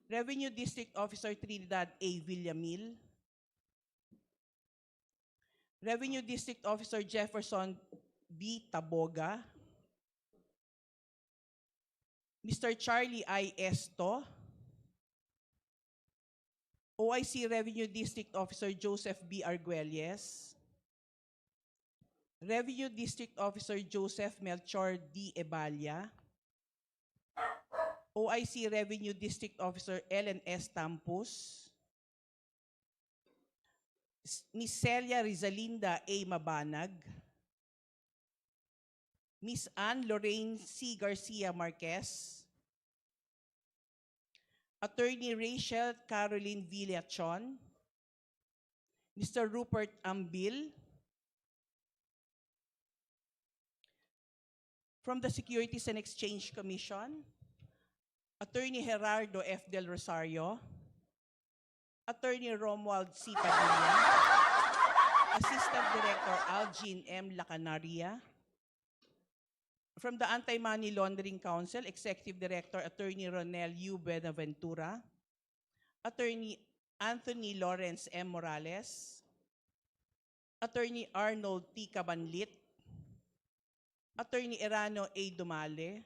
Revenue District Officer Trinidad A. Villamil. Revenue District Officer Jefferson B. Taboga. Mr. Charlie I. Esto. OIC Revenue District Officer Joseph B. Arguelles. Revenue District Officer Joseph Melchor D. Ebalia. OIC Revenue District Officer Ellen S. Tampus. Miss Celia Rizalinda A. Mabanag. Miss Anne Lorraine C. Garcia Marquez. Attorney Rachel Caroline Villachon. Mr. Rupert Ambil. From the Securities and Exchange Commission, Attorney Gerardo F. Del Rosario. Attorney Romuald C. Padilla. Assistant Director Algin M. Lacanaria. From the Anti-Money Laundering Council, Executive Director Attorney Ronel U. Benaventura. Attorney Anthony Lawrence M. Morales. Attorney Arnold T. Cabanlit. Attorney Erano A. Dumale.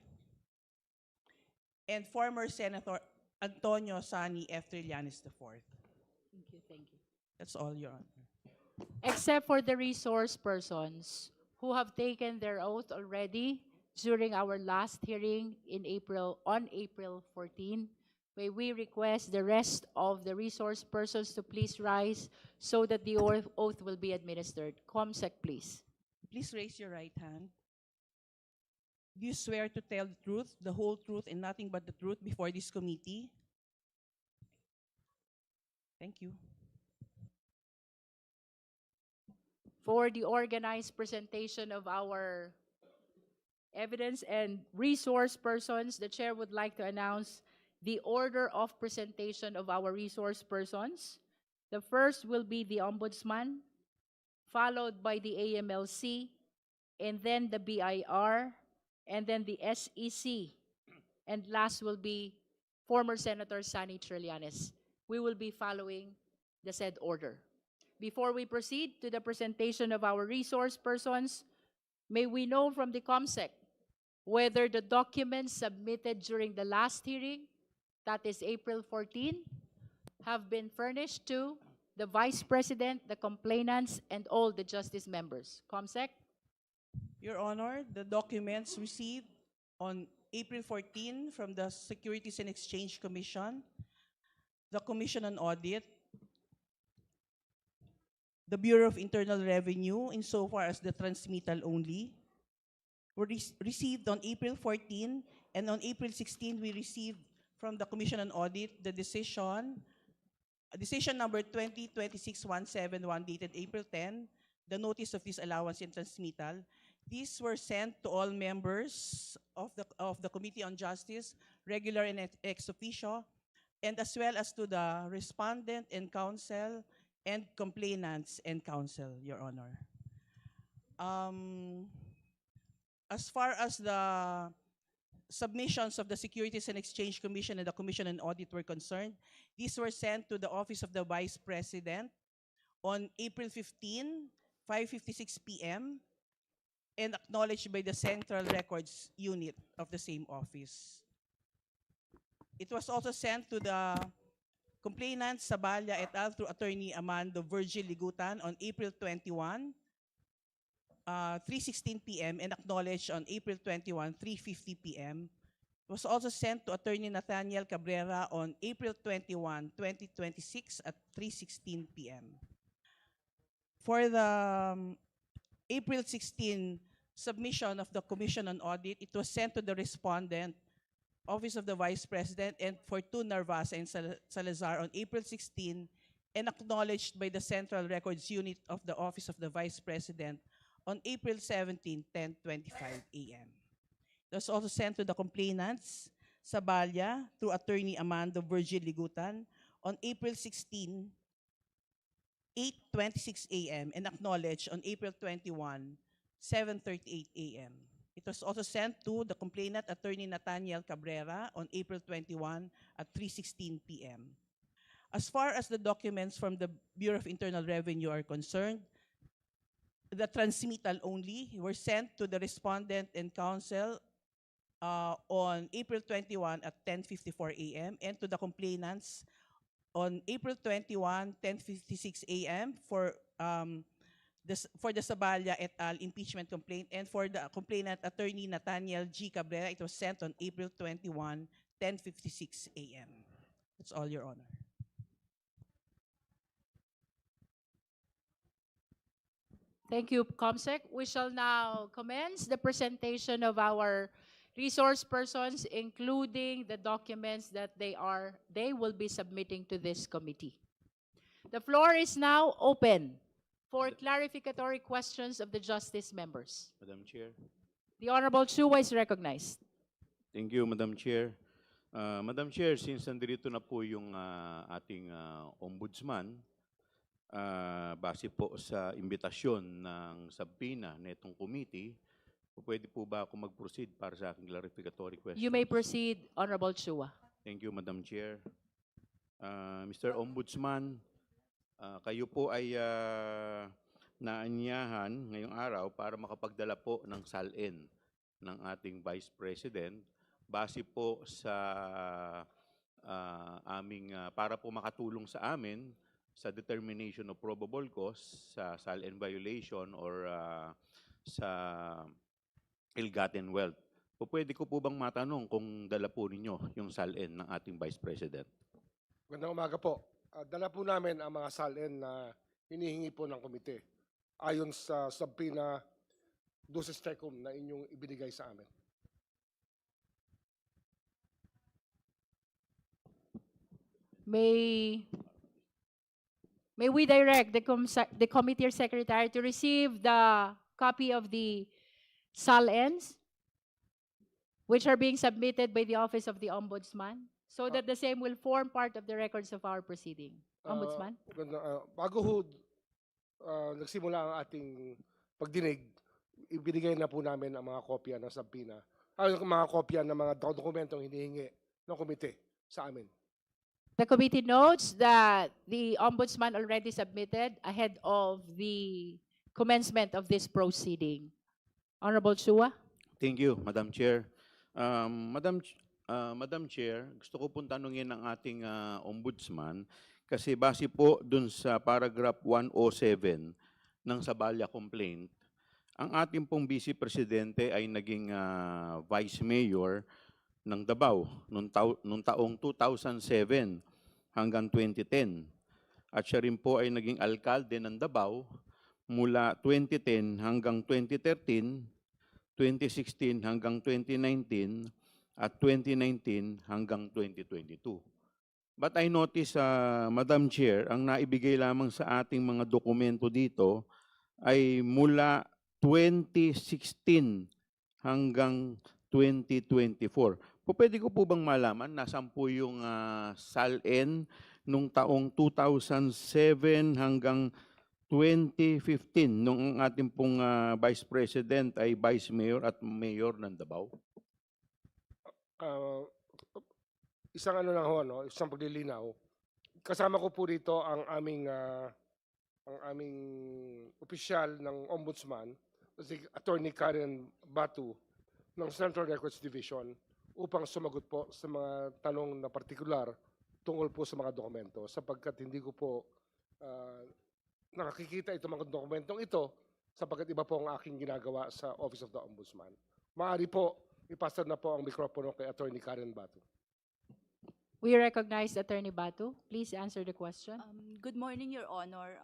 And former Senator Antonio Sani F. Trillanes IV. Thank you, thank you. That's all, Your Honor. Except for the resource persons who have taken their oath already during our last hearing on April 14, may we request the rest of the resource persons to please rise so that the oath will be administered. Comsec, please. Please raise your right hand. Do you swear to tell the truth, the whole truth, and nothing but the truth before this committee? Thank you. For the organized presentation of our evidence and resource persons, the chair would like to announce the order of presentation of our resource persons. The first will be the Ombudsman, followed by the AMLC, and then the BIR, and then the SEC, and last will be former Senator Sani Trillanes. We will be following the said order. Before we proceed to the presentation of our resource persons, may we know from the Comsec whether the documents submitted during the last hearing, that is April 14, have been furnished to the Vice President, the complainants, and all the justice members. Comsec? Your Honor, the documents received on April 14 from the Securities and Exchange Commission, the Commission on Audit, the Bureau of Internal Revenue, insofar as the transmittal only, were received on April 14, and on April 16, we received from the Commission on Audit the decision number 2026-171 dated April 10, the notice of disallowance and transmittal. These were sent to all members of the Committee on Justice, regular and ex officio, and as well as to the respondent and counsel and complainants and counsel, Your Honor. As far as the submissions of the Securities and Exchange Commission and the Commission on Audit were concerned, these were sent to the Office of the Vice President on April 15, 5:56 p.m., and acknowledged by the Central Records Unit of the same office. It was also sent to the complainant Saballa et al. Through Attorney Amando Virgil Ligutan on April 21, 3:16 p.m. and acknowledged on April 21, 3:50 p.m. It was also sent to Attorney Nathaniel Cabrera on April 21, 2026 at 3:16 p.m. For the April 16 submission of the Commission on Audit, it was sent to the respondent, Office of the Vice President, and for two Narvasa and Salazar on April 16, and acknowledged by the Central Records Unit of the Office of the Vice President on April 17, 10:25 a.m. It was also sent to the complainants, Saballa, through Attorney Amando Virgil Ligutan, on April 16, 8:26 a.m. and acknowledged on April 21, 7:38 a.m. It was also sent to the complainant, Attorney Nathaniel Cabrera, on April 21 at 3:16 p.m. As far as the documents from the Bureau of Internal Revenue are concerned, the transmittal only were sent to the respondent and counsel on April 21 at 10:54 a.m. and to the complainants on April 21, 10:56 a.m. for the Saballa et al. Impeachment complaint, and for the complainant, Attorney Nathaniel G. Cabrera, it was sent on April 21, 10:56 a.m. That's all, Your Honor. Thank you, Comsec. We shall now commence the presentation of our resource persons, including the documents that they will be submitting to this committee. The floor is now open for clarificatory questions of the justice members. Madam Chair. The Honorable Chua is recognized. Thank you, Madam Chair. Madam Chair, since nandito na po yung ating Ombudsman, base po sa imbitasyon ng subpoena na itong committee, pwede po ba ako mag-proceed para sa aking clarificatory questions? You may proceed, Honorable Chua. Thank you, Madam Chair. Mr. Ombudsman, kayo po ay naanyahan ngayong araw para makapagdala po ng SALN ng ating Vice President base po sa para po makatulong sa amin sa determination of probable cause sa SALN violation or sa ill-gotten wealth. Pwede ko po bang matanong kung dala po ninyo yung SALN ng ating Vice President? Magandang umaga po. Dala po namin ang mga SALN na hinihingi po ng komite ayon sa subpoena duces tecum na inyong ibinigay sa amin. May we direct the committee secretary to receive the copy of the SALNs, which are being submitted by the Office of the Ombudsman, so that the same will form part of the records of our proceeding. Ombudsman? Bago ho nagsimula ang ating pagdinig, ibinigay na po namin ang mga kopya ng subpoena, mga kopya ng mga dokumentong hinihingi ng komite sa amin. The committee notes that the Ombudsman already submitted ahead of the commencement of this proceeding. Honorable Chua? Thank you, Madam Chair. Madam Chair, gusto ko pong tanungin ang ating Ombudsman kasi base po dun sa paragraph 107 ng Saballa complaint, ang ating pong Vice Presidente ay naging Vice Mayor ng Davao noong taong 2007 hanggang 2010. At siya rin po ay naging alkalde ng Davao mula 2010 hanggang 2013, 2016 hanggang 2019, at 2019 hanggang 2022. But I notice, Madam Chair, ang naibigay lamang sa ating mga dokumento dito ay mula 2016 hanggang 2024. Pwede ko po bang malaman nasaan po yung SALN nung taong 2007 hanggang 2015 nung ang ating pong Vice President ay Vice Mayor at Mayor ng Davao? Isang ano lang ho, no? Isang paglilinaw. Kasama ko po dito ang aming opisyal ng Ombudsman, si Attorney Karen Batu ng Central Records Division, upang sumagot po sa mga tanong na partikular tungkol po sa mga dokumento, sapagkat hindi ko po nakakikita itong mga dokumentong ito sapagkat iba po ang aking ginagawa sa Office of the Ombudsman. Maaari po, ipasa na po ang mikropono kay Attorney Karen Batu. We recognize Attorney Batu. Please answer the question. Good morning, Your Honor.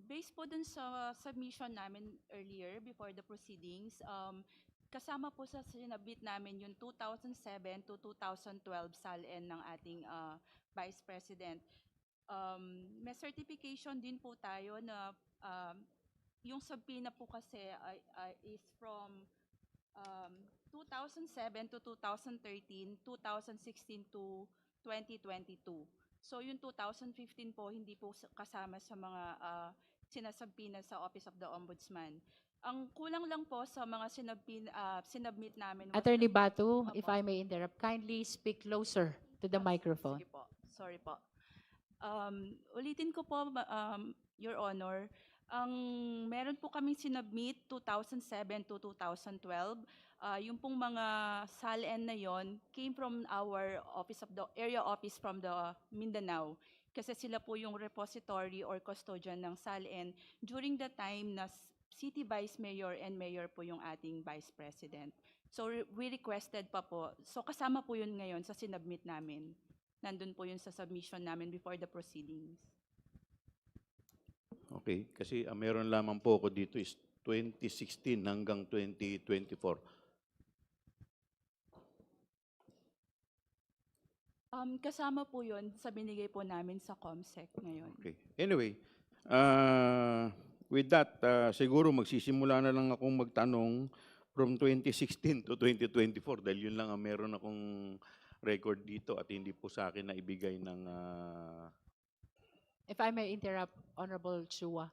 Based po dun sa submission namin earlier before the proceedings, kasama po sa sinabit namin yung 2007 to 2012 SALN ng ating Vice President. May certification din po tayo na yung subpoena po kasi is from 2007 to 2013, 2016 to 2022. So yung 2015 po hindi po kasama sa mga sinasubpoena sa Office of the Ombudsman. Ang kulang lang po sa mga sinubmit namin was Attorney Batu, if Opo. I may interrupt, kindly speak closer to the microphone. Sige po. Sorry po. Ulitin ko po, Your Honor, ang meron po kaming sinubmit 2007 to 2012. Yung pong mga SALN na yon came from our office of the area office from the Mindanao. Kasi sila po yung repository or custodian ng SALN during the time na city vice mayor and mayor po yung ating vice president. So we requested pa po. So kasama po yun ngayon sa sinubmit namin. Nandun po yun sa submission namin before the proceedings. Okay, kasi meron lamang po ako dito is 2016 hanggang 2024. Kasama po yun sa binigay po namin sa COMSEC ngayon. Okay. Anyway, with that, siguro magsisimula na lang akong magtanong from 2016 to 2024 dahil yun lang ang meron akong record dito at hindi po sa akin na ibigay ng... If I may interrupt, Honorable Chua.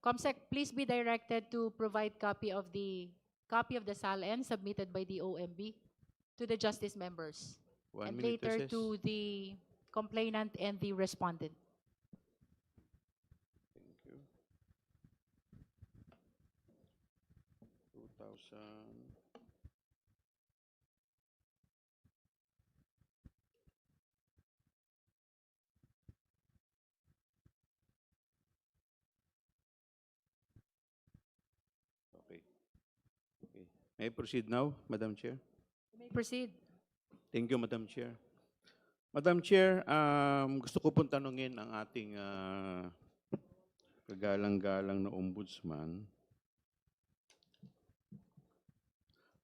COMSEC, please be directed to provide copy of the SALN submitted by the OMB to the justice members. 1 And minute later recess. to the complainant and the respondent. Thank you. 2000. Okay. Okay. May I proceed now, Madam Chair? You may proceed. Thank you, Madam Chair. Madam Chair, gusto ko pong tanungin ang ating kagalang-galang na Ombudsman.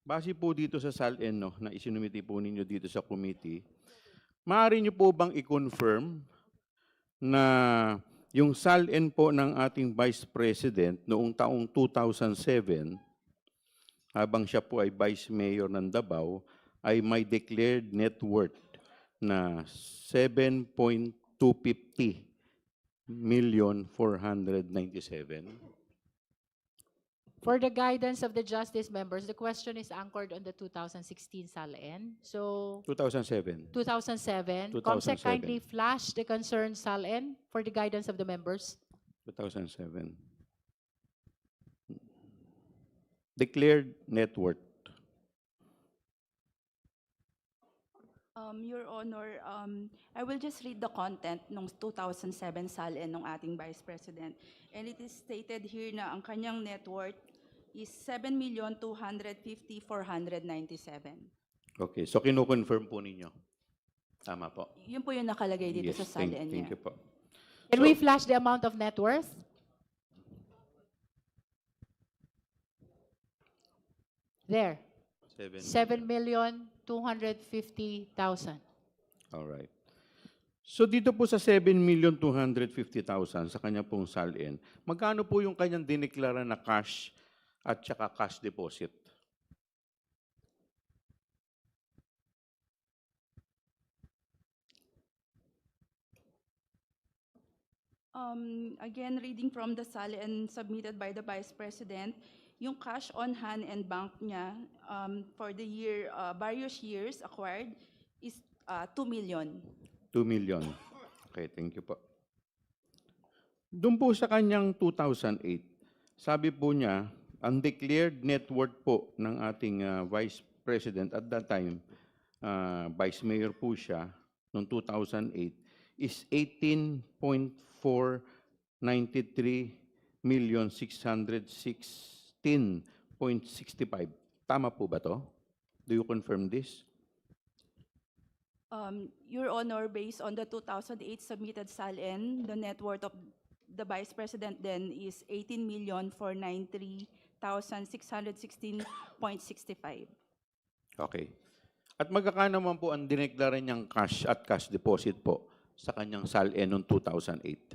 Base po dito sa SALN no, na isinumiti po ninyo dito sa committee, maaari niyo po bang i-confirm na yung SALN po ng ating Vice President noong taong 2007, habang siya po ay Vice Mayor ng Davao, ay may declared net worth na 7.250 million 497. For the guidance of the justice members, the question is anchored on the 2016 SALN. So 2007. 2007, 2007. COMSEC kindly flash the concerned SALN for the guidance of the members. 2007. Declared net worth. Your Honor, I will just read the content ng 2007 SALN ng ating Vice President. And it is stated here na ang kanyang net worth is 7,250,497. Okay, so kinukonfirm po ninyo. Tama po. Yun po yung nakalagay dito sa SALN thank niya. you po. Can we flash the amount of net worth? There, 7,250,000. All right. So dito po sa 7,250,000 sa kanya pong SALN, magkano po yung kanyang dineklara na cash at saka cash deposit? Again, reading from the SALN submitted by the Vice President, yung cash on hand and bank niya for the year, various years acquired is 2 million. 2 million. Okay, thank you po. Doon po sa kanyang 2008, sabi po niya, ang declared net worth po ng ating Vice President at that time, Vice Mayor po siya, noong 2008, is 18.493,616.65. Tama po ba to? Do you confirm this? Your Honor, based on the 2008 submitted SALN, the net worth of the Vice President then is 18,493,616.65. Okay. At magkakano naman po ang dineklara niyang cash at cash deposit po sa kanyang SALN noong 2008?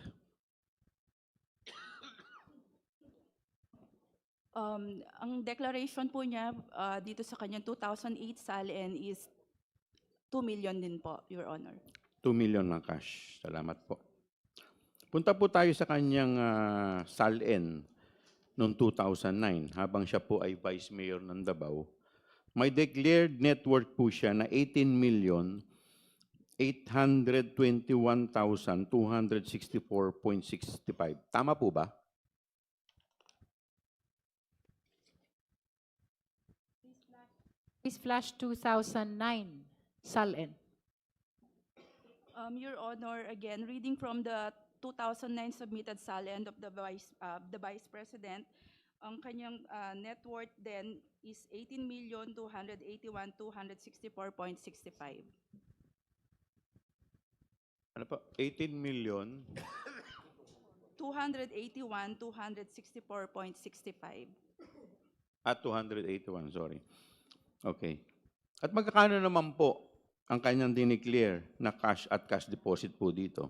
Ang declaration po niya dito sa kanyang 2008 SALN is 2 million din po, Your Honor. 2 million na cash. Salamat po. Punta po tayo sa kanyang SALN noong 2009 habang siya po ay Vice Mayor ng Davao. May declared net worth po siya na 18,821,264.65. Tama po ba? Please flash 2009, SALN. Your Honor, again, reading from the 2009 submitted SALN of the Vice President, ang kanyang net worth then is 18,281,264.65. Ano po? 18 million 281,264.65. at 281, sorry. Okay. At magkano naman po ang kanyang dineclare na cash at cash deposit po dito?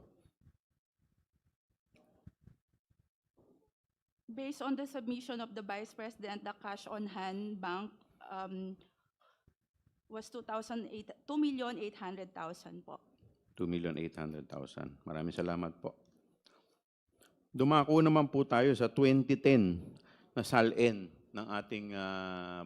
Based on the submission of the Vice President, the cash on hand bank was 2,800,000 po. 2,800,000. Maraming salamat po. Dumako naman po tayo sa 2010 na SALN ng ating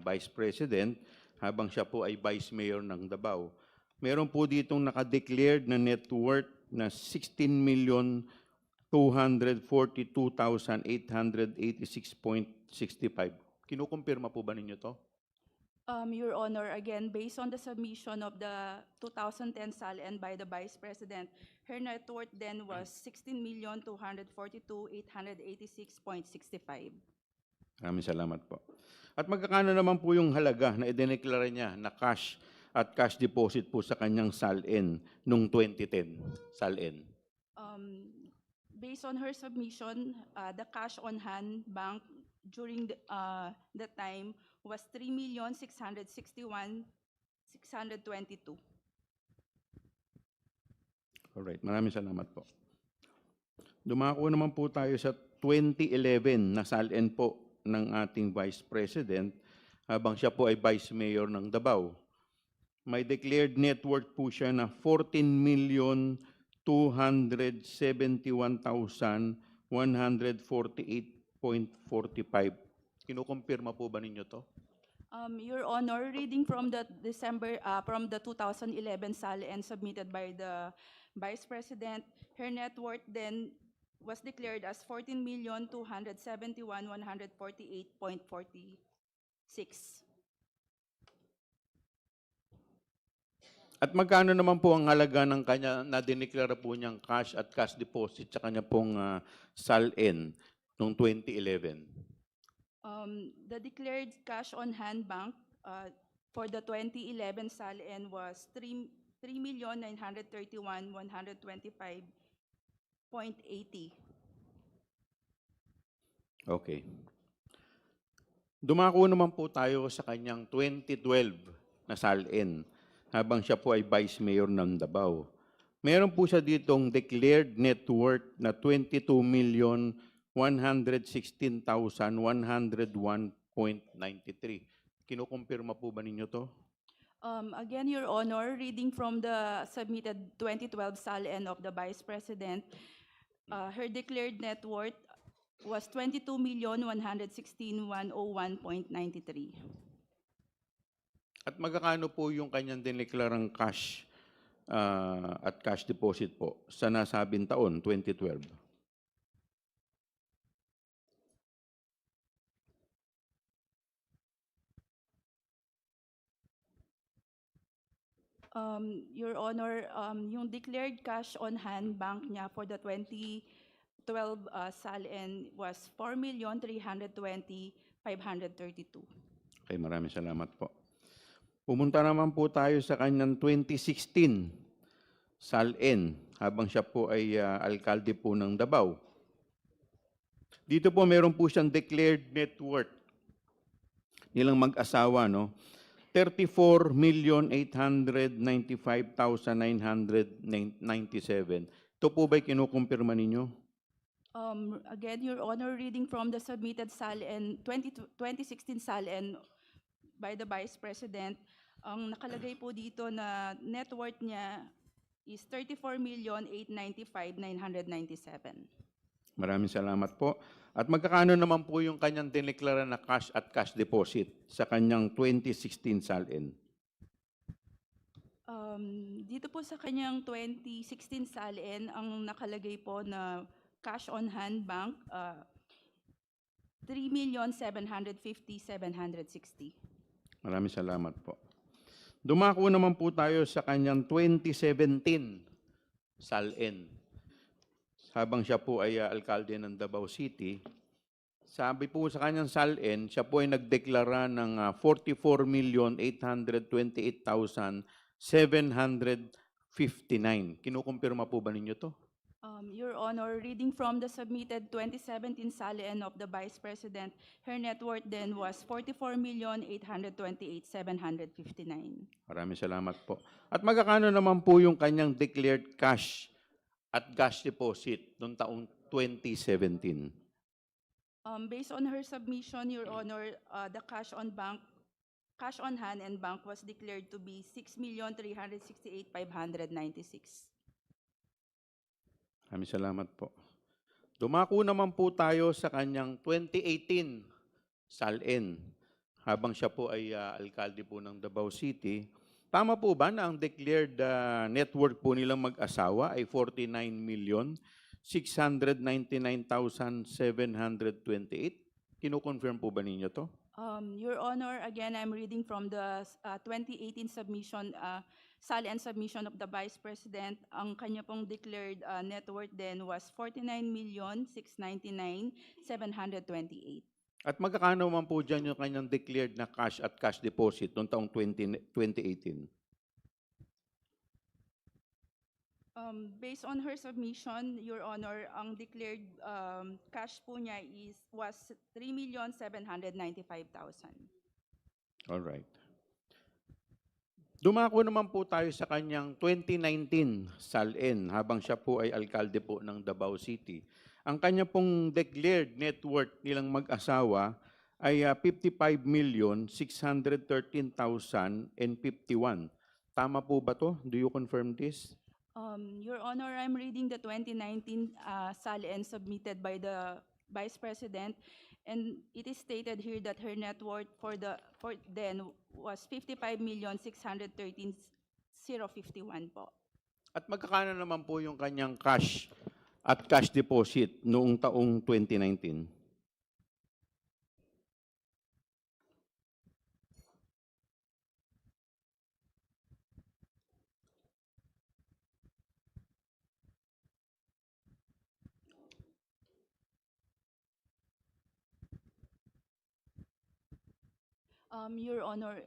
Vice President habang siya po ay Vice Mayor ng Davao. Meron po ditong nakadeclared na net worth na 16,242,886.65. Kinukumpirma po ba ninyo to? Your Honor, again, based on the submission of the 2010 SALN by the Vice President, her net worth then was 16,242,886.65. Maraming salamat po. At magkakano naman po yung halaga na idineklara niya na cash at cash deposit po sa kanyang SALN noong 2010 SALN? Based on her submission, the cash on hand bank during the time was 3,661,622. Alright, maraming salamat po. Dumako naman po tayo sa 2011 na SALN po ng ating Vice President habang siya po ay Vice Mayor ng Davao. May declared net worth po siya na 14,271,148.45. Kinukumpirma po ba ninyo to? Your Honor, reading from the from the 2011 SALN submitted by the Vice President, her net worth then was declared as 14,271,148.46. At magkano naman po ang halaga ng kanya na dineklara po niyang cash at cash deposit sa kanya pong SALN noong 2011? The declared cash on hand bank for the 2011 SALN was 3,931,125.80. Okay. Dumako naman po tayo sa kanyang 2012 na SALN habang siya po ay Vice Mayor ng Davao. Meron po siya ditong declared net worth na 22,116,101.93. Kinukumpirma po ba ninyo to? Again, Your Honor, reading from the submitted 2012 SALN of the Vice President, her declared net worth was 22,116,101.93. At magkano po yung kanyang dineklarang cash at cash deposit po sa nasabing taon, 2012? Your Honor, yung declared cash on hand bank niya for the 2012 SALN was 4,320,532. Okay, maraming salamat po. Pumunta naman po tayo sa kanyang 2016 SALN habang siya po ay alkalde po ng Davao. Dito po meron po siyang declared net worth nilang mag-asawa, no? 34,895,997. Ito po ba'y kinukumpirma ninyo? Again, Your Honor, reading from the submitted SALN, 2016 SALN by the Vice President, ang nakalagay po dito na net worth niya is 34,895,997. Maraming salamat po. At magkakano naman po yung kanyang dineklara na cash at cash deposit sa kanyang 2016 SALN? Dito po sa kanyang 2016 SALN, ang nakalagay po na cash on hand bank, 3,750,760. Maraming salamat po. Dumako naman po tayo sa kanyang 2017 SALN. Habang siya po ay alkalde ng Davao City, sabi po sa kanyang SALN, siya po ay nagdeklara ng 44,828,759. Kinukumpirma po ba ninyo to? Your Honor, reading from the submitted 2017 SALN of the Vice President, her net worth then was 44,828,759. Maraming salamat po. At magkakano naman po yung kanyang declared cash at cash deposit noong taong 2017? Based on her submission, Your Honor, the cash on hand and bank was declared to be 6,368,596. Maraming salamat po. Dumako naman po tayo sa kanyang 2018 SALN. Habang siya po ay alkalde po ng Davao City, tama po ba na ang declared net worth po nilang mag-asawa ay 49,699,728? Kino-confirm po ba ninyo to? Your Honor, again, I'm reading from the 2018 submission, SALN submission of the Vice President. Ang kanya pong declared net worth then was 49,699,728. At magkakano man po dyan yung kanyang declared na cash at cash deposit noong taong 2018? Based on her submission, Your Honor, ang declared cash po niya was 3,795,000. All right. Dumako naman po tayo sa kanyang 2019 SALN habang siya po ay alkalde po ng Davao City. Ang kanya pong declared net worth nilang mag-asawa ay 55,613,051. Tama po ba to? Do you confirm this? Your Honor, I'm reading the 2019 SALN submitted by the Vice President, and it is stated here that her net worth for then was 55,613,051 po. At magkakano naman po yung kanyang cash at cash deposit noong taong 2019? Your Honor,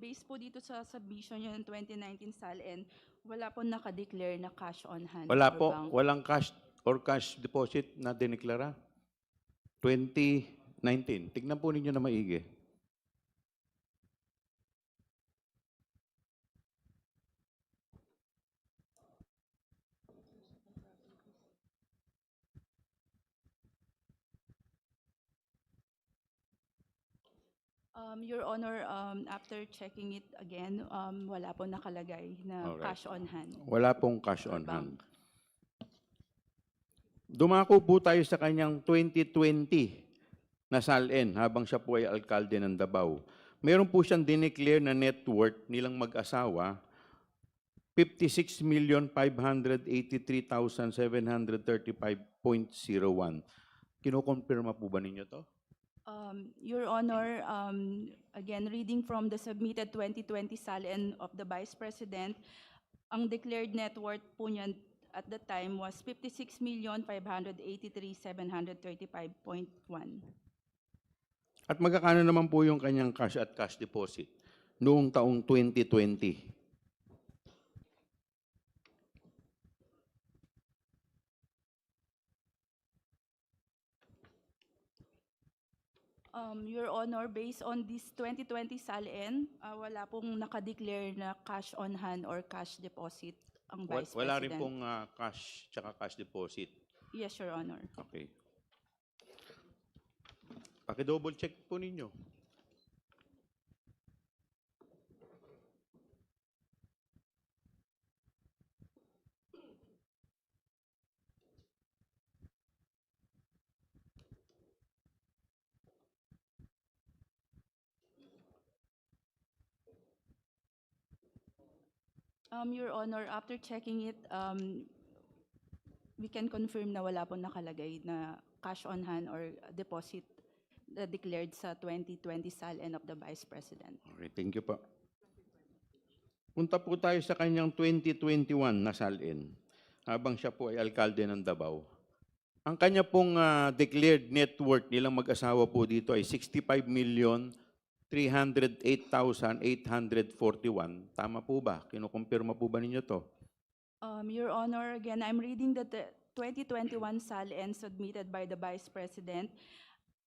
based po dito sa submission niyo ng 2019 SALN, wala po nakadeclare na cash on hand Wala or po, bank. walang cash or cash deposit na dineklara? 2019. Tignan po ninyo na maigi. Your Honor, after checking it again, wala po nakalagay na Alright. cash on hand. Wala pong cash Or on bank. hand. Dumako po tayo sa kanyang 2020 na SALN habang siya po ay alkalde ng Davao. Meron po siyang dineclare na net worth nilang mag-asawa, 56,583,735.01. Kinokonfirma po ba ninyo to? Your Honor, again, reading from the submitted 2020 SALN of the Vice President, ang declared net worth po niyan at the time was 56,583,735.1. At magkakano naman po yung kanyang cash at cash deposit noong taong 2020? Your Honor, based on this 2020 SALN, wala pong nakadeclare na cash on hand or cash deposit ang Vice Wala rin President. pong cash tsaka cash deposit. Yes, Your Honor. Okay. Paki-double check po ninyo. Your Honor, after checking it, we can confirm na wala po nakalagay na cash on hand or deposit na declared sa 2020 SALN of the Vice President. Okay, thank you po. Punta po tayo sa kanyang 2021 na SALN habang siya po ay alkalde ng Davao. Ang kanya pong declared net worth nilang mag-asawa po dito ay 65,308,841. Tama po ba? Kinukumpirma po ba ninyo to? Your Honor, again, I'm reading the 2021 SALN submitted by the Vice President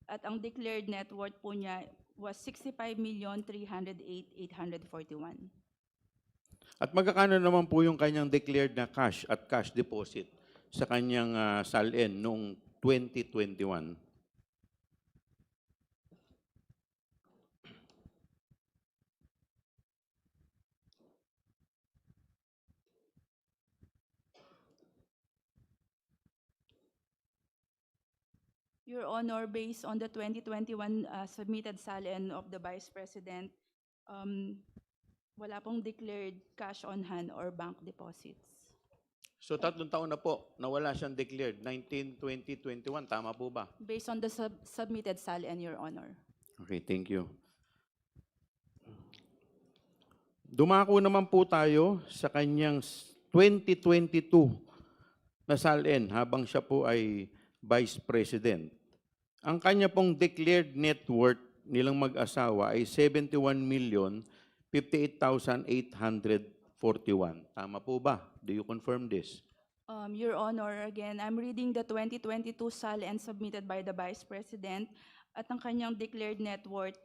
at ang declared net worth po niya was 65,308,841. At magkakano naman po yung kanyang declared na cash at cash deposit sa kanyang SALN noong 2021? Your Honor, based on the 2021 submitted SALN of the Vice President, wala pong declared cash on hand or bank deposits. So 3 taon na po na wala siyang declared, 19, 20, 21. Tama po ba? Based on the submitted SALN, Your Honor. Okay, thank you. Dumako naman po tayo sa kanyang 2022 na SALN habang siya po ay Vice President. Ang kanya pong declared net worth nilang mag-asawa ay 71,058,841. Tama po ba? Do you confirm this? Your Honor, again, I'm reading the 2022 SALN submitted by the Vice President at ang kanyang declared net worth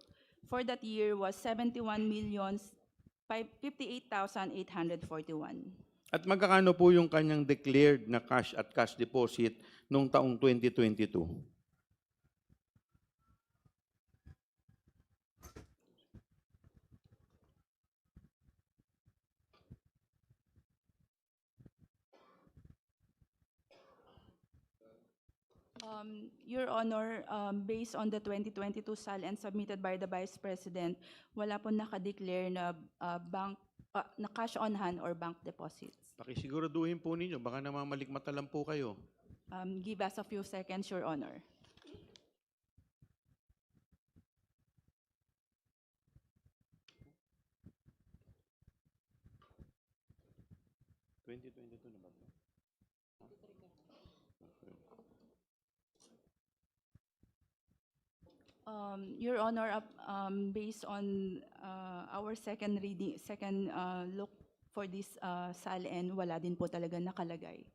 for that year was 71,058,841. At magkakano po yung kanyang declared na cash at cash deposit noong taong 2022? Your Honor, based on the 2022 SALN submitted by the Vice President, wala po nakadeclare na na cash on hand or bank deposits. Pakisiguraduhin po ninyo, baka namamalikmata lang po kayo. Give us a few seconds, Your Honor. Your Honor, based on our second look for this SALN, wala din po talaga nakalagay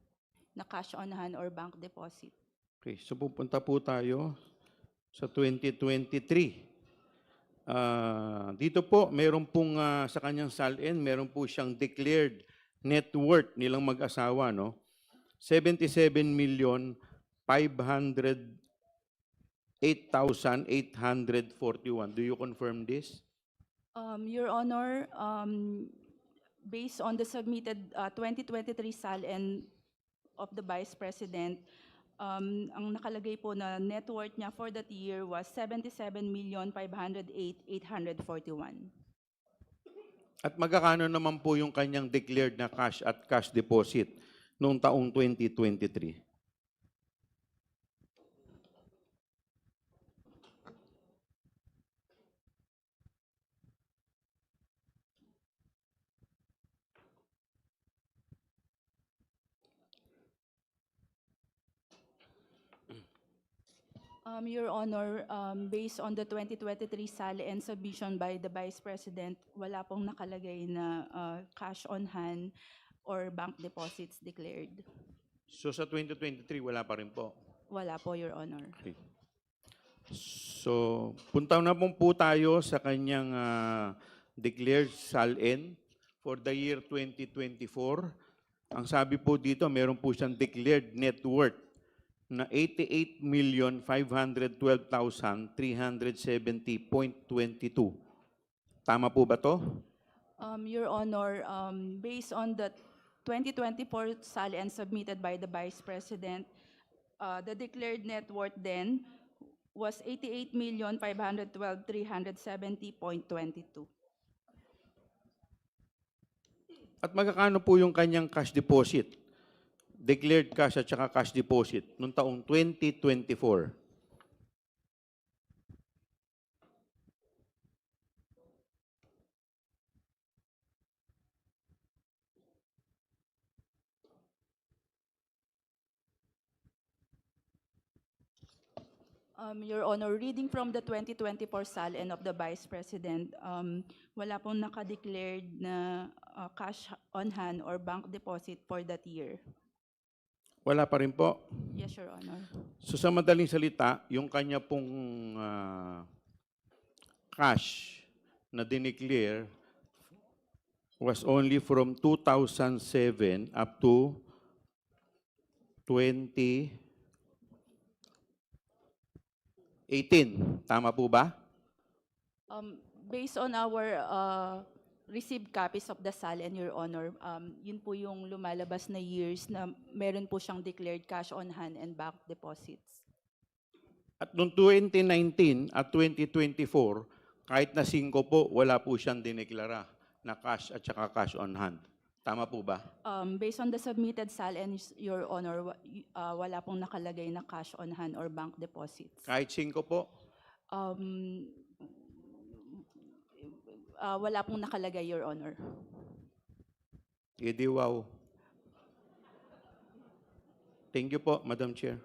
na cash on hand or bank deposit. Okay, so pupunta po tayo sa 2023. Dito po, meron pong sa kanyang SALN, meron po siyang declared net worth nilang mag-asawa, no? 77,508,841. Do you confirm this? Your Honor, based on the submitted 2023 SALN of the Vice President, ang nakalagay po na net worth niya for that year was 77,508,841. At magkakano naman po yung kanyang declared na cash at cash deposit noong taong 2023? Your Honor, based on the 2023 SALN submission by the Vice President, wala pong nakalagay na cash on hand or bank deposits declared. So sa 2023, wala pa rin po. Wala po, Your Honor. Okay. So, punta na po tayo sa kanyang declared SALN for the year 2024. Ang sabi po dito, meron po siyang declared net worth na 88,512,370.22. Tama po ba to? Your Honor, based on the 2024 SALN submitted by the Vice President, the declared net worth then was 88,512,370.22. At magkano po yung kanyang cash deposit? Declared cash at saka cash deposit noong taong 2024. Your Honor, reading from the 2024 SALN of the Vice President, wala pong naka-declared na cash on hand or bank deposit for that year. Wala pa rin po. Yes, Your Honor. So sa madaling salita, yung kanya pong cash na dineclare was only from 2007 up to 2018. Tama po ba? Based on our received copies of the SALN, Your Honor, yun po yung lumalabas na years na meron po siyang declared cash on hand and bank deposits. At noong 2019 at 2024, kahit na 5 po, wala po siyang dineklara na cash at saka cash on hand. Tama po ba? Based on the submitted SALN, Your Honor, wala pong nakalagay na cash on hand or bank deposits. Kahit 5 po? Wala pong nakalagay, Your Honor. Edi wow. Thank you po, Madam Chair.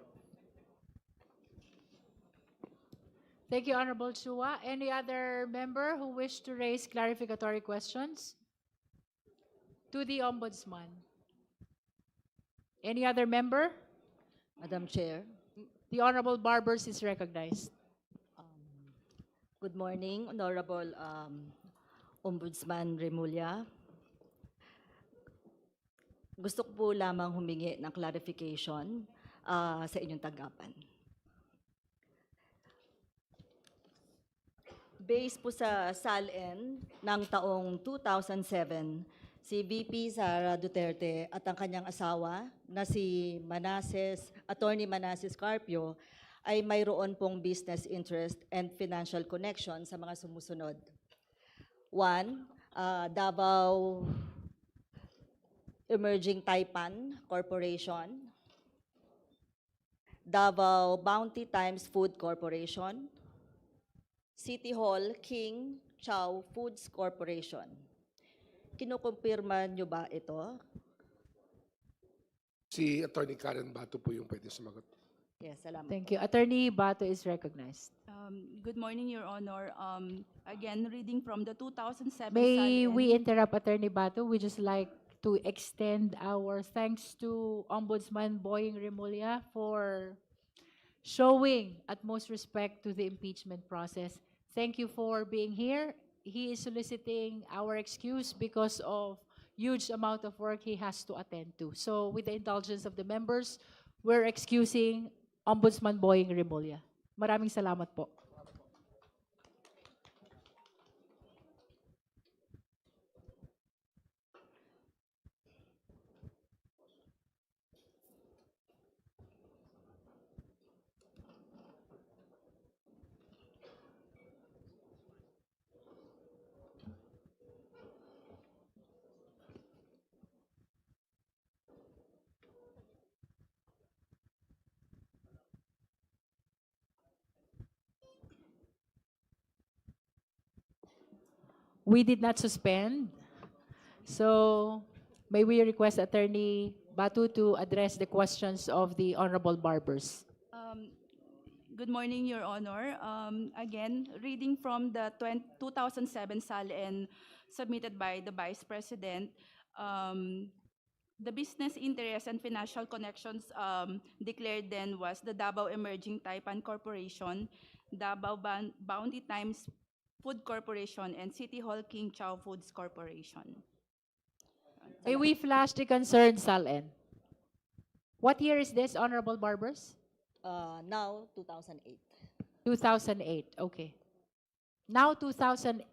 Thank you, Honorable Chua. Any other member who wish to raise clarificatory questions? To the Ombudsman. Any other member? Madam Chair, The Honorable Barbers is recognized. good morning, Honorable Ombudsman Remulla. Gusto ko po lamang humingi ng clarification sa inyong tanggapan. Based po sa SALN ng taong 2007, si VP Sara Duterte at ang kanyang asawa na si Attorney Manasseh Carpio ay mayroon pong business interest and financial connection sa mga sumusunod. 1, Davao Emerging Taipan Corporation, Davao Bounty Times Food Corporation, City Hall King Chow Foods Corporation. Kinukumpirma nyo ba ito? Si Attorney Karen Bato po yung pwede sumagot. Yes, salamat. Thank you. Attorney Bato is recognized. Good morning, Your Honor. Again, reading from the 2007 May SALN. we interrupt Attorney Bato? We just like to extend our thanks to Ombudsman Boying Remulla for showing utmost respect to the impeachment process. Thank you for being here. He is soliciting our excuse because of huge amount of work he has to attend to. So with the indulgence of the members, we're excusing Ombudsman Boying Remulla. Maraming salamat po. We did not suspend. So may we request Attorney Batu to address the questions of the Honorable Barbers. Good morning, Your Honor. Again, reading from the 2007 SALN submitted by the Vice President, the business interest and financial connections declared then was the Davao Emerging Taipan Corporation, Davao Bounty Times Food Corporation, and City Hall King Chow Foods Corporation. May we flash the concerned SALN? What year is this, Honorable Barbers? Now, 2008. 2008, okay. Now 2008,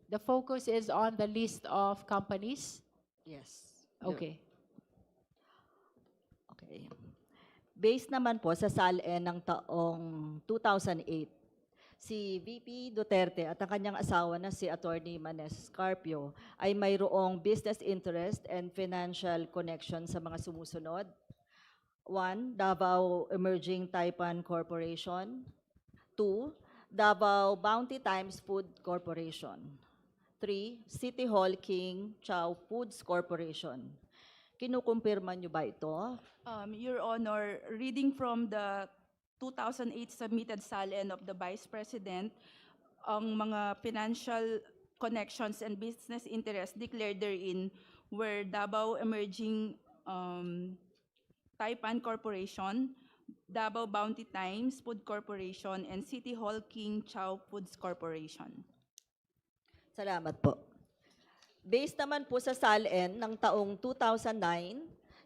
the focus is on the list of companies? Yes. Okay. Okay. Based naman po sa SALN ng taong 2008, si VP Duterte at ang kanyang asawa na si Attorney Manes Carpio ay mayroong business interest and financial connection sa mga sumusunod. 1. Davao Emerging Taipan Corporation. 2. Davao Bounty Times Food Corporation. 3. City Hall King Chow Foods Corporation. Kinukumpirma niyo ba ito? Your Honor, reading from the 2008 submitted SALN of the Vice President, ang mga financial connections and business interests declared therein were Davao Emerging Taipan Corporation, Davao Bounty Times Food Corporation, and City Hall King Chow Foods Corporation. Salamat po. Based naman po sa SALN ng taong 2009,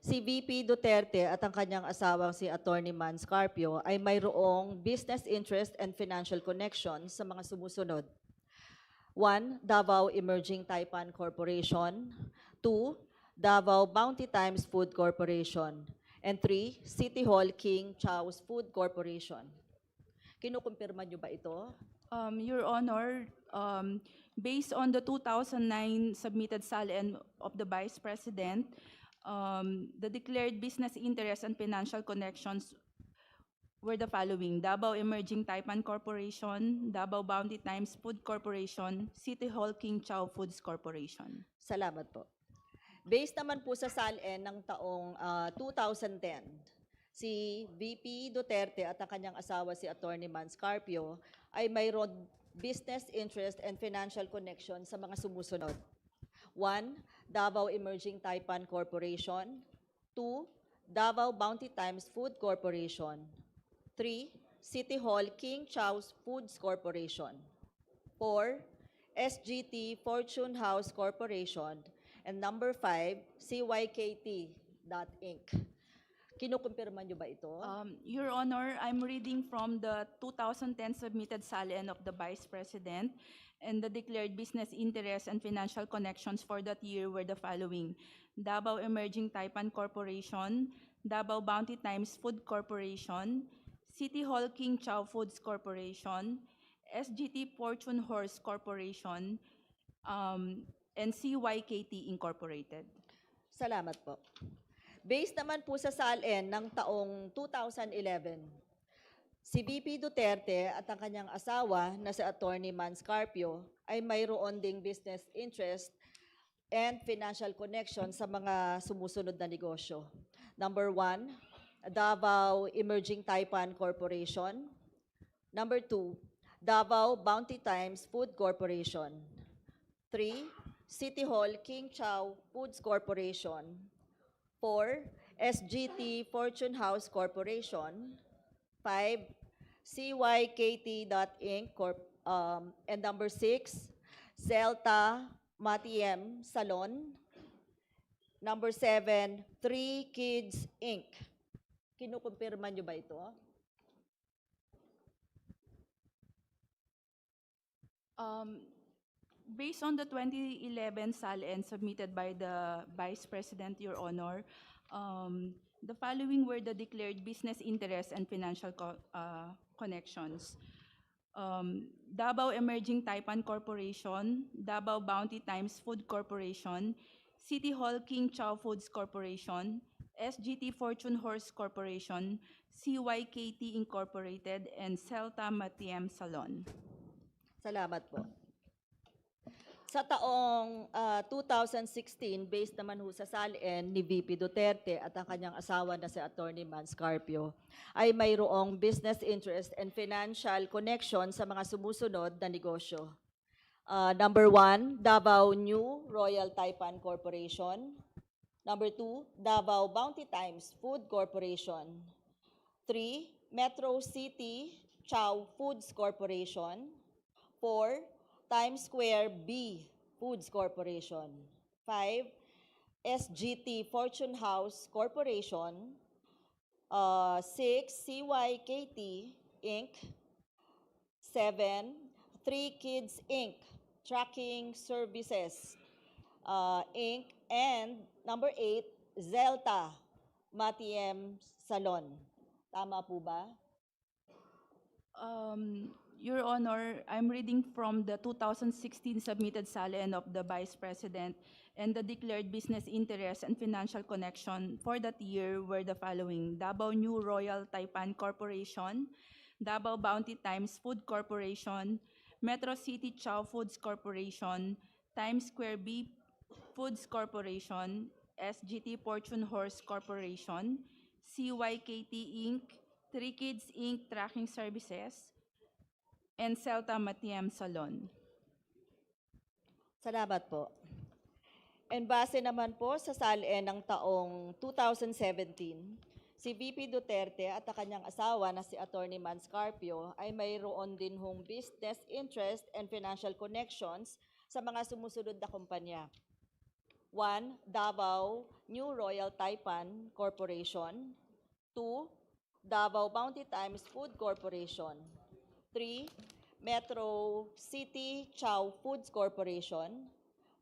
si VP Duterte at ang kanyang asawang si Attorney Mans Carpio ay mayroong business interest and financial connection sa mga sumusunod. 1. Davao Emerging Taipan Corporation. 2. Davao Bounty Times Food Corporation. And 3. City Hall King Chow's Food Corporation. Kinukumpirma niyo ba ito? Your Honor, based on the 2009 submitted SALN of the Vice President, the declared business interests and financial connections were the following: Davao Emerging Taipan Corporation, Davao Bounty Times Food Corporation, City Hall King Chow Foods Corporation. Salamat po. Based naman po sa SALN ng taong 2010, si VP Duterte at ang kanyang asawa si Attorney Mans Carpio ay mayroon business interest and financial connection sa mga sumusunod. 1. Davao Emerging Taipan Corporation. 2. Davao Bounty Times Food Corporation. 3. City Hall King Chow's Foods Corporation. 4. SGT Fortune House Corporation. And number 5, CYKT.Inc. Kinukumpirma niyo ba ito? Your Honor, I'm reading from the 2010 submitted SALN of the Vice President, and the declared business interests and financial connections for that year were the following: Davao Emerging Taipan Corporation, Davao Bounty Times Food Corporation, City Hall King Chow Foods Corporation, SGT Fortune Horse Corporation, and CYKT Incorporated. Salamat po. Based naman po sa SALN ng taong 2011, si VP Duterte at ang kanyang asawa na si Attorney Mans Carpio ay mayroon ding business interest and financial connection sa mga sumusunod na negosyo. Number 1, Davao Emerging Taipan Corporation. Number 2, Davao Bounty Times Food Corporation. 3, City Hall King Chow Foods Corporation. 4, SGT Fortune House Corporation. 5, CYKT.Inc. And number 6, Zelta Matiem Salon. Number 7, 3 Kids Inc. Kinukumpirma niyo ba ito? Based on the 2011 SALN submitted by the Vice President, Your Honor, the following were the declared business interests and financial connections. Davao Emerging Taipan Corporation, Davao Bounty Times Food Corporation, City Hall King Chow Foods Corporation, SGT Fortune Horse Corporation, CYKT Incorporated, and Celta Matiem Salon. Salamat po. Sa taong 2016, based naman ho sa SALN ni VP Duterte at ang kanyang asawa na si Attorney Mans Carpio, ay mayroong business interest and financial connection sa mga sumusunod na negosyo. Number 1, Davao New Royal Taipan Corporation. Number 2, Davao Bounty Times Food Corporation. 3, Metro City Chow Foods Corporation. 4, Times Square B Foods Corporation. 5, SGT Fortune House Corporation. 6, CYKT Inc. 7, 3 Kids Inc. Tracking Services Inc. And number 8, Zelta Matiem Salon. Tama po ba? Your Honor, I'm reading from the 2016 submitted SALN of the Vice President, and the declared business interest and financial connection for that year were the following: Davao New Royal Taipan Corporation, Davao Bounty Times Food Corporation, Metro City Chow Foods Corporation, Times Square B Foods Corporation, SGT Fortune Horse Corporation, CYKT Inc., Three Kids Inc. Tracking Services, and Celta Matiem Salon. Salamat po. And base naman po sa SALN ng taong 2017, si VP Duterte at ang kanyang asawa na si Attorney Mans Carpio ay mayroon din hong business interest and financial connections sa mga sumusunod na kumpanya. 1. Davao New Royal Taipan Corporation. 2. Davao Bounty Times Food Corporation. 3. Metro City Chow Foods Corporation.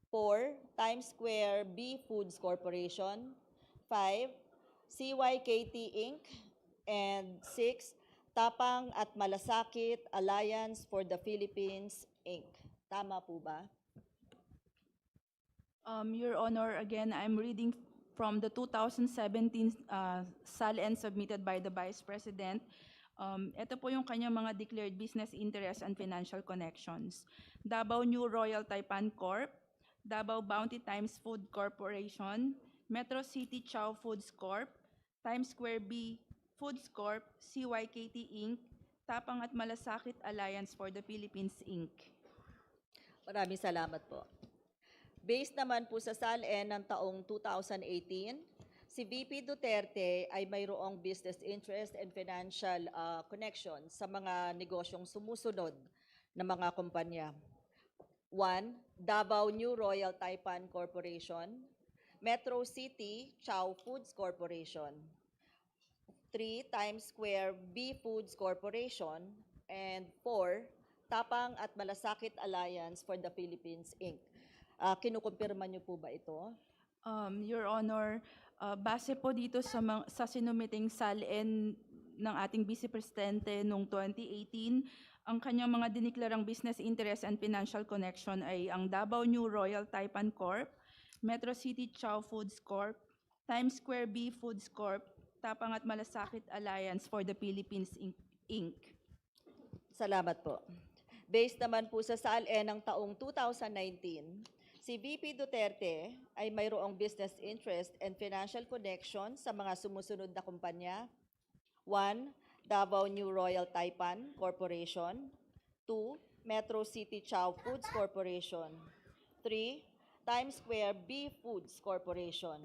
4. Times Square B Foods Corporation. 5. CYKT Inc. And 6. Tapang at Malasakit Alliance for the Philippines Inc. Tama po ba? Your Honor, again, I'm reading from the 2017 SALN submitted by the Vice President. Ito po yung kanyang mga declared business interests and financial connections. Davao New Royal Taipan Corp., Davao Bounty Times Food Corporation, Metro City Chow Foods Corp., Times Square B Foods Corp., CYKT Inc., Tapang at Malasakit Alliance for the Philippines Inc. Maraming salamat po. Based naman po sa SALN ng taong 2018, si VP Duterte ay mayroong business interest and financial connections sa mga negosyong sumusunod na mga kumpanya. 1. Davao New Royal Taipan Corporation. Metro City Chow Foods Corporation. 3. Times Square B Foods Corporation. And 4. Tapang at Malasakit Alliance for the Philippines Inc. Kinukumpirma niyo po ba ito? Your Honor, base po dito sa sinumiting SALN ng ating Vice Presidente noong 2018, ang kanyang mga diniklarang business interest and financial connection ay ang Davao New Royal Taipan Corp., Metro City Chow Foods Corp., Times Square B Foods Corp., Tapang at Malasakit Alliance for the Philippines Inc. Salamat po. Based naman po sa SALN ng taong 2019, si VP Duterte ay mayroong business interest and financial connection sa mga sumusunod na kumpanya. 1. Davao New Royal Taipan Corporation. 2. Metro City Chow Foods Corporation. 3. Times Square B Foods Corporation.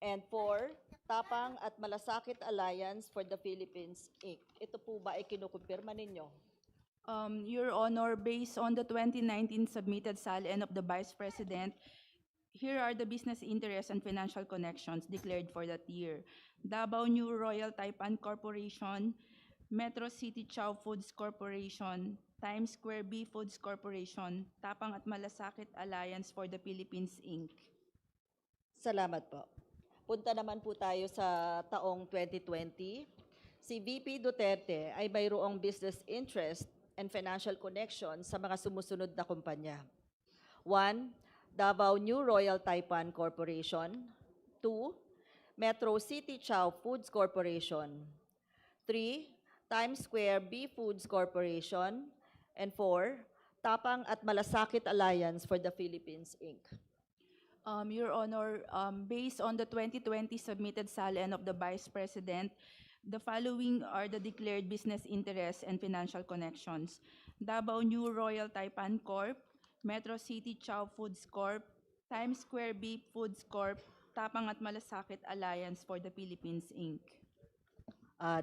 And 4. Tapang at Malasakit Alliance for the Philippines Inc. Ito po ba ay kinukumpirma ninyo? Your Honor, based on the 2019 submitted SALN of the Vice President, here are the business interests and financial connections declared for that year. Davao New Royal Taipan Corporation, Metro City Chow Foods Corporation, Times Square B Foods Corporation, Tapang at Malasakit Alliance for the Philippines Inc. Salamat po. Punta naman po tayo sa taong 2020. Si VP Duterte ay mayroong business interest and financial connection sa mga sumusunod na kumpanya. 1. Davao New Royal Taipan Corporation. 2. Metro City Chow Foods Corporation. 3. Times Square B Foods Corporation. And 4. Tapang at Malasakit Alliance for the Philippines Inc. Your Honor, based on the 2020 submitted SALN of the Vice President, the following are the declared business interests and financial connections. Davao New Royal Taipan Corp., Metro City Chow Foods Corp., Times Square B Foods Corp., Tapang at Malasakit Alliance for the Philippines Inc.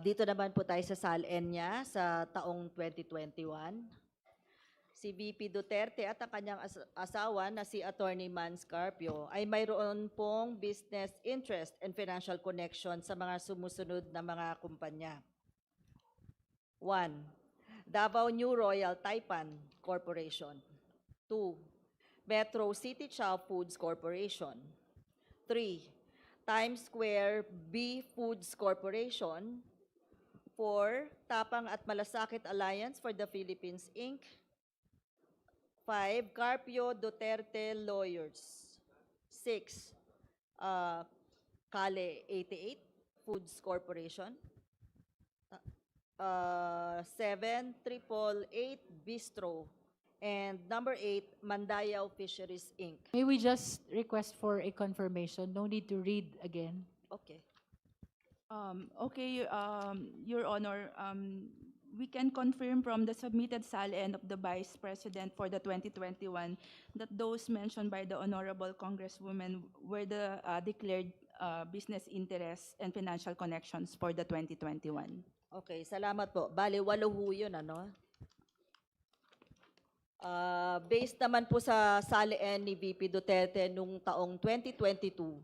Dito naman po tayo sa SALN niya sa taong 2021. Si VP Duterte at ang kanyang asawa na si Attorney Mans Carpio ay mayroon pong business interest and financial connection sa mga sumusunod na mga kumpanya. 1. Davao New Royal Taipan Corporation. 2. Metro City Chow Foods Corporation. 3. Times Square B Foods Corporation. 4, Tapang at Malasakit Alliance for the Philippines, Inc. 5, Carpio Duterte Lawyers. 6, Kale 88 Foods Corporation. 7, 888 Bistro. And number 8, Mandayaw Fisheries, Inc. May we just request for a confirmation? No need to read again. Okay. Okay, Your Honor, we can confirm from the submitted SALN of the Vice President for the 2021 that those mentioned by the Honorable Congresswoman were the declared business interests and financial connections for the 2021. Okay, salamat po. Bali, 8 ho yun, ano? Based naman po sa SALN ni VP Duterte nung taong 2022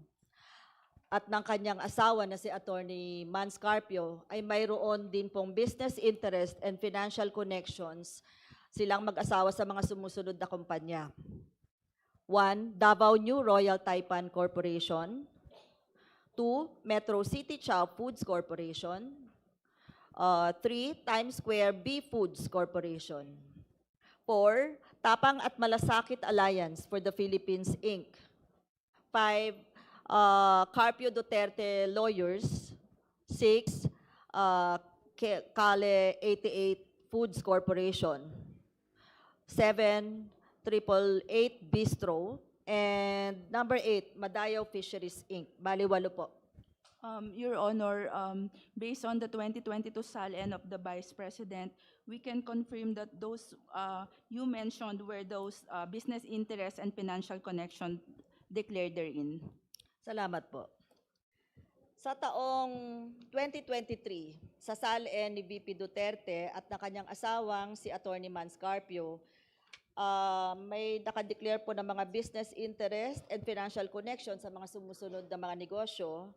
at ng kanyang asawa na si Attorney Mans Carpio ay mayroon din pong business interest and financial connections silang mag-asawa sa mga sumusunod na kumpanya. 1, Davao New Royal Taipan Corporation. 2, Metro City Chow Foods Corporation. 3, Times Square B Foods Corporation. 4, Tapang at Malasakit Alliance for the Philippines, Inc. 5, Carpio Duterte Lawyers. 6, Kale 88 Foods Corporation. 7, 888 Bistro. And number 8, Mandayaw Fisheries, Inc. Bali, 8 po. Your Honor, based on the 2022 SALN of the Vice President, we can confirm that those you mentioned were those business interests and financial connection declared therein. Salamat po. Sa taong 2023, sa SALN ni VP Duterte at ng kanyang asawang si Attorney Mans Carpio, may nakadeclare po ng mga business interest and financial connection sa mga sumusunod na mga negosyo.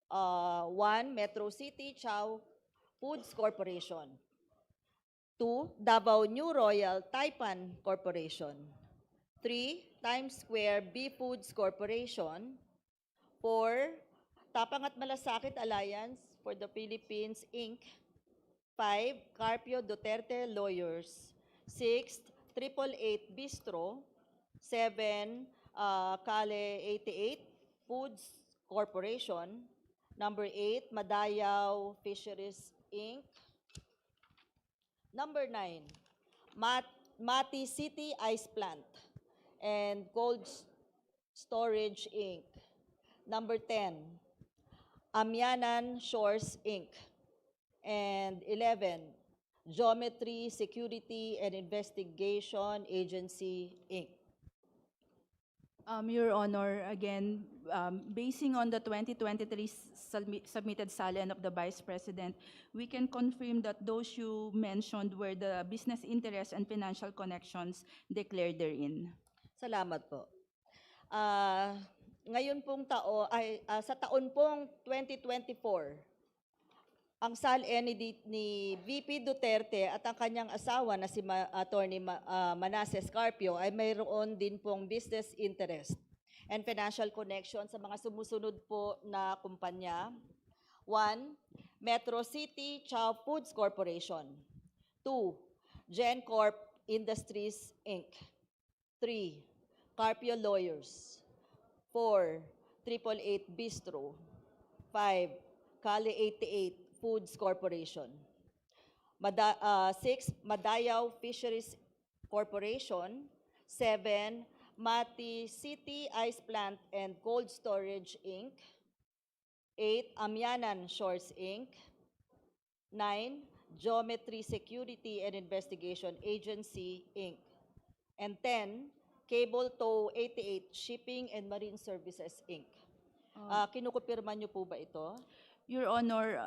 1, Metro City Chow Foods Corporation. 2, Davao New Royal Taipan Corporation. 3, Times Square B Foods Corporation. 4, Tapang at Malasakit Alliance for the Philippines, Inc. 5, Carpio Duterte Lawyers. 6, 888 Bistro. 7, Kale 88 Foods Corporation. Number 8, Mandayaw Fisheries, Inc. Number 9, Mati City Ice Plant and Cold Storage, Inc. Number 10, Amyanan Shores, Inc. And 11, Geometry Security and Investigation Agency, Inc. Your Honor, again, basing on the 2023 submitted SALN of the Vice President, we can confirm that those you mentioned were the business interests and financial connections declared therein. Salamat po. Ngayon pong sa taon pong 2024, ang SALN ni VP Duterte at ang kanyang asawa na si Attorney Manasseh Carpio ay mayroon din pong business interest and financial connection sa mga sumusunod po na kumpanya. 1, Metro City Chow Foods Corporation. 2, GenCorp Industries, Inc. 3, Carpio Lawyers. 4, 888 Bistro. 5, Kale 88 Foods Corporation. 6, Mandayaw Fisheries Corporation. 7, Mati City Ice Plant and Cold Storage, Inc. 8, Amyanan Shores, Inc. 9, Geometry Security and Investigation Agency, Inc. And 10, Cable Tow 88 Shipping and Marine Services, Inc. Kinukupirma niyo po ba ito? Your Honor,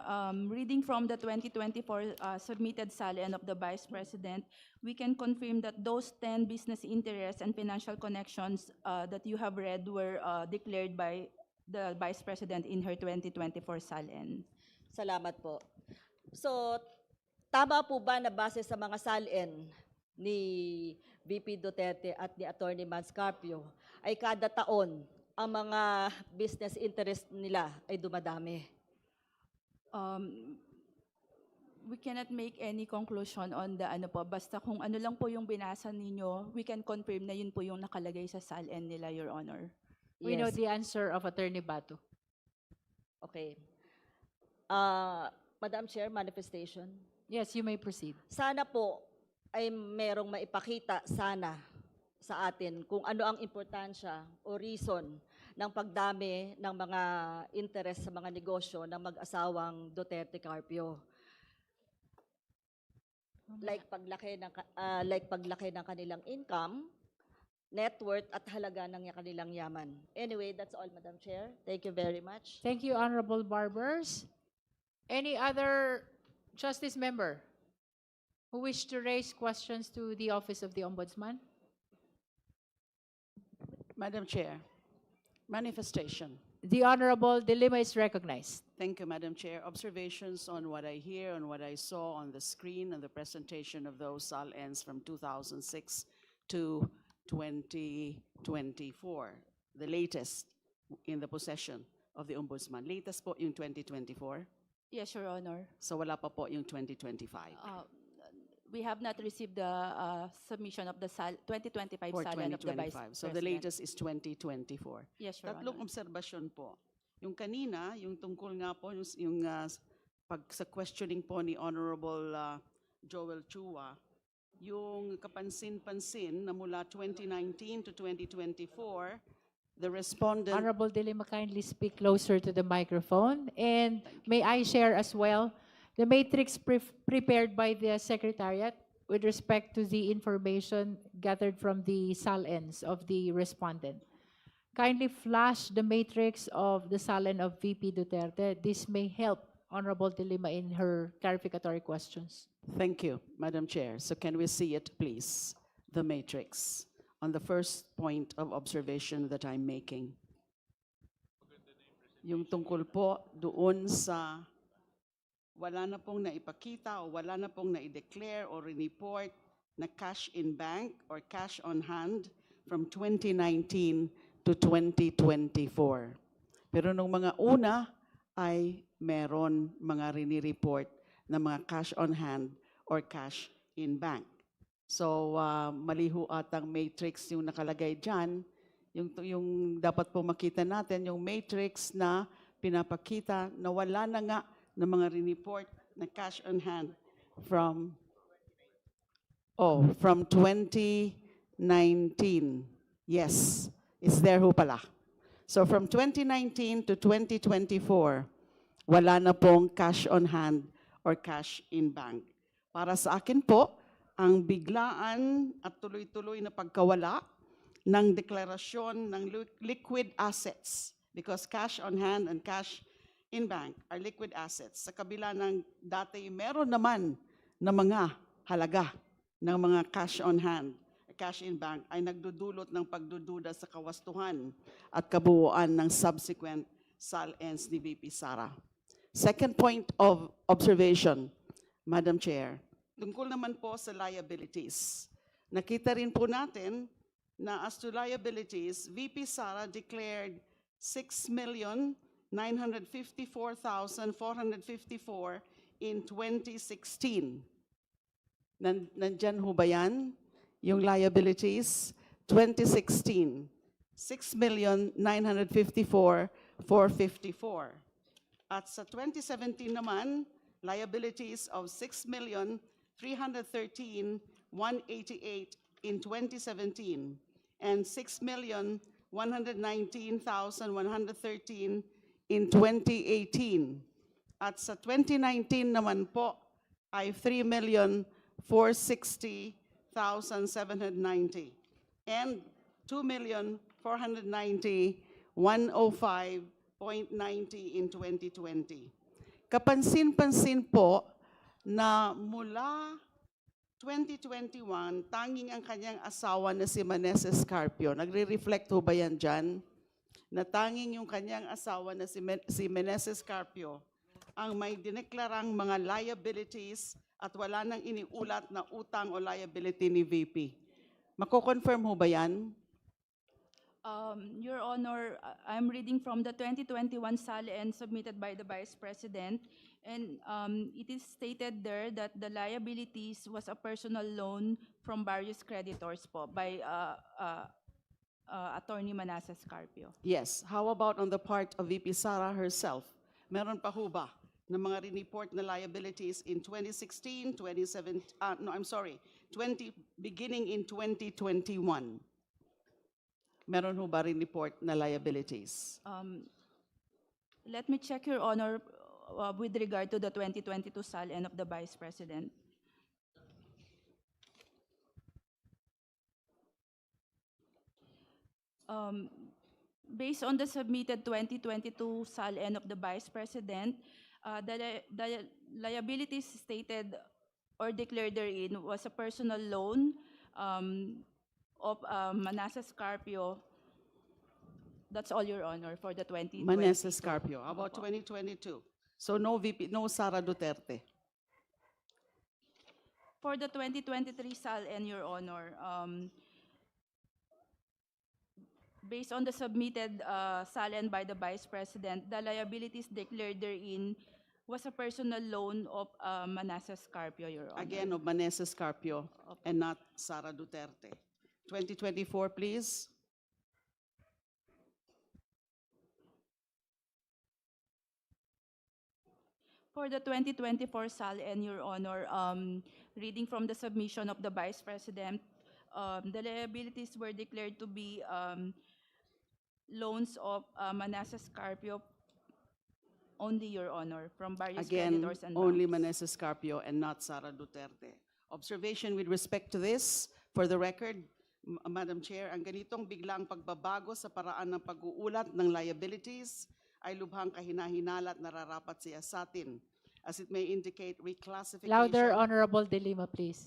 reading from the 2024 submitted SALN of the Vice President, we can confirm that those 10 business interests and financial connections that you have read were declared by the Vice President in her 2024 SALN. Salamat po. So, tama po ba na base sa mga SALN ni VP Duterte at ni Attorney Mans Carpio ay kada taon ang mga business interest nila ay dumadami? We cannot make any conclusion on the ano po. Basta kung ano lang po yung binasa ninyo, we can confirm na yun po yung nakalagay sa SALN nila, Your Honor. We know Yes, the answer of Attorney Batu. okay. Madam Chair, manifestation. Yes, you may proceed. Sana po ay merong maipakita sana sa atin kung ano ang importansya o reason ng pagdami ng mga interest sa mga negosyo ng mag-asawang Duterte Carpio. Like paglaki ng kanilang income, net worth at halaga ng kanilang yaman. Anyway, that's all, Madam Chair. Thank you very much. Thank you, Honorable Barbers. Any other justice member who wish to raise questions to the Office of the Ombudsman? Madam Chair, manifestation. The Honorable De Lima is recognized. Thank you, Madam Chair. Observations on what I hear, on what I saw on the screen, and the presentation of those SALNs from 2006 to 2024, the latest in the possession of the Ombudsman. Latest po yung 2024, Yes, Your Honor. so wala pa po yung 2025. We have not received the submission of the 2025 For SALN of the Vice 2025. So the President. latest is 2024. Yes, Your Tatlong Honor. obserbasyon po. Yung kanina, yung tungkol nga po, pag sa questioning po ni Honorable Joel Chua, yung kapansin-pansin na mula 2019 to 2024, the respondent... Honorable De Lima, kindly speak closer to the microphone. And may I share as well the matrix prepared by the Secretariat with respect to the information gathered from the SALNs of the respondent. Kindly flash the matrix of the SALN of VP Duterte. This may help Honorable De Lima in her clarificatory questions. Thank you, Madam Chair. So can we see it, please? The matrix on the first point of observation that I'm making. Yung tungkol po doon sa wala na pong naipakita o wala na pong naideclare o report na cash in bank or cash on hand from 2019 to 2024. Pero nung mga una ay meron mga rini-report na mga cash on hand or cash in bank. So mali ho atang matrix yung nakalagay dyan. Yung dapat po makita natin, yung matrix na pinapakita na wala na nga ng mga rini-report na cash on hand from 2019. Yes, it's there ho pala. So from 2019 to 2024, wala na pong cash on hand or cash in bank. Para sa akin po, ang biglaan at tuloy-tuloy na pagkawala ng deklarasyon ng liquid assets, because cash on hand and cash in bank are liquid assets. Sa kabila ng dati, meron naman na mga halaga ng mga cash on hand, cash in bank, ay nagdudulot ng pagdududa sa kawastuhan at kabuuan ng subsequent SALNs ni VP Sara. Second point of observation, Madam Chair, tungkol naman po sa liabilities. Nakita rin po natin na as to liabilities, VP Sara declared 6,954,454 in 2016. Nandyan ho ba yan? Yung liabilities, 2016, 6,954,454. At sa 2017 naman, liabilities of 6,313,188 in 2017 and 6,119,113 in 2018. At sa 2019 naman po ay 3,460,790 and 2,490,105.90 in 2020. Kapansin-pansin po na mula 2021, tanging ang kanyang asawa na si Meneses Carpio. Nagre-reflect ho ba yan dyan? Na tanging yung kanyang asawa na si Meneses Carpio ang may dineklarang mga liabilities at wala nang iniulat na utang o liability ni VP. Mako-confirm ho ba yan? Your Honor, I'm reading from the 2021 SALN submitted by the Vice President. And it is stated there that the liabilities was a personal loan from various creditors po by Attorney Manasseh Carpio. Yes. How about on the part of VP Sara herself? Meron pa ho ba ng mga report na liabilities in 2016, 2017, no, I'm sorry, beginning in 2021? Meron ho ba report na liabilities? Let me check, Your Honor, with regard to the 2022 SALN of the Vice President. Based on the submitted 2022 SALN of the Vice President, the liabilities stated or declared therein was a personal loan of Manasseh Carpio. That's all, Your Honor, for the 2022. Manasseh Carpio. How about Opo. 2022? So no VP, no Sara Duterte. For the 2023 SALN, Your Honor, based on the submitted SALN by the Vice President, the liabilities declared therein was a personal loan of Manasseh Carpio, Your Honor. Again, of Manasseh Carpio Opo. and not Sara Duterte. 2024, please. For the 2024 SALN, Your Honor, reading from the submission of the Vice President, the liabilities were declared to be loans of Manasseh Carpio only, Your Honor, from various Again, creditors and only banks. Manasseh Carpio and not Sara Duterte. Observation with respect to this, for the record, Madam Chair, ang ganitong biglang pagbabago sa paraan ng pag-uulat ng liabilities ay lubhang kahinahinala at nararapat siya sa atin, as it may indicate reclassification. Louder, Honorable De Lima, please.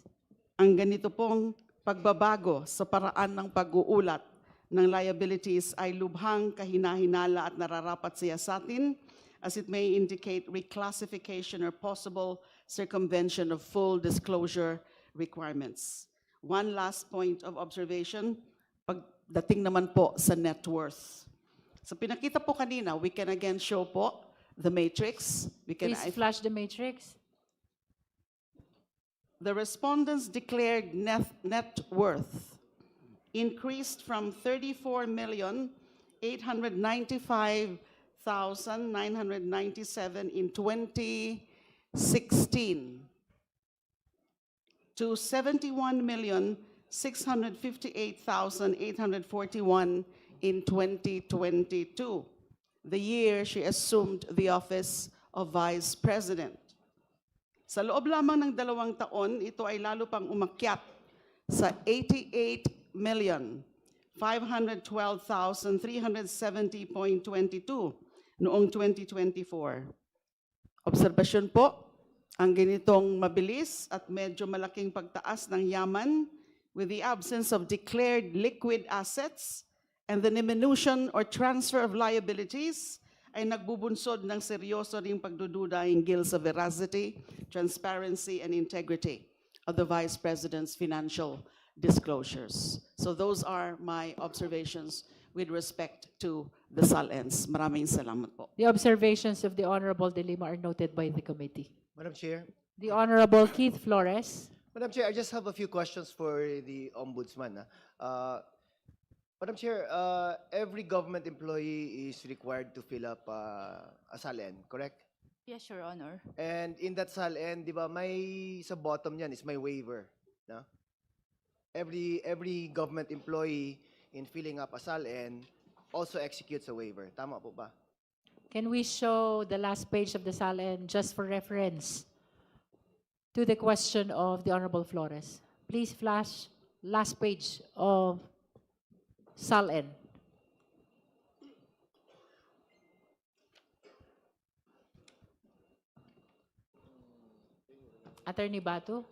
Ang ganito pong pagbabago sa paraan ng pag-uulat ng liabilities ay lubhang kahinahinala at nararapat siya sa atin, as it may indicate reclassification or possible circumvention of full disclosure requirements. One last point of observation, pagdating naman po sa net worth. So pinakita po kanina, we can again show po the matrix. We can Please flash the matrix. The respondents declared net worth increased from 34,895,997 in 2016 to 71,658,841 in 2022, the year she assumed the office of Vice President. Sa loob lamang ng 2 taon, ito ay lalo pang umakyat sa 88,512,370.22 noong 2024. Obserbasyon po, ang ganitong mabilis at medyo malaking pagtaas ng yaman with the absence of declared liquid assets and the diminution or transfer of liabilities ay nagbubunsod ng seryoso ring pagdududa hinggil sa veracity, transparency, and integrity of the Vice President's financial disclosures. So those are my observations with respect to the SALNs. Maraming salamat po. The observations of the Honorable De Lima are noted by the committee. Madam Chair. The Honorable Keith Flores. Madam Chair, I just have a few questions for the Ombudsman. Madam Chair, every government employee is required to fill up a SALN, correct? Yes, Your Honor. And in that SALN, di ba, may sa bottom yan is may waiver. No? Every government employee in filling up a SALN also executes a waiver. Tama po ba? Can we show the last page of the SALN just for reference to the question of the Honorable Flores? Please flash last page of SALN. Attorney Batu?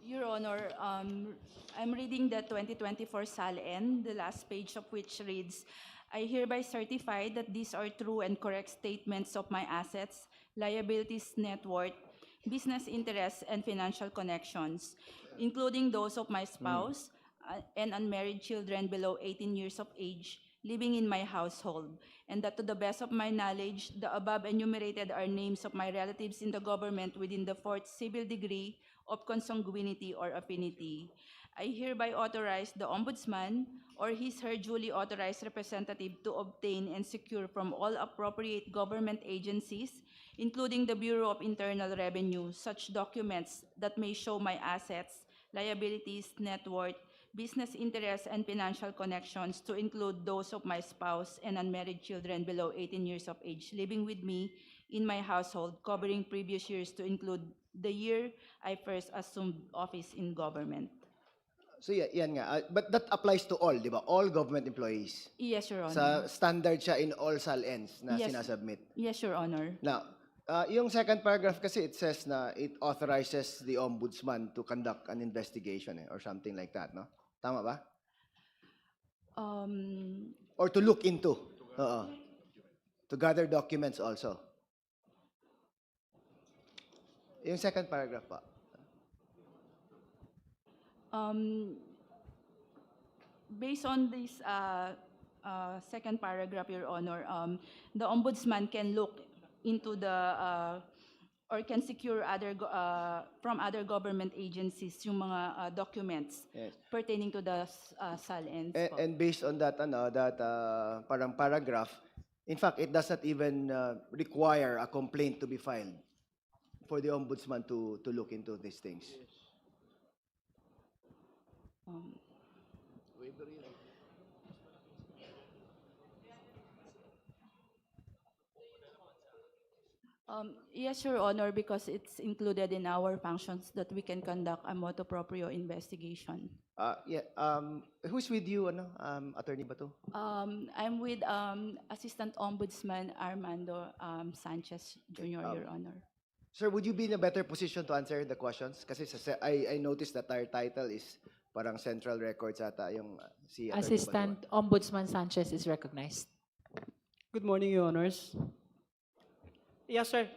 Your Honor, I'm reading the 2024 SALN, the last page of which reads, I hereby certify that these are true and correct statements of my assets, liabilities, net worth, business interests, and financial connections, including those of my spouse and unmarried children below 18 years of age, living in my household, and that to the best of my knowledge, the above enumerated are names of my relatives in the government within the fourth civil degree of consanguinity or affinity. I hereby authorize the Ombudsman or his/her duly authorized representative to obtain and secure from all appropriate government agencies, including the Bureau of Internal Revenue, such documents that may show my assets, liabilities, net worth, business interests, and financial connections, to include those of my spouse and unmarried children below 18 years of age living with me in my household, covering previous years to include the year I first assumed office in government. So yan nga. But that applies to all, di ba? All government employees. Yes, Your Sa Honor. standard siya in all SALNs na Yes. sinasubmit. Yes, Your Honor. Now, yung second paragraph kasi it says na it authorizes the Ombudsman to conduct an investigation or something like that, no? Tama ba? Or to look into. Oo. To gather documents also. Yung second paragraph pa. Based on this second paragraph, Your Honor, the Ombudsman can look into the or can secure from other government agencies yung mga documents Yes. pertaining to the SALNs. po. And based on that, parang paragraph, in fact, it does not even require a complaint to be filed for the Ombudsman to look into these things. Yes, Your Honor, because it's included in our functions that we can conduct a motu proprio investigation. Who's with you, Attorney Bato? I'm with Assistant Ombudsman Armando Sanchez Jr., Your Honor. Sir, would you be in a better position to answer the questions? Kasi I noticed that our title is parang Central Records ata yung si Attorney Assistant Ombudsman Sanchez is recognized. Good morning, Your Honors. Yes, sir.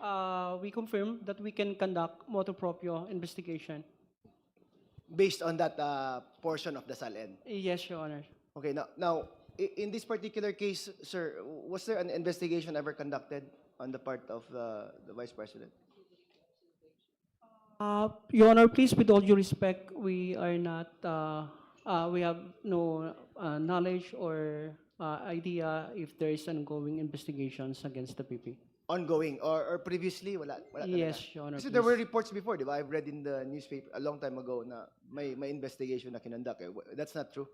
We confirm that we can conduct motu proprio investigation. Bato. Based on that portion of the SALN. Yes, Your Honor. Okay, now, in this particular case, sir, was there an investigation ever conducted on the part of the Vice President? Your Honor, please, with all due respect, we are not, we have no knowledge or idea if there is ongoing investigations against the PP. Ongoing or previously wala talaga? Yes, Your Honor. Kasi there were please. reports before, di ba? I've read in the newspaper a long time ago na may investigation na kinonduct. That's not true.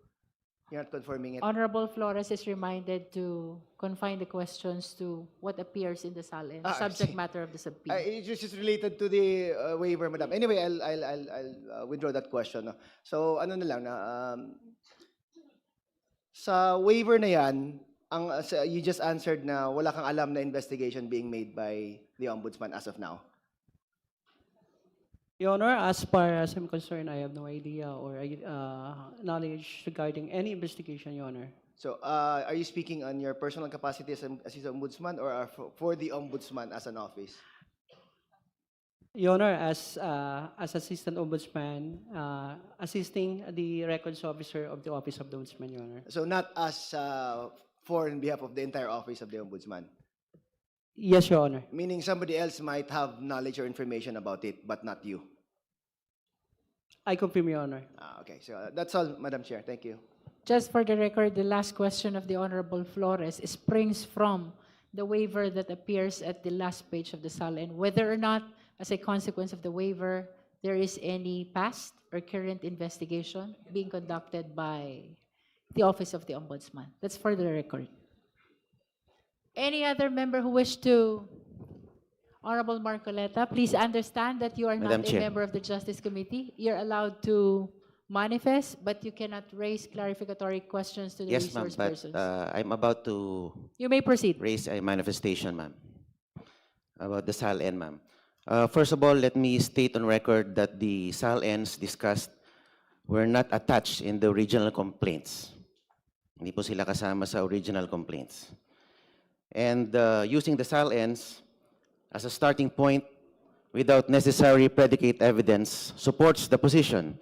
You're not confirming it. Honorable Flores is reminded to confine the questions to what appears in the SALN, I subject see. matter of the subpoena. It's just related to the waiver, madam. Anyway, I'll withdraw that question. No? So, ano na lang, sa waiver na yan, you just answered na wala kang alam na investigation being made by the Ombudsman as of now. Your Honor, as far as I'm concerned, I have no idea or knowledge regarding any investigation, Your Honor. So, are you speaking on your personal capacity as an Ombudsman or for the Ombudsman as an office? Your Honor, as Assistant Ombudsman, assisting the records officer of the Office of the Ombudsman, Your Honor. So, not as for in behalf of the entire office of the Ombudsman? Yes, Your Honor. Meaning somebody else might have knowledge or information about it, but not you. I confirm, Your Honor. Okay, so that's all, Madam Chair. Thank you. Just for the record, the last question of the Honorable Flores springs from the waiver that appears at the last page of the SALN, whether or not, as a consequence of the waiver, there is any past or current investigation being conducted by the Office of the Ombudsman. That's for the record. Any other member who wish to? Honorable Marcoleta, please understand that you are Madam not a Chair. member of the Justice Committee. You're allowed to manifest, but you cannot raise clarificatory questions to the Yes, ma'am, resource but persons. I'm about to You may proceed. raise a manifestation, ma'am, about the SALN, ma'am. First of all, let me state on record that the SALNs discussed were not attached in the original complaints. Hindi po sila kasama sa original complaints. And using the SALNs as a starting point without necessary predicate evidence supports the position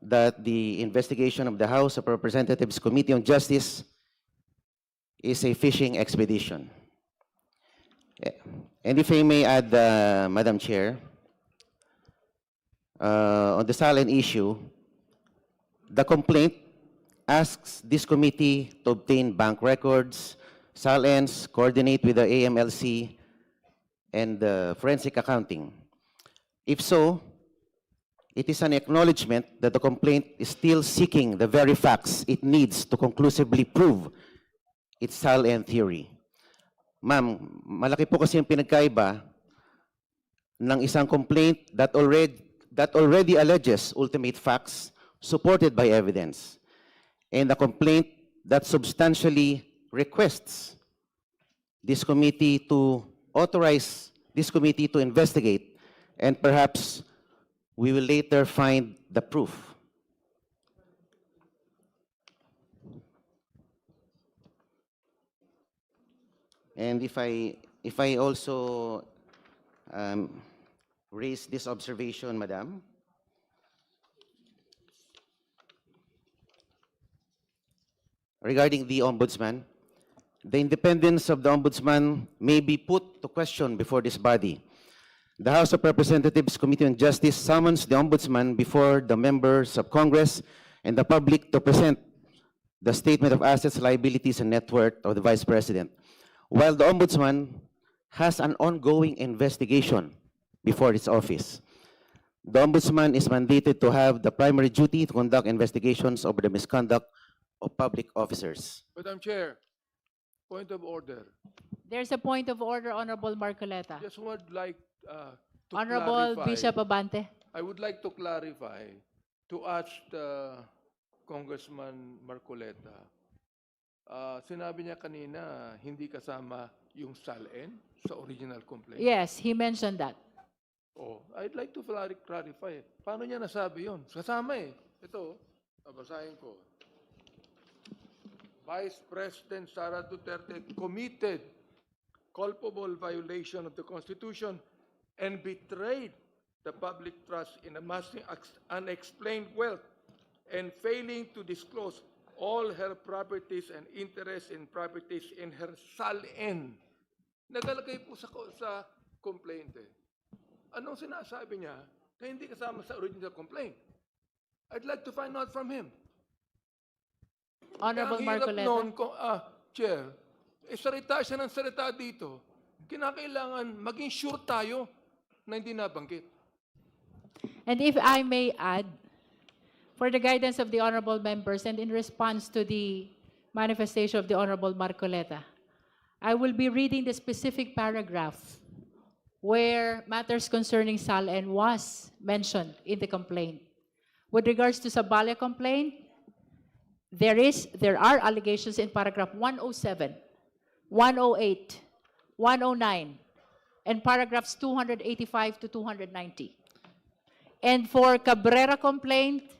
that the investigation of the House of Representatives Committee on Justice is a fishing expedition. And if I may add, Madam Chair, on the SALN issue, the complaint asks this committee to obtain bank records, SALNs, coordinate with the AMLC, and forensic accounting. If so, it is an acknowledgement that the complaint is still seeking the very facts it needs to conclusively prove its SALN theory. Ma'am, malaki po kasi yung pinagkaiba ng isang complaint that already alleges ultimate facts supported by evidence, and a complaint that substantially requests this committee to authorize this committee to investigate, and perhaps we will later find the proof. And if I also raise this observation, Madam, regarding the Ombudsman, the independence of the Ombudsman may be put to question before this body. The House of Representatives Committee on Justice summons the Ombudsman before the members of Congress and the public to present the statement of assets, liabilities, and net worth of the Vice President. While the Ombudsman has an ongoing investigation before its office, the Ombudsman is mandated to have the primary duty to conduct investigations over the misconduct of public officers. Madam Chair, point of order. There's a point of order, Honorable Marcoleta. Just would like to Honorable clarify. Bishop Abante. I would like to clarify, to ask Congressman Marcoleta. Sinabi niya kanina, hindi kasama yung SALN sa original complaint. Yes, he mentioned that. Oh, I'd like to clarify. Paano niya nasabi yun? Kasama eh. Ito, basahin ko. Vice President Sara Duterte committed culpable violation of the Constitution and betrayed the public trust in amassing unexplained wealth and failing to disclose all her properties and interests in properties in her SALN. Nagalagay po sa complaint eh. Anong sinasabi niya na hindi kasama sa original complaint? I'd like to find out from him. Honorable Kaya ang hirap Marcoleta. noon, Chair, salita siya ng salita dito. Kinakailangan maging sure tayo na hindi nabanggit. And if I may add, for the guidance of the honorable members and in response to the manifestation of the Honorable Marcoleta, I will be reading the specific paragraph where matters concerning SALN was mentioned in the complaint. With regards to Sabala complaint, there are allegations in paragraph 107, 108, 109, and paragraphs 285 to 290. And for Cabrera complaint,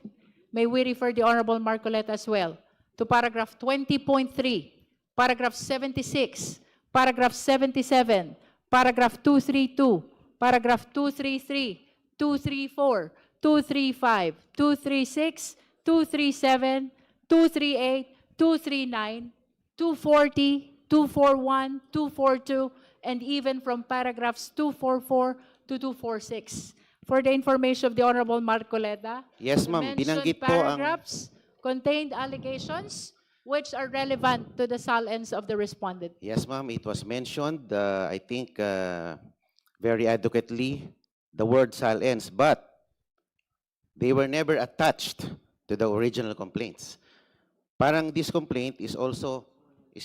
may we refer the Honorable Marcoleta as well to paragraph 20.3, paragraph 76, paragraph 77, paragraph 232, paragraph 233, 234, 235, 236, 237, 238, 239, 240, 241, 242, and even from paragraphs 244 to 246. For the information of the Honorable Marcoleta, Yes, the ma'am. mentioned Binanggit po ang... paragraphs contained allegations which are relevant to the SALNs of the respondent. Yes, ma'am. It was mentioned, I think, very adequately, the word SALNs, but they were never attached to the original complaints. Parang this complaint is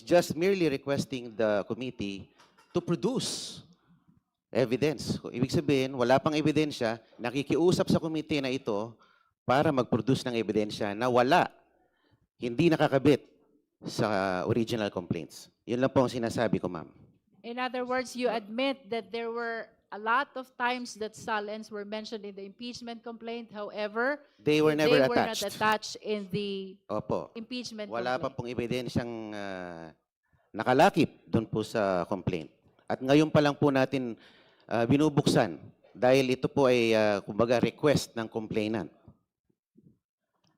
just merely requesting the committee to produce evidence. Ibig sabihin, wala pang ebidensya, nakikiusap sa committee na ito para mag-produce ng ebidensya na wala, hindi nakakabit sa original complaints. Yun lang po ang sinasabi ko, ma'am. In other words, you admit that there were a lot of times that SALNs were mentioned in the impeachment complaint. However, They were never they were not attached. attached in the Opo. impeachment Wala pa complaint. pong ebidensyang nakalakip doon po sa complaint. At ngayon pa lang po natin binubuksan dahil ito po ay kumbaga request ng complainant.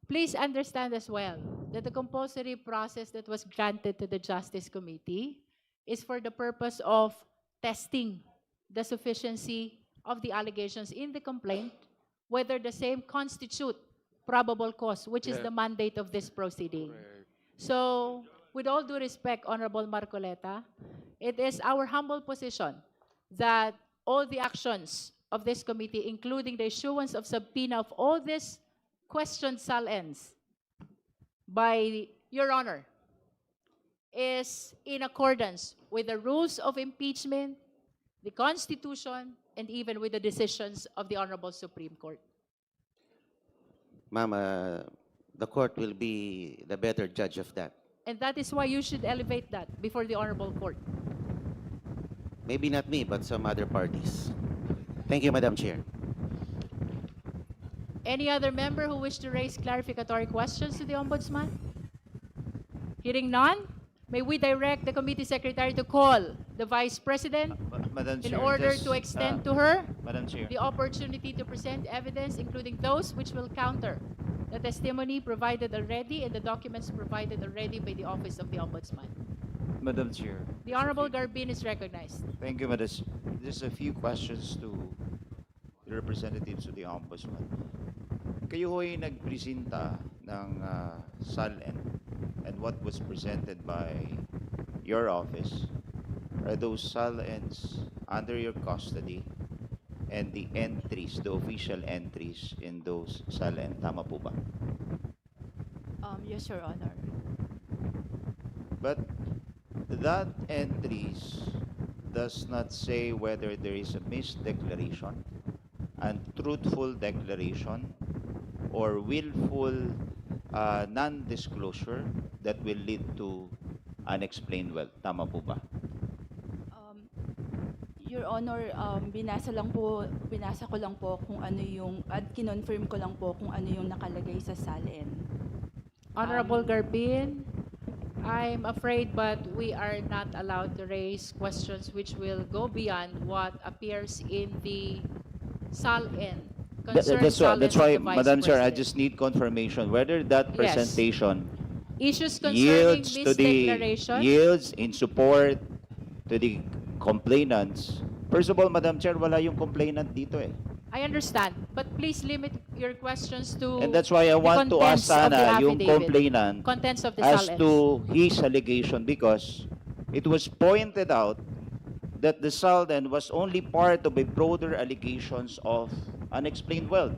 Please understand as well that the compulsory process that was granted to the Justice Committee is for the purpose of testing the sufficiency of the allegations in the complaint, whether the same constitute probable cause, which is the mandate of this proceeding. So, with all due respect, Honorable Marcoleta, it is our humble position that all the actions of this committee, including the issuance of subpoena of all these questioned SALNs by Your Honor, is in accordance with the rules of impeachment, the Constitution, and even with the decisions of the Honorable Supreme Court. Ma'am, the court will be the better judge of that. And that is why you should elevate that before the Honorable Court. Maybe not me, but some other parties. Thank you, Madam Chair. Any other member who wish to raise clarificatory questions to the Ombudsman? Hearing none, may we direct the committee secretary to call the Vice President Madam in Chair, order just, to extend to her Madam Chair. the opportunity to present evidence, including those which will counter the testimony provided already and the documents provided already by the Office of the Ombudsman. Madam Chair. The Honorable Garbin is recognized. Thank you, Madam. Just a few questions to the representatives of the Ombudsman. Kayo ho'y nagpresenta ng SALN, and what was presented by your office are those SALNs under your custody and the entries, the official entries in those SALN. Tama po ba? Yes, Your Honor. But that entries does not say whether there is a misdeclaration, untruthful declaration, or willful non-disclosure that will lead to unexplained wealth. Tama po ba? Your Honor, binasa ko lang po kung ano yung, at kinonfirm ko lang po kung ano yung nakalagay sa SALN. Honorable Garbin, I'm afraid, but we are not allowed to raise questions which will go beyond what appears in the SALN. That's why, Madam Chair, I just need confirmation whether that Yes. presentation Issues concerning yields to the misdeclaration. yields in support to the complainants. First of all, Madam Chair, wala yung complainant dito eh. I understand, but please limit your questions to And that's why I the want to ask contents of the sana yung affidavit. complainant Contents of the as SALNs. to his allegation, because it was pointed out that the SALN was only part of a broader allegations of unexplained wealth.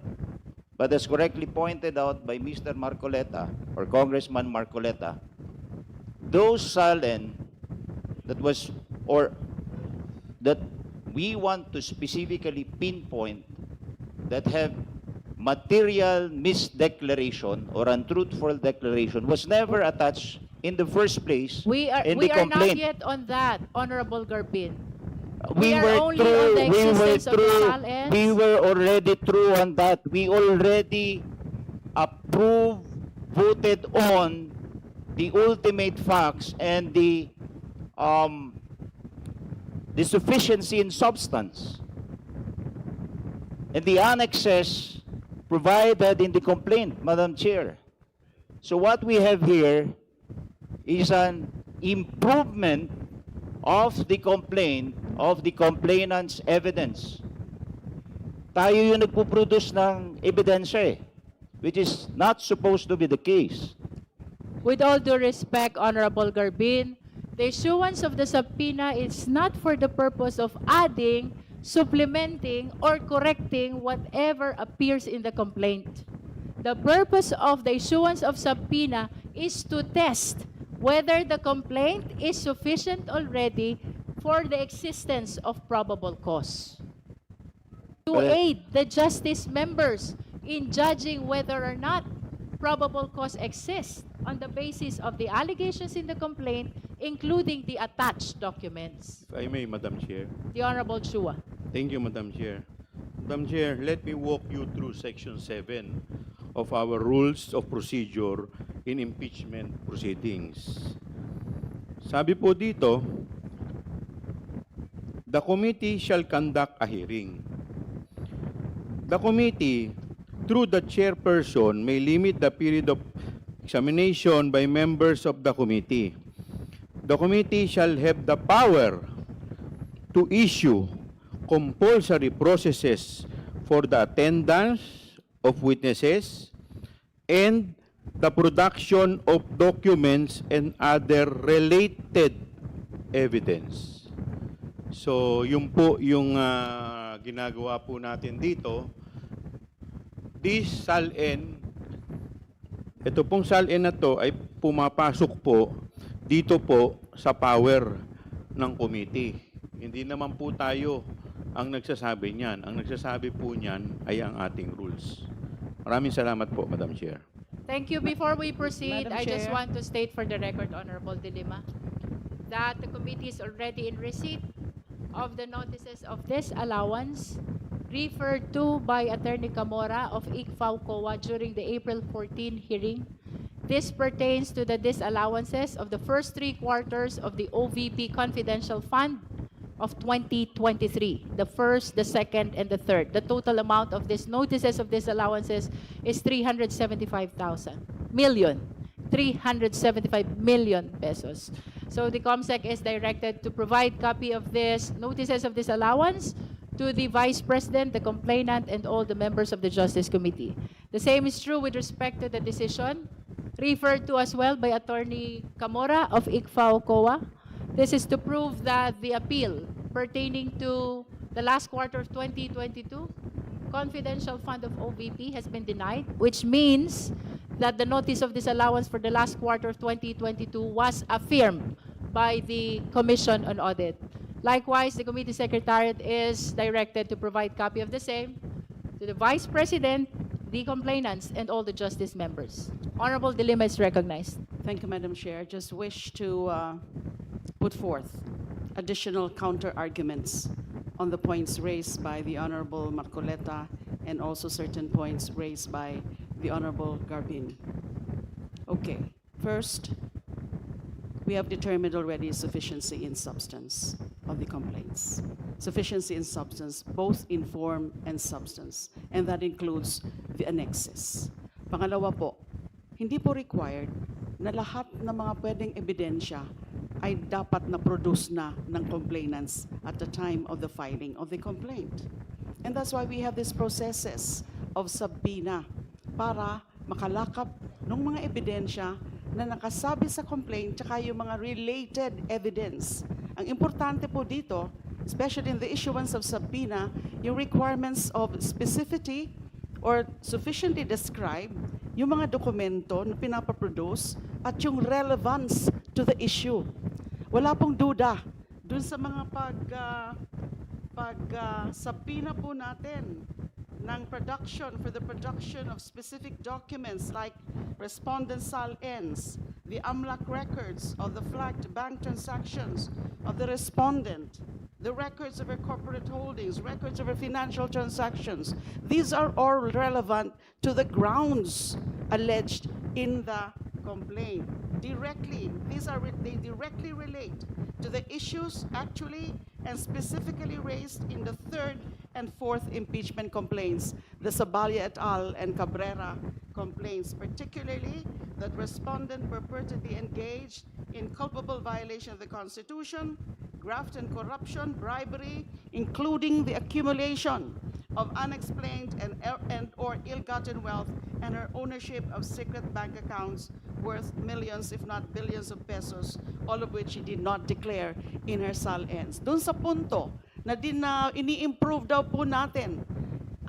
But as correctly pointed out by Mr. Marcoleta, or Congressman Marcoleta, those SALN that was, or that we want to specifically pinpoint that have material misdeclaration or untruthful declaration was never attached in the first place We are in the not complaint. yet on that, Honorable Garbin. We are were only on the existence of the SALNs. We were already through on that. We already approved, voted on the ultimate facts and the sufficiency in substance. And the annexes provided in the complaint, Madam Chair. So what we have here is an improvement of the complaint, of the complainant's evidence. Tayo yung nagpo-produce ng ebidensya which is not supposed to be the case. With all due respect, Honorable Garbin, the issuance of the subpoena is not for the purpose of adding, supplementing, or correcting whatever appears in the complaint. The purpose of the issuance of subpoena is to test whether the complaint is sufficient already for the existence of probable cause. To aid the justice members in judging whether or not probable cause exists on the basis of the allegations in the complaint, including the attached documents. If I may, Madam Chair. The Honorable Chua. Thank you, Madam Chair. Madam Chair, let me walk you through Section 7 of our Rules of Procedure in Impeachment Proceedings. Sabi po dito, the committee shall conduct a hearing. The committee, through the chairperson, may limit the period of examination by members of the committee. The committee shall have the power to issue compulsory processes for the attendance of witnesses and the production of documents and other related evidence. So, yun po yung ginagawa po natin dito. This SALN, ito pong SALN na to ay pumapasok po dito po sa power ng committee. Hindi naman po tayo ang nagsasabi niyan. Ang nagsasabi po niyan ay ang ating rules. Maraming salamat po, Madam Chair. Thank you. Before we proceed, Madam I just Chair. want to state for the record, Honorable Dilima, that the committee is already in receipt of the notices of disallowance referred to by Attorney Camora of ICFAO COA during the April 14 hearing. This pertains to the disallowances of the first 3 quarters of the OVP Confidential Fund of 2023, the first, the second, and the third. The total amount of these notices of disallowances is 375 million pesos. So the COMSEC is directed to provide copy of this notices of disallowance to the Vice President, the complainant, and all the members of the Justice Committee. The same is true with respect to the decision referred to as well by Attorney Camora of ICFAO COA. This is to prove that the appeal pertaining to the last quarter of 2022 confidential fund of OVP has been denied, which means that the notice of disallowance for the last quarter of 2022 was affirmed by the Commission on Audit. Likewise, the committee secretariat is directed to provide copy of the same to the Vice President, the complainants, and all the justice members. Honorable Dilima is recognized. Thank you, Madam Chair. Just wish to put forth additional counter-arguments on the points raised by the Honorable Marcoleta and also certain points raised by the Honorable Garbin. Okay, first, we have determined already sufficiency in substance of the complaints. Sufficiency in substance, both in form and substance, and that includes the annexes. Pangalawa po, hindi po required na lahat ng mga pwedeng ebidensya ay dapat na produce na ng complainants at the time of the filing of the complaint. And that's why we have these processes of subpoena para makalakap ng mga ebidensya na nakasabi sa complaint tsaka yung mga related evidence. Ang importante po dito, especially in the issuance of subpoena, yung requirements of specificity or sufficiently describe yung mga dokumento na pinapaproduce at yung relevance to the issue. Wala pong duda dun sa mga subpoena po natin ng production for the production of specific documents like respondent SALNs, the AMLC records of the flagged bank transactions of the respondent, the records of her corporate holdings, records of her financial transactions. These are all relevant to the grounds alleged in the complaint. Directly, they directly relate to the issues actually and specifically raised in the 3rd and 4th impeachment complaints, the Saballa et al. And Cabrera complaints, particularly that respondents were purportedly engaged in culpable violation of the Constitution, graft and corruption, bribery, including the accumulation of unexplained and or ill-gotten wealth and her ownership of secret bank accounts worth millions, if not billions of pesos, all of which she did not declare in her SALNs. Doon sa punto na ini-improve daw po natin.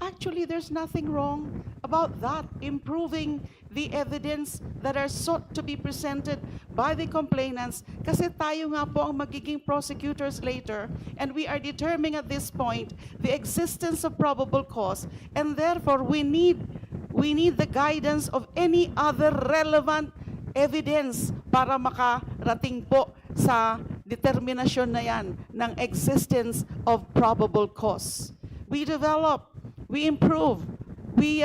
Actually, there's nothing wrong about that, improving the evidence that are sought to be presented by the complainants kasi tayo nga po ang magiging prosecutors later and we are determining at this point the existence of probable cause and therefore we need the guidance of any other relevant evidence para makarating po sa determinasyon na yan ng existence of probable cause. We develop, we improve, we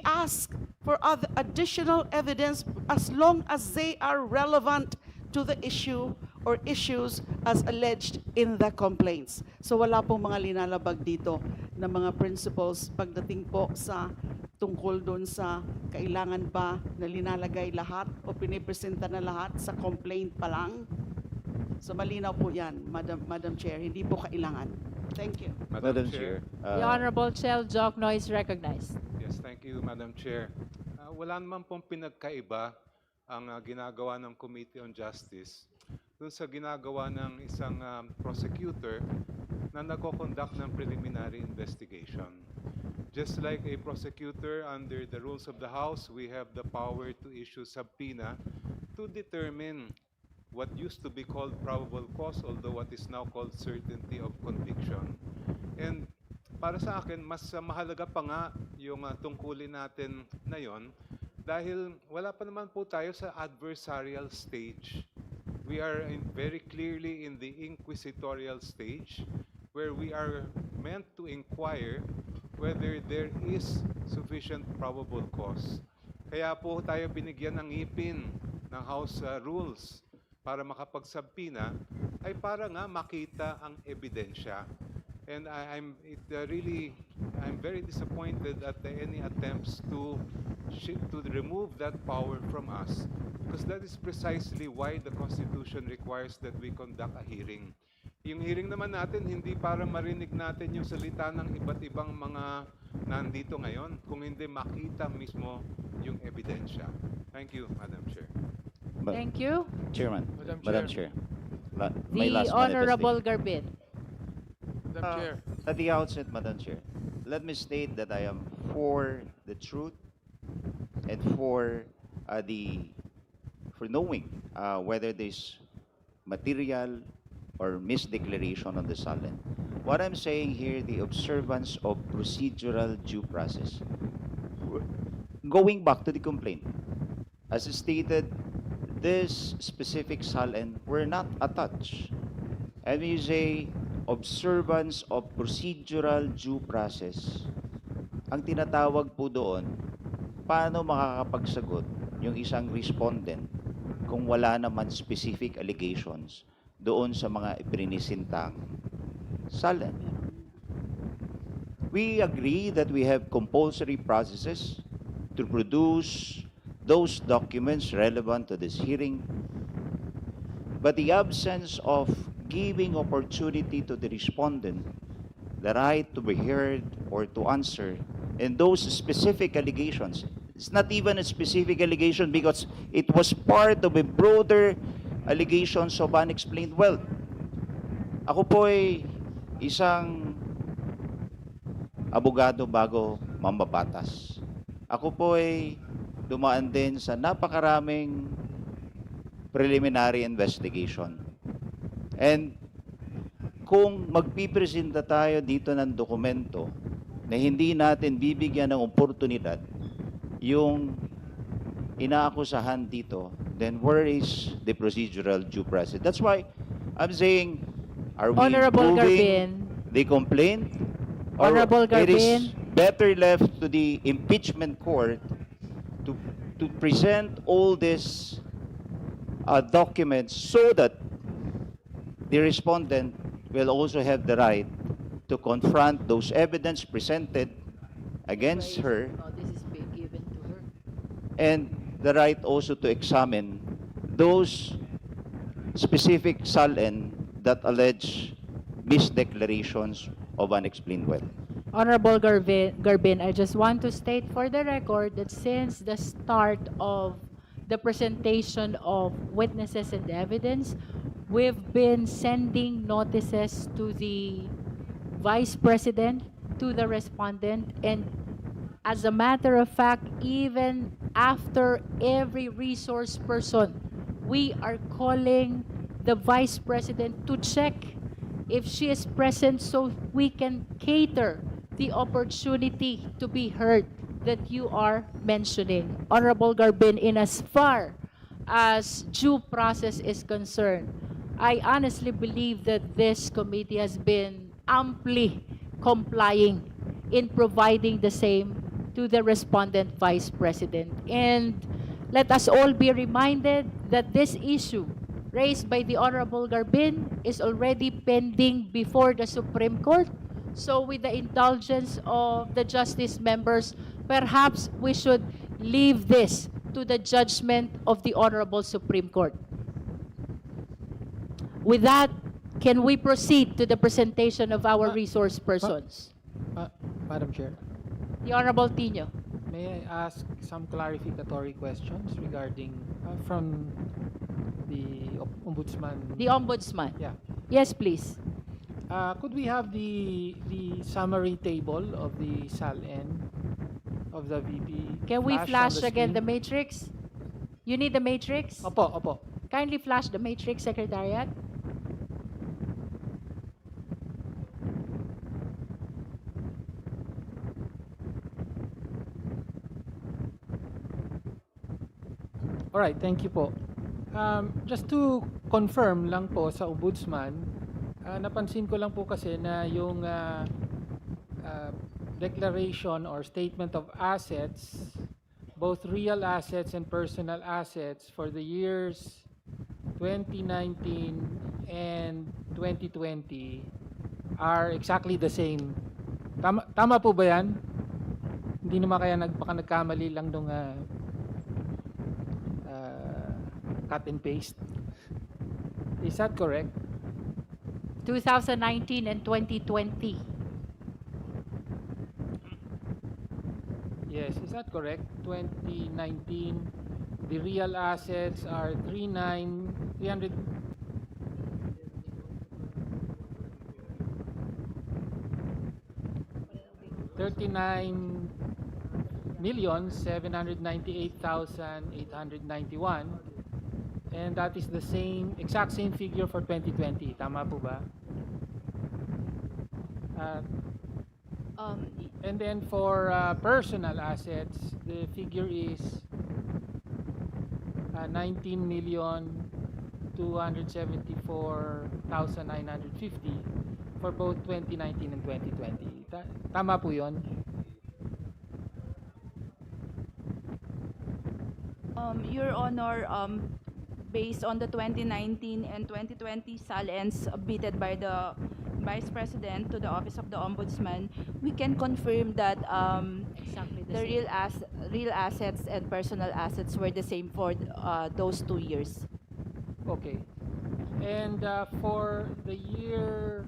ask for other additional evidence as long as they are relevant to the issue or issues as alleged in the complaints. So wala pong mga linalabag dito na mga principles pagdating po sa tungkol doon sa kailangan ba na linalagay lahat o pinipresenta na lahat sa complaint pa lang. So malinaw po yan, Madam Chair, hindi po kailangan. Thank you. Madam Chair. The Honorable Chel Jokno is recognized. Yes, thank you, Madam Chair. Wala naman pong pinagkaiba ang ginagawa ng Committee on Justice dun sa ginagawa ng isang prosecutor na nagko-conduct ng preliminary investigation. Just like a prosecutor under the rules of the House, we have the power to issue subpoena to determine what used to be called probable cause, although what is now called certainty of conviction. And para sa akin, mas mahalaga pa nga yung tungkulin natin na yon dahil wala pa naman po tayo sa adversarial stage. We are very clearly in the inquisitorial stage where we are meant to inquire whether there is sufficient probable cause. Kaya po tayo binigyan ng ngipin ng House rules para makapagsabpina ay para nga makita ang ebidensya. And I'm very disappointed at any attempts to remove that power from us, because that is precisely why the Constitution requires that we conduct a hearing. Yung hearing naman natin, hindi para marinig natin yung salita ng iba't ibang mga nandito ngayon, kung hindi makita mismo yung ebidensya. Thank you, Madam Chair. Thank you. Chairman. Madam Chair. My The last Honorable Garbin. Madam Chair. At the outset, Madam Chair, let me state that I am for the truth and for knowing whether there's material or misdeclaration on the SALN. What I'm saying here, the observance of procedural due process. Going back to the complaint, as stated, this specific SALN were not attached. And when you say observance of procedural due process, ang tinatawag po doon, paano makakapagsagot yung isang respondent kung wala naman specific allegations doon sa mga iprinisintang SALN? We agree that we have compulsory processes to produce those documents relevant to this hearing, but the absence of giving opportunity to the respondent the right to be heard or to answer, and those specific allegations, it's not even a specific allegation because it was part of a broader allegations of unexplained wealth. Ako po ay isang abogado bago mambabatas. Ako po ay dumaan din sa napakaraming preliminary investigation. And kung magpipresenta tayo dito ng dokumento na hindi natin bibigyan ng oportunidad yung inaakusahan dito, then where is the procedural due process? That's why I'm saying, are we Honorable improving Garbin. the complaint? Or Honorable it is Garbin. better left to the impeachment court to present all these documents so that the respondent will also have the right to confront those evidence presented against her Oh, this is being given to her. and the right also to examine those specific SALN that allege misdeclarations of unexplained wealth. Honorable Garbin, I just want to state for the record that since the start of the presentation of witnesses and evidence, we've been sending notices to the Vice President, to the respondent, and as a matter of fact, even after every resource person, we are calling the Vice President to check if she is present so we can cater the opportunity to be heard that you are mentioning. Honorable Garbin, in as far as due process is concerned, I honestly believe that this committee has been amply complying in providing the same to the respondent Vice President. And let us all be reminded that this issue raised by the Honorable Garbin is already pending before the Supreme Court. So with the indulgence of the justice members, perhaps we should leave this to the judgment of the Honorable Supreme Court. With that, can we proceed to the presentation of our resource persons? Madam Chair, The Honorable Tino. may I ask some clarificatory questions regarding from the Ombudsman? The Ombudsman. Yeah. Yes, please. Could we have the summary table of the SALN of the VP? Can we on flash the again the screen? matrix? You need the matrix? Opo, opo. Kindly flash the matrix, Secretariat. Alright, thank you po. Just to confirm lang po sa Ombudsman, napansin ko lang po kasi na yung declaration or statement of assets, both real assets and personal assets for the years 2019 and 2020 are exactly the same. Tama po ba yan? Hindi naman kaya baka nagkamali lang nung cut and paste. Is that correct? 2019 and 2020. Yes, is that correct? 2019, the real assets are 300 39,798,891, and that is the exact same figure for 2020. Tama po ba? And then for personal assets, the figure is 19,274,950 for both 2019 and 2020. Tama po yun? Your Honor, based on the 2019 and 2020 SALNs submitted by the Vice President to the Office of the Ombudsman, we can confirm that Exactly the the same. real assets and personal assets were the same for those 2 years. Okay. And for the years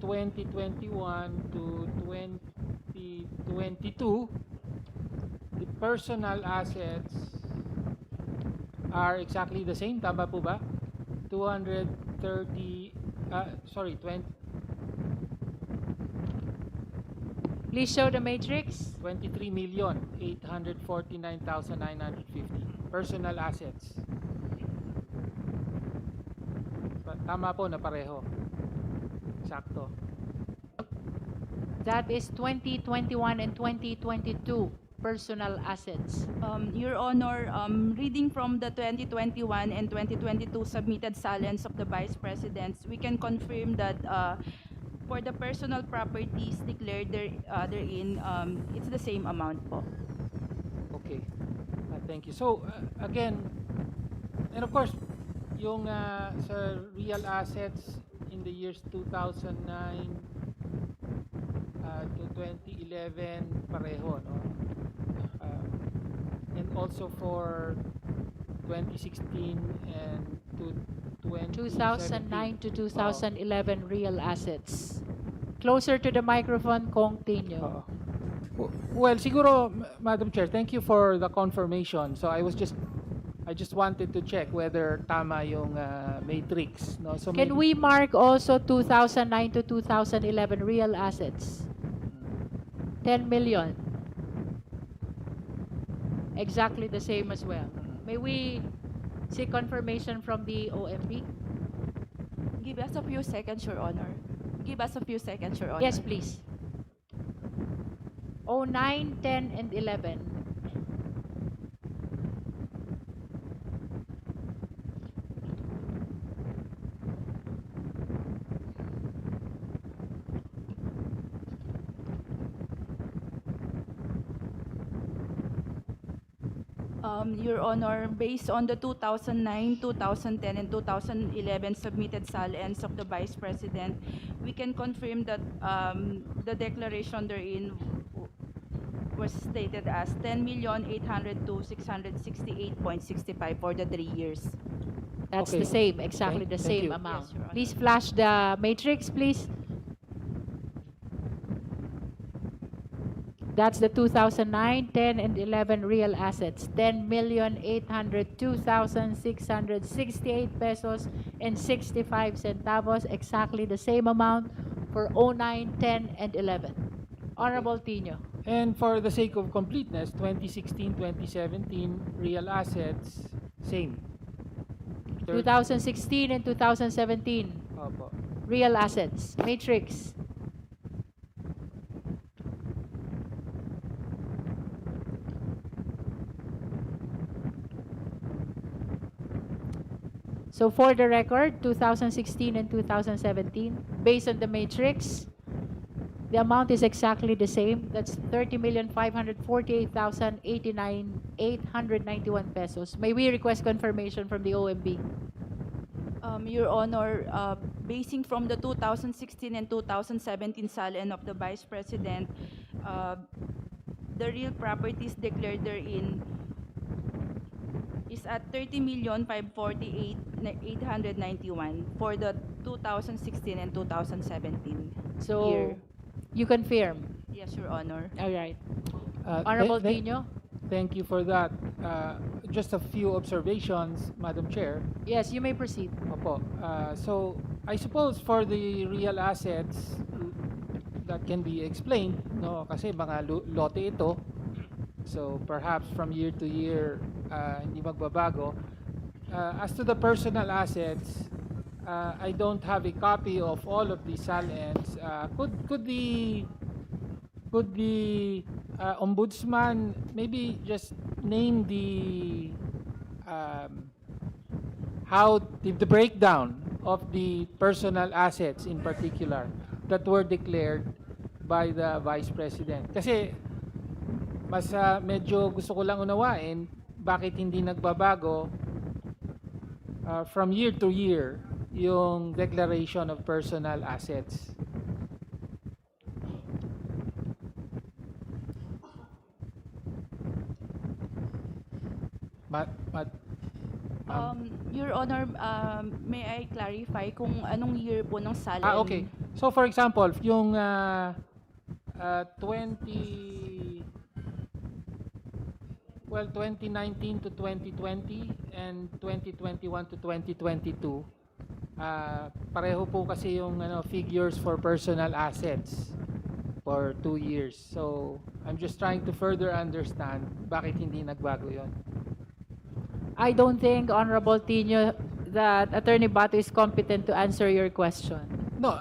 2021 to 2022, the personal assets are exactly the same. Tama po ba? 20 Please show the matrix. 23,849,950 personal assets. Tama po na pareho. Sakto. That is 2021 and 2022 personal assets. Your Honor, reading from the 2021 and 2022 submitted SALNs of the Vice Presidents, we can confirm that for the personal properties declared therein, it's the same amount po. Okay. Thank you. So, again, and of course, yung sa real assets in the years 2009 to 2011, pareho, no? And also for 2016 and to 2009 to 2011 real assets. Closer to the microphone, Kong Tino. Well, siguro, Madam Chair, thank you for the confirmation. So I just wanted to check whether tama yung matrix, no? So Can we mark also 2009 to 2011 real assets? 10 million. Exactly the same as well. May we see confirmation from the OMB? Give us a few seconds, Your Honor. Give us a few seconds, Your Honor. Yes, please. 09, 10, and 11. Your Honor, based on the 2009, 2010, and 2011 submitted SALNs of the Vice President, we can confirm that the declaration therein was stated as 10,802,668.65 for the 3 years. That's Okay. the same, exactly the Thank same you. amount. Yes, Your Honor. Please flash the matrix, please. That's the 2009, 10, and 11 real assets. 10,802,668 pesos and 65 centavos, exactly the same amount for 09, 10, and 11. Honorable Tino. And for the sake of completeness, 2016, 2017, real assets, same. 2016 and 2017, Opo. real assets. Matrix. So for the record, 2016 and 2017, based on the matrix, the amount is exactly the same. That's 30,548,089,891 pesos. May we request confirmation from the OMB? Your Honor, basing from the 2016 and 2017 SALN of the Vice President, the real properties declared therein is at 30,548,891 for the 2016 and 2017 So year. you confirm? Yes, Your Honor. All right. Uh, Honorable th- th- Tino? Thank you for that. Just a few observations, Madam Chair. Yes, you may proceed. Opo. So I suppose for the real assets that can be explained, no, kasi mga lote ito. So perhaps from year to year hindi magbabago. As to the personal assets, I don't have a copy of all of the SALNs. Could the Ombudsman maybe just name the how the breakdown of the personal assets in particular that were declared by the Vice President? Kasi mas medyo gusto ko lang unawain bakit hindi nagbabago from year to year yung declaration of personal assets. Your Honor, may I clarify kung anong year po ng SALN? Okay. So for example, yung 2019 to 2020 and 2021 to 2022, pareho po kasi yung figures for personal assets for 2 years. So I'm just trying to further understand bakit hindi nagbago yon. I don't think, Honorable Tino, that Attorney Bato is competent to answer your question. No,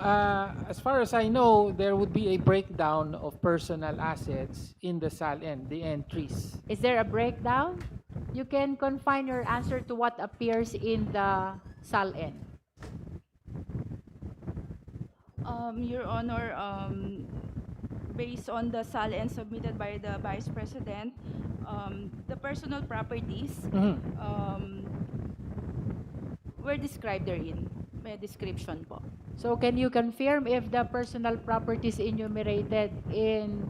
as far as I know, there would be a breakdown of personal assets in the SALN, the entries. Is there a breakdown? You can confine your answer to what appears in the SALN. Your Honor, based on the SALN submitted by the Vice President, the personal properties were described therein. May description po. So can you confirm if the personal properties enumerated in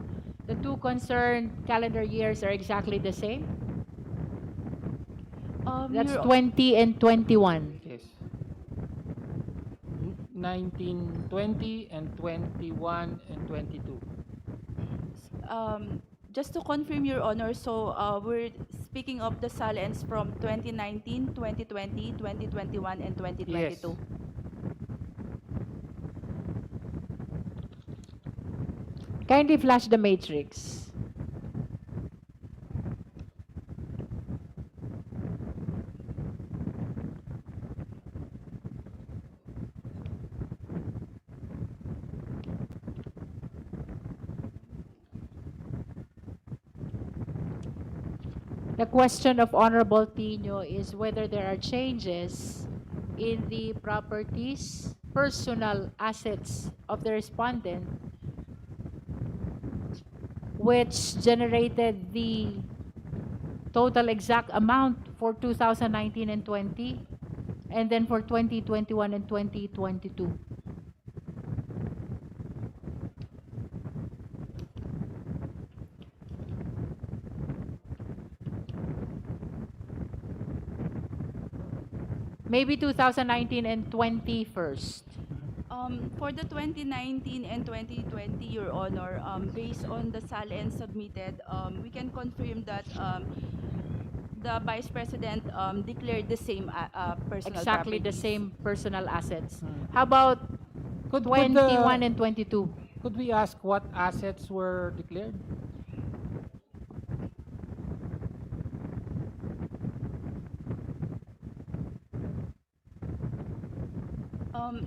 the two concerned calendar years are exactly the same? That's Your- 20 and 21. Yes. 19, 20, and 21, and 22. Just to confirm, Your Honor, so we're speaking of the SALNs from 2019, 2020, 2021, and 2022. Kindly flash the matrix. The question of Honorable Tino is whether there are changes in the properties, personal assets of the respondent which generated the total exact amount for 2019 and 20, and then for 2021 and 2022. Maybe 2019 and 20 first. For the 2019 and 2020, Your Honor, based on the SALN submitted, we can confirm that the Vice President declared the same personal Exactly the properties. same personal assets. How about Could 21 and 22? Could we ask what assets were declared?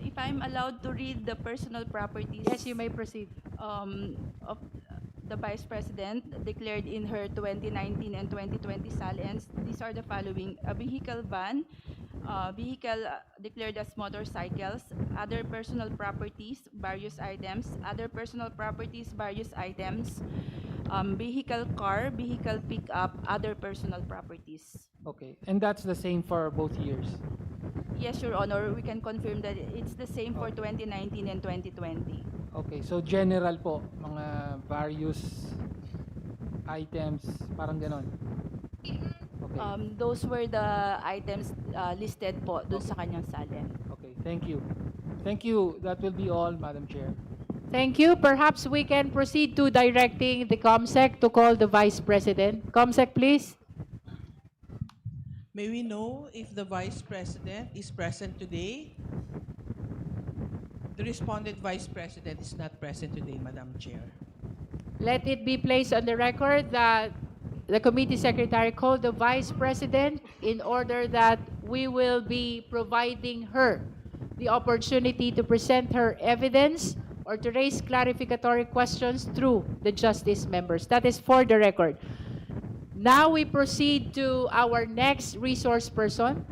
If I'm allowed to read the personal properties Yes, you may proceed. of the Vice President declared in her 2019 and 2020 SALNs, these are the following: a vehicle van, vehicle declared as motorcycles, other personal properties, various items, other personal properties, various items, vehicle car, vehicle pickup, other personal properties. Okay, and that's the same for both years. Yes, Your Honor, we can confirm that it's the same for 2019 and 2020. Okay, so general po, mga various items, parang ganon. Okay, Those were the items listed po dun sa kanyang SALN. okay, thank you. Thank you. That will be all, Madam Chair. Thank you. Perhaps we can proceed to directing the COMSEC to call the Vice President. COMSEC, please. May we know if the Vice President is present today? The respondent Vice President is not present today, Madam Chair. Let it be placed on the record that the committee secretary called the Vice President in order that we will be providing her the opportunity to present her evidence or to raise clarificatory questions through the justice members. That is for the record. Now we proceed to our next resource person.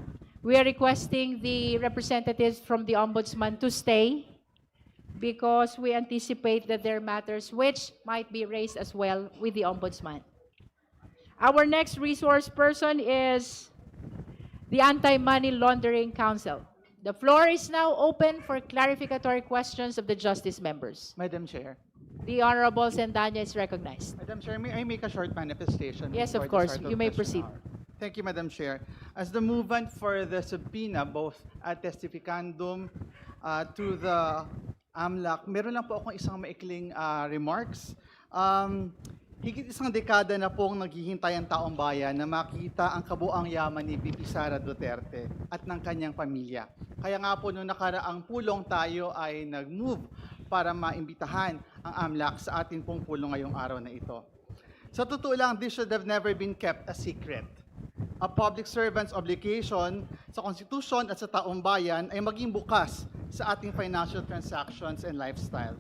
We are requesting the representatives from the Ombudsman to stay because we anticipate that there are matters which might be raised as well with the Ombudsman. Our next resource person is the Anti-Money Laundering Council. The floor is now open for clarificatory questions of the justice members. Madam Chair. The Honorable Sendanya is recognized. Madam Chair, may I make a short manifestation? Yes, before of the course. start You may question proceed. hour? Thank you, Madam Chair. As the movement for the subpoena, both ad testificandum to the AMLC, meron lang po akong isang maikling remarks. Higit isang dekada na pong naghihintay ang taong bayan na makita ang kabuang yaman ni VP Sara Duterte at ng kanyang pamilya. Kaya nga po noong nakaraang pulong tayo ay nag-move para maimbitahan ang AMLC sa atin pong pulong ngayong araw na ito. Sa totoo lang, this should have never been kept a secret. A public servant's obligation sa konstitusyon at sa taong bayan ay maging bukas sa ating financial transactions and lifestyle.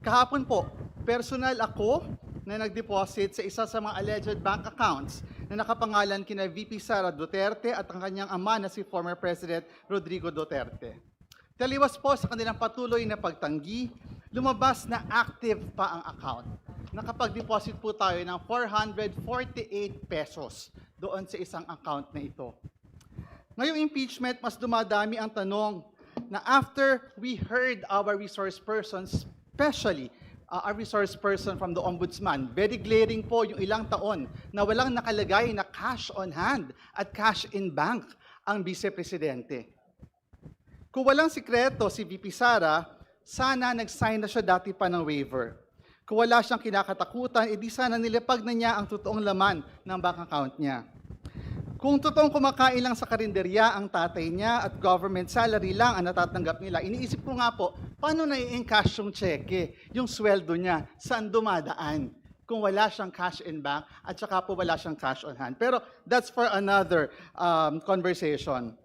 Kahapon po, personal ako na nag-deposit sa isa sa mga alleged bank accounts na nakapangalan kina VP Sara Duterte at ang kanyang ama na si former President Rodrigo Duterte. Taliwas po sa kanilang patuloy na pagtanggi, lumabas na active pa ang account. Nakapag-deposit po tayo ng 448 pesos doon sa isang account na ito. Ngayong impeachment, mas dumadami ang tanong na after we heard our resource persons, especially a resource person from the Ombudsman, very glaring po yung ilang taon na walang nakalagay na cash on hand at cash in bank ang Vice Presidente. Kung walang sikreto si VP Sara, sana nag-sign na siya dati pa ng waiver. Kung wala siyang kinakatakutan, edi sana nilapag na niya ang totoong laman ng bank account niya. Kung totoong kumakain lang sa karinderya ang tatay niya at government salary lang ang natatanggap nila, iniisip ko nga po, paano na-i-encash yung cheque, yung sweldo niya, saan dumadaan? Kung wala siyang cash in bank at saka po wala siyang cash on hand. Pero that's for another conversation.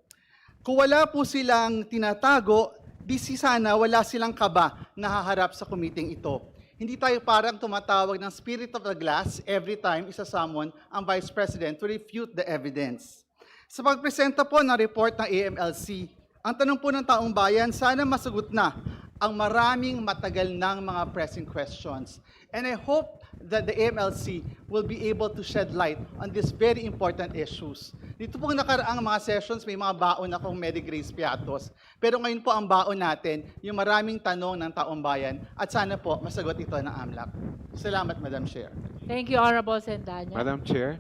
Kung wala po silang tinatago, di sana wala silang kaba na haharap sa committee ito. Hindi tayo parang tumatawag ng spirit of the glass every time isa-summon ang Vice President to refute the evidence. Sa pagpresenta po ng report ng AMLC, ang tanong po ng taong bayan, sana masagot na ang maraming matagal ng mga pressing questions. And I hope that the AMLC will be able to shed light on these very important issues. Dito pong nakaraang mga sessions, may mga baon akong Medigrace Piatos. Pero ngayon po ang baon natin, yung maraming tanong ng taong bayan, at sana po masagot ito ng AMLC. Salamat, Madam Chair. Thank you, Honorable Sendanya. Madam Chair,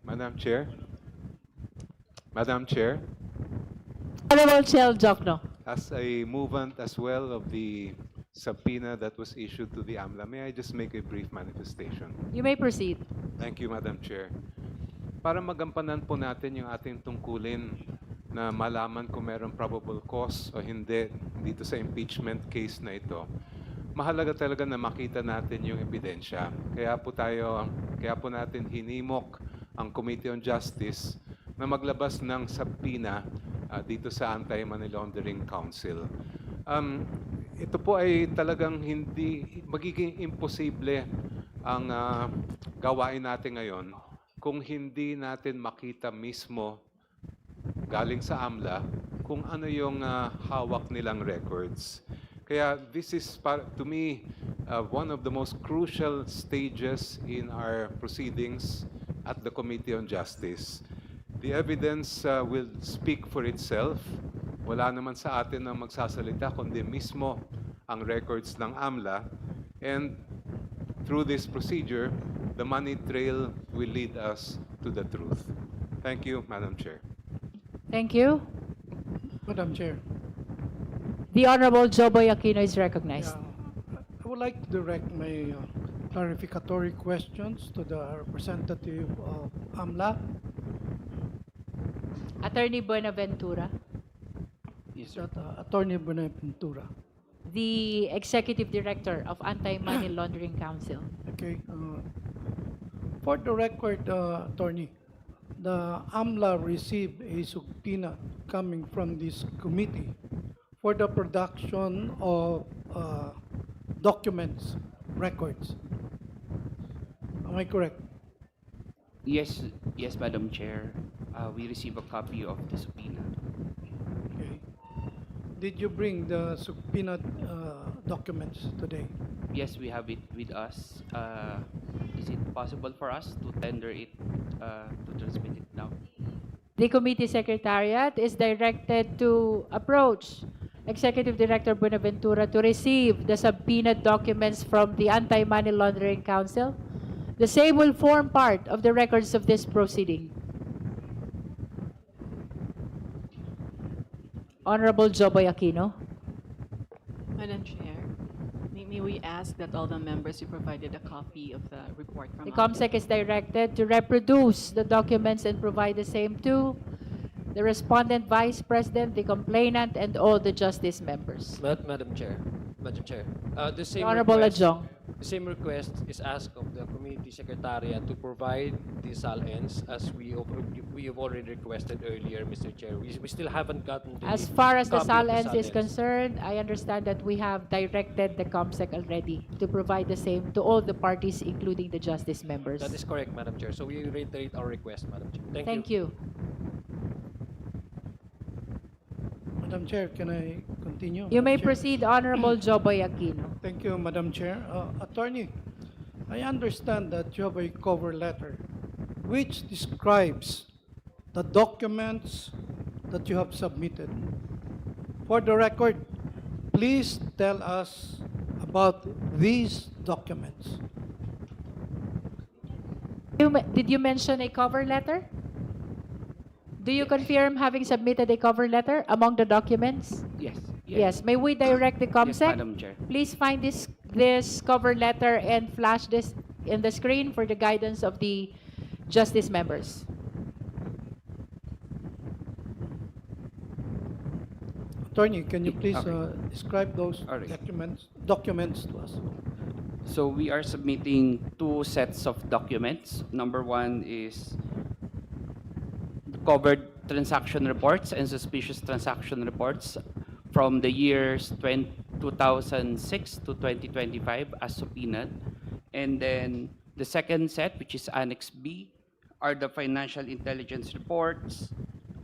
Madam Chair, Madam Chair, Honorable Chel Jokno. As a movant as well of the subpoena that was issued to the AMLA, may I just make a brief manifestation? You may proceed. Thank you, Madam Chair. Para magampanan po natin yung ating tungkulin na malaman kung mayroong probable cause o hindi dito sa impeachment case na ito, mahalaga talaga na makita natin yung ebidensya. Kaya po natin hinimok ang Committee on Justice na maglabas ng subpoena dito sa Anti-Money Laundering Council. Ito po ay talagang hindi magiging imposible ang gawain natin ngayon kung hindi natin makita mismo galing sa AMLA kung ano yung hawak nilang records. Kaya this is, to me, one of the most crucial stages in our proceedings at the Committee on Justice. The evidence will speak for itself. Wala naman sa atin na magsasalita kundi mismo ang records ng AMLA. And through this procedure, the money trail will lead us to the truth. Thank you, Madam Chair. Thank you. Madam Chair, The Honorable Joboy Aquino is recognized. I would like to direct my clarificatory questions to the representative of AMLA. Attorney Buenaventura, Is that Attorney Buenaventura? the Executive Director of Anti-Money Laundering Council. Okay. For the record, Attorney, the AMLA received a subpoena coming from this committee for the production of documents, records. Am I correct? Yes, Madam Chair. We received a copy of the subpoena. Okay. Did you bring the subpoena documents today? Yes, we have it with us. Is it possible for us to tender it, to transmit it now? The committee secretariat is directed to approach Executive Director Buenaventura to receive the subpoenaed documents from the Anti-Money Laundering Council. The same will form part of the records of this proceeding. Honorable Joboy Aquino. Madam Chair, may we ask that all the members be provided a copy of the report from The AMLA? COMSEC is directed to reproduce the documents and provide the same to the respondent vice president, the complainant, and all the justice members. Madam Chair, the same Honorable request, Adjong. the same request is asked of the committee secretariat to provide the SALNs as we have already requested earlier, Mr. Chair. We still haven't gotten the As far as the copy of SALNs is concerned, I understand that we have directed the COMSEC already to provide the same to all the parties, including the justice members. That is correct, Madam Chair. So we reiterate our request, Madam Chair. Thank you. Madam Chair, can I continue? You may Madam Chair? proceed, Honorable Joboy Aquino. Thank you, Madam Chair. Attorney, I understand that you have a cover letter which describes the documents that you have submitted. For the record, please tell us about these documents. Did you mention a cover letter? Do you confirm having submitted a cover letter among the documents? Yes. Yes. May we direct the Yes, COMSEC? Madam Chair. Please find this cover letter and flash this in the screen for the guidance of the justice members. Attorney, can you please Okay. describe those All right. documents to us? So we are submitting two sets of documents. Number one is covered transaction reports and suspicious transaction reports from the years 2006 to 2025 as subpoenaed. And then the second set, which is Annex B, are the financial intelligence reports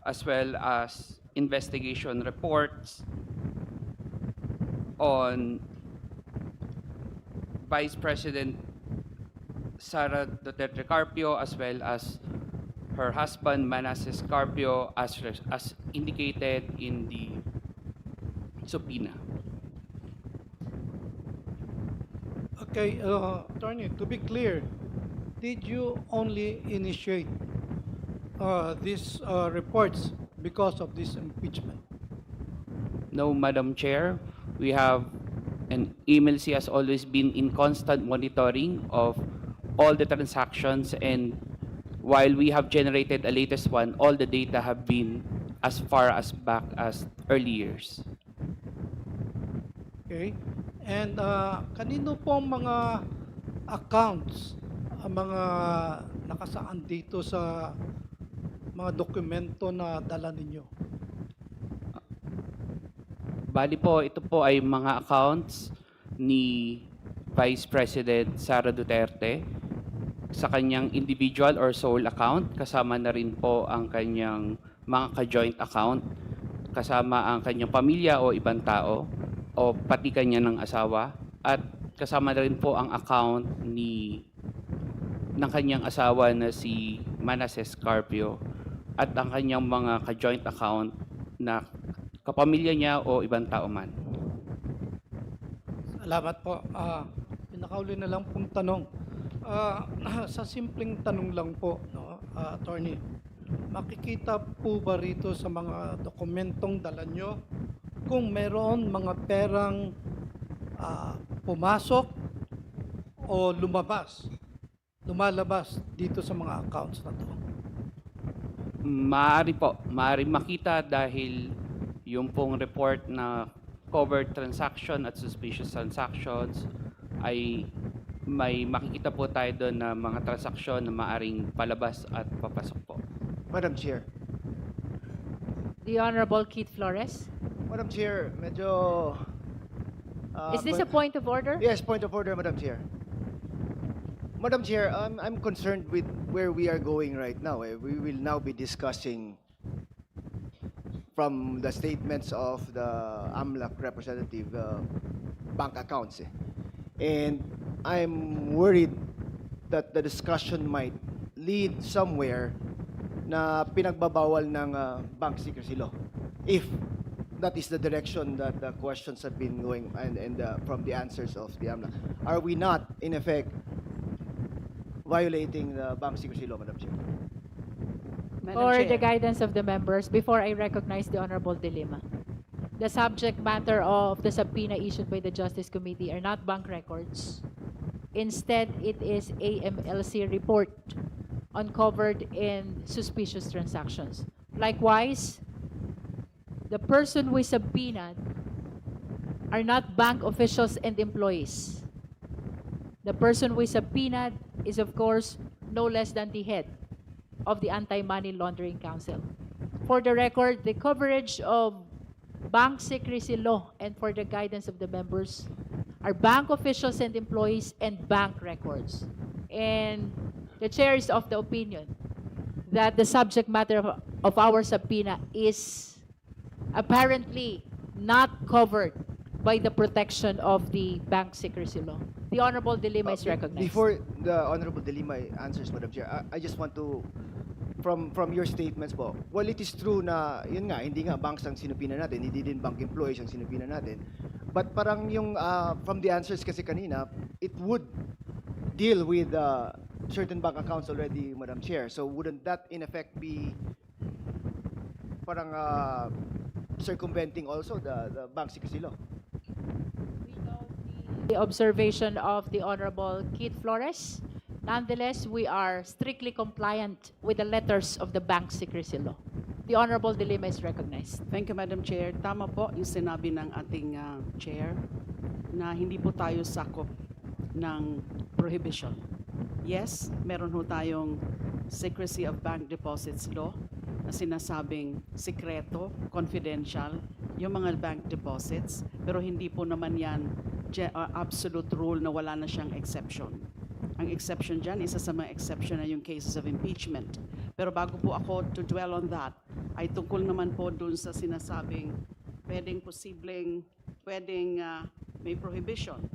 as well as investigation reports on Vice President Sara Duterte Carpio as well as her husband Manasseh Carpio as indicated in the subpoena. Okay, Attorney, to be clear, did you only initiate these reports because of this impeachment? No, Madam Chair. We have, and AMLC has always been in constant monitoring of all the transactions, and while we have generated a latest one, all the data have been as far as back as early years. Okay? And kanino po ang mga accounts ang mga nakasaan dito sa mga dokumento na dala ninyo? Bali po, ito po ay mga accounts ni Vice President Sara Duterte sa kanyang individual or sole account. Kasama na rin po ang kanyang mga ka-joint account, kasama ang kanyang pamilya o ibang tao, o pati kanya ng asawa, at kasama na rin po ang account ng kanyang asawa na si Manasseh Carpio at ang kanyang mga ka-joint account na kapamilya niya o ibang tao man. Salamat po. Pinakauli na lang pong tanong. Sa simpleng tanong lang po, no, Attorney, makikita po ba rito sa mga dokumentong dala nyo kung meron mga perang pumasok o lumalabas dito sa mga accounts na to? Maaari po. Maaari makita dahil yung pong report na covered transaction at suspicious transactions ay may makikita po tayo doon na mga transaksyon na maaring palabas at papasok po. Madam Chair. The Honorable Keith Flores. Madam Chair, medyo... Is this a point of order? Yes, point of order, Madam Chair. Madam Chair, I'm concerned with where we are going right now. We will now be discussing from the statements of the AMLC representative bank accounts. And I'm worried that the discussion might lead somewhere na pinagbabawal ng bank secrecy law. If that is the direction that the questions have been going and from the answers of the AMLC. Are we not, in effect, violating the bank secrecy law, Madam Chair? Or the guidance of the members, before I recognize the Honorable De Lima. The subject matter of the subpoena issued by the Justice Committee are not bank records. Instead, it is AMLC report uncovered in suspicious transactions. Likewise, the person who is subpoenaed are not bank officials and employees. The person who is subpoenaed is, of course, no less than the head of the Anti-Money Laundering Council. For the record, the coverage of bank secrecy law and for the guidance of the members are bank officials and employees and bank records. And the chair is of the opinion that the subject matter of our subpoena is apparently not covered by the protection of the bank secrecy law. The Honorable De Lima is recognized. Before the Honorable De Lima answers, Madam Chair, I just want to, from your statements po, well, it is true na, yun nga, hindi nga banks ang sinupina natin, hindi din bank employees ang sinupina natin. But parang yung, from the answers kasi kanina, it would deal with certain bank accounts already, Madam Chair. So wouldn't that, in effect, be parang circumventing also the bank secrecy law? The observation of the Honorable Keith Flores. Nonetheless, we are strictly compliant with the letters of the bank secrecy law. The Honorable De Lima is recognized. Thank you, Madam Chair. Tama po yung sinabi ng ating Chair na hindi po tayo sakop ng prohibition. Yes, meron ho tayong secrecy of bank deposits law na sinasabing sikreto, confidential, yung mga bank deposits, pero hindi po naman yan absolute rule na wala na siyang exception. Ang exception dyan, isa sa mga exception na yung cases of impeachment. Pero bago po ako to dwell on that, ay tungkol naman po dun sa sinasabing pwedeng may prohibition.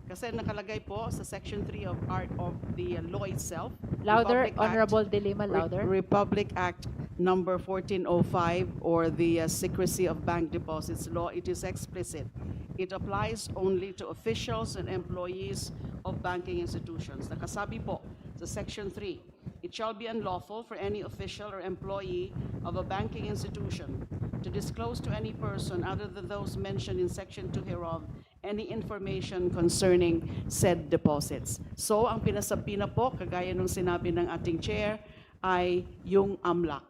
Kasi nakalagay po sa Section 3 of the law itself. Louder, Republic Honorable Act, De Lima, louder. Republic Act number 1405 or the secrecy of bank deposits law, it is explicit. It applies only to officials and employees of banking institutions. Nakasabi po sa Section 3, it shall be unlawful for any official or employee of a banking institution to disclose to any person other than those mentioned in Section 2 hereof any information concerning said deposits. So, ang pinasabina po, kagaya nung sinabi ng ating chair, ay yung AMLAC,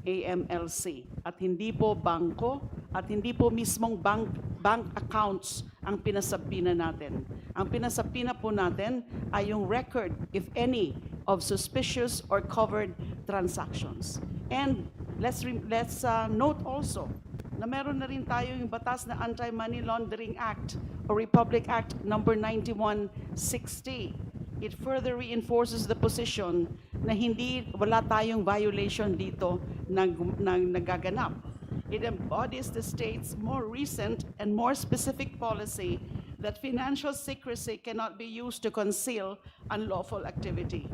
AMLC, at hindi po bangko at hindi po mismong bank accounts ang pinasabina natin. Ang pinasabina po natin ay yung record, if any, of suspicious or covered transactions. And let's note also na meron na rin tayo yung batas na Anti-Money Laundering Act or Republic Act number 9160. It further reinforces the position na wala tayong violation dito na nagaganap. It embodies the state's more recent and more specific policy that financial secrecy cannot be used to conceal unlawful activity.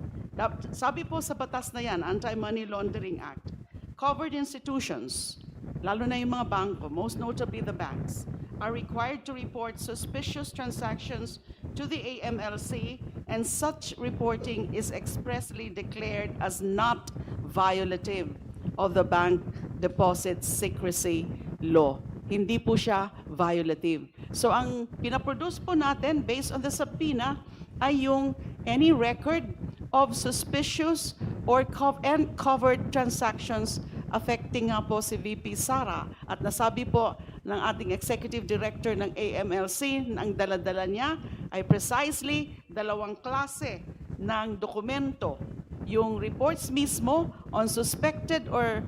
Sabi po sa batas na yan, Anti-Money Laundering Act, covered institutions, lalo na yung mga bangko, most notably the banks, are required to report suspicious transactions to the AMLC, and such reporting is expressly declared as not violative of the Bank Deposit Secrecy Law. Hindi po siya violative. So ang pinaproduce po natin based on the subpoena ay yung any record of suspicious or covered transactions affecting nga po si VP Sara. At nasabi po ng ating Executive Director ng AMLC na ang daladala niya ay precisely dalawang klase ng dokumento. Yung reports mismo on suspected or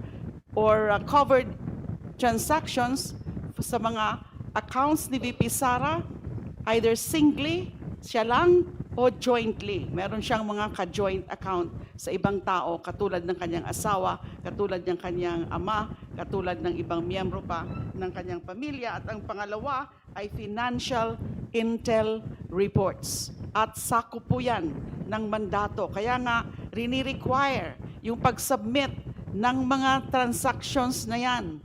covered transactions sa mga accounts ni VP Sara, either singly, siya lang, o jointly. Meron siyang mga ka-joint account sa ibang tao, katulad ng kanyang asawa, katulad ng kanyang ama, katulad ng ibang miyembro pa ng kanyang pamilya. At ang pangalawa ay financial intel reports. At sakop po yan ng mandato. Kaya nga, rini-require yung pag-submit ng mga transactions na yan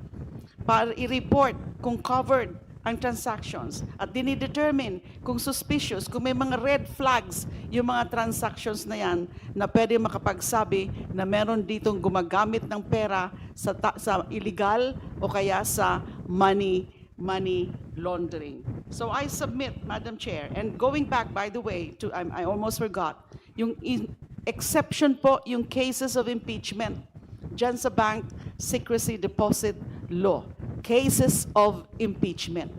para i-report kung covered ang transactions at dinidetermine kung suspicious, kung may mga red flags yung mga transactions na yan na pwede makapagsabi na meron ditong gumagamit ng pera sa illegal o kaya sa money laundering. So I submit, Madam Chair, and going back, by the way, to I almost forgot, yung exception po yung cases of impeachment dyan sa Bank Secrecy Deposit Law. Cases of impeachment.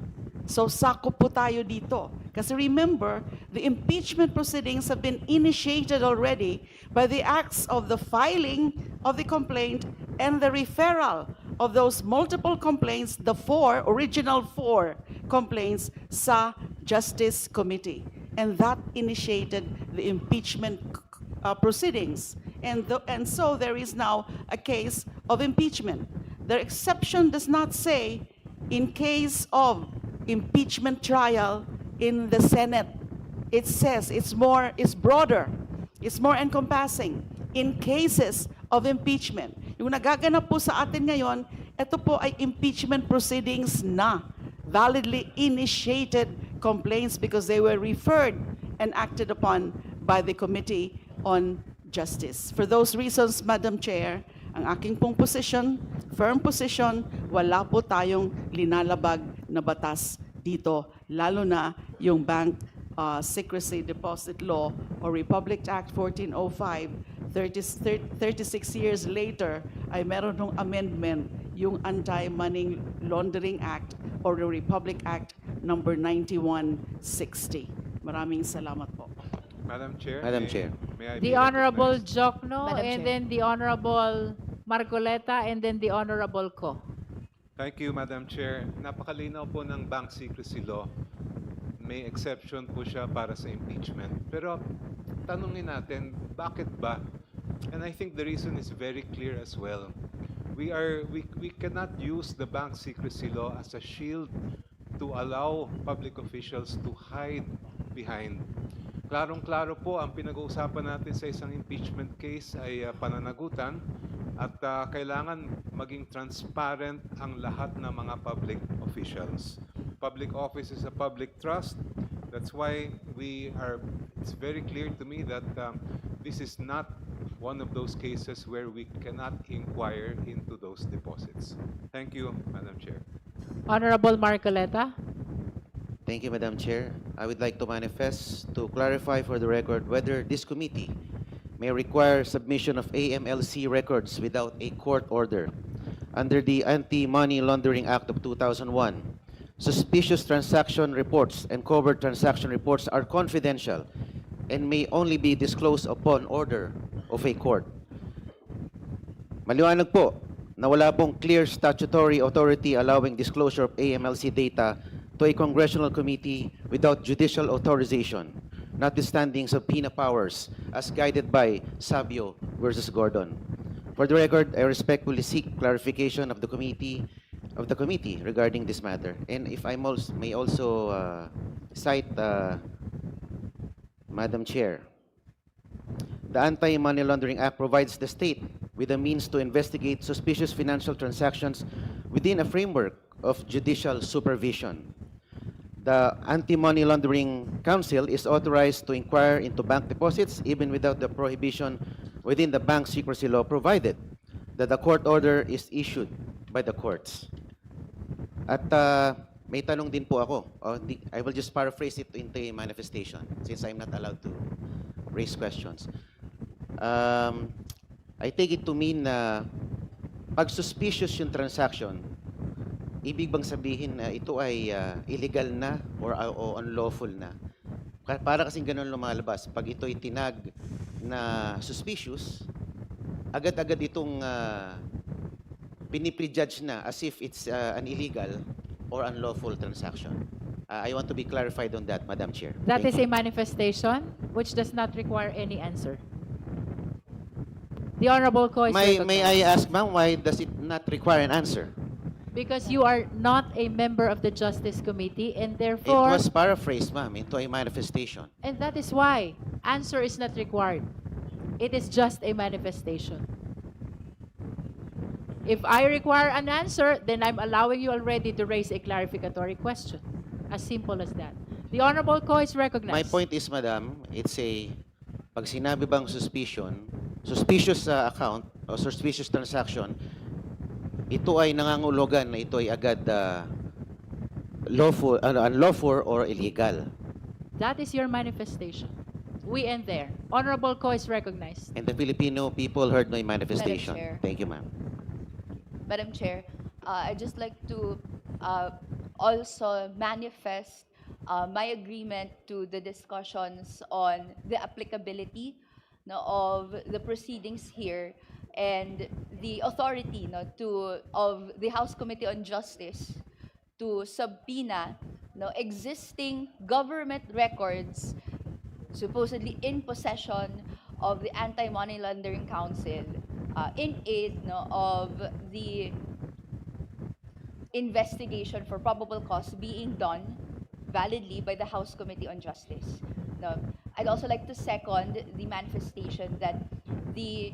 So sakop po tayo dito. Kasi remember, the impeachment proceedings have been initiated already by the acts of the filing of the complaint and the referral of those multiple complaints, the original four complaints sa Justice Committee. And that initiated the impeachment proceedings. And so there is now a case of impeachment. The exception does not say in case of impeachment trial in the Senate. It says it's broader, it's more encompassing. In cases of impeachment. Yung nagaganap po sa atin ngayon, ito po ay impeachment proceedings na validly initiated complaints because they were referred and acted upon by the Committee on Justice. For those reasons, Madam Chair, ang aking pong position, firm position, wala po tayong linalabag na batas dito, lalo na yung Bank Secrecy Deposit Law or Republic Act 1405, 36 years later, ay meron ng amendment yung Anti-Money Laundering Act or the Republic Act number 9160. Maraming salamat po. Madam Chair. Madam Chair. May I be The Honorable recognized? Jokno, Madam and Chair. then the Honorable Marcoleta, and then the Honorable Ko. Thank you, Madam Chair. Napakalinaw po ng Bank Secrecy Law. May exception po siya para sa impeachment. Pero tanungin natin, bakit ba? And I think the reason is very clear as well. We cannot use the Bank Secrecy Law as a shield to allow public officials to hide behind. Klarong-klaro po ang pinag-uusapan natin sa isang impeachment case ay pananagutan at kailangan maging transparent ang lahat ng mga public officials. Public office is a public trust. That's why it's very clear to me that this is not one of those cases where we cannot inquire into those deposits. Thank you, Madam Chair. Honorable Marcoleta. Thank you, Madam Chair. I would like to manifest to clarify for the record whether this committee may require submission of AMLC records without a court order. Under the Anti-Money Laundering Act of 2001, suspicious transaction reports and covert transaction reports are confidential and may only be disclosed upon order of a court. Maliwanag po na wala pong clear statutory authority allowing disclosure of AMLC data to a congressional committee without judicial authorization, notwithstanding subpoena powers as guided by Sabio versus Gordon. For the record, I respectfully seek clarification of the committee regarding this matter. And if I may also cite, Madam Chair, the Anti-Money Laundering Act provides the state with the means to investigate suspicious financial transactions within a framework of judicial supervision. The Anti-Money Laundering Council is authorized to inquire into bank deposits even without the prohibition within the bank secrecy law, provided that the court order is issued by the courts. At may tanong din po ako. I will just paraphrase it into a manifestation since I'm not allowed to raise questions. I take it to mean na pag suspicious yung transaction, ibig bang sabihin na ito ay illegal na or unlawful na? Para kasing ganun lumalabas. Pag ito ay tinag na suspicious, agad-agad itong piniprejudge na as if it's an illegal or unlawful transaction. I want to be clarified on that, Madam Chair. That Thank is you. a manifestation which does not require any answer. The Honorable Ko is May recognized. I ask, ma'am, why does it not require an answer? Because you are not a member of the Justice Committee and It therefore, was paraphrased, ma'am, into a manifestation. and that is why answer is not required. It is just a manifestation. If I require an answer, then I'm allowing you already to raise a clarificatory question. As simple as that. The Honorable Ko is recognized. My point is, madam, it's pag sinabi bang suspicious account o suspicious transaction, ito ay nangangulugan na ito ay agad unlawful or illegal. That is your manifestation. We end there. Honorable Ko is recognized. And the Filipino people heard my manifestation. Chair. Thank you, ma'am. Madam Chair, I'd just like to also manifest my agreement to the discussions on the applicability of the proceedings here and the authority of the House Committee on Justice to subpoena existing government records supposedly in possession of the Anti-Money Laundering Council in aid of the investigation for probable cause being done validly by the House Committee on Justice. I'd also like to second the manifestation that the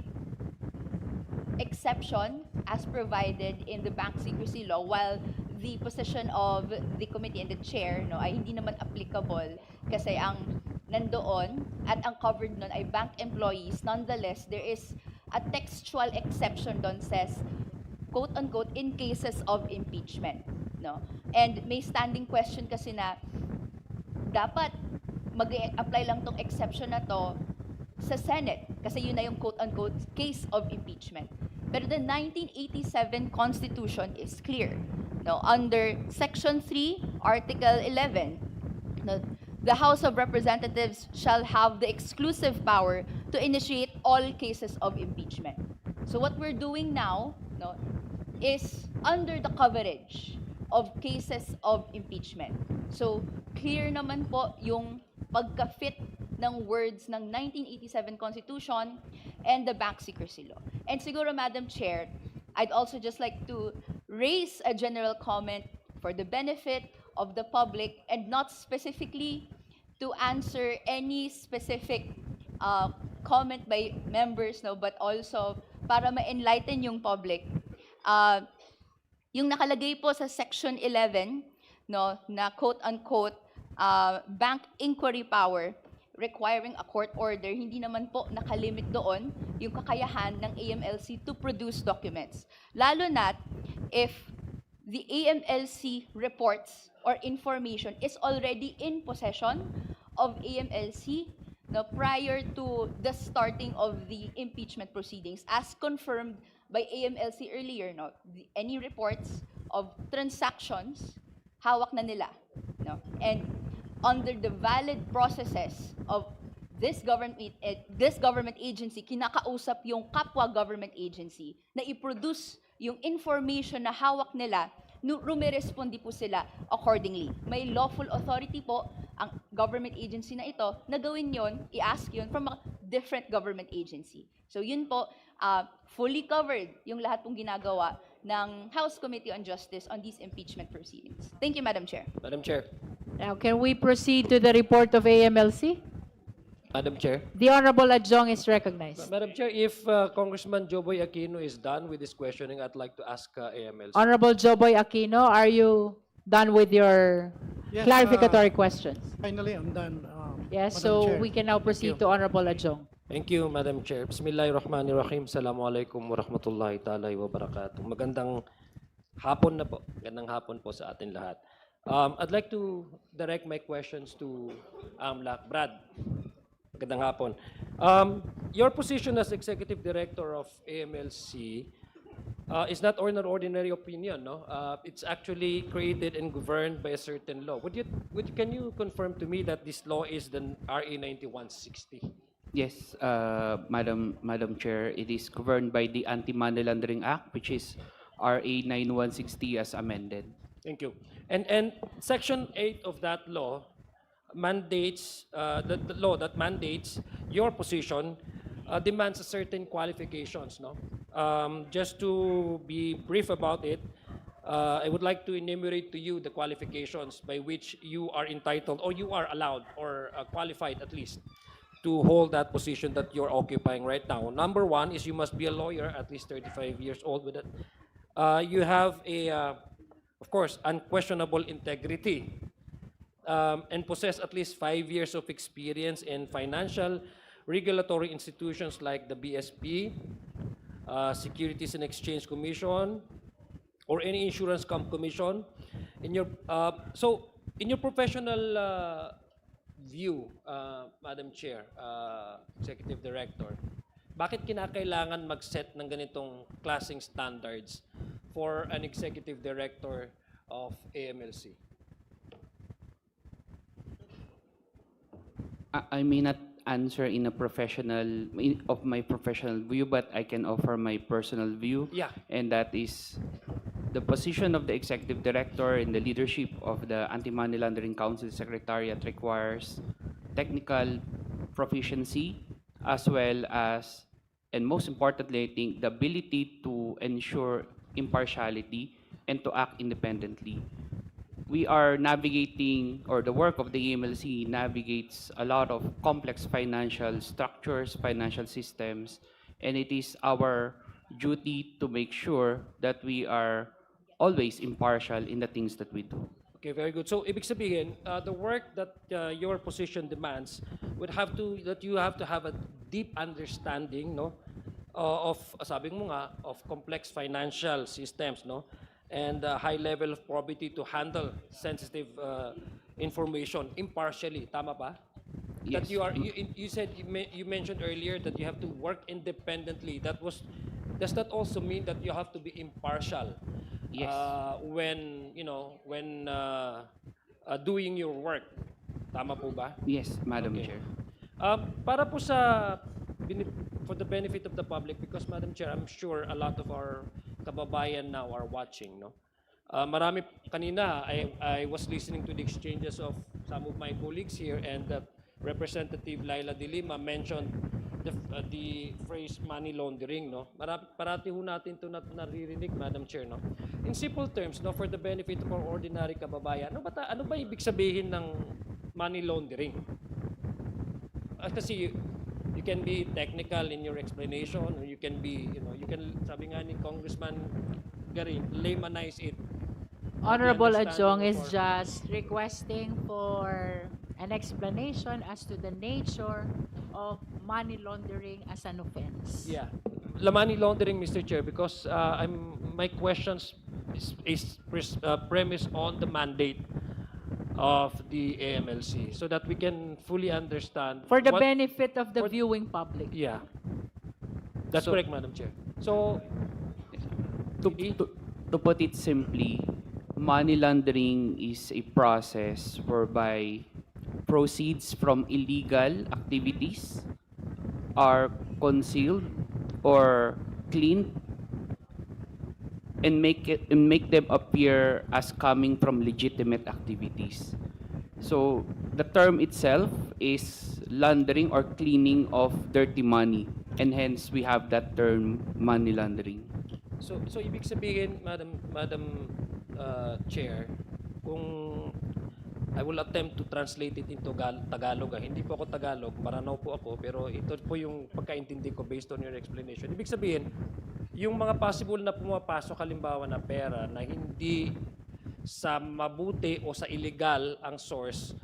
exception as provided in the bank secrecy law, while the position of the committee and the chair ay hindi naman applicable kasi ang nandoon at ang covered nun ay bank employees, nonetheless, there is a textual exception doon says, quote-unquote, in cases of impeachment. And may standing question kasi na dapat mag-apply lang tong exception na to sa Senate kasi yun na yung quote-unquote case of impeachment. Pero the 1987 Constitution is clear. Under Section 3, Article 11, the House of Representatives shall have the exclusive power to initiate all cases of impeachment. So what we're doing now is under the coverage of cases of impeachment. So clear naman po yung pagka-fit ng words ng 1987 Constitution and the Bank Secrecy Law. And siguro, Madam Chair, I'd also just like to raise a general comment for the benefit of the public and not specifically to answer any specific comment by members, but also para ma-enlighten yung public. Yung nakalagay po sa Section 11, na quote-unquote, bank inquiry power requiring a court order, hindi naman po nakalimit doon yung kakayahan ng AMLC to produce documents. Lalo na if the AMLC reports or information is already in possession of AMLC prior to the starting of the impeachment proceedings, as confirmed by AMLC earlier. Any reports of transactions, hawak na nila. And under the valid processes of this government agency, kinakausap yung kapwa government agency na i-produce yung information na hawak nila, rumirespondi po sila accordingly. May lawful authority po ang government agency na ito na gawin yon, i-ask yun from a different government agency. So yun po, fully covered yung lahat pong ginagawa ng House Committee on Justice on these impeachment proceedings. Thank you, Madam Chair. Madam Chair. Now, can we proceed to the report of AMLC? Madam Chair. The Honorable Adjong is recognized. Madam Chair, if Congressman Joboy Aquino is done with his questioning, I'd like to ask AMLC. Honorable Joboy Aquino, are you done with your clarificatory questions? Finally, I'm done. Yes, Madam so Chair. we can now proceed to Honorable Adjong. Thank you, Madam Chair. Bismillahirrahmanirrahim. Assalamualaikum warahmatullahi ta'ala wabarakatuh. Magandang hapon na po. Magandang hapon po sa atin lahat. I'd like to direct my questions to AMLAC. Brad, magandang hapon. Your position as Executive Director of AMLC is not an ordinary opinion, no? It's actually created and governed by a certain law. Can you confirm to me that this law is the RA 9160? Yes, Madam Chair, it is governed by the Anti-Money Laundering Act, which is RA 9160 as amended. Thank you. And Section 8 of that law mandates, the law that mandates your position demands a certain qualifications, no? Just to be brief about it, I would like to enumerate to you the qualifications by which you are entitled, or you are allowed, or qualified at least, to hold that position that you're occupying right now. Number one is you must be a lawyer, at least 35 years old with it. You have of course, unquestionable integrity, and possess at least 5 years of experience in financial regulatory institutions like the BSP, Securities and Exchange Commission, or any insurance commission. In your professional view, Madam Chair, Executive Director, bakit kinakailangan mag-set ng ganitong klaseng standards for an Executive Director of AMLC? I may not answer in a of my professional view, but I can offer my personal view. Yeah. And that is the position of the Executive Director in the leadership of the Anti-Money Laundering Council Secretariat requires technical proficiency, as well as, and most importantly, I think, the ability to ensure impartiality and to act independently. We are navigating, or the work of the AMLC navigates a lot of complex financial structures, financial systems, and it is our duty to make sure that we are always impartial in the things that we do. Okay, very good. So, ibig sabihin, the work that your position demands that you have to have a deep understanding, no, of, sabi mo nga, of complex financial systems, no, and high level of probity to handle sensitive information impartially. Tama ba? Yes. That you said, you mentioned earlier that you have to work independently. Does that also mean that you have to be impartial? Yes. When doing your work? Tama po ba? Yes, Madam Okay. Chair. Para po for the benefit of the public, because Madam Chair, I'm sure a lot of our kababayan now are watching, no? Marami kanina, I was listening to the exchanges of some of my colleagues here, and Representative Laila De Lima mentioned the phrase money laundering, no? Parati ho natin ito naririnig, Madam Chair, no? In simple terms, no, for the benefit of our ordinary kababayan, ano ba ibig sabihin ng money laundering? Kasi you can be technical in your explanation, or you can be, sabi nga ni Congressman Garin, laymanize it. Honorable understanding Adjong of is our- just requesting for an explanation as to the nature of money laundering as an offense. Yeah. The money laundering, Mr. Chair, because my questions premised on the mandate of the AMLC so that we can fully understand For the what- benefit of the viewing public. Yeah. That's So- correct, Madam Chair. So, To put it simply, money laundering is a process whereby proceeds from illegal activities are concealed or cleaned and make them appear as coming from legitimate activities. So the term itself is laundering or cleaning of dirty money, and hence we have that term money laundering. So ibig sabihin, Madam Chair, kung I will attempt to translate it into Tagalog. Hindi po ako Tagalog, Maranao po ako, pero ito po yung pagkaintindi ko based on your explanation. Ibig sabihin, yung mga possible na pumapasok halimbawa na pera na hindi sa mabuti o sa illegal ang source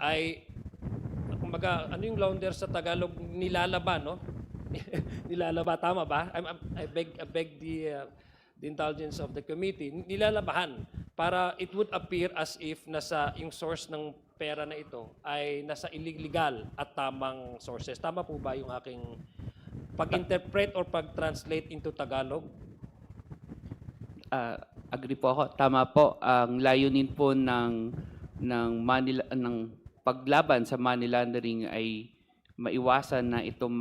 ay kumbaga ano yung launder sa Tagalog, nilalaba, no? Nilalaba, tama ba? I beg the indulgence of the committee. Nilalabahan para it would appear as if nasa yung source ng pera na ito ay nasa illegal at tamang sources. Tama po ba yung aking pag-interpret or pag-translate into Tagalog? Agree po ako. Tama po. Ang layunin po ng paglaban sa money laundering ay maiwasan na itong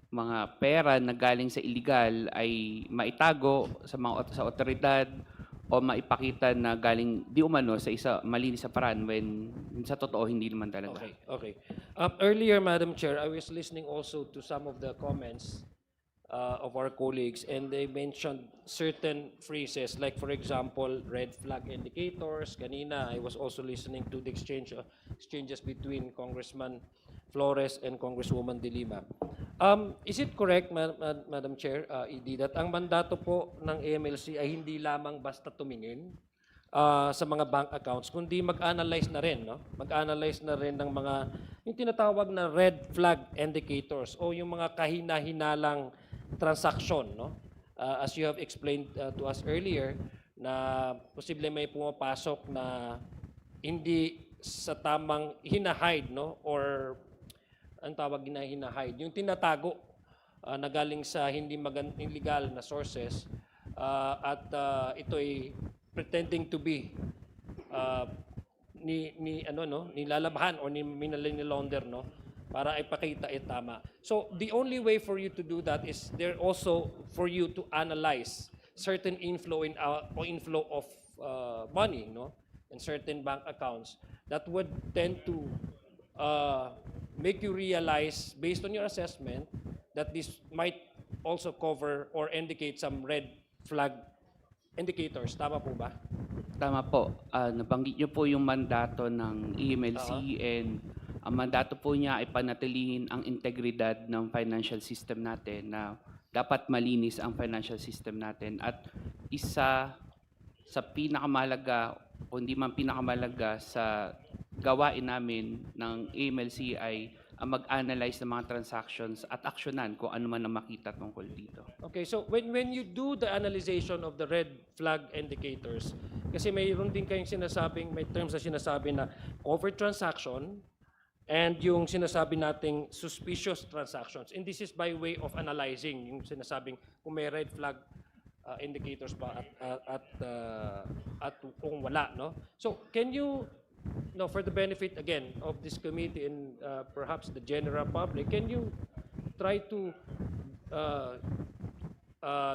mga pera na galing sa illegal ay maitago sa otoridad o maipakita na galing di umano sa malinis sa paraan when sa totoo hindi naman talaga. Okay. Earlier, Madam Chair, I was listening also to some of the comments of our colleagues, and they mentioned certain phrases, like for example, red flag indicators. Kanina, I was also listening to the exchanges between Congressman Flores and Congresswoman De Lima. Is it correct, Madam Chair, ED, that ang mandato po ng AMLC ay hindi lamang basta tumingin sa mga bank accounts, kundi mag-analyze na rin, no? Mag-analyze na rin ng mga yung tinatawag na red flag indicators o yung mga kahina-hinalang transaction, no? As you have explained to us earlier, na posible may pumapasok na hindi sa tamang hinahide, no? Or ang tawag na hinahide, yung tinatago na galing sa hindi illegal na sources at ito ay pretending to be nilalabahan o minalaunder, no, para ipakita tama. So the only way for you to do that is there also for you to analyze certain inflow of money, no, in certain bank accounts that would tend to make you realize, based on your assessment, that this might also cover or indicate some red flag indicators. Tama po ba? Tama po. Nabanggit niyo po yung mandato ng AMLC and ang mandato po niya ay panatilihin ang integridad ng financial system natin, na dapat malinis ang financial system natin. At isa sa pinakamahalaga o hindi man pinakamahalaga sa gawain namin ng AMLC ay ang mag-analyze ng mga transactions at aksyonan kung ano man ang makita tungkol dito. Okay, so when you do the analyzation of the red flag indicators, kasi mayroon din kayong sinasabing, may terms na sinasabi na covert transaction and yung sinasabi nating suspicious transactions. And this is by way of analyzing yung sinasabing kung may red flag indicators ba at kung wala, no? So can you, no, for the benefit again of this committee and perhaps the general public, can you try to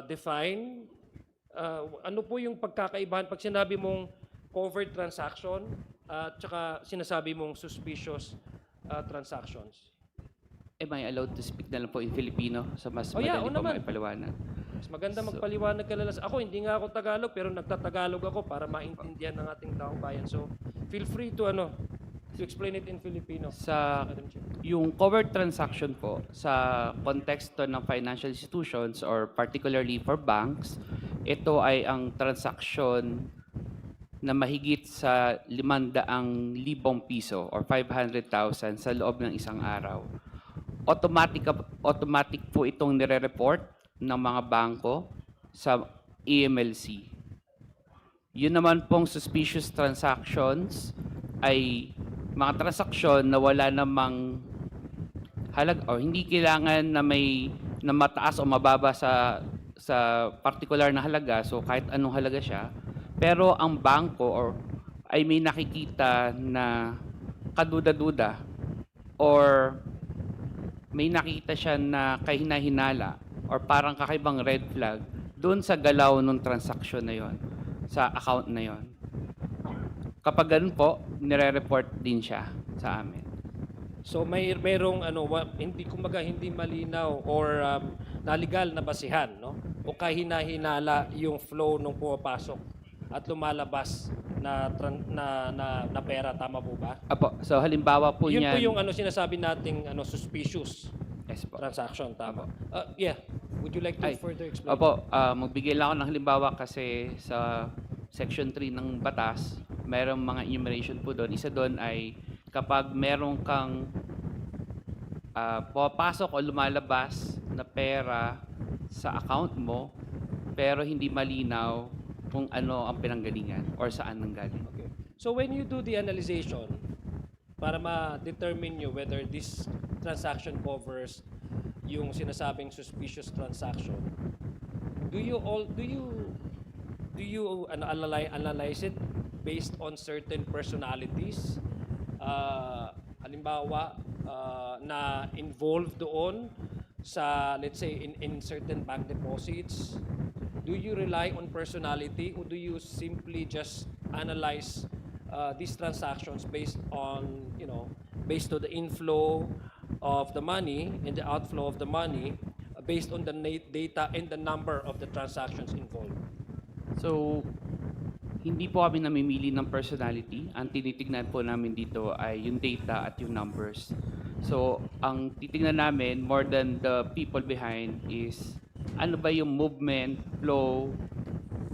define ano po yung pagkakaibahan pag sinabi mong covert transaction at saka sinasabi mong suspicious transactions? Am I allowed to speak na lang po in Filipino sa mas Yeah, madali po naman. maipaliwanag? Mas maganda magpaliwanag ka lalas. Ako, hindi nga ako Tagalog, pero nagtatagalog ako para maintindihan ng ating taong bayan. So, feel free to explain it in Filipino. Madam Chair. Yung covert transaction po sa konteksto ng financial institutions or particularly for banks, ito ay ang transaksyon na mahigit sa 500,000 piso or 500,000 sa loob ng isang araw. Automatic po itong nire-report ng mga bangko sa AMLC. Yun naman pong suspicious transactions ay mga transaksyon na wala namang halaga o hindi kailangan na na mataas o mababa sa particular na halaga, so kahit anong halaga siya, pero ang bangko ay may nakikita na kaduda-duda or may nakita siya na kahina-hinala or parang kakaibang red flag doon sa galaw ng transaksyon na yon, sa account na yon. Kapag ganun po, nire-report din siya sa amin. So mayroong hindi hindi malinaw or naligal na basihan, no? O kahina-hinala yung flow ng pumapasok at lumalabas na pera, tama po ba? Apo, so halimbawa po Yun niyan. po yung sinasabi nating suspicious Yes po. transaction, tama. Yeah, would you like to further explain? Opo, magbigay lang ako ng halimbawa kasi sa Section 3 ng batas, mayroong mga enumeration po doon. Isa doon ay kapag meron kang pumapasok o lumalabas na pera sa account mo, pero hindi malinaw kung ano ang pinanggalingan or saan nanggaling. Okay. So when you do the analyzation, para ma-determine nyo whether this transaction covers yung sinasabing suspicious transaction, do you analyze it based on certain personalities? Halimbawa, na involved doon sa, let's say, in certain bank deposits? Do you rely on personality or do you simply just analyze these transactions based on, based on the inflow of the money and the outflow of the money, based on the data and the number of the transactions involved? So, hindi po kami namimili ng personality. Ang tinitignan po namin dito ay yung data at yung numbers. So, ang titignan namin more than the people behind is ano ba yung movement, flow,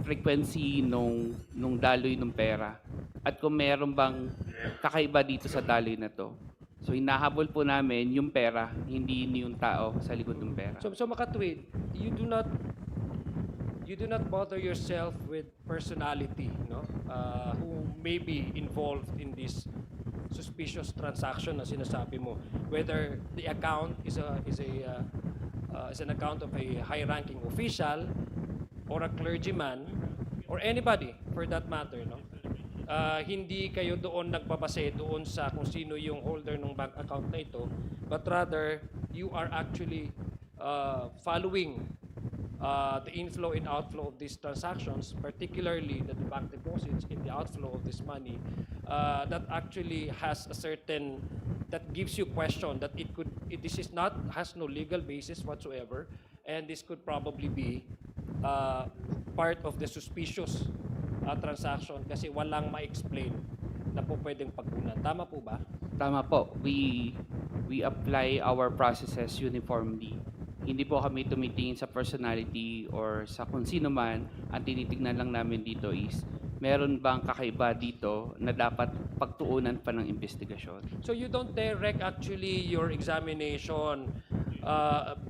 frequency nung daloy ng pera. At kung meron bang kakaiba dito sa daloy na to. So, hinahabol po namin yung pera, hindi yung tao sa likod ng pera. So makatwid, you do not bother yourself with personality, no? Who may be involved in this suspicious transaction na sinasabi mo, whether the account is an account of a high-ranking official or a clergyman or anybody for that matter, no? Hindi kayo doon nagbabase doon sa kung sino yung holder ng bank account na ito, but rather you are actually following the inflow and outflow of these transactions, particularly the bank deposits in the outflow of this money, that actually has a certain, that gives you question that has no legal basis whatsoever, and this could probably be part of the suspicious transaction kasi walang ma-explain na po pwedeng pagkunan. Tama po ba? Tama po. We apply our processes uniformly. Hindi po kami tumitingin sa personality or sa kung sino man. Ang tinitingnan lang namin dito is, meron bang kakaiba dito na dapat pagtuunan pa ng investigasyon? So you don't direct actually your examination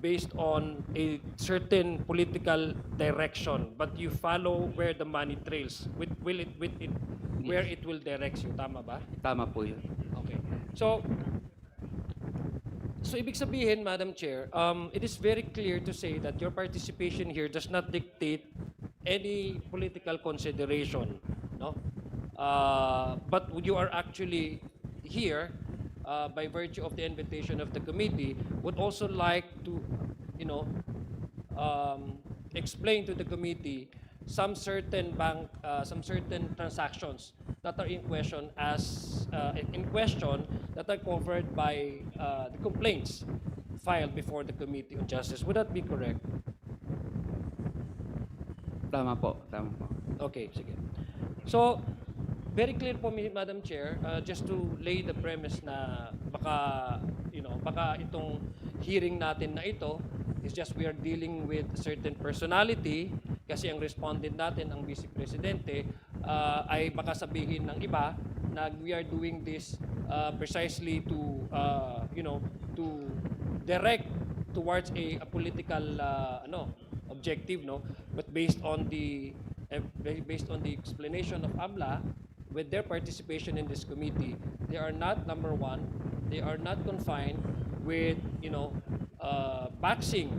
based on a certain political direction, but you follow where the money trails, where it will direct you. Tama ba? Tama po yun. Okay. So ibig sabihin, Madam Chair, it is very clear to say that your participation here does not dictate any political consideration, no? But you are actually here by virtue of the invitation of the committee, would also like to, explain to the committee some certain transactions that are in question that are covered by the complaints filed before the Committee on Justice. Would that be correct? Tama po. Tama po. Okay, sige. So, very clear po, Madam Chair, just to lay the premise na baka itong hearing natin na ito is just we are dealing with a certain personality kasi ang respondent natin, ang Vice Presidente, ay baka sabihin ng iba na we are doing this precisely to, to direct towards a political objective, no? But based on the explanation of AMLA, with their participation in this committee, they are not, number one, they are not confined with, boxing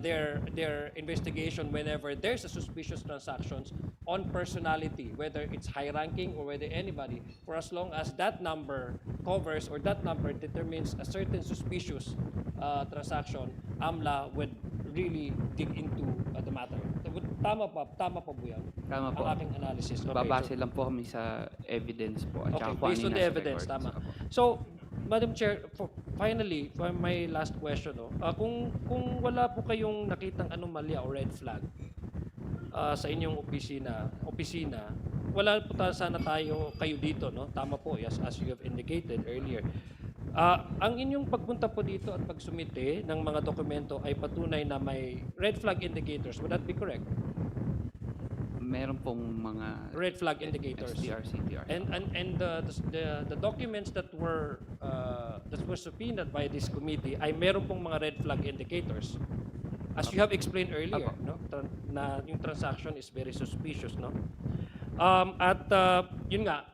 their investigation whenever there's a suspicious transactions on personality, whether it's high-ranking or whether anybody, for as long as that number covers or that number determines a certain suspicious transaction, AMLA would really dig into the matter. Tama po po yan? Tama po. Ang aking analysis. Okay, Babase lang po kami sa evidence po. At okay, saka kung based ano on yung the nasa evidence, records. tama. Opo. So, Madam Chair, finally, for my last question, kung wala po kayong nakitang anomalya o red flag sa inyong opisina, wala po sana kayo dito, no? Tama po, as you have indicated earlier. Ang inyong pagpunta po dito at pagsumite ng mga dokumento ay patunay na may red flag indicators. Would that be correct? Meron pong mga Red flag indicators. SDR, CTR. And the documents that were subpoenaed by this committee ay meron pong mga red flag indicators. As you have explained earlier, no? Na yung transaction is very suspicious, no? Yun nga,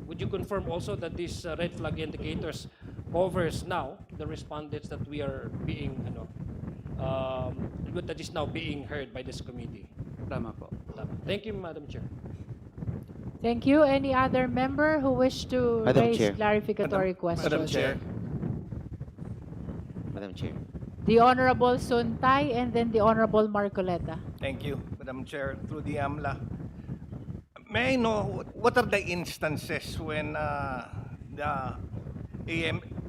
would you confirm also that these red flag indicators covers now the respondents that we are being that is now being heard by this committee? Tama po. Thank you, Madam Chair. Thank you. Any other member who wish to Madam raise Chair. clarificatory questions? Madam Chair. Madam Chair. The Honorable Suntay and then the Honorable Marcoleta. Thank you, Madam Chair. Through the AMLA, may I know what are the instances when the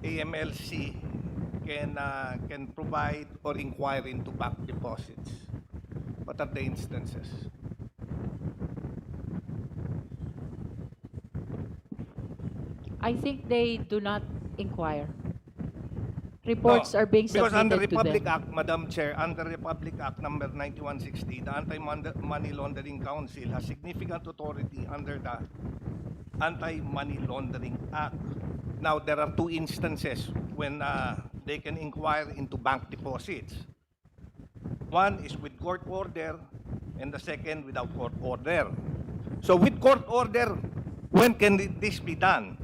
AMLC can provide or inquire into bank deposits? What are the instances? I think they do not inquire. Reports are being Because under submitted to Republic them. Act, Madam Chair, under Republic Act number 9160, the Anti-Money Laundering Council has significant authority under the Anti-Money Laundering Act. Now, there are two instances when they can inquire into bank deposits. One is with court order, and the second without court order. So with court order, when can this be done?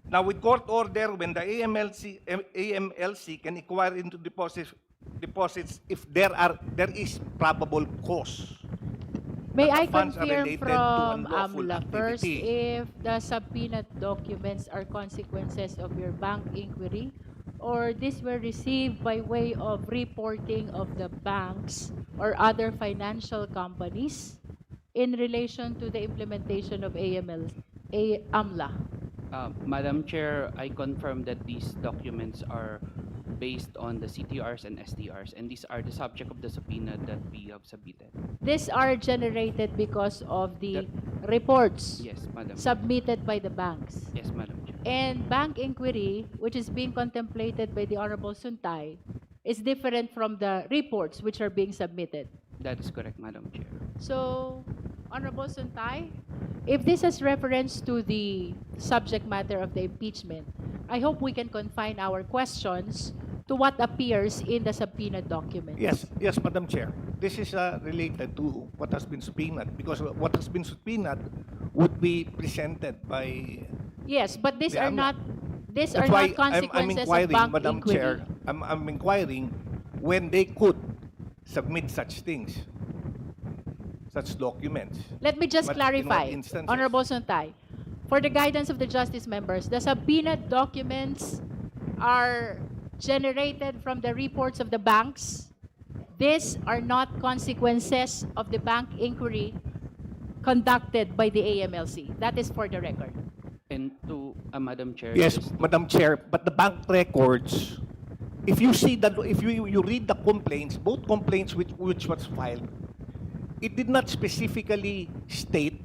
Now, with court order, when the AMLC can inquire into deposits if there is probable cause. May that I the funds are confirm related to from unlawful AMLA first activity. if the subpoenaed documents are consequences of your bank inquiry, or these were received by way of reporting of the banks or other financial companies in relation to the implementation of AMLA? Madam Chair, I confirm that these documents are based on the CTRs and STRs, and these are the subject of the subpoena that we have submitted. These are generated because of the reports Yes, Madam. submitted by the banks. Yes, Madam Chair. And bank inquiry, which is being contemplated by the Honorable Suntay, is different from the reports which are being submitted. That is correct, Madam Chair. So, Honorable Suntay, if this has reference to the subject matter of the impeachment, I hope we can confine our questions to what appears in the subpoenaed documents. Yes, Madam Chair. This is related to what has been subpoenaed, because what has been subpoenaed would be presented by. Yes, but these the are AMLA. not That's not why I'm consequences of inquiring, bank Madam inquiry. Chair. I'm inquiring when they could submit such things, such documents. Let me just But in what clarify, instances? Honorable Suntay, for the guidance of the justice members, the subpoenaed documents are generated from the reports of the banks. These are not consequences of the bank inquiry conducted by the AMLC. That is for the record. And to Madam Chair. Yes, just- Madam Chair, but the bank records, if you see that, if you read the complaints, both complaints which was filed, it did not specifically state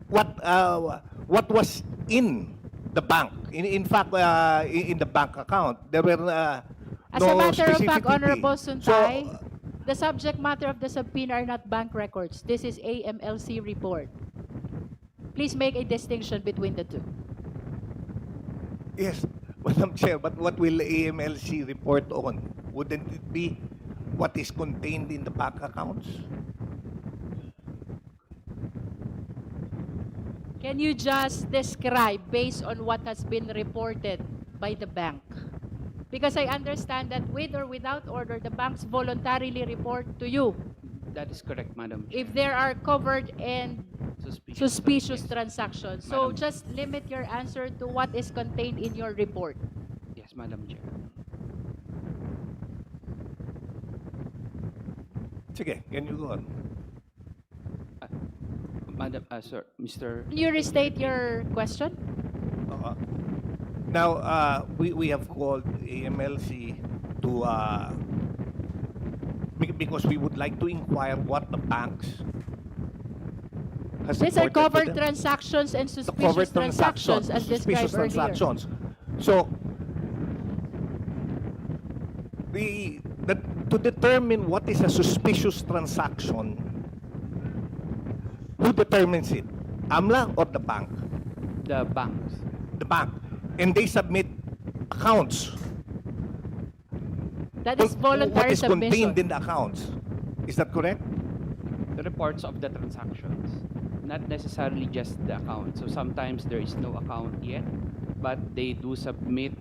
what was in the bank. In fact, in the bank account, there were As a no matter of fact, specificity. Honorable Suntay, the subject matter of the subpoena are not bank records. This is AMLC report. Please make a distinction between the two. Yes, Madam Chair, but what will AMLC report on? Wouldn't it be what is contained in the bank accounts? Can you just describe based on what has been reported by the bank? Because I understand that with or without order, the banks voluntarily report to you That is correct, Madam Chair. if there are covered and suspicious transactions. So Madam- just limit your answer to what is contained in your report. Yes, Madam Chair. Sige, can you go on? Madam, sir, Mr. Can you restate your question? Now, we have called AMLC to, because we would like to inquire what the banks has These are reported to covered them. transactions and The suspicious covered transactions as suspicious described earlier. transactions. So, to determine what is a suspicious transaction, who determines it? AMLA or the bank? The banks. The bank. And they submit accounts. That is What voluntary is contained submission. in the accounts? Is that correct? The reports of the transactions, not necessarily just the account. So sometimes there is no account yet, but they do submit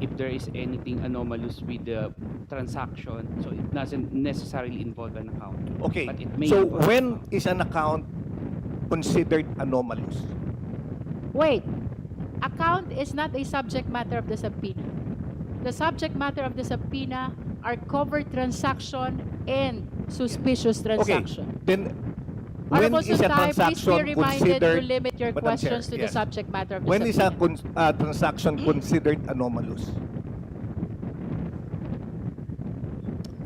if there is anything anomalous with the transaction. So it doesn't necessarily involve an account. Okay. But it may So involve- when is an account considered anomalous? Wait, account is not a subject matter of the subpoena. The subject matter of the subpoena are covered transaction and suspicious transaction. Okay. Then when Honorable is a Suntay, please be transaction reminded to considered? limit your Madam questions Chair, to the yes. subject matter of the When is a subpoena. transaction considered anomalous?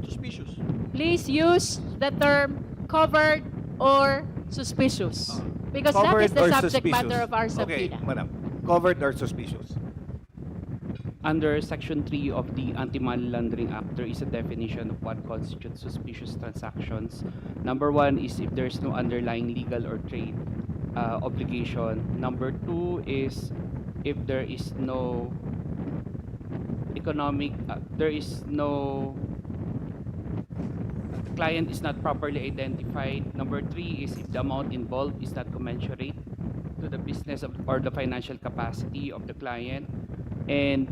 Suspicious. Please use the term covered or suspicious. Because that is Covered the or subject suspicious? matter of our Okay, subpoena. madam. Covered or suspicious? Under Section 3 of the Anti-Money Laundering Act, there is a definition of what constitutes suspicious transactions. Number one is if there's no underlying legal or trade obligation. Number two is if there is no economic, the client is not properly identified. Number three is if the amount involved is not commensurate to the business or the financial capacity of the client. And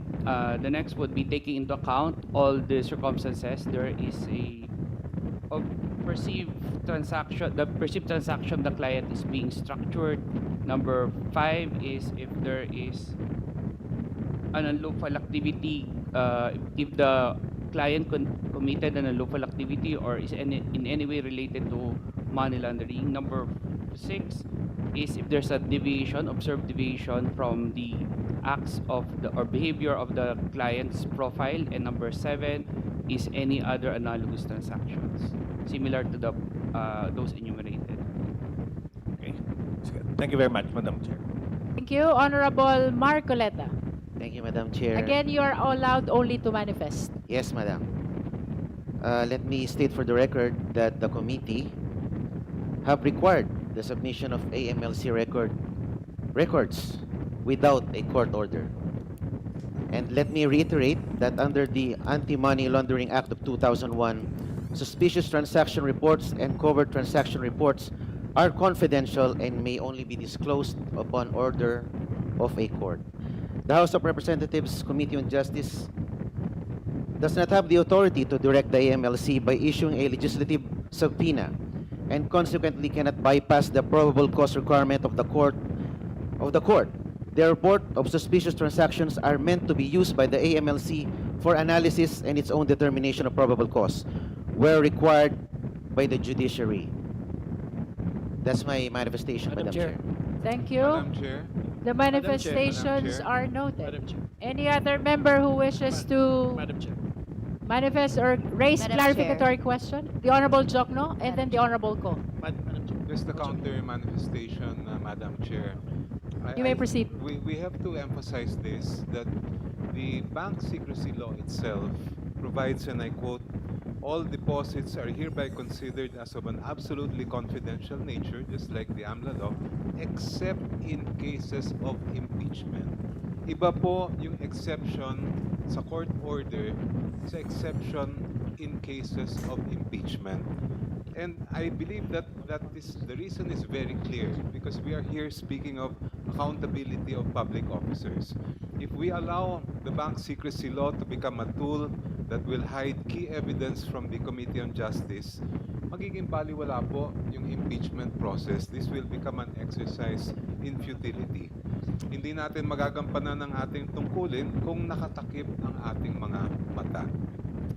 the next would be taking into account all the circumstances. There is a perceived transaction, the perceived transaction of the client is being structured. Number five is if there is an unlawful activity, if the client committed an unlawful activity or is in any way related to money laundering. Number six is if there's a deviation, observed deviation from the acts of the or behavior of the client's profile. And number seven is any other analogous transactions similar to the those enumerated. Okay. Thank you very much, Madam Chair. Thank you, Honorable Marcoleta. Thank you, Madam Chair. Again, you are allowed only to manifest. Yes, Madam. Let me state for the record that the committee have required the submission of AMLC records without a court order. And let me reiterate that under the Anti-Money Laundering Act of 2001, suspicious transaction reports and covert transaction reports are confidential and may only be disclosed upon order of a court. The House of Representatives Committee on Justice does not have the authority to direct the AMLC by issuing a legislative subpoena and consequently cannot bypass the probable cause requirement of the court. The report of suspicious transactions are meant to be used by the AMLC for analysis and its own determination of probable cause, where required by the judiciary. That's my manifestation, Madam Chair. Thank you. Madam Chair. The manifestations Chair. are noted. Madam Chair. Any other member who wishes to Madam Chair. manifest or raise Madam clarificatory question? The Honorable Jokno and then the Honorable Ko. Madam Chair. Just the counter manifestation, Madam Chair. You may proceed. We have to emphasize this, that the bank secrecy law itself provides, and I quote, "All deposits are hereby considered as of an absolutely confidential nature," just like the AMLA law, "except in cases of impeachment." Iba po yung exception sa court order sa exception in cases of impeachment. And I believe that the reason is very clear, because we are here speaking of accountability of public officers. If we allow the bank secrecy law to become a tool that will hide key evidence from the Committee on Justice, magiging baliwala po yung impeachment process. This will become an exercise in futility. Hindi natin magagampanan ng ating tungkulin kung nakatakip ang ating mga mata.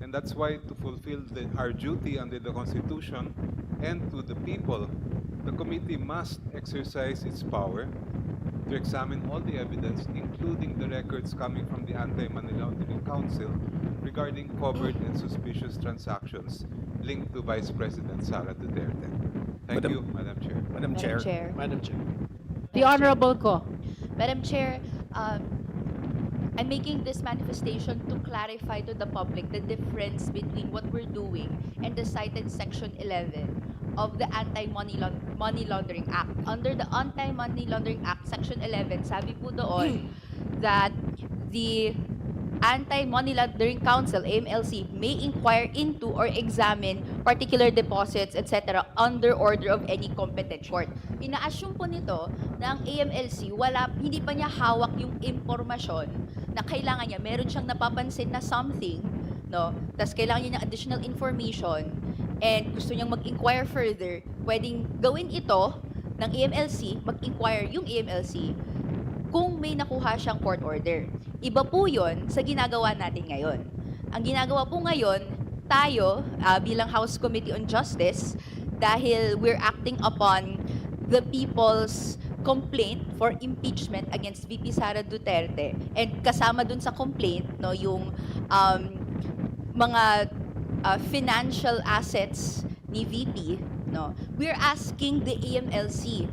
And that's why, to fulfill our duty under the Constitution and to the people, the committee must exercise its power to examine all the evidence, including the records coming from the Anti-Money Laundering Council regarding covered and suspicious transactions linked to Vice President Sara Duterte. Thank you, Madam Chair. Madam Chair. Madam Chair. The Honorable Ko. Madam Chair, I'm making this manifestation to clarify to the public the difference between what we're doing and the cited Section 11 of the Anti-Money Laundering Act. Under the Anti-Money Laundering Act, Section 11, sabi po doon that the Anti-Money Laundering Council, AMLC, may inquire into or examine particular deposits, etc. under order of any competent court. Ina-assume po nito na ang AMLC, hindi pa niya hawak yung impormasyon na kailangan niya. Meron siyang napapansin na something, no? Tapos kailangan niya ng additional information and gusto niyang mag-inquire further. Pwedeng gawin ito ng AMLC, mag-inquire yung AMLC kung may nakuha siyang court order. Iba po yun sa ginagawa natin ngayon. Ang ginagawa po ngayon, tayo bilang House Committee on Justice, dahil we're acting upon the people's complaint for impeachment against VP Sara Duterte, and kasama dun sa complaint, no, yung mga financial assets ni VP, no, we're asking the AMLC,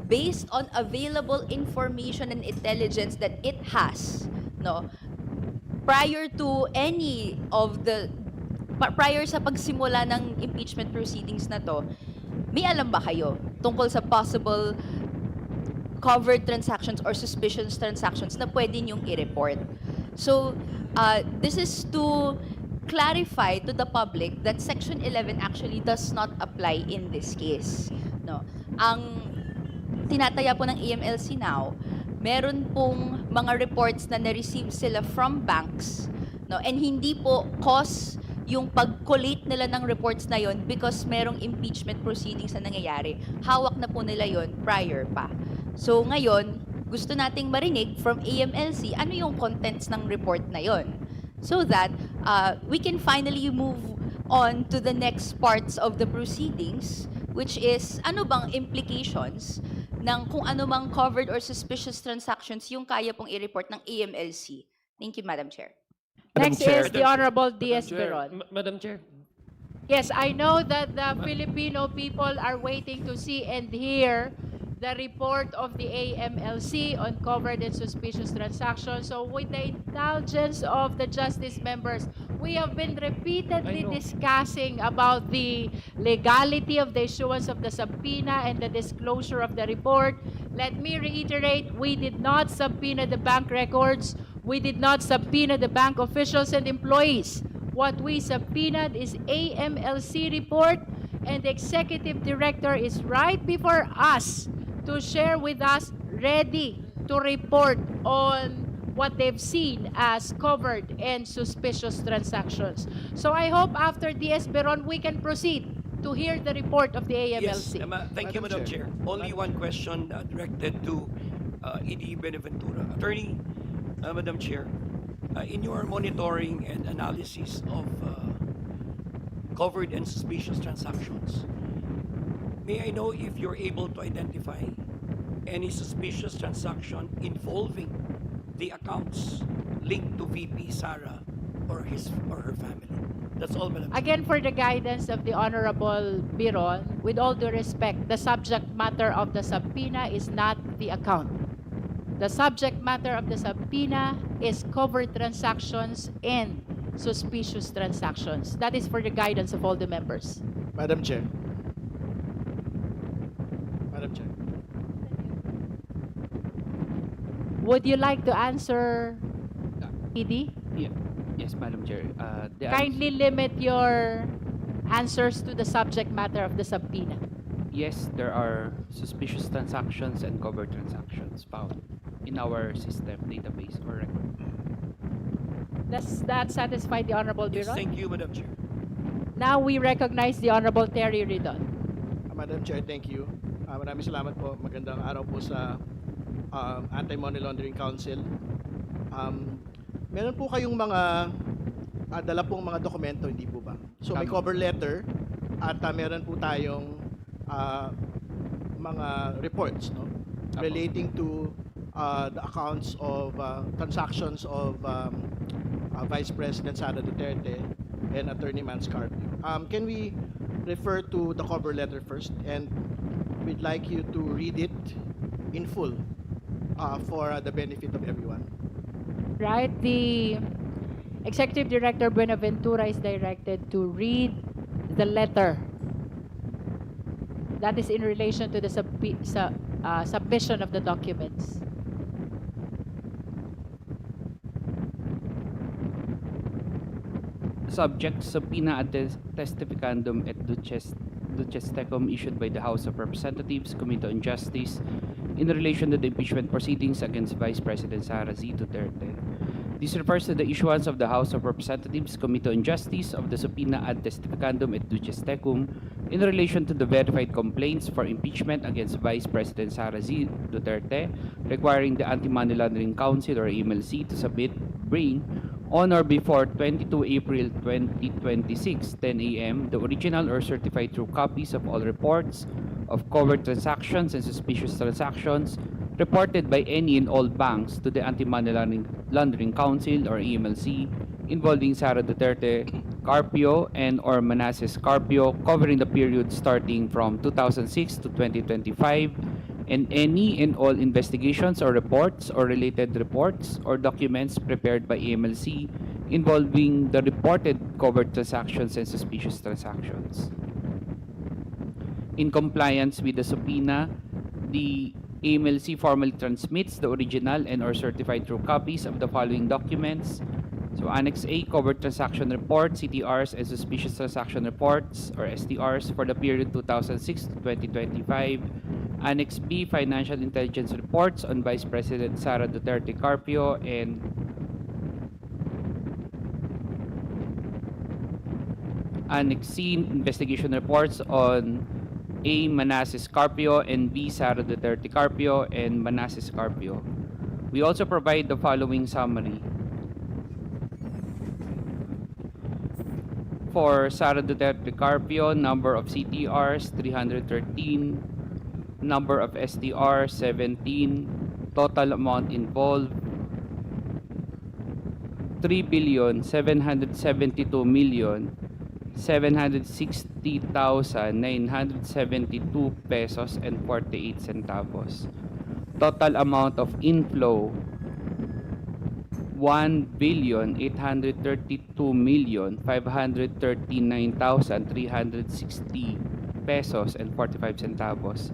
based on available information and intelligence that it has, no, prior sa pagsimula ng impeachment proceedings na to, may alam ba kayo tungkol sa possible covered transactions or suspicious transactions na pwede niyong i-report? So, this is to clarify to the public that Section 11 actually does not apply in this case, no. Ang tinataya po ng AMLC now, meron pong mga reports na na-receive sila from banks, no, and hindi po cause yung pag-collate nila ng reports na yon because merong impeachment proceedings na nangyayari. Hawak na po nila yon prior pa. So ngayon, gusto nating marinig from AMLC ano yung contents ng report na yon, so that we can finally move on to the next parts of the proceedings, which is ano bang implications ng kung ano mang covered or suspicious transactions yung kaya pong i-report ng AMLC. Thank you, Madam Chair. Next is the Honorable Diaz-Beron. Madam Chair. Yes, I know that the Filipino people are waiting to see and hear the report of the AMLC on covered and suspicious transactions. So with the indulgence of the justice members, we have been repeatedly discussing about the legality of the issuance of the subpoena and the disclosure of the report. Let me reiterate, we did not subpoena the bank records. We did not subpoena the bank officials and employees. What we subpoenaed is AMLC report, and the executive director is right before us to share with us, ready to report on what they've seen as covered and suspicious transactions. So I hope after Diaz-Beron, we can proceed to hear the report of the AMLC. Yes, thank you, Madam Chair. Only one question directed to ED Beneventura. Attorney, Madam Chair, in your monitoring and analysis of covered and suspicious transactions, may I know if you're able to identify any suspicious transaction involving the accounts linked to VP Sara or her family? That's all, Madam Chair. Again, for the guidance of the Honorable Biron, with all due respect, the subject matter of the subpoena is not the account. The subject matter of the subpoena is covered transactions and suspicious transactions. That is for the guidance of all the members. Madam Chair. Madam Chair. Would you like to answer, PD? Yeah. Yes, Madam Chair. Kindly limit your answers to the subject matter of the subpoena. Yes, there are suspicious transactions and covered transactions found in our system, database, or record. Does that satisfy the Honorable Yes, Bureau? thank you, Madam Chair. Now we recognize the Honorable Terry Ridon. Madam Chair, thank you. Maraming salamat po. Magandang araw po sa Anti-Money Laundering Council. Meron po kayong mga dala pong mga dokumento, hindi po ba? So may cover letter at meron po tayong mga reports, no, relating to the accounts of transactions of Vice President Sara Duterte and Attorney Manscarpio. Can we refer to the cover letter first, and we'd like you to read it in full for the benefit of everyone. Right, the Executive Director Buenaventura is directed to read the letter that is in relation to the submission of the documents. Subject subpoena ad testificandum et ducestecum issued by the House of Representatives, Committee on Justice, in relation to the impeachment proceedings against Vice President Sara Z. Duterte. This refers to the issuance of the House of Representatives, Committee on Justice, of the subpoena ad testificandum et ducestecum in relation to the verified complaints for impeachment against Vice President Sara Z. Duterte, requiring the Anti-Money Laundering Council, or AMLC, to bring on or before 22 April 2026, 10 a.m., the original or certified true copies of all reports of covered transactions and suspicious transactions reported by any and all banks to the Anti-Money Laundering Council, or AMLC, involving Sara Duterte, Carpio, and or Manasseh Carpio, covering the period starting from 2006 to 2025, and any and all investigations or reports or related reports or documents prepared by AMLC involving the reported covered transactions and suspicious transactions. In compliance with the subpoena, the AMLC formally transmits the original and or certified true copies of the following documents. So Annex A, covered transaction report, CTRs, and suspicious transaction reports, or STRs, for the period 2006 to 2025. Annex B, financial intelligence reports on Vice President Sara Duterte Carpio, and Annex C, investigation reports on A, Manasseh Carpio, and B, Sara Duterte Carpio and Manasseh Carpio. We also provide the following summary. For Sara Duterte Carpio, number of CTRs 313, number of STR 17, total amount involved 3,772,760,972 pesos and 48 centavos. Total amount of inflow 1,832,539,360 pesos and 45 centavos.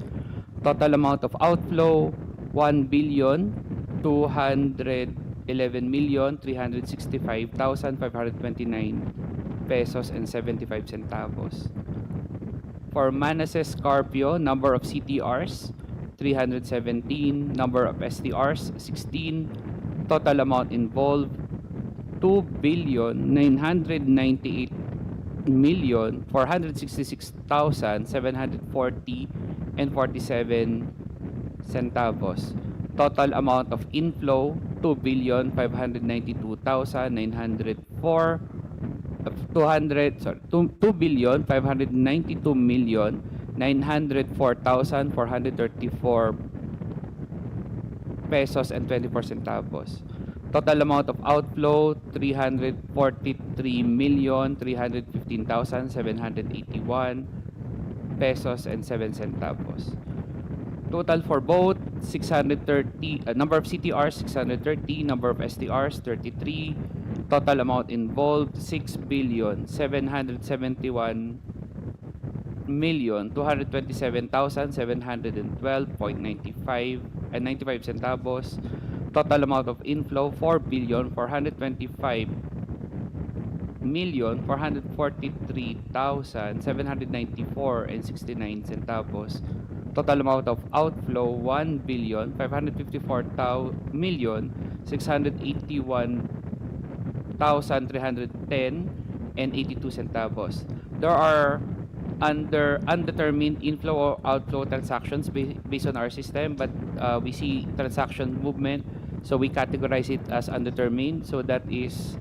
Total amount of outflow 1,211,365,529 pesos and 75 centavos. For Manasseh Carpio, number of CTRs 317, number of STRs 16, total amount involved 2,998,466,740 and 47 centavos. Total amount of inflow 2,592,904 2,592,904,434 pesos and 24 centavos. Total amount of outflow 343,315,781 pesos and 7 centavos. Total for both 630, number of CTRs 630, number of STRs 33, total amount involved 6,771,227,712.95 and 95 centavos. Total amount of inflow 4,425,443,794 and 69 centavos. Total amount of outflow 1,554,681,310 and 82 centavos. There are undetermined inflow or outflow transactions based on our system, but we see transaction movement, so we categorize it as undetermined. So that is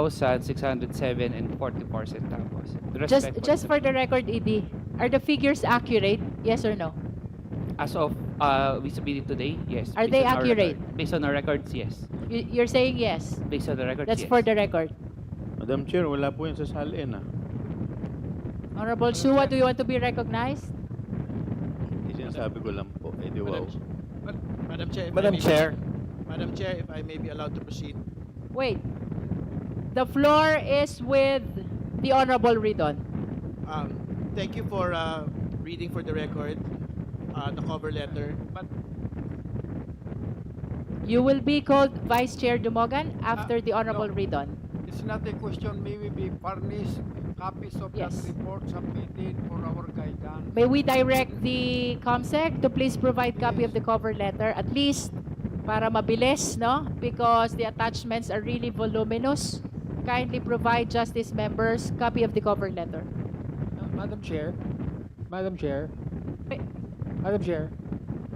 791,102,607 and 44 centavos. The rest Just for the record, ED, are the figures accurate? Yes or no? as of we submitted today, yes. Are Based they on our accurate? record. Based on our records, yes. You're saying yes. Based on the records, That's yes. for the record. Madam Chair, wala po yan sa SALN ah. Honorable Shua, do you want to be recognized? Sinasabi ko lang po. Eh, di wow. Madam Chair, if I Madam may- Chair. Madam Chair, if I may be allowed to proceed. Wait. The floor is with the Honorable Ridon. Thank you for reading for the record the cover letter. But You will be called Vice Chair Dumogan after the Honorable Ridon. It's not a question, may we be furnished copies of Yes. that report submitted for our guidance. May we direct the COMSEC to please provide copy of the cover letter, at least para mabilis, no? Because the attachments are really voluminous. Kindly provide Justice members copy of the cover letter. Madam Chair, Madam Chair, Wait. Madam Chair,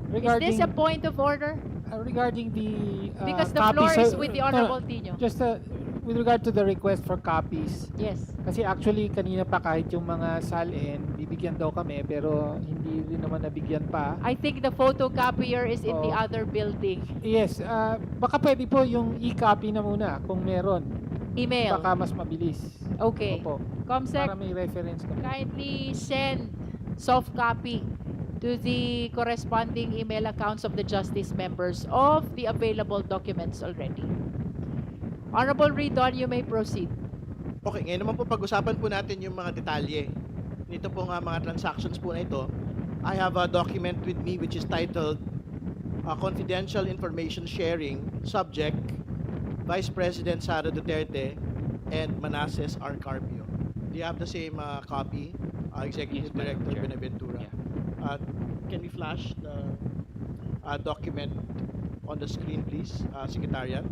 Is regarding this a point of order? regarding the Because the copies floor is of- with the no, Honorable Tino. Just with regard to the request for copies. Yes. Kasi actually kanina pa kahit yung mga SALN, bibigyan daw kami pero hindi rin naman nabigyan pa. I think the photocopier is in the Oh. other building. Yes, baka pwede po yung e-copy na muna kung meron. Email. Baka mas mabilis. Okay. Opo. COMSEC, Para may reference kami. kindly send soft copy to the corresponding email accounts of the Justice members of the available documents already. Honorable Ridon, you may proceed. okay, ngayon naman po pag-usapan po natin yung mga detalye. Nito po nga mga transactions po na ito. I have a document with me which is titled Confidential Information Sharing, subject Vice President Sara Duterte and Manasseh R. Carpio. Do you have the same copy, Executive Yes, Madam Director Chair. Benaventura? Yeah. Can we flash the document on the screen, please, Secretariat?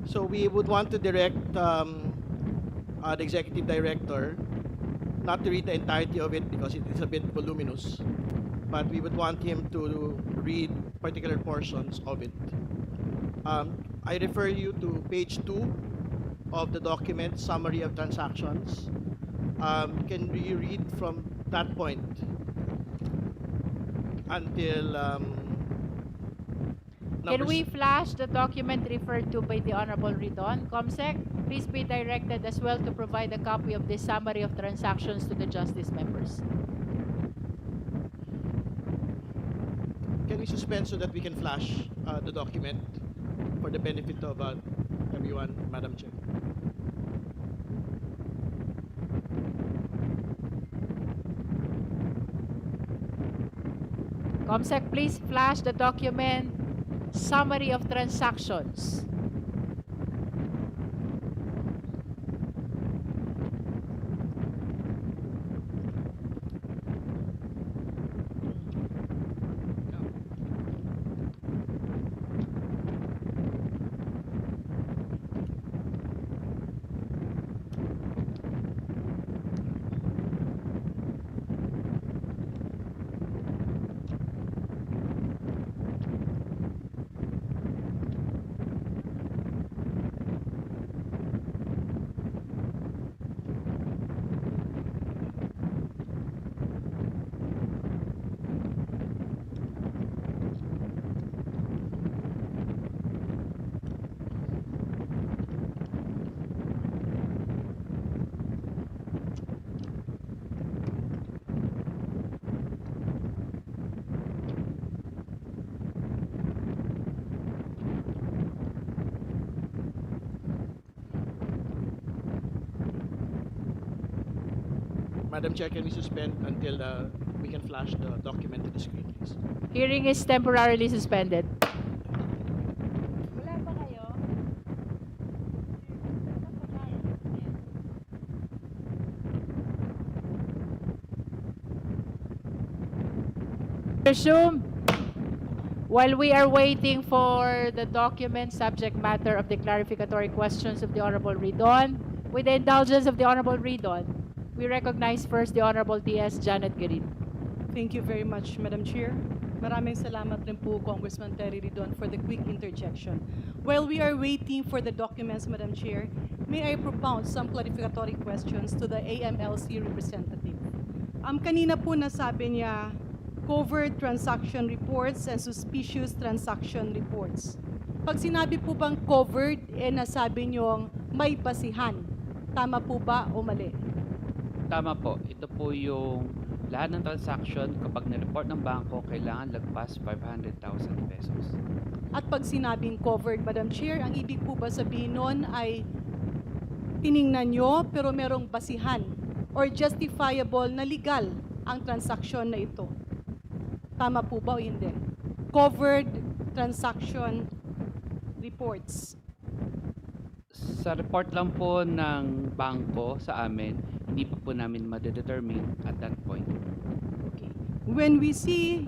So we would want to direct the Executive Director not to read the entirety of it because it is a bit voluminous, but we would want him to read particular portions of it. I refer you to page 2 of the document, Summary of Transactions. Can you read from that point until Can we flash the document referred to by the Honorable Ridon? COMSEC, please be directed as well to provide a copy of this summary of transactions to the Justice members. Can we suspend so that we can flash the document for the benefit of everyone, Madam Chair? COMSEC, please flash the document summary of transactions. Madam Chair, can we suspend until we can flash the document to the screen, please? Hearing is temporarily suspended. Wala ba kayo? Resume. While we are waiting for the document subject matter of the clarificatory questions of the Honorable Ridon, with the indulgence of the Honorable Ridon, we recognize first the Honorable DS Janet Garin. Thank you very much, Madam Chair. Maraming salamat rin po, Congressman Terry Ridon, for the quick interjection. While we are waiting for the documents, Madam Chair, may I propound some clarificatory questions to the AMLC representative. Kanina po nasabi niya, covered transaction reports and suspicious transaction reports. Pag sinabi po bang covered, nasabi niyong may basihan. Tama po ba o mali? Tama po. Ito po yung lahat ng transaction kapag nireport ng bangko, kailangan lagpas 500,000 pesos. At pag sinabing covered, Madam Chair, ang ibig po ba sabihin nun ay tiningnan nyo pero merong basihan or justifiable na legal ang transaksyon na ito? Tama po ba o hindi? Covered transaction reports. Sa report lang po ng bangko sa amin, hindi pa po namin ma-determine at that point. Okay. When we say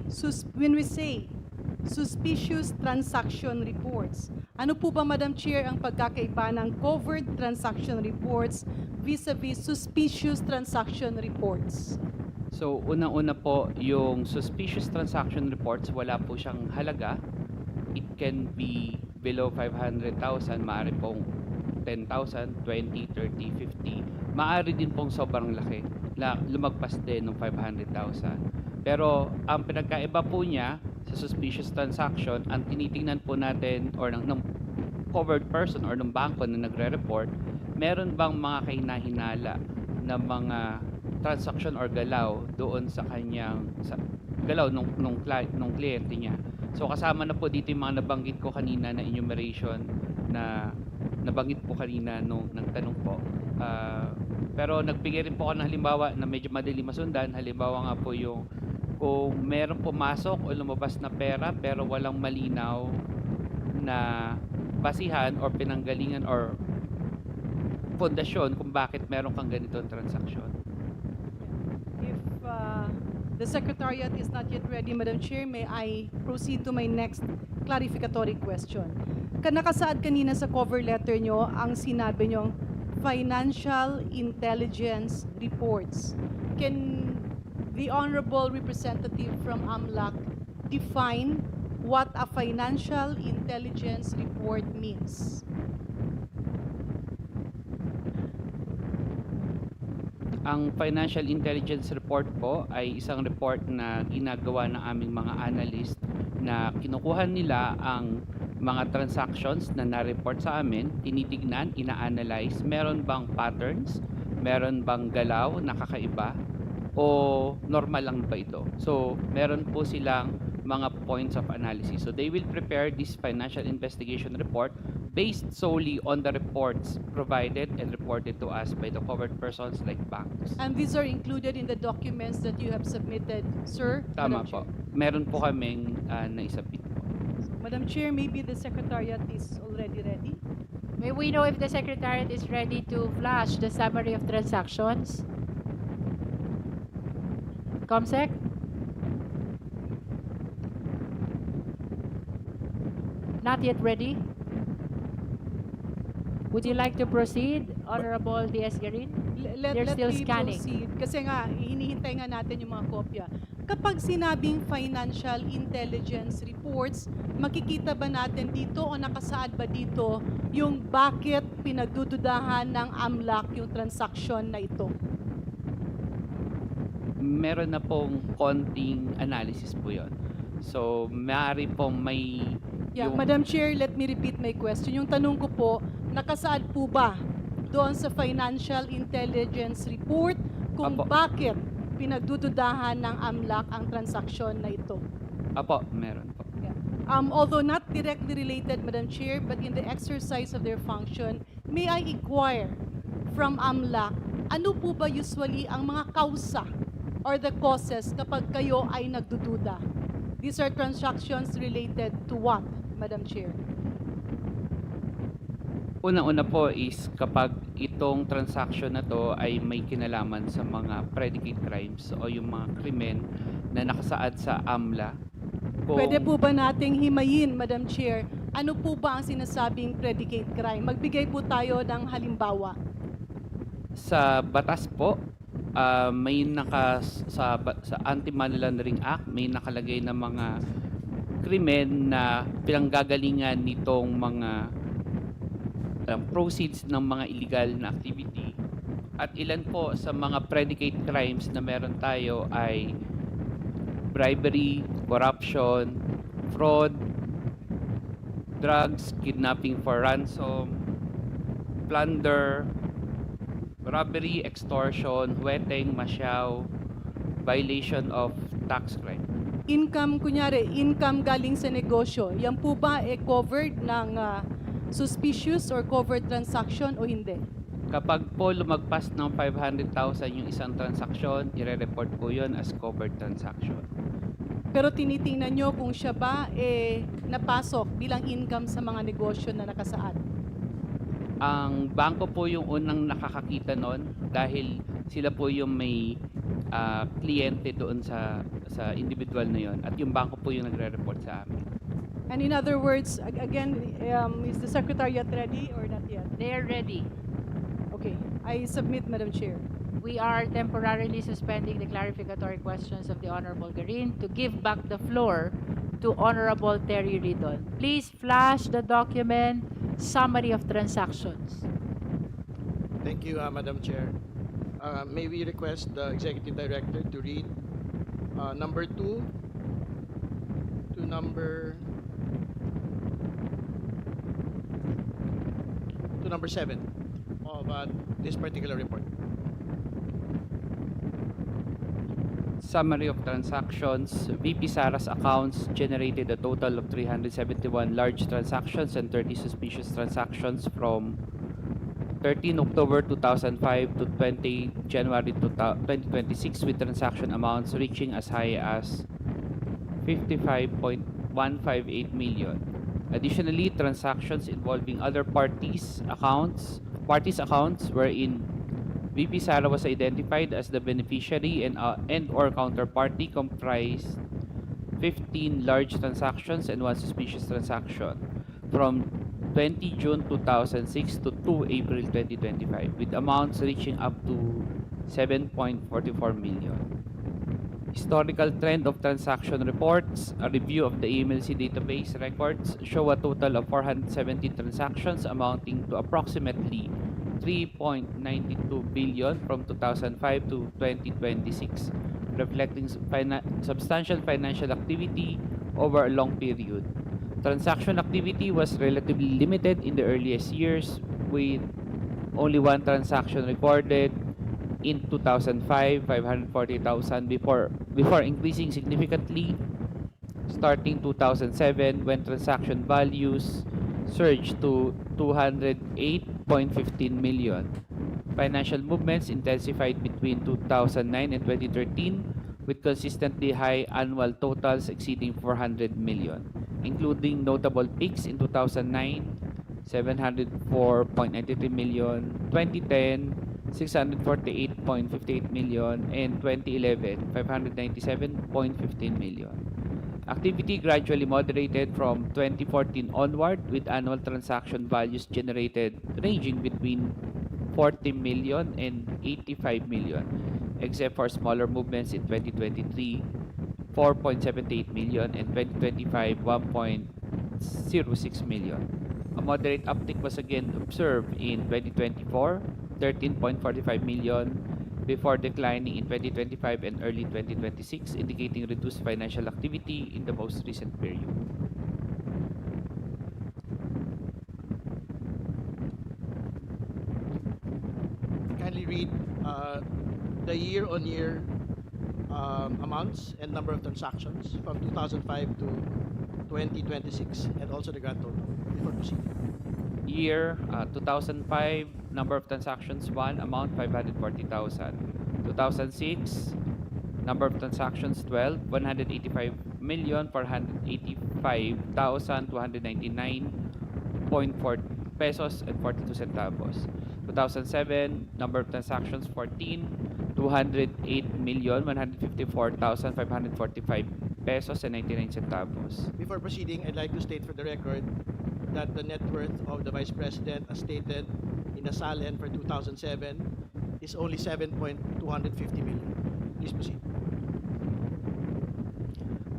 suspicious transaction reports, ano po ba, Madam Chair, ang pagkakaiba ng covered transaction reports vis-a-vis suspicious transaction reports? So, unang-una po, yung suspicious transaction reports, wala po siyang halaga. It can be below 500,000, maaari pong 10,000, 20, 30, 50. Maaari din pong sobrang laki, lumagpas din ng 500,000. Pero, ang pinagkaiba po niya sa suspicious transaction, ang tinitingnan po natin, or ng covered person or ng bangko na nagre-report, meron bang mga kahinahinala na mga transaction or galaw doon sa kanyang galaw nung kliyente niya. So kasama na po dito yung mga nabanggit ko kanina na enumeration na nabanggit po kanina nung tanong po. Pero nagbigay rin po ako ng halimbawa na medyo madali masundan. Halimbawa nga po yung kung meron pumasok o lumabas na pera pero walang malinaw na basihan or pinanggalingan or fondasyon kung bakit meron kang ganitong transaksyon. If the Secretariat is not yet ready, Madam Chair, may I proceed to my next clarificatory question? Nakasaad kanina sa cover letter nyo ang sinabi nyong financial intelligence reports. Can the Honorable Representative from AMLAC define what a financial intelligence report means? Ang Financial Intelligence Report po ay isang report na ginagawa ng aming mga analyst na kinukuha nila ang mga transactions na na-report sa amin, tinitignan, ina-analyze, meron bang patterns, meron bang galaw na kakaiba, o normal lang ba ito? So, meron po silang mga points of analysis. So, they will prepare this financial investigation report based solely on the reports provided and reported to us by the covered persons like banks. And these are included in the documents that you have submitted, sir? Tama Madam po. Chair. Meron po kaming naisabit po. Madam Chair, maybe the Secretariat is already ready? May we know if the Secretariat is ready to flash the summary of transactions? Comsec? Not yet ready? Would you like to proceed, Honorable DS Garin? They're still scanning. Proceed. Kasi nga, hinihintay nga natin yung mga kopya. Kapag sinabing financial intelligence reports, makikita ba natin dito o nakasaad ba dito yung bakit pinagdududahan ng AMLAC yung transaction na ito? Meron na pong konting analysis po yon. So, maaari pong may... Yeah, Madam Chair, let me repeat my question. Yung tanong ko po, nakasaad po ba doon sa financial intelligence report kung bakit pinagdududahan ng AMLAC ang transaksyon na ito? Apo, meron po. Yeah. Although not directly related, Madam Chair, but in the exercise of their function, may I inquire from AMLAC, ano po ba usually ang mga kausa or the causes kapag kayo ay nagdududa? These are transactions related to what, Madam Chair? Unang-una po is kapag itong transaction na to ay may kinalaman sa mga predicate crimes o yung mga krimen na nakasaad sa AMLA. Pwede po ba nating himayin, Madam Chair, ano po ba ang sinasabing predicate crime? Magbigay po tayo ng halimbawa. Sa batas po, may sa Anti-Money Laundering Act, may nakalagay na mga krimen na pinanggagalingan nitong mga proceeds ng mga illegal na activity. At ilan po sa mga predicate crimes na meron tayo ay bribery, corruption, fraud, drugs, kidnapping for ransom, plunder, robbery, extortion, huweteng, masyaw, violation of tax crime. Income, kunyari, income galing sa negosyo, yan po ba covered ng suspicious or covered transaction o hindi? Kapag po lumagpas ng 500,000 yung isang transaksyon, ire-report po yun as covered transaction. Pero tinitingnan nyo kung siya ba napasok bilang income sa mga negosyo na nakasaad. Ang bangko po yung unang nakakakita nun dahil sila po yung may kliyente doon sa individual na yon at yung bangko po yung nagre-report sa amin. And in other words, again, is the Secretariat ready or not yet? They're ready. Okay, I submit, Madam Chair. We are temporarily suspending the clarificatory questions of the Honorable Garin to give back the floor to Honorable Terry Ridon. Please flash the document summary of transactions. Thank you, Madam Chair. May we request the Executive Director to read number 2 to number 7 of this particular report. Summary of transactions. VP Sara's accounts generated a total of 371 large transactions and 30 suspicious transactions from 13 October 2005 to 20 January 2026 with transaction amounts reaching as high as 55.158 million. Additionally, transactions involving other parties' accounts wherein VP Sara was identified as the beneficiary and or counterparty comprised 15 large transactions and 1 suspicious transaction from 20 June 2006 to 2 April 2025 with amounts reaching up to 7.44 million. Historical trend of transaction reports. A review of the AMLC database records show a total of 470 transactions amounting to approximately 3.92 billion from 2005 to 2026, reflecting substantial financial activity over a long period. Transaction activity was relatively limited in the earliest years, with only 1 transaction recorded in 2005, 540,000 before increasing significantly starting 2007 when transaction values surged to 208.15 million. Financial movements intensified between 2009 and 2013 with consistently high annual totals exceeding 400 million, including notable peaks in 2009, 704.93 million, 2010, 648.58 million, and 2011, 597.15 million. Activity gradually moderated from 2014 onward, with annual transaction values generated ranging between 40 million and 85 million, except for smaller movements in 2023, 4.78 million, and 2025, 1.06 million. A moderate uptick was again observed in 2024, 13.45 million, before declining in 2025 and early 2026, indicating reduced financial activity in the most recent period. Kindly read the year-on-year amounts and number of transactions from 2005 to 2026, and also the grand total before proceeding. Year 2005, number of transactions 1, amount 540,000. 2006, number of transactions 12, 185,485,299.4 pesos and 42 centavos. 2007, number of transactions 14, 208,154,545 pesos and 99 centavos. Before proceeding, I'd like to state for the record that the net worth of the Vice President, as stated in the SALN for 2007, is only 7.250 million. Please proceed.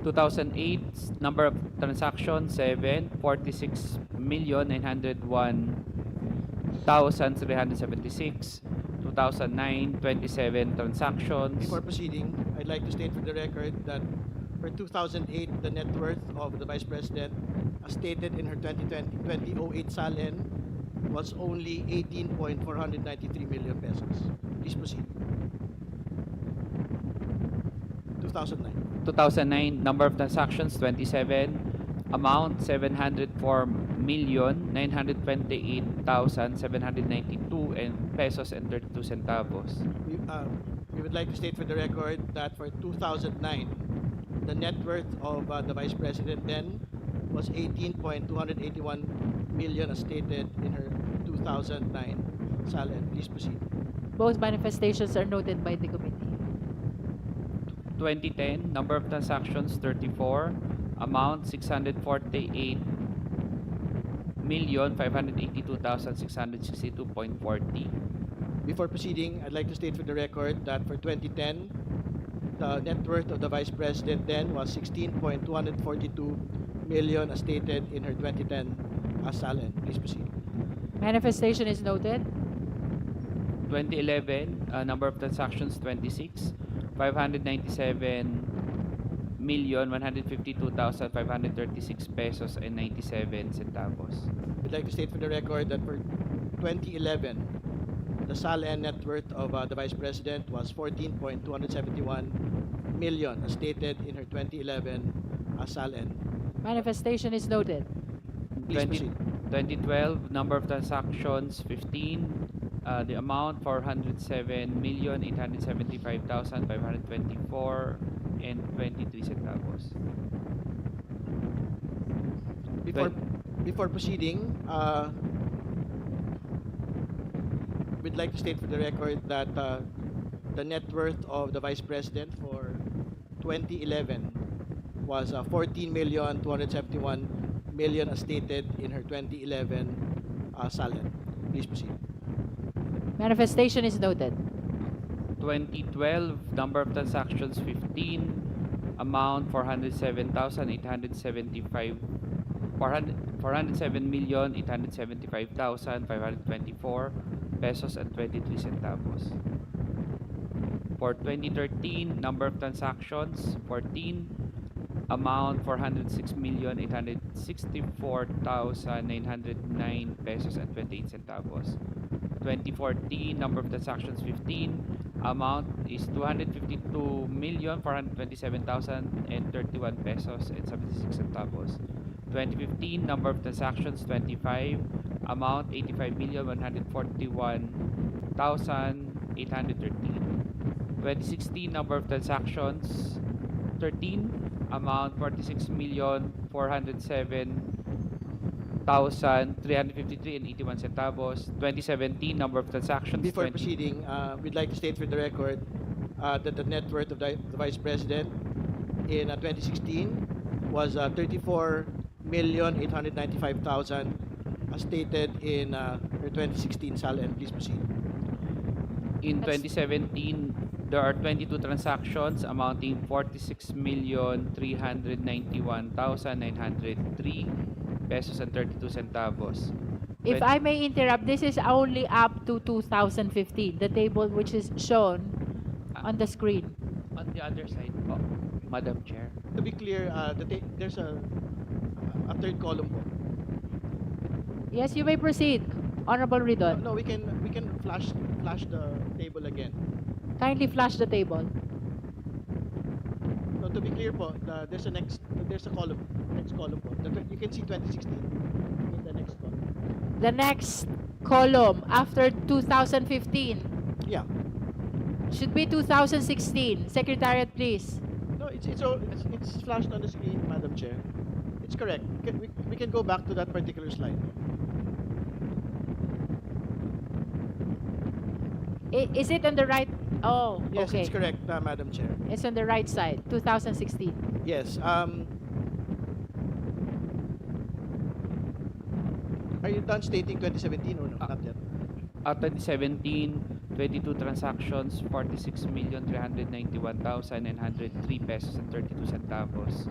2008, number of transactions 7, 46,901,376. 2009, 27 transactions. Before proceeding, I'd like to state for the record that for 2008, the net worth of the Vice President, as stated in her 2008 SALN, was only 18.493 million pesos. Please proceed. 2009. 2009, number of transactions 27, amount 704,928,792 and pesos and 32 centavos. We would like to state for the record that for 2009, the net worth of the Vice President then was 18.281 million, as stated in her 2009 SALN. Please proceed. Both manifestations are noted by the committee. 2010, number of transactions 34, amount 648,582,662.40. Before proceeding, I'd like to state for the record that for 2010, the net worth of the Vice President then was 16.242 million, as stated in her 2010 SALN. Please proceed. Manifestation is noted. 2011, number of transactions 26, 597,152,536 pesos and 97 centavos. I'd like to state for the record that for 2011, the SALN net worth of the Vice President was 14.271 million, as stated in her 2011 SALN. Manifestation is noted. Please proceed. 2012, number of transactions 15, the amount 407,875,524 and 23 centavos. Before proceeding, we'd like to state for the record that the net worth of the Vice President for 2011 was 14,271,000,000, as stated in her 2011 SALN. Please proceed. Manifestation is noted. 2012, number of transactions 15, amount 407,875, 407,875,524 pesos and 23 centavos. For 2013, number of transactions 14, amount 406,864,909 pesos and 28 centavos. 2014, number of transactions 15, amount is 252,427,031 pesos and 76 centavos. 2015, number of transactions 25, amount 85,141,813. 2016, number of transactions 13, amount 46,407,353 and 81 centavos. 2017, number of transactions. Before proceeding, we'd like to state for the record that the net worth of the Vice President in 2016 was 34,895,000, as stated in her 2016 SALN. Please proceed. In 2017, there are 22 transactions amounting 46,391,903 pesos and 32 centavos. If I may interrupt, this is only up to 2015, the table which is shown on the screen. On the other side po, Madam Chair. To be clear, there's a third column po. Yes, you may proceed, Honorable Ridon. No, we can flash the table again. Kindly flash the table. No, to be clear po, there's a column, next column po. You can see 2016 in the next column. The next column after 2015. Yeah. Should be 2016. Secretariat, please. No, it's flashed on the screen, Madam Chair. It's correct. We can go back to that particular slide. Is it on the right? Oh, Yes, okay. it's correct, Madam Chair. It's on the right side, 2016. Yes. Are you done stating 2017 or no? Not yet. 2017, 22 transactions, 46,391,903 pesos and 32 centavos.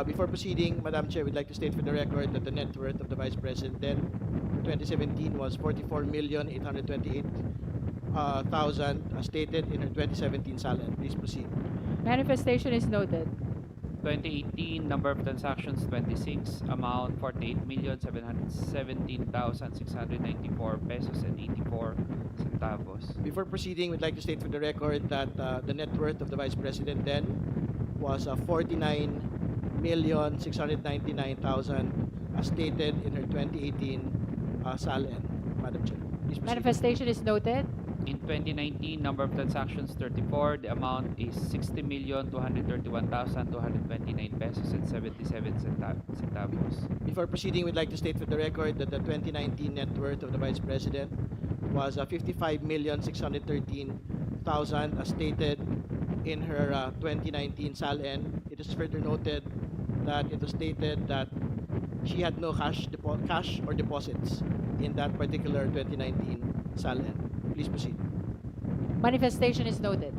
Before proceeding, Madam Chair, we'd like to state for the record that the net worth of the Vice President then for 2017 was 44,828,000 as stated in her 2017 SALN. Please proceed. Manifestation is noted. 2018, number of transactions 26, amount 48,717,694 pesos and 84 centavos. Before proceeding, we'd like to state for the record that the net worth of the Vice President then was 49,699,000 as stated in her 2018 SALN. Madam Chair, please proceed. Manifestation is noted. In 2019, number of transactions 34, the amount is 60,231,229 pesos and 77 centavos. Before proceeding, we'd like to state for the record that the 2019 net worth of the Vice President was 55,613,000 as stated in her 2019 SALN. It is further noted that it was stated that she had no cash or deposits in that particular 2019 SALN. Please proceed. Manifestation is noted.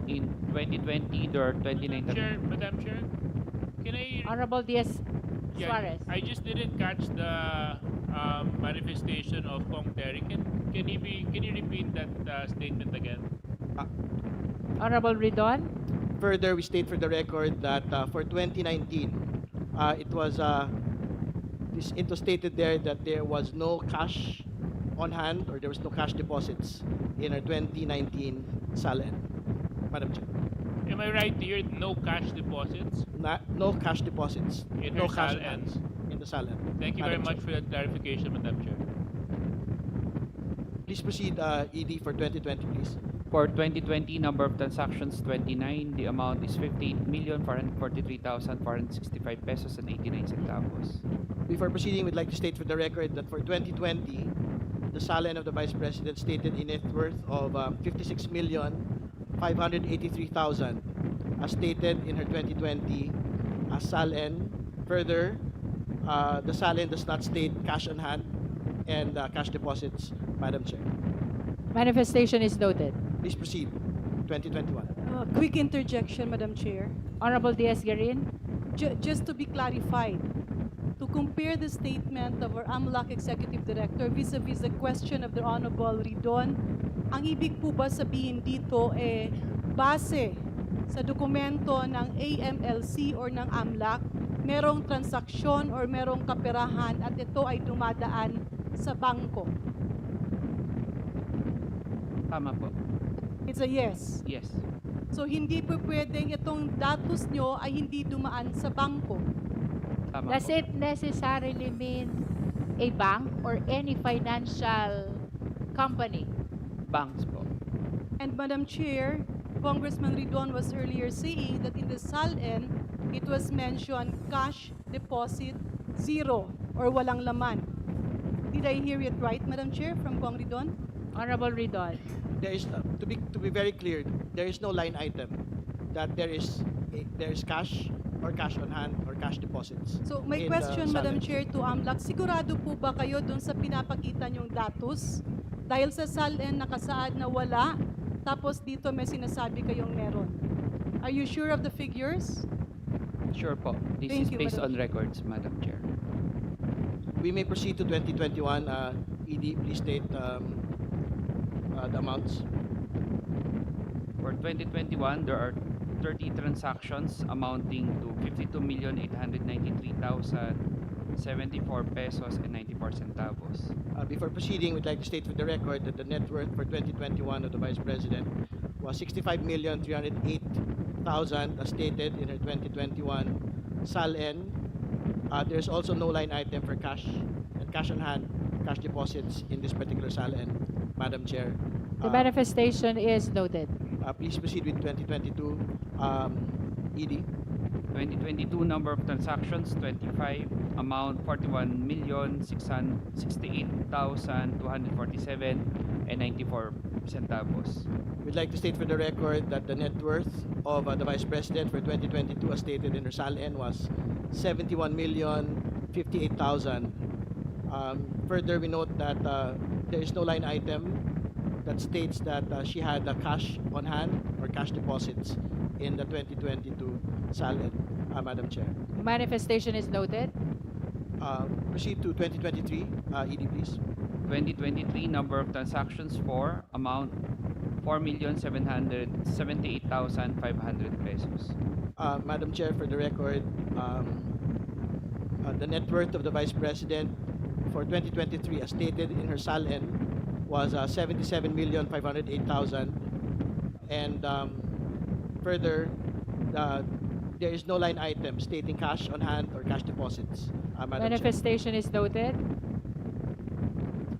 In 2020, there are 29... Madam Chair, can I... Honorable Diaz Suarez. I just didn't catch the manifestation of Kong Terry. Can you repeat that statement again? Honorable Ridon. Further, we state for the record that for 2019, it was stated there that there was no cash on hand or there was no cash deposits in our 2019 SALN. Madam Chair. Am I right to hear no cash deposits? No cash deposits. In No her cash on SALN. hands in the SALN. Thank you Madam very much Chair. for that clarification, Madam Chair. Please proceed, ED, for 2020, please. For 2020, number of transactions 29, the amount is 58,443,465 pesos and 89 centavos. Before proceeding, we'd like to state for the record that for 2020, the SALN of the Vice President stated a net worth of 56,583,000 as stated in her 2020 SALN. Further, the SALN does not state cash on hand and cash deposits, Madam Chair. Manifestation is noted. Please proceed. 2021. Quick interjection, Madam Chair. Honorable Diaz-Garin. Just to be clarified, to compare the statement of our AMLAC Executive Director vis-a-vis the question of the Honorable Ridon, ang ibig po ba sabihin dito base sa dokumento ng AMLC or ng AMLAC, merong transaksyon or merong kaperahan at ito ay dumadaan sa bangko? Tama po. It's a yes. Yes. So hindi po pwedeng itong datos nyo ay hindi dumaan sa bangko. Tama Does po. it necessarily mean a bank or any financial company? Banks po. And Madam Chair, Congressman Ridon was earlier saying that in the SALN, it was mentioned cash deposit zero or walang laman. Did I hear it right, Madam Chair, from Cong Ridon? Honorable Ridon. There is to be very clear, there is no line item that there is cash or cash on hand or cash deposits. So my in the question, Madam SALN. Chair, to AMLAC, sigurado po ba kayo dun sa pinapakita nyong datos? Dahil sa SALN nakasaad na wala, tapos dito may sinasabi kayong meron. Are you sure of the figures? Sure po. This Thank is you, based Madam on records, Madam Chair. We may proceed to 2021. ED, please state the amounts. For 2021, there are 30 transactions amounting to 52,893,074 pesos and 94 centavos. Before proceeding, we'd like to state for the record that the net worth for 2021 of the Vice President was 65,308,000 as stated in her 2021 SALN. There's also no line item for cash and cash on hand cash deposits in this particular SALN, Madam Chair. The manifestation is noted. Please proceed with 2022 ED. 2022 number of transactions 25, amount 41,668,247 and 94 centavos. We'd like to state for the record that the net worth of the Vice President for 2022 as stated in her SALN was 71,058,000. Further, we note that there is no line item that states that she had cash on hand or cash deposits in the 2022 SALN, Madam Chair. Manifestation is noted. Proceed to 2023, ED please. 2023 number of transactions 4, amount 4,778,500 pesos. Madam Chair, for the record, the net worth of the Vice President for 2023 as stated in her SALN was 77,508,000, and further, there is no line item stating cash on hand or cash deposits. Madam Manifestation is noted.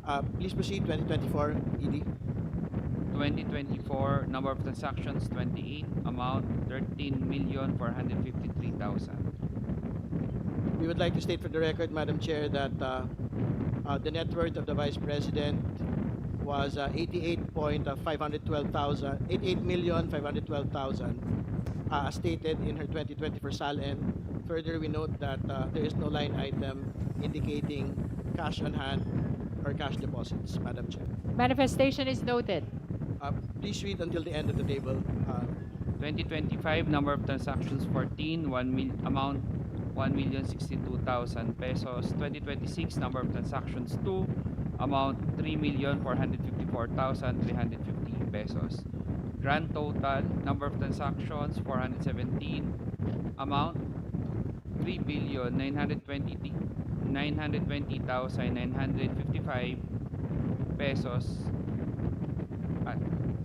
Chair. Please proceed, 2024 ED. 2024 number of transactions 28, amount 13,453,000. We would like to state for the record, Madam Chair, that the net worth of the Vice President was 88,512,000, as stated in her 2024 SALN. Further, we note that there is no line item indicating cash on hand or cash deposits, Madam Chair. Manifestation is noted. Please read until the end of the table. 2025 number of transactions 14, amount 1,062,000 pesos. 2026 number of transactions 2, amount 3,454,350 pesos. Grand total number of transactions 417, amount 3,920,955 pesos.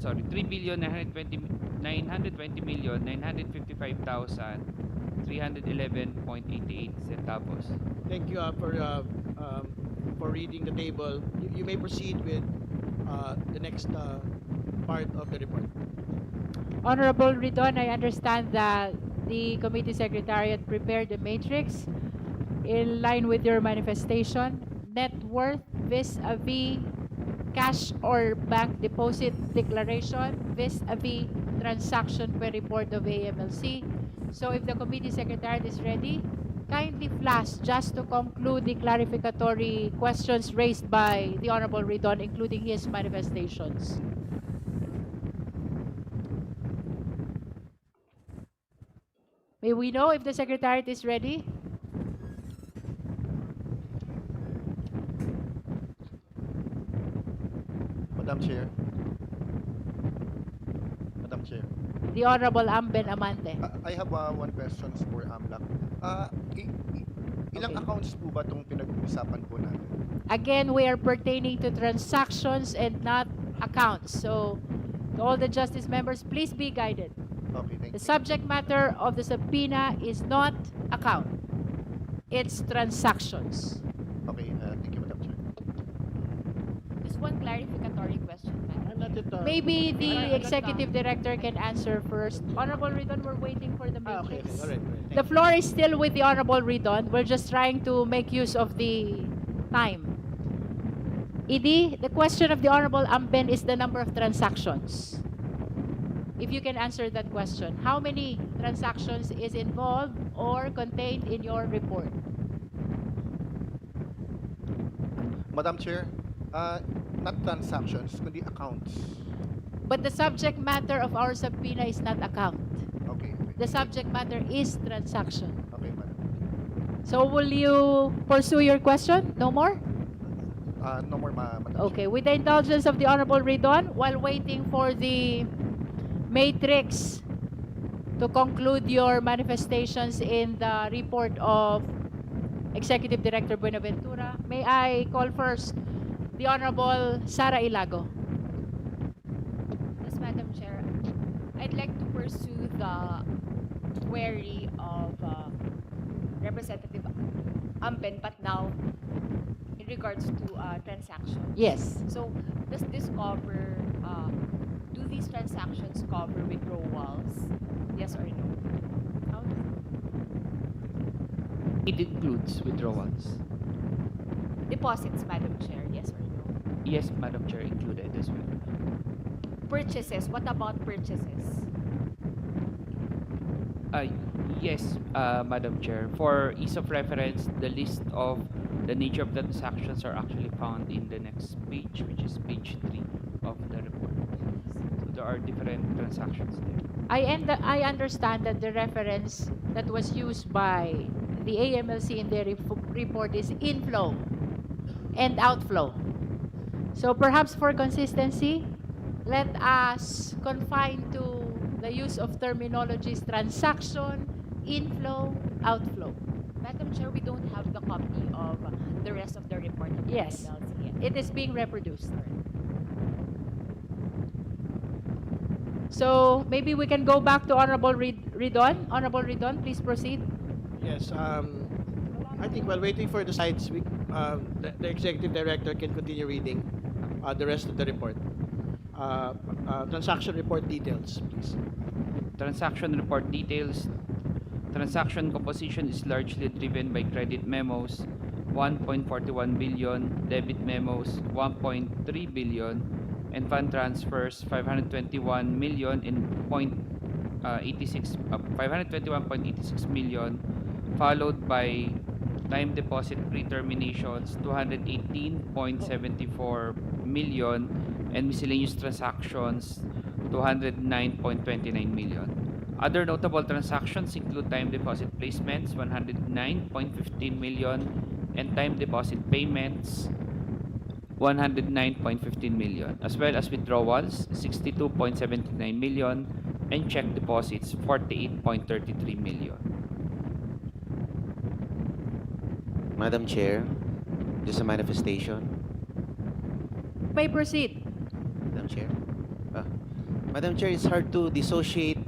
3,920,955,311.88 centavos. Thank you for reading the table. You may proceed with the next part of the report. Honorable Ridon, I understand that the committee secretariat prepared a matrix in line with your manifestation. Net worth vis-a-vis cash or bank deposit declaration vis-a-vis transaction per report of AMLC. So if the committee secretariat is ready, kindly flash just to conclude the clarificatory questions raised by the Honorable Ridon, including his manifestations. May we know if the secretariat is ready? Madam Chair. Madam Chair. The Honorable Amben Amante. I have one question for AMLAC. Ilang accounts po ba itong pinag-uusapan po natin? Again, we are pertaining to transactions and not accounts. So, to all the justice members, please be guided. Okay, thank The you. subject matter of the subpoena is not account. It's transactions. Okay, thank you, Madam Chair. Just one clarificatory question, ma'am. Maybe the executive director can answer first. Honorable Ridon, we're waiting for the matrix. All right. The floor is still with the Honorable Ridon. We're just trying to make use of the time. ED, the question of the Honorable Amben is the number of transactions. If you can answer that question. How many transactions is involved or contained in your report? Madam Chair, not transactions, kundi accounts. But the subject matter of our subpoena is not account. Okay. The subject matter is transaction. Okay, Madam. So will you pursue your question? No more? No more, Madam. Okay, with the indulgence of the Honorable Ridon, while waiting for the matrix to conclude your manifestations in the report of Executive Director Buenaventura, may I call first the Honorable Sara Ilago. Yes, Madam Chair. I'd like to pursue the query of Representative Amben, but now in regards to transactions. Yes. So does this cover, do these transactions cover withdrawals? Yes or no? How does It includes withdrawals. deposits, Madam Chair? Yes or no? Yes, Madam Chair, included as well. Purchases, what about purchases? Yes, Madam Chair. For ease of reference, the list of the nature of the transactions are actually found in the next page, which is page 3 of the report. So there are different transactions there. I understand that the reference that was used by the AMLC in their report is inflow and outflow. So perhaps for consistency, let us confine to the use of terminologies transaction, inflow, outflow. Madam Chair, we don't have the copy of the rest of the report of the Yes, AMLC yet. it is being reproduced. So maybe we can go back to Honorable Ridon. Honorable Ridon, please proceed. Yes, I think while waiting for the slides, the Executive Director can continue reading the rest of the report. Transaction report details, please. Transaction report details. Transaction composition is largely driven by credit memos, 1.41 billion, debit memos, 1.3 billion, and fund transfers, 521 million and 521.86 million, followed by time deposit pre-terminations, 218.74 million, and miscellaneous transactions, 209.29 million. Other notable transactions include time deposit placements, 109.15 million, and time deposit payments, 109.15 million, as well as withdrawals, 62.79 million, and check deposits, 48.33 million. Madam Chair, this is a manifestation. May proceed. Madam Chair. Madam Chair, it's hard to dissociate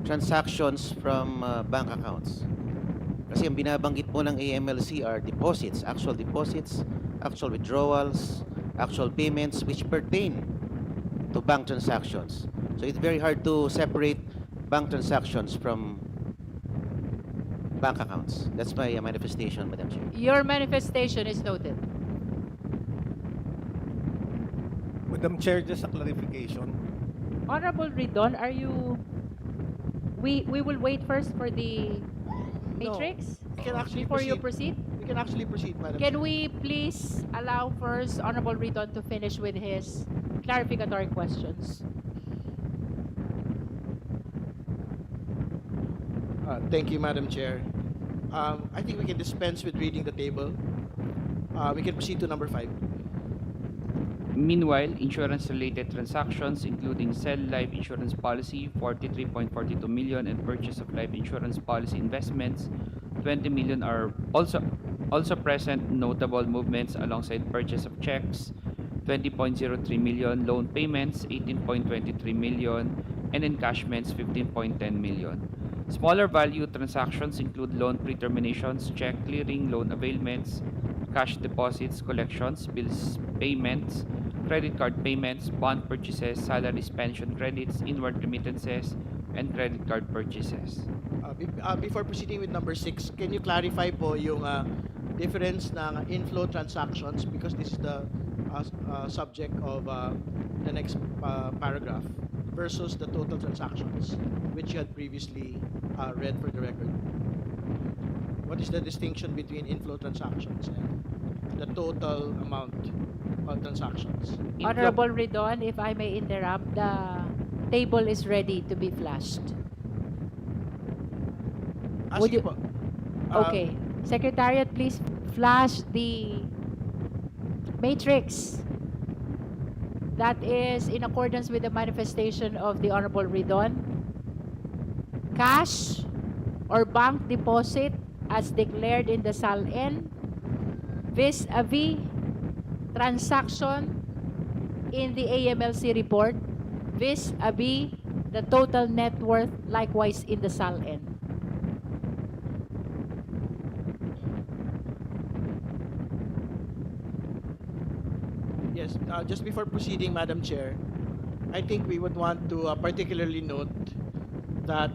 transactions from bank accounts. Kasi ang binabanggit po ng AMLC are deposits, actual withdrawals, actual payments which pertain to bank transactions. So it's very hard to separate bank transactions from bank accounts. That's my manifestation, Madam Chair. Your manifestation is noted. Madam Chair, just a clarification. Honorable Ridon, are you... We will wait first for the matrix We can actually before you proceed. We can actually proceed, Madam Can Chair. we please allow first Honorable Ridon to finish with his clarificatory questions? Thank you, Madam Chair. I think we can dispense with reading the table. We can proceed to number 5. Meanwhile, insurance-related transactions, including sell life insurance policy, 43.42 million, and purchase of life insurance policy investments, 20 million, are also present. Notable movements alongside purchase of checks, 20.03 million, loan payments, 18.23 million, and encashments, 15.10 million. Smaller value transactions include loan pre-terminations, check clearing, loan availments, cash deposits, collections, bills payments, credit card payments, bond purchases, salaries, pension credits, inward remittances, and credit card purchases. Before proceeding with number 6, can you clarify po yung difference ng inflow transactions, because this is the subject of the next paragraph, versus the total transactions, which you had previously read for the record? What is the distinction between inflow transactions and the total amount of transactions? Honorable Ridon, if I may interrupt, the table is ready to be flashed. Would Sige you- po. Okay. Secretariat, please flash the matrix that is in accordance with the manifestation of the Honorable Ridon. Cash or bank deposit as declared in the SALN vis-a-vis transaction in the AMLC report vis-a-vis the total net worth likewise in the SALN. Yes, just before proceeding, Madam Chair, I think we would want to particularly note that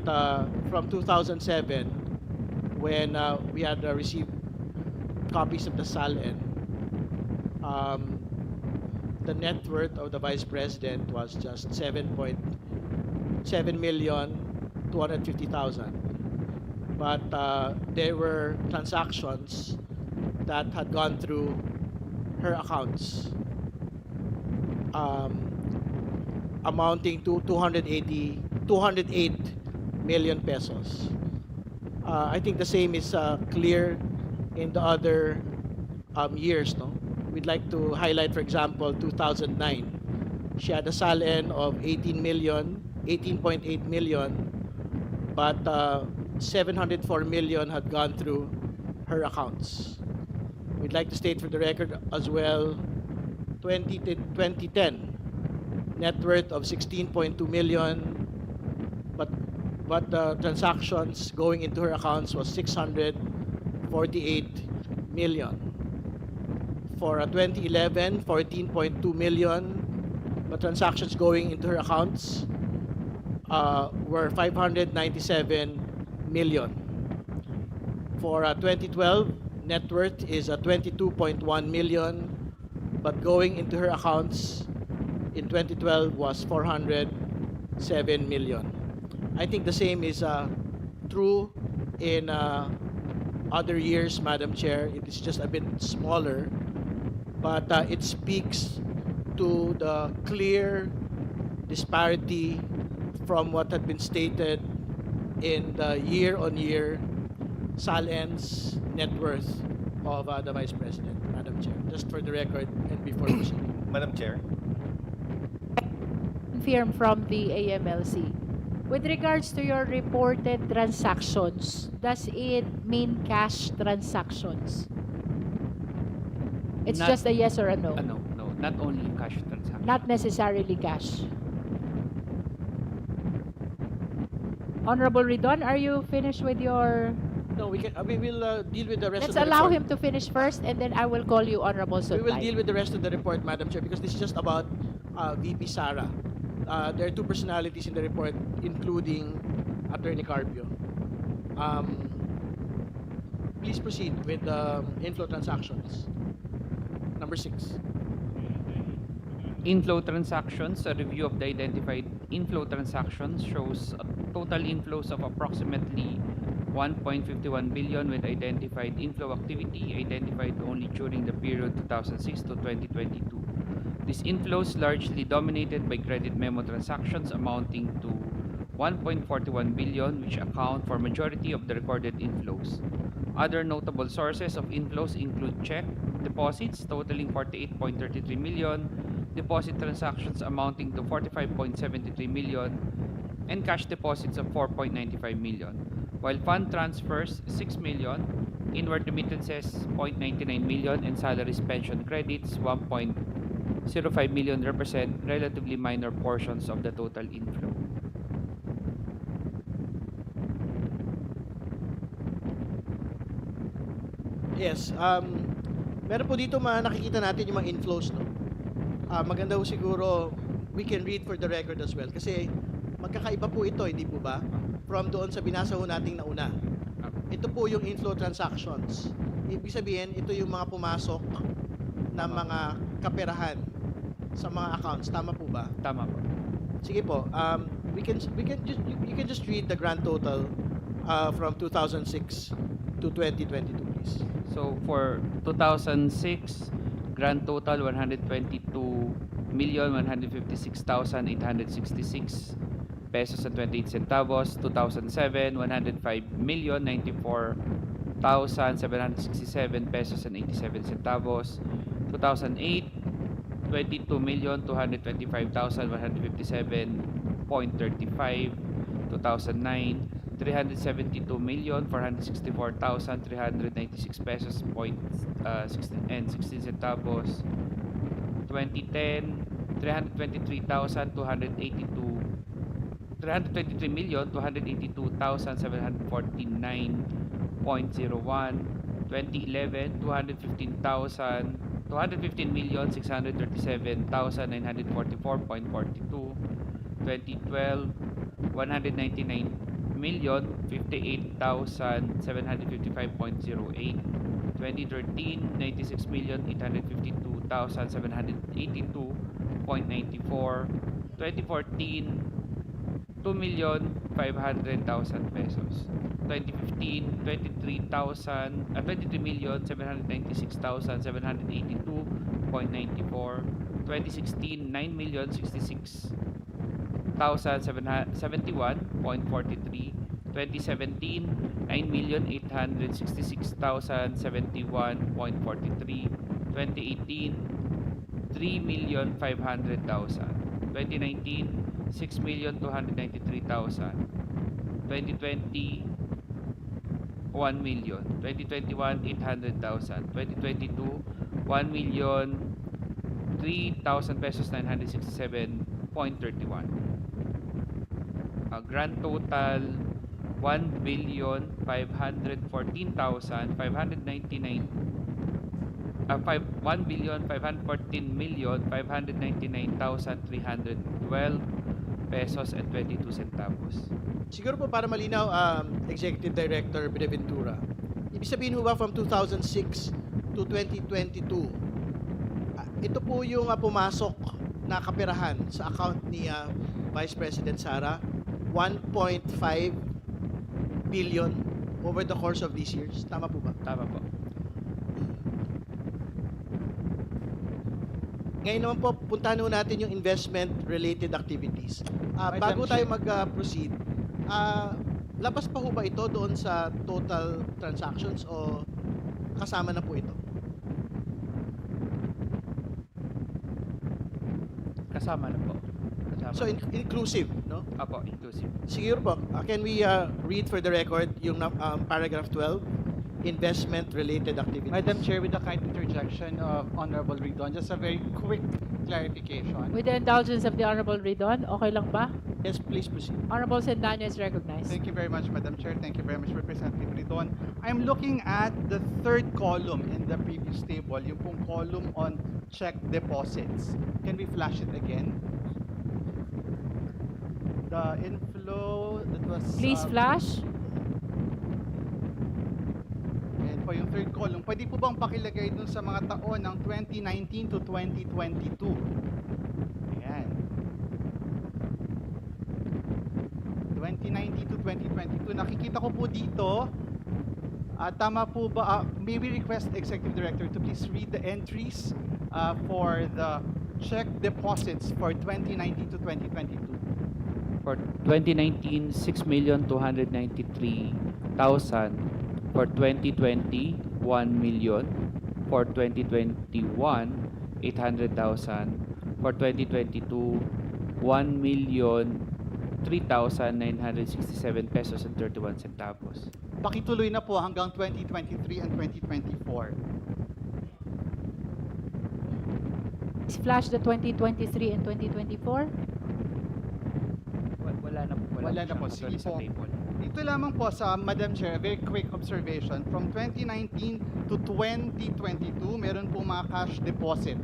from 2007, when we had received copies of the SALN, the net worth of the Vice President was just 7,250,000. But there were transactions that had gone through her accounts, amounting to 208 million pesos. I think the same is clear in the other years. No, we'd like to highlight, for example, 2009. She had a SALN of 18.8 million, but 704 million had gone through her accounts. We'd like to state for the record as well, 2010, net worth of 16.2 million, but the transactions going into her accounts was 648 million. For 2011, 14.2 million, but transactions going into her accounts were 597 million. For 2012, net worth is 22.1 million, but going into her accounts in 2012 was 407 million. I think the same is true in other years, Madam Chair. It is just a bit smaller, but it speaks to the clear disparity from what had been stated in the year-on-year SALN's net worth of the Vice President, Madam Chair. Just for the record and before proceeding. Madam Chair. Confirm from the AMLC. With regards to your reported transactions, does it mean cash transactions? It's Not- just a yes or a no? No, not only cash transactions. Not necessarily cash. Honorable Ridon, are you finished with your... No, we will deal with the rest Let's of the allow report. him to finish first, and then I will call you Honorable Sultan. We will deal with the rest of the report, Madam Chair, because this is just about VP Sara. There are two personalities in the report, including Attorney Carpio. Please proceed with inflow transactions. Number 6. Inflow transactions, a review of the identified inflow transactions shows total inflows of approximately 1.51 billion with identified inflow activity identified only during the period 2006 to 2022. These inflows largely dominated by credit memo transactions amounting to 1.41 billion, which account for majority of the recorded inflows. Other notable sources of inflows include check deposits totaling 48.33 million, deposit transactions amounting to 45.73 million, and cash deposits of 4.95 million, while fund transfers 6 million, inward remittances 0.99 million, and salaries pension credits 1.05 million represent relatively minor portions of the total inflow. Yes, meron po dito nakikita natin yung mga inflows, no? Maganda po siguro we can read for the record as well kasi magkakaiba po ito, hindi po ba? From doon sa binasa ho nating nauna. Ito po yung inflow transactions. Ibig sabihin, ito yung mga pumasok na mga kaperahan sa mga accounts. Tama po ba? Tama po. Sige po. You can just read the grand total from 2006 to 2022, please. So for 2006, grand total 122,156,866 pesos and 28 centavos. 2007, 105,094,767 pesos and 87 centavos. 2008, 22,225,157.35. 2009, 372,464,396 pesos and 16 centavos. 2010, 323,282,749.01. 2011, 215,000 215,637,944.42. 2012, 199,058,755.08. 2013, 96,852,782.94. 2014, 2,500,000 pesos. 2015, 23,796,782.94. 2016, 9,066,771.43. 2017, 9,866,071.43. 2018, 3,500,000. 2019, 6,293,000. 2020, 1 million. 2021, 800,000. 2022, 1,003,000 pesos, 967.31. Grand total, 1,514,599 1,514,599,312 pesos and 22 centavos. Siguro po para malinaw, Executive Director Benaventura, ibig sabihin ho ba from 2006 to 2022, ito po yung pumasok na kaperahan sa account ni Vice President Sara, 1.5 billion over the course of these years. Tama po ba? Tama po. Ngayon naman po, puntahan ho natin yung investment-related activities. Bago tayo mag-proceed, labas pa ho ba ito doon sa total transactions o kasama na po ito? Kasama na po. Kasama. So, inclusive, no? Apo, inclusive. Siguro po, can we read for the record yung paragraph 12? Investment-related activities. Madam Chair, with the kind interjection of Honorable Ridon, just a very quick clarification. With the indulgence of the Honorable Ridon, okay lang ba? Yes, please proceed. Honorable Sendanya is recognized. Thank you very much, Madam Chair. Thank you very much, Representative Ridon. I'm looking at the third column in the previous table, yung pong column on check deposits. Can we flash it again? The inflow that was... Please flash. Ayan po yung third column. Pwede po bang pakilagay dun sa mga taon ng 2019 to 2022? Ayan. 2019 to 2022. Nakikita ko po dito, tama po ba, may we request Executive Director to please read the entries for the check deposits for 2019 to 2022. For 2019, 6,293,000. For 2020, 1 million. For 2021, 800,000. For 2022, 1,003,967 pesos and 31 centavos. Pakituloy na po hanggang 2023 and 2024. Please flash the 2023 and 2024. Wala na po. Sige po. Ito lamang po sa Madam Chair, a very quick observation. From 2019 to 2022, meron po mga cash deposit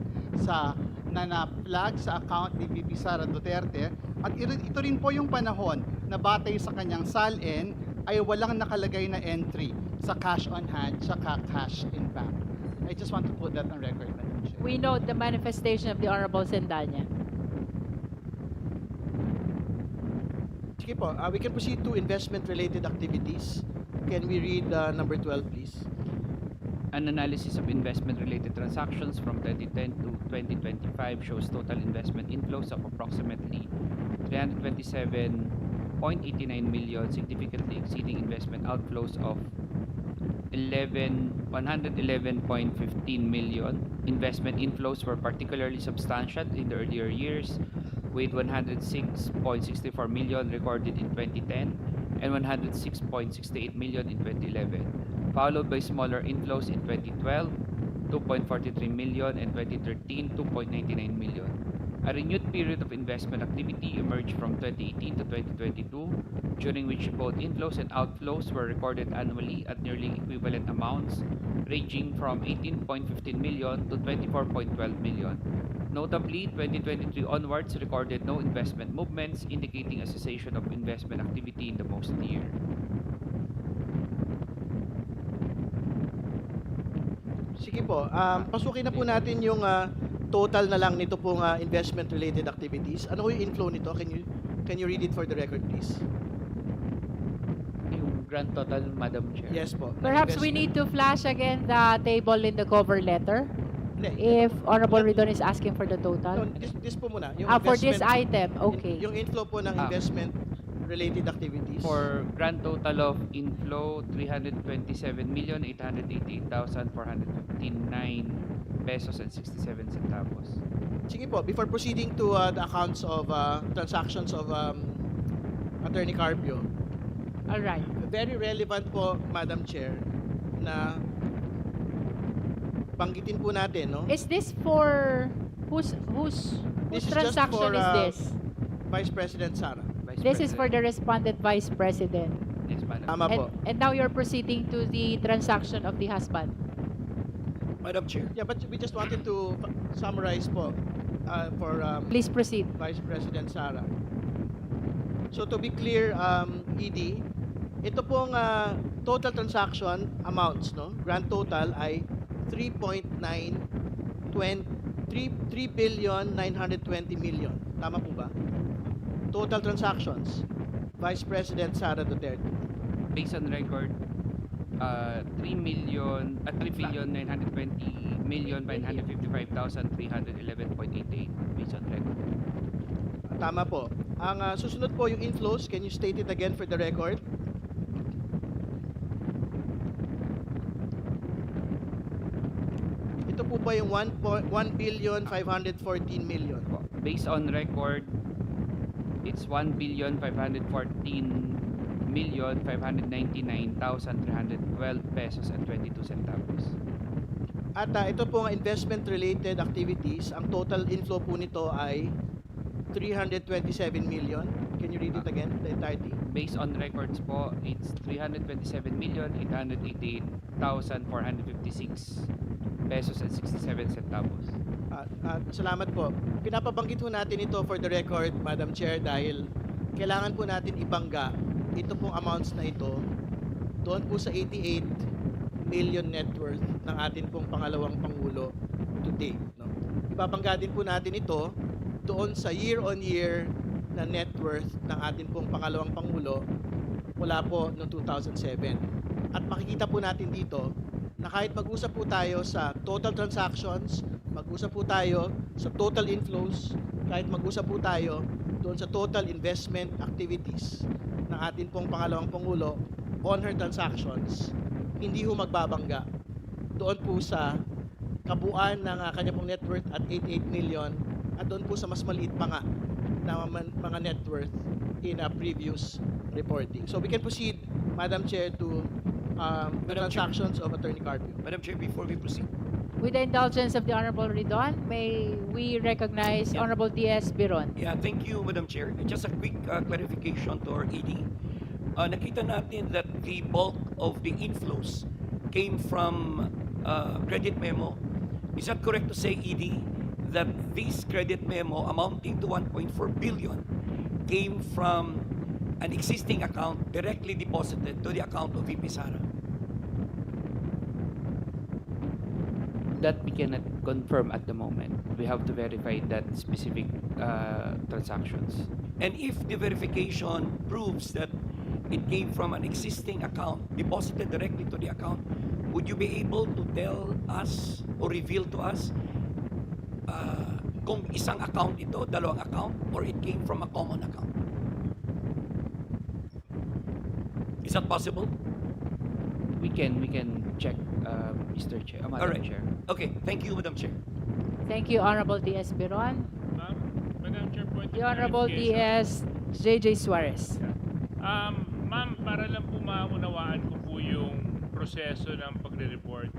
na na-flag sa account ni VP Sara Duterte. At ito rin po yung panahon na batay sa kanyang SALN ay walang nakalagay na entry sa cash on hand tsaka cash in bank. I just want to put that on record, Madam Chair. We note the manifestation of the Honorable Sendanya. Sige po, we can proceed to investment-related activities. Can we read number 12, please? An analysis of investment-related transactions from 2010 to 2025 shows total investment inflows of approximately 327.89 million, significantly exceeding investment outflows of 111.15 million. Investment inflows were particularly substantial in the earlier years, with 106.64 million recorded in 2010 and 106.68 million in 2011, followed by smaller inflows in 2012, 2.43 million, and 2013, 2.99 million. A renewed period of investment activity emerged from 2018 to 2022, during which both inflows and outflows were recorded annually at nearly equivalent amounts, ranging from 18.15 million to 24.12 million. Notably, 2023 onwards recorded no investment movements, indicating a cessation of investment activity in the most year. Sige po, pasukin na po natin yung total na lang nito pong investment-related activities. Ano yung inflow nito? Can you read it for the record, please? Yung grand total, Madam Chair. Yes po. Perhaps we need to flash again the table in the cover letter. If Honorable Ridon is asking for the total. No, this po muna. Yung For this investment- item, okay. Yung inflow po ng investment-related activities. For grand total of inflow, 327,888,459 pesos and 67 centavos. Sige po, before proceeding to the accounts of transactions of Attorney Carpio. All right. Very relevant po, Madam Chair, na banggitin po natin, no? Is this for whose This is just transaction for, is this? Vice President Sara. This is for the respondent vice president. Yes, Madam. Tama po. And now you're proceeding to the transaction of the husband. Madam Chair. Yeah, but we just wanted to summarize po for Please proceed. Vice President Sara. So to be clear, ED, ito pong total transaction amounts, no? Grand total ay 3,920 million. Tama po ba? Total transactions, Vice President Sara Duterte. Based on record, 3,920,955,311.88 based on record. Tama po. Ang susunod po yung inflows. Can you state it again for the record? Ito po ba yung 1,514 million? Based on record, it's 1,514,599,312 pesos and 22 centavos. At ito po ang investment-related activities. Ang total inflow po nito ay 327 million. Can you read it again, the entirety? Based on records po, it's 327,888,456 pesos and 67 centavos. Salamat po. Pinapabanggit po natin ito for the record, Madam Chair, dahil kailangan po natin ibangga ito pong amounts na ito doon po sa 88 million net worth ng atin pong pangalawang Pangulo to date. No? Ibabangga din po natin ito doon sa year-on-year na net worth ng atin pong pangalawang Pangulo mula po noong 2007. At makikita po natin dito na kahit mag-usap po tayo sa total transactions, mag-usap po tayo sa total inflows, kahit mag-usap po tayo doon sa total investment activities ng atin pong pangalawang Pangulo on her transactions, hindi ho magbabangga doon po sa kabuuan ng kanya pong net worth at 88 million at doon po sa mas maliit pa nga na mga net worth in a previous reporting. So we can proceed, Madam Chair, to the transactions of Attorney Carpio. Madam Chair, before we proceed. With the indulgence of the Honorable Ridon, may we recognize Honorable D.S. Biron. Yeah, thank you, Madam Chair. Just a quick clarification to our ED. Nakita natin that the bulk of the inflows came from credit memo. Is that correct to say, ED, that this credit memo amounting to 1.4 billion came from an existing account directly deposited to the account of VP Sara? That we cannot confirm at the moment. We have to verify that specific transactions. And if the verification proves that it came from an existing account deposited directly to the account, would you be able to tell us or reveal to us kung isang account ito, dalawang account, or it came from a common account? Is that possible? We can check, Mr. Chair, Madam Chair. Okay, thank you, Madam Chair. Thank you, Honorable D.S. Biron. Madam Chair, point of The Honorable clarification. D.S. J.J. Suarez. Ma'am, para lang po maunawaan ko po yung proseso ng pagre-report.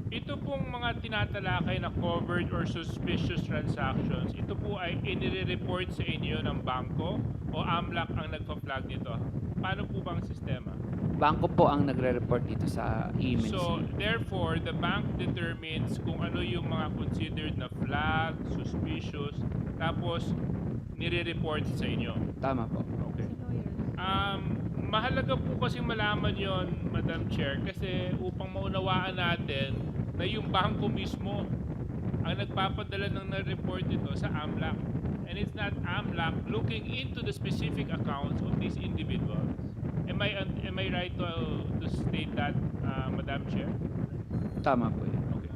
Ito pong mga tinatalakay na covered or suspicious transactions, ito po ay inire-report sa inyo ng bangko o AMLAC ang nagpa-flag nito? Paano po bang sistema? Bangko po ang nagre-report dito sa AMLC. So, therefore, the bank determines kung ano yung mga considered na flag, suspicious, tapos nire-report sa inyo. Tama po. Okay. Mahalaga po kasing malaman yon, Madam Chair, kasi upang maunawaan natin na yung bangko mismo ang nagpapadala ng na-report ito sa AMLAC. And it's not AMLAC looking into the specific accounts of these individuals. Am I right to state that, Madam Chair? Tama po yun. Okay.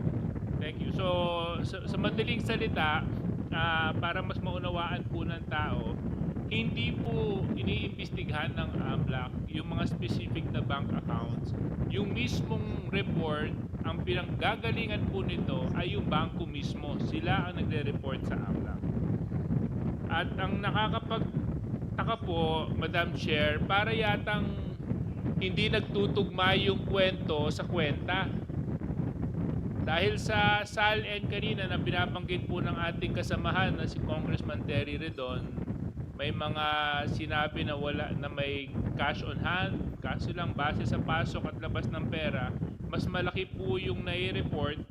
Thank you. So, sa madaling salita, para mas maunawaan po ng tao, hindi po iniimbestigahan ng AMLAC yung mga specific na bank accounts. Yung mismong report, ang pinanggagalingan po nito ay yung bangko mismo. Sila ang nagre-report sa AMLAC. At ang nakakapagtaka po, Madam Chair, para yatang hindi nagtutugma yung kwento sa kwenta. Dahil sa SALN kanina na binabanggit po ng ating kasamahan na si Congressman Terry Redon, may mga sinabi na may cash on hand, kaso lang base sa pasok at labas ng pera, mas malaki po yung nai-report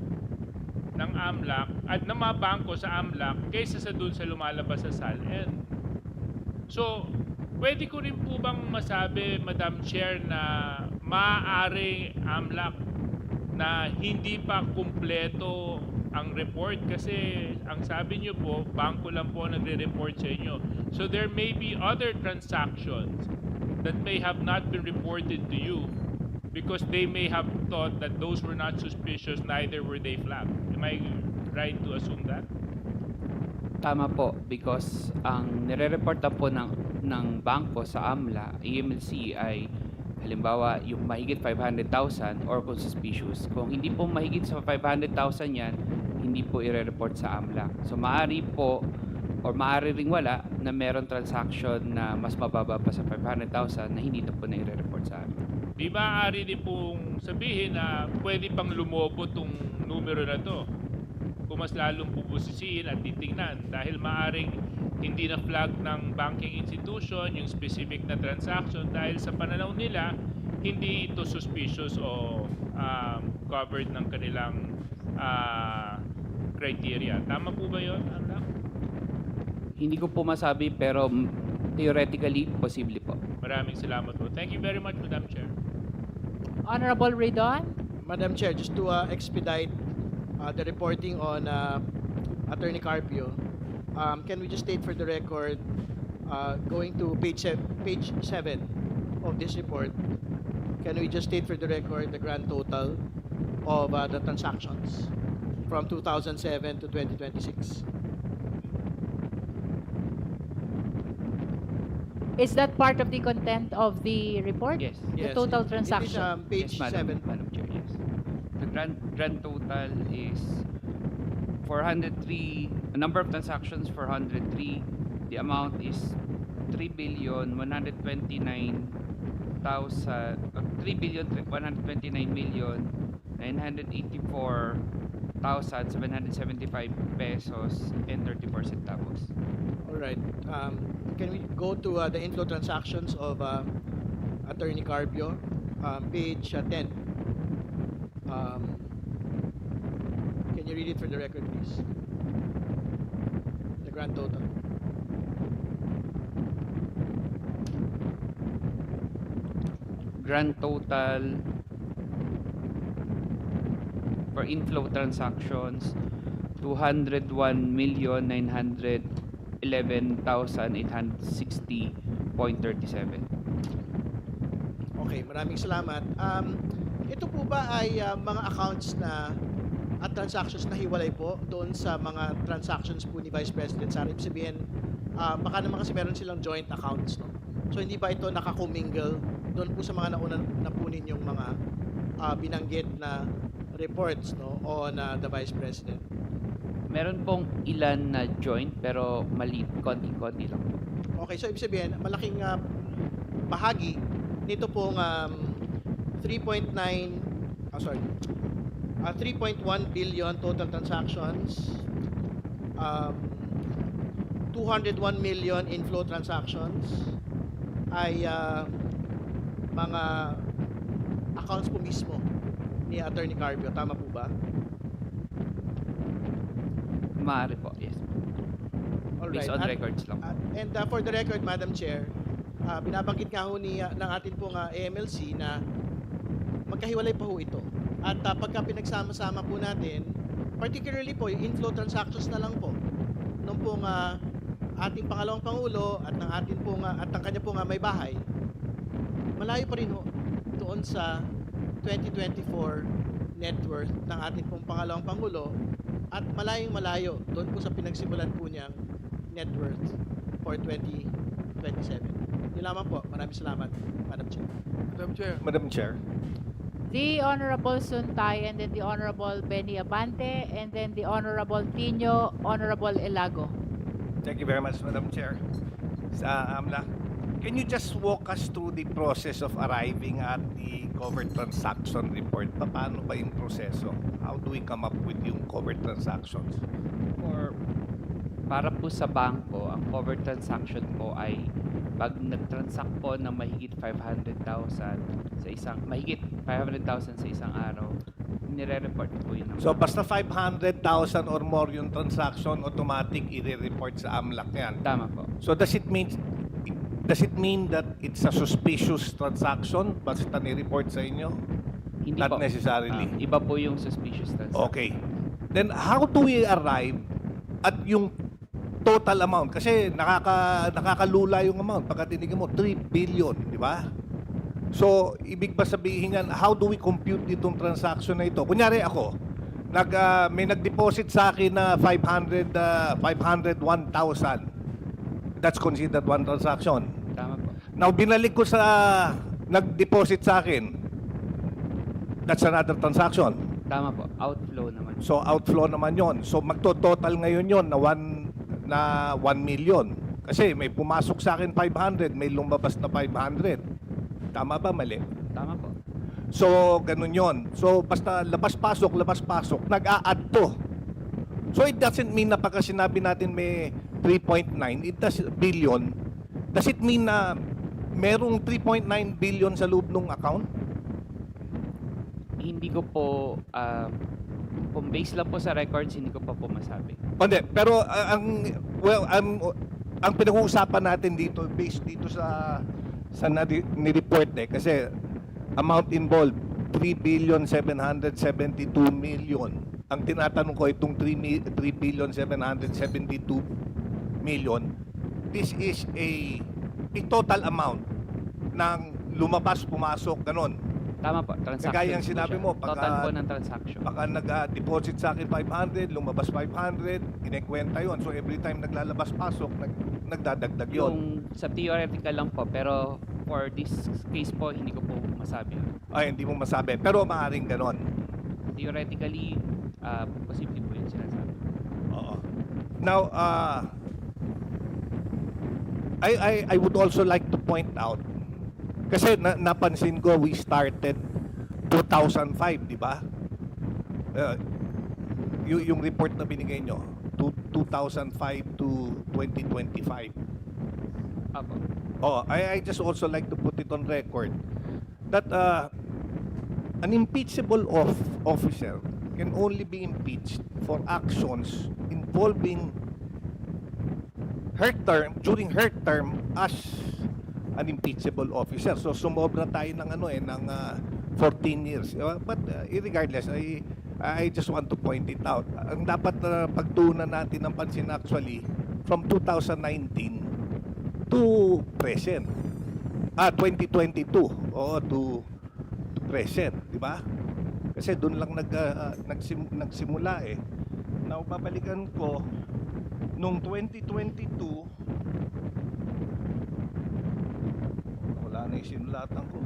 ng AMLAC at ng mga bangko sa AMLAC kaysa sa dun sa lumalabas sa SALN. So, pwede ko rin po bang masabi, Madam Chair, na maaari AMLAC na hindi pa kumpleto ang report kasi ang sabi niyo po, bangko lang po nagre-report sa inyo. So there may be other transactions that may have not been reported to you because they may have thought that those were not suspicious, neither were they flagged. Am I right to assume that? Tama po, because ang nire-report na po ng bangko sa AMLC ay halimbawa yung mahigit 500,000 or kung suspicious. Kung hindi po mahigit sa 500,000 yan, hindi po i-report sa AMLAC. So maaari po or maaari ring wala na meron transaction na mas mababa pa sa 500,000 na hindi na po na i-report sa amin. Di ba maaari din pong sabihin na pwede pang lumobo tong numero na to kung mas lalong pupusisiin at titingnan dahil maaring hindi na flag ng banking institution yung specific na transaction dahil sa pananaw nila hindi ito suspicious o covered ng kanilang criteria. Tama po ba yun, Amla? Hindi ko po masabi pero theoretically posible po. Maraming salamat po. Thank you very much, Madam Chair. Honorable Redon? Madam Chair, just to expedite the reporting on Attorney Carpio, can we just state for the record, going to page 7 of this report, can we just state for the record the grand total of the transactions from 2007 to 2026? Is that part of the content of the report? Yes. The total It is transaction? page Yes, 7. Madam Chair, yes. The grand total is 403, a number of transactions 403. The amount is 3,129,984,775 pesos and 34 centavos. All right. Can we go to the inflow transactions of Attorney Carpio, page 10? Can you read it for the record, please? The grand total. Grand total for inflow transactions 201,911,860.37. Okay, maraming salamat. Ito po ba ay mga accounts na at transactions na hiwalay po doon sa mga transactions po ni Vice President Sara? Ibig sabihin, baka naman kasi meron silang joint accounts, no? So hindi ba ito nakakumingle doon po sa mga nauna na po ninyong mga binanggit na reports, no, on the Vice President? Meron pong ilan na joint pero maliit, konti-konti lang po. Okay, so ibig sabihin, malaking bahagi nito pong 3.9, 3.1 billion total transactions, 201 million inflow transactions ay mga accounts po mismo ni Attorney Carpio. Tama po ba? Maaari po, yes. Based on records lang. And for the record, Madam Chair, binabanggit nga ho ng atin pong AMLC na magkahiwalay pa ho ito. At pagka pinagsama-sama po natin, particularly po yung inflow transactions na lang po nung pong ating pangalawang Pangulo at ng atin pong at ng kanya pong may bahay, malayo pa rin ho doon sa 2024 net worth ng ating pong pangalawang Pangulo at malayong malayo doon po sa pinagsimulan po niyang net worth for 2027. Yun lamang po. Maraming salamat, Madam Chair. Madam Chair. Madam Chair. The Honorable Suntay, and then the Honorable Benny Abante, and then the Honorable Tino, Honorable Elago. Thank you very much, Madam Chair. Sa AMLA, can you just walk us through the process of arriving at the covered transaction report? Paano ba yung proseso? How do we come up with yung covered transactions? Para po sa bangko, ang covered transaction po ay pag nag-transact po ng mahigit 500,000 sa isang araw, nire-report po yun. So basta 500,000 or more yung transaction, automatic i-report sa AMLAC yan. Tama po. So does it mean that it's a suspicious transaction basta ni-report sa inyo? Hindi Not po. necessarily. Iba po yung suspicious transaction. Okay. Then how do we arrive at yung total amount? Kasi nakakalula yung amount. Pagka tinignan mo, 3 billion, di ba? So, ibig ba sabihin yan, how do we compute itong transaction na ito? Kunyari ako, may nag-deposit sa akin na 501,000. That's considered one transaction. Tama po. Now, binalik ko sa nag-deposit sa akin. That's another transaction. Tama po. Outflow naman. So, outflow naman yon. So, magto-total ngayon yon na 1 million. Kasi may pumasok sa akin 500, may lumabas na 500. Tama ba? Mali? Tama po. So, ganun yon. So, basta labas-pasok, nag-a-add to. So, it doesn't mean na pagka sinabi natin may 3.9 billion, does it mean na merong 3.9 billion sa loob ng account? Hindi ko po, kung base lang po sa records, hindi ko pa po masabi. Hindi, pero ang pinag-uusapan natin dito, based dito sa ni-report kasi amount involved, 3,772,000,000. Ang tinatanong ko itong 3,772,000,000, this is a total amount ng lumabas, pumasok, ganon. Tama po, transaction. Kagaya ang sinabi mo, total po ng transaction. Baka nag-deposit sa akin 500, lumabas 500, inekwenta yon. So every time naglalabas-pasok, nagdadagdag yon. Yung sa theoretical lang po, pero for this case po, hindi ko po masabi. Ay, hindi mo masabi. Pero maaaring ganon. Theoretically, posible po yung sinasabi. Oo. Now, I would also like to point out, kasi napansin ko, we started 2005, di ba? Yung report na binigay nyo, 2005 to 2025. Apo. Oh, I just also like to put it on record that an impeachable officer can only be impeached for actions involving during her term as an impeachable officer. So sumobra tayo ng ng 14 years. But regardless, I just want to point it out. Ang dapat pagtuunan natin ng pansin actually from 2019 to present. 2022 to present, di ba? Kasi doon lang nagsimula eh. Now babalikan ko nung 2022, wala na yung sinulatan ko.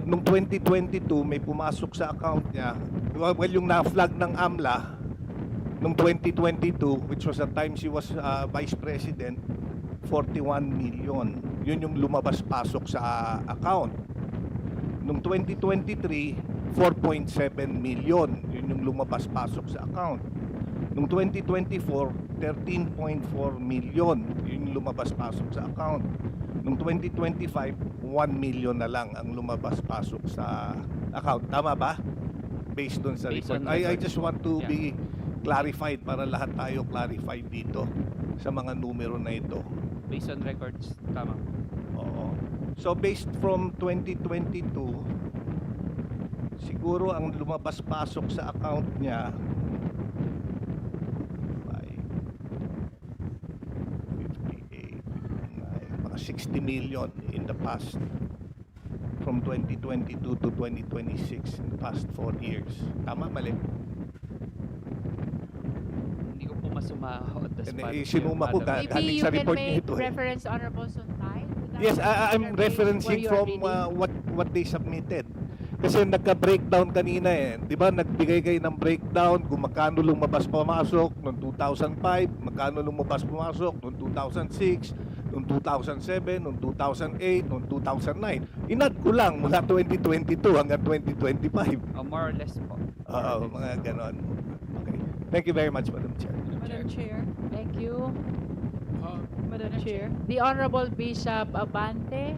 Nung 2022, may pumasok sa account niya. Well, yung na-flag ng AMLA, nung 2022, which was the time she was Vice President, 41 million. Yun yung lumabas-pasok sa account. Nung 2023, 4.7 million. Yun yung lumabas-pasok sa account. Noong 2024, 13.4 million. Yun yung lumabas-pasok sa account. Noong 2025, 1 million na lang ang lumabas-pasok sa account. Tama ba? Based on sa Based report. on I record. just want to Yeah. be clarified para lahat tayo clarified dito sa mga numero na ito. Based on records, tama. Oo. So based from 2022, siguro ang lumabas-pasok sa account niya 60 million in the past from 2022 to 2026 in the past 4 years. Tama, mali? Hindi ko po masumahod the spot. Sinuma ko Maybe galing you sa can report make nito. reference, Honorable Suntay. to that Yes, I'm particular page referencing where you are from reading. what they submitted. Kasi nagka-breakdown kanina eh. Di ba, nagbigay kayo ng breakdown kung magkano lumabas-pumasok noong 2005, magkano lumabas-pumasok noong 2006, noong 2007, noong 2008, noong 2009. Inad ko lang mula 2022 hanggang 2025. More or less po. Oo, mga ganon. Okay. Thank you very much, Madam Chair. Madam Chair. Thank you. Madam Chair. The Honorable Bishop Abante,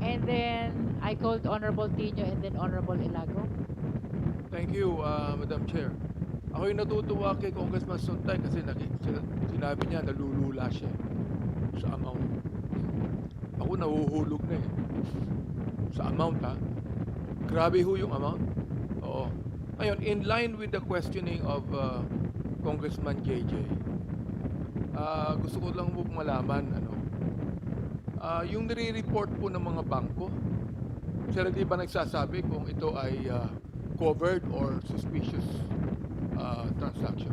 and then I called Honorable Tino and then Honorable Ilago. Thank you, Madam Chair. Ako'y natutuwa kay Congressman Sontay kasi sinabi niya nalulula siya sa amount. Ako nahuhulog na eh. Sa amount ha. Grabe ho yung amount. Oo. Ngayon, in line with the questioning of Congressman JJ, gusto ko lang po malaman, yung nire-report po ng mga bangko, sila di ba nagsasabi kung ito ay covered or suspicious transaction?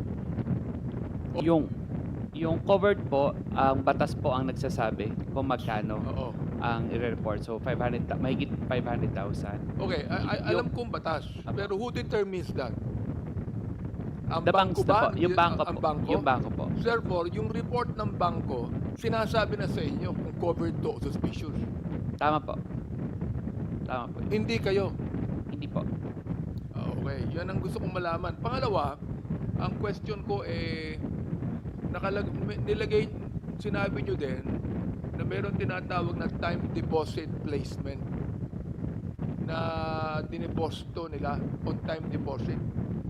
Yung covered po, ang batas po ang nagsasabi kung magkano Oo. ang i-report. So, mahigit 500,000. Okay, alam kong batas, pero who determines that? Ang The bangko banks ba? po. Yung bangko Ang po. bangko? Yung bangko po. Therefore, yung report ng bangko, sinasabi na sa inyo kung covered to o suspicious. Tama po. Tama po. Hindi kayo. Hindi po. Okay, yan ang gusto kong malaman. Pangalawa, ang question ko nilagay, sinabi nyo din na meron tinatawag na time deposit placement na dineposito nila on time deposit.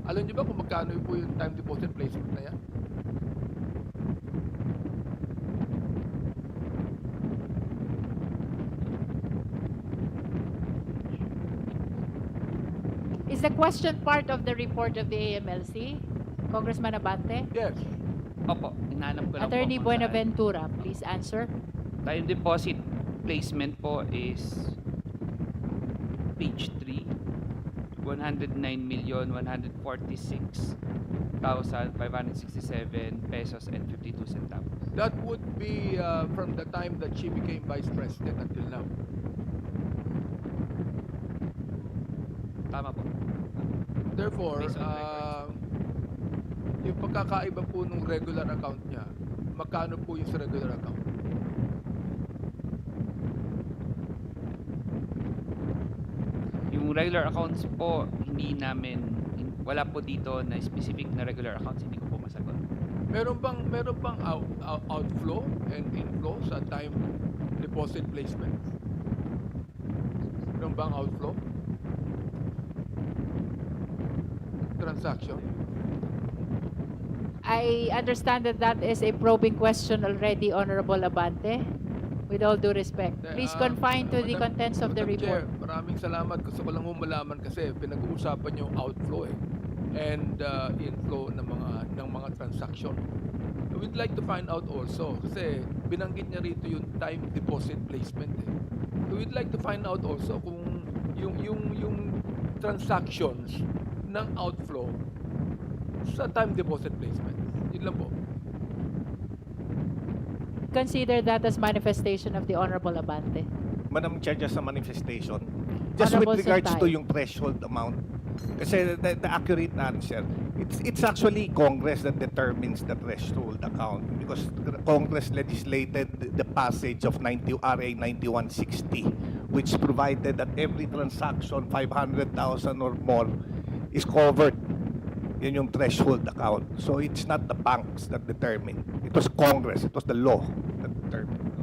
Alam niyo ba kung magkano po yung time deposit placement na yan? Is the question part of the report of the AMLC? Congressman Abante? Yes. Opo, inaanap ko lang Attorney po kung saan. Buenaventura, please answer. Time deposit placement po is page 3, 109,146,567 pesos and 52 centavos. That would be from the time that she became Vice President until now. Tama po. Therefore, Based on records. yung pagkakaiba po ng regular account niya, magkano po yung sa regular account? Yung regular accounts po, wala po dito na specific na regular accounts, hindi ko po masagot. Meron bang outflow and inflow sa time deposit placement? Meron bang outflow? Transaction? I understand that that is a probing question already, Honorable Abante. With all due respect, please confine to the contents of the Madam Chair, report. maraming salamat. Gusto ko lang malaman kasi pinag-uusapan yung outflow and inflow ng mga transaction. We'd like to find out also kasi binanggit niya rito yung time deposit placement. We'd like to find out also kung yung transactions ng outflow sa time deposit placement. Yun lang po. Consider that as manifestation of the Honorable Abante. Madam Chair, just a manifestation. Just Honorable with regards Sentay. to yung threshold amount, kasi the accurate answer, it's actually Congress that determines the threshold account because Congress legislated the passage of RA 9160, which provided that every transaction 500,000 or more is covered. Yun yung threshold account. So it's not the banks that determine. It was Congress, it was the law that determined.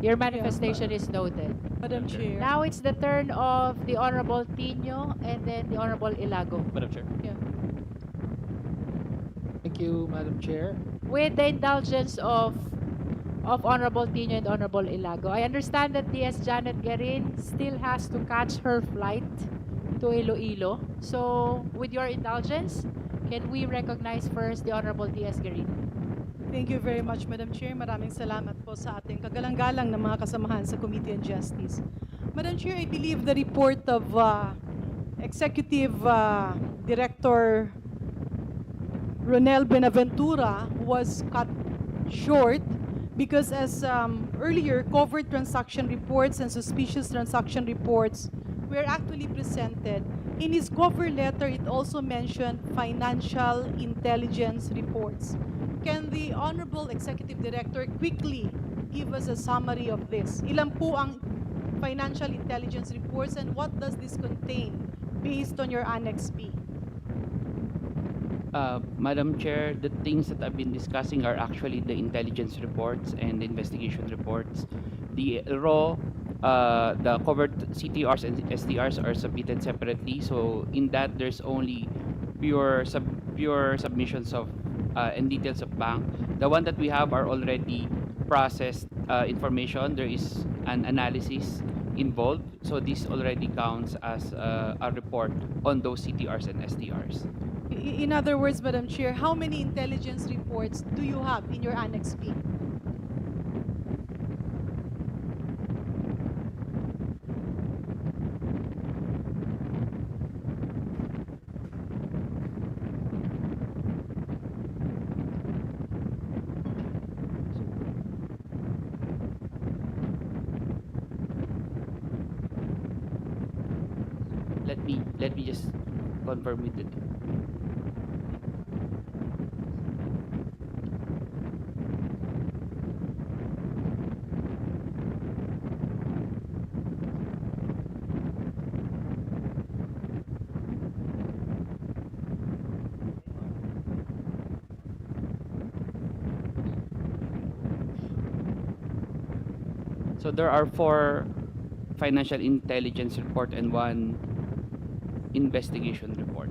Your manifestation is noted. Madam Chair. Now it's the turn of the Honorable Tino and then the Honorable Ilago. Madam Chair. Yeah. Thank you, Madam Chair. With the indulgence of Honorable Tino and Honorable Ilago, I understand that DS Janet Garin still has to catch her flight to Iloilo. So, with your indulgence, can we recognize first the Honorable DS Garin? Thank you very much, Madam Chair. Maraming salamat po sa ating kagalang-galang ng mga kasamahan sa Committee on Justice. Madam Chair, I believe the report of Executive Director Ronel Benaventura was cut short because as earlier, covert transaction reports and suspicious transaction reports were actually presented. In his cover letter, it also mentioned financial intelligence reports. Can the Honorable Executive Director quickly give us a summary of this? Ilan po ang financial intelligence reports and what does this contain based on your Annex B? Madam Chair, the things that I've been discussing are actually the intelligence reports and the investigation reports. The raw, the covered CTRs and STRs are submitted separately. So in that, there's only pure submissions of and details of bank. The one that we have are already processed information. There is an analysis involved. So this already counts as a report on those CTRs and STRs. In other words, Madam Chair, how many intelligence reports do you have in your Annex B? Let me just confirm with it. So there are 4 financial intelligence report and 1 investigation report.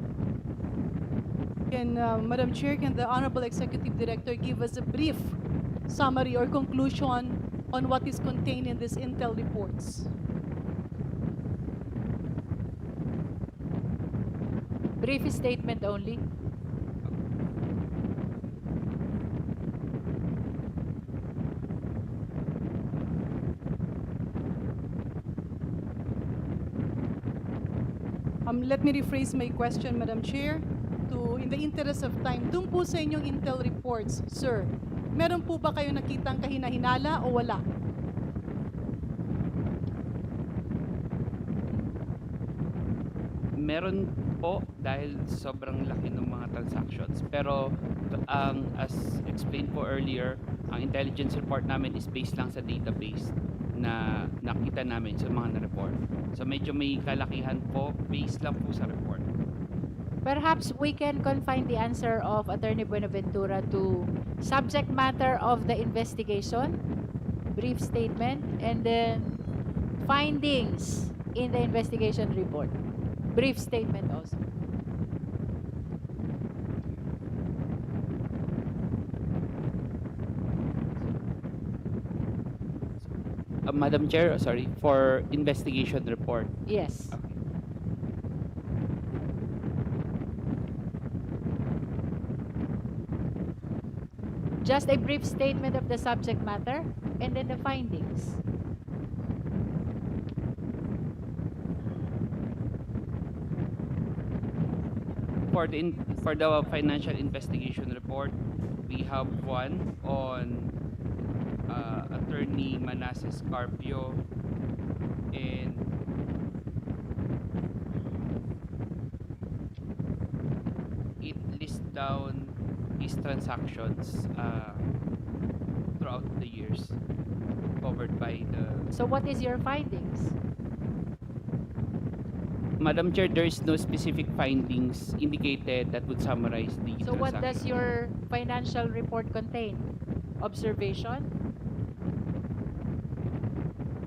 Can, Madam Chair, can the Honorable Executive Director give us a brief summary or conclusion on what is contained in these intel reports? Brief statement only. Let me rephrase my question, Madam Chair, in the interest of time. Doon po sa inyong intel reports, sir, meron po ba kayo nakitang kahina-hinala o wala? Meron po dahil sobrang laki ng mga transactions. Pero as explained po earlier, ang intelligence report namin is based lang sa database na nakita namin sa mga na-report. So medyo may kalakihan po, based lang po sa report. Perhaps we can confine the answer of Attorney Buenaventura to subject matter of the investigation, brief statement, and then findings in the investigation report. Brief statement also. Madam Chair, sorry, for investigation report. Yes. Okay. Just a brief statement of the subject matter and then the findings. For the financial investigation report, we have one on Attorney Manasseh Carpio, and it lists down his transactions throughout the years. covered by the... So what is your findings? Madam Chair, there is no specific findings indicated that would summarize the So what does transaction. your financial report contain? Observation?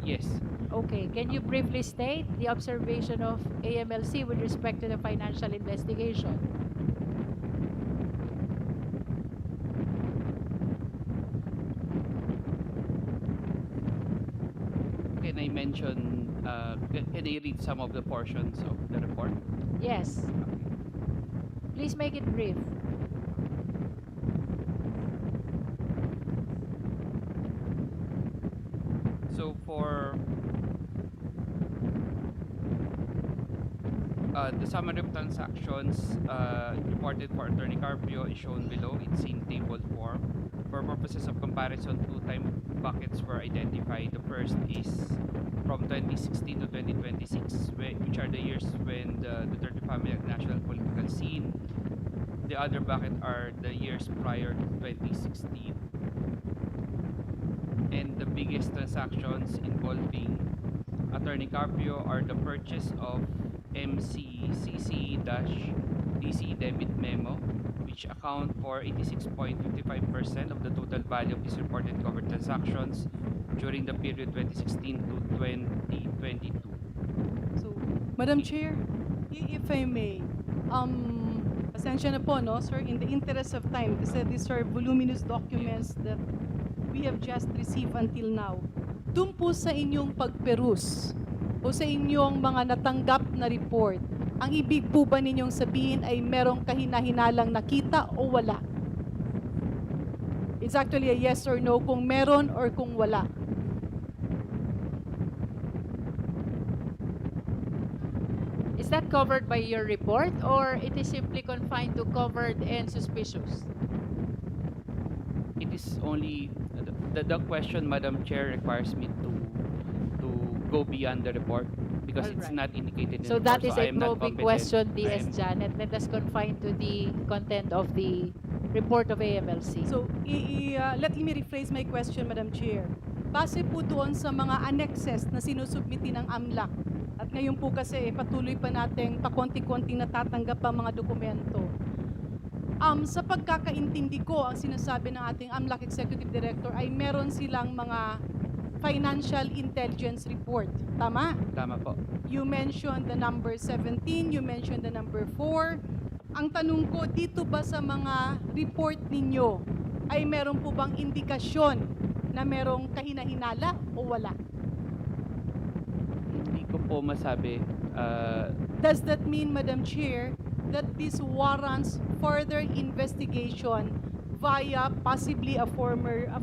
Yes. Okay, can you briefly state the observation of AMLC with respect to the financial investigation? Can I mention, can I read some of the portions of the report? Yes. Please make it brief. So for the summary of transactions reported for Attorney Carpio is shown below. It's in table form. For purposes of comparison, two time buckets were identified. The first is from 2016 to 2026, which are the years when the Duterte family had national political scene. The other bucket are the years prior to 2016. And the biggest transactions involving Attorney Carpio are the purchase of MCCC-DC debit memo, which account for 86.55% of the total value of these reported covered transactions during the period 2016 to 2022. So, Madam Chair, if I may, pasensya na po, no, sir, in the interest of time, kasi these are voluminous documents that we have just received until now. Doon po sa inyong pagperus o sa inyong mga natanggap na report, ang ibig po ba ninyong sabihin ay merong kahinahinalang nakita o wala? It's actually a yes or no kung meron or kung wala. Is that covered by your report or it is simply confined to covered and suspicious? It is only the question, Madam Chair, requires me to go beyond the report because it's Alright. not indicated in So the that report. is I a am not probing competent. question, I DS am- Janet. Let us confine to the content of the report of AMLC. So, let me rephrase my question, Madam Chair. Base po doon sa mga annexes na sinusubmiti ng AMLAC, at ngayon po kasi patuloy pa nating pakonti-konting natatanggap ang mga dokumento. Sa pagkakaintindi ko, ang sinasabi ng ating AMLAC Executive Director ay meron silang mga financial intelligence report. Tama? Tama po. You mentioned the number 17, you mentioned the number 4. Ang tanong ko, dito ba sa mga report ninyo ay meron po bang indikasyon na merong kahinahinala o wala? Hindi ko po masabi. Does that mean, Madam Chair, that this warrants further investigation via possibly a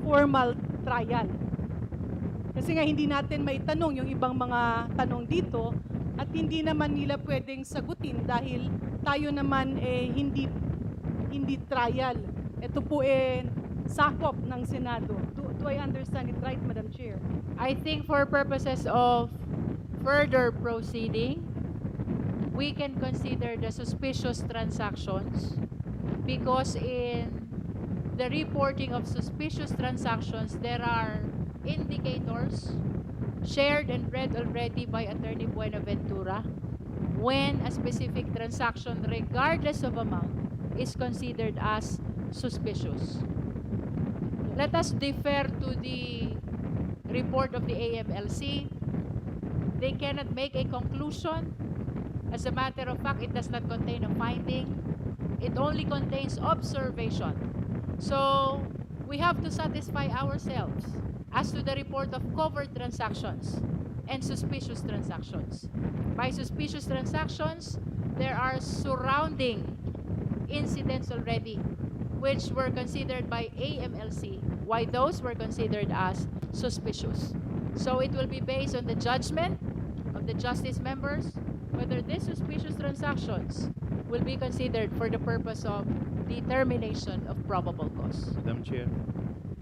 formal trial? Kasi nga hindi natin may tanong yung ibang mga tanong dito at hindi naman nila pwedeng sagutin dahil tayo naman hindi trial. Ito po sakop ng Senado. Do I understand it right, Madam Chair? I think for purposes of further proceeding, we can consider the suspicious transactions because in the reporting of suspicious transactions, there are indicators shared and read already by Attorney Buenaventura when a specific transaction, regardless of amount, is considered as suspicious. Let us defer to the report of the AMLC. They cannot make a conclusion. As a matter of fact, it does not contain a finding. It only contains observation. So, we have to satisfy ourselves as to the report of covered transactions and suspicious transactions. By suspicious transactions, there are surrounding incidents already which were considered by AMLC, why those were considered as suspicious. So it will be based on the judgment of the justice members whether these suspicious transactions will be considered for the purpose of determination of probable cause. Madam Chair.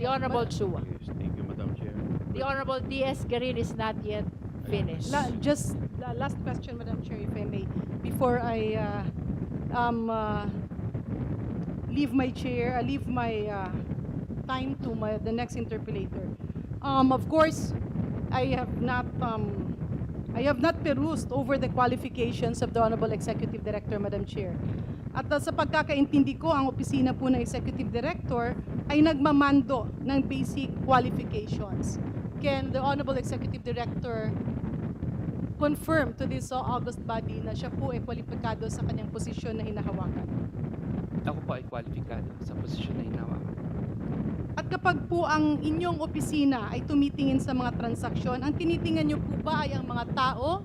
The Honorable Chua. Yes, thank you, Madam Chair. The Honorable D.S. Garin is not yet finished. Just last question, Madam Chair, if I may, before I leave my chair, leave my time to the next interpellator. Of course, I have not perused over the qualifications of the Honorable Executive Director, Madam Chair. At sa pagkakaintindi ko, ang opisina po ng Executive Director ay nagmamando ng basic qualifications. Can the Honorable Executive Director confirm to this august body na siya po ay kwalipikado sa kanyang posisyon na hinahawakan? Ako po ay kwalipikado sa posisyon na hinahawakan. At kapag po ang inyong opisina ay tumitingin sa mga transaksyon, ang tinitingnan nyo po ba ay ang mga tao?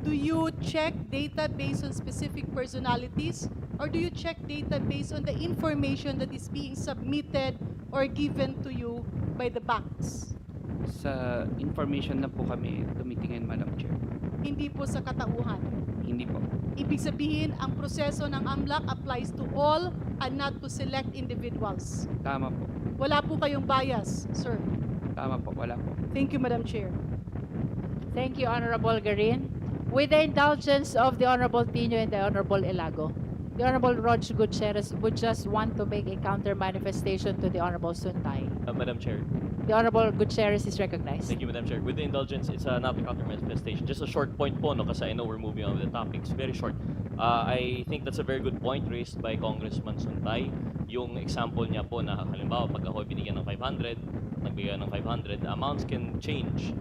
Do you check data based on specific personalities? Or do you check data based on the information that is being submitted or given to you by the banks? Sa information na po kami tumitingin, Madam Chair. Hindi po sa katauhan. Hindi po. Ibig sabihin, ang proseso ng AMLAC applies to all and not to select individuals. Tama po. Wala po kayong bias, sir. Tama po. Wala po. Thank you, Madam Chair. Thank you, Honorable Garin. With the indulgence of the Honorable Tino and the Honorable Elago, the Honorable Rog Gutierrez would just want to make a counter manifestation to the Honorable Suntay. Madam Chair. The Honorable Gutierrez is recognized. Thank you, Madam Chair. With the indulgence, it's not a counter manifestation. Just a short point po, no, kasi I know we're moving on with the topics. Very short. I think that's a very good point raised by Congressman Suntay. Yung example niya po na halimbawa pag ako binigyan ng 500, nagbigay ng 500, the amounts can change.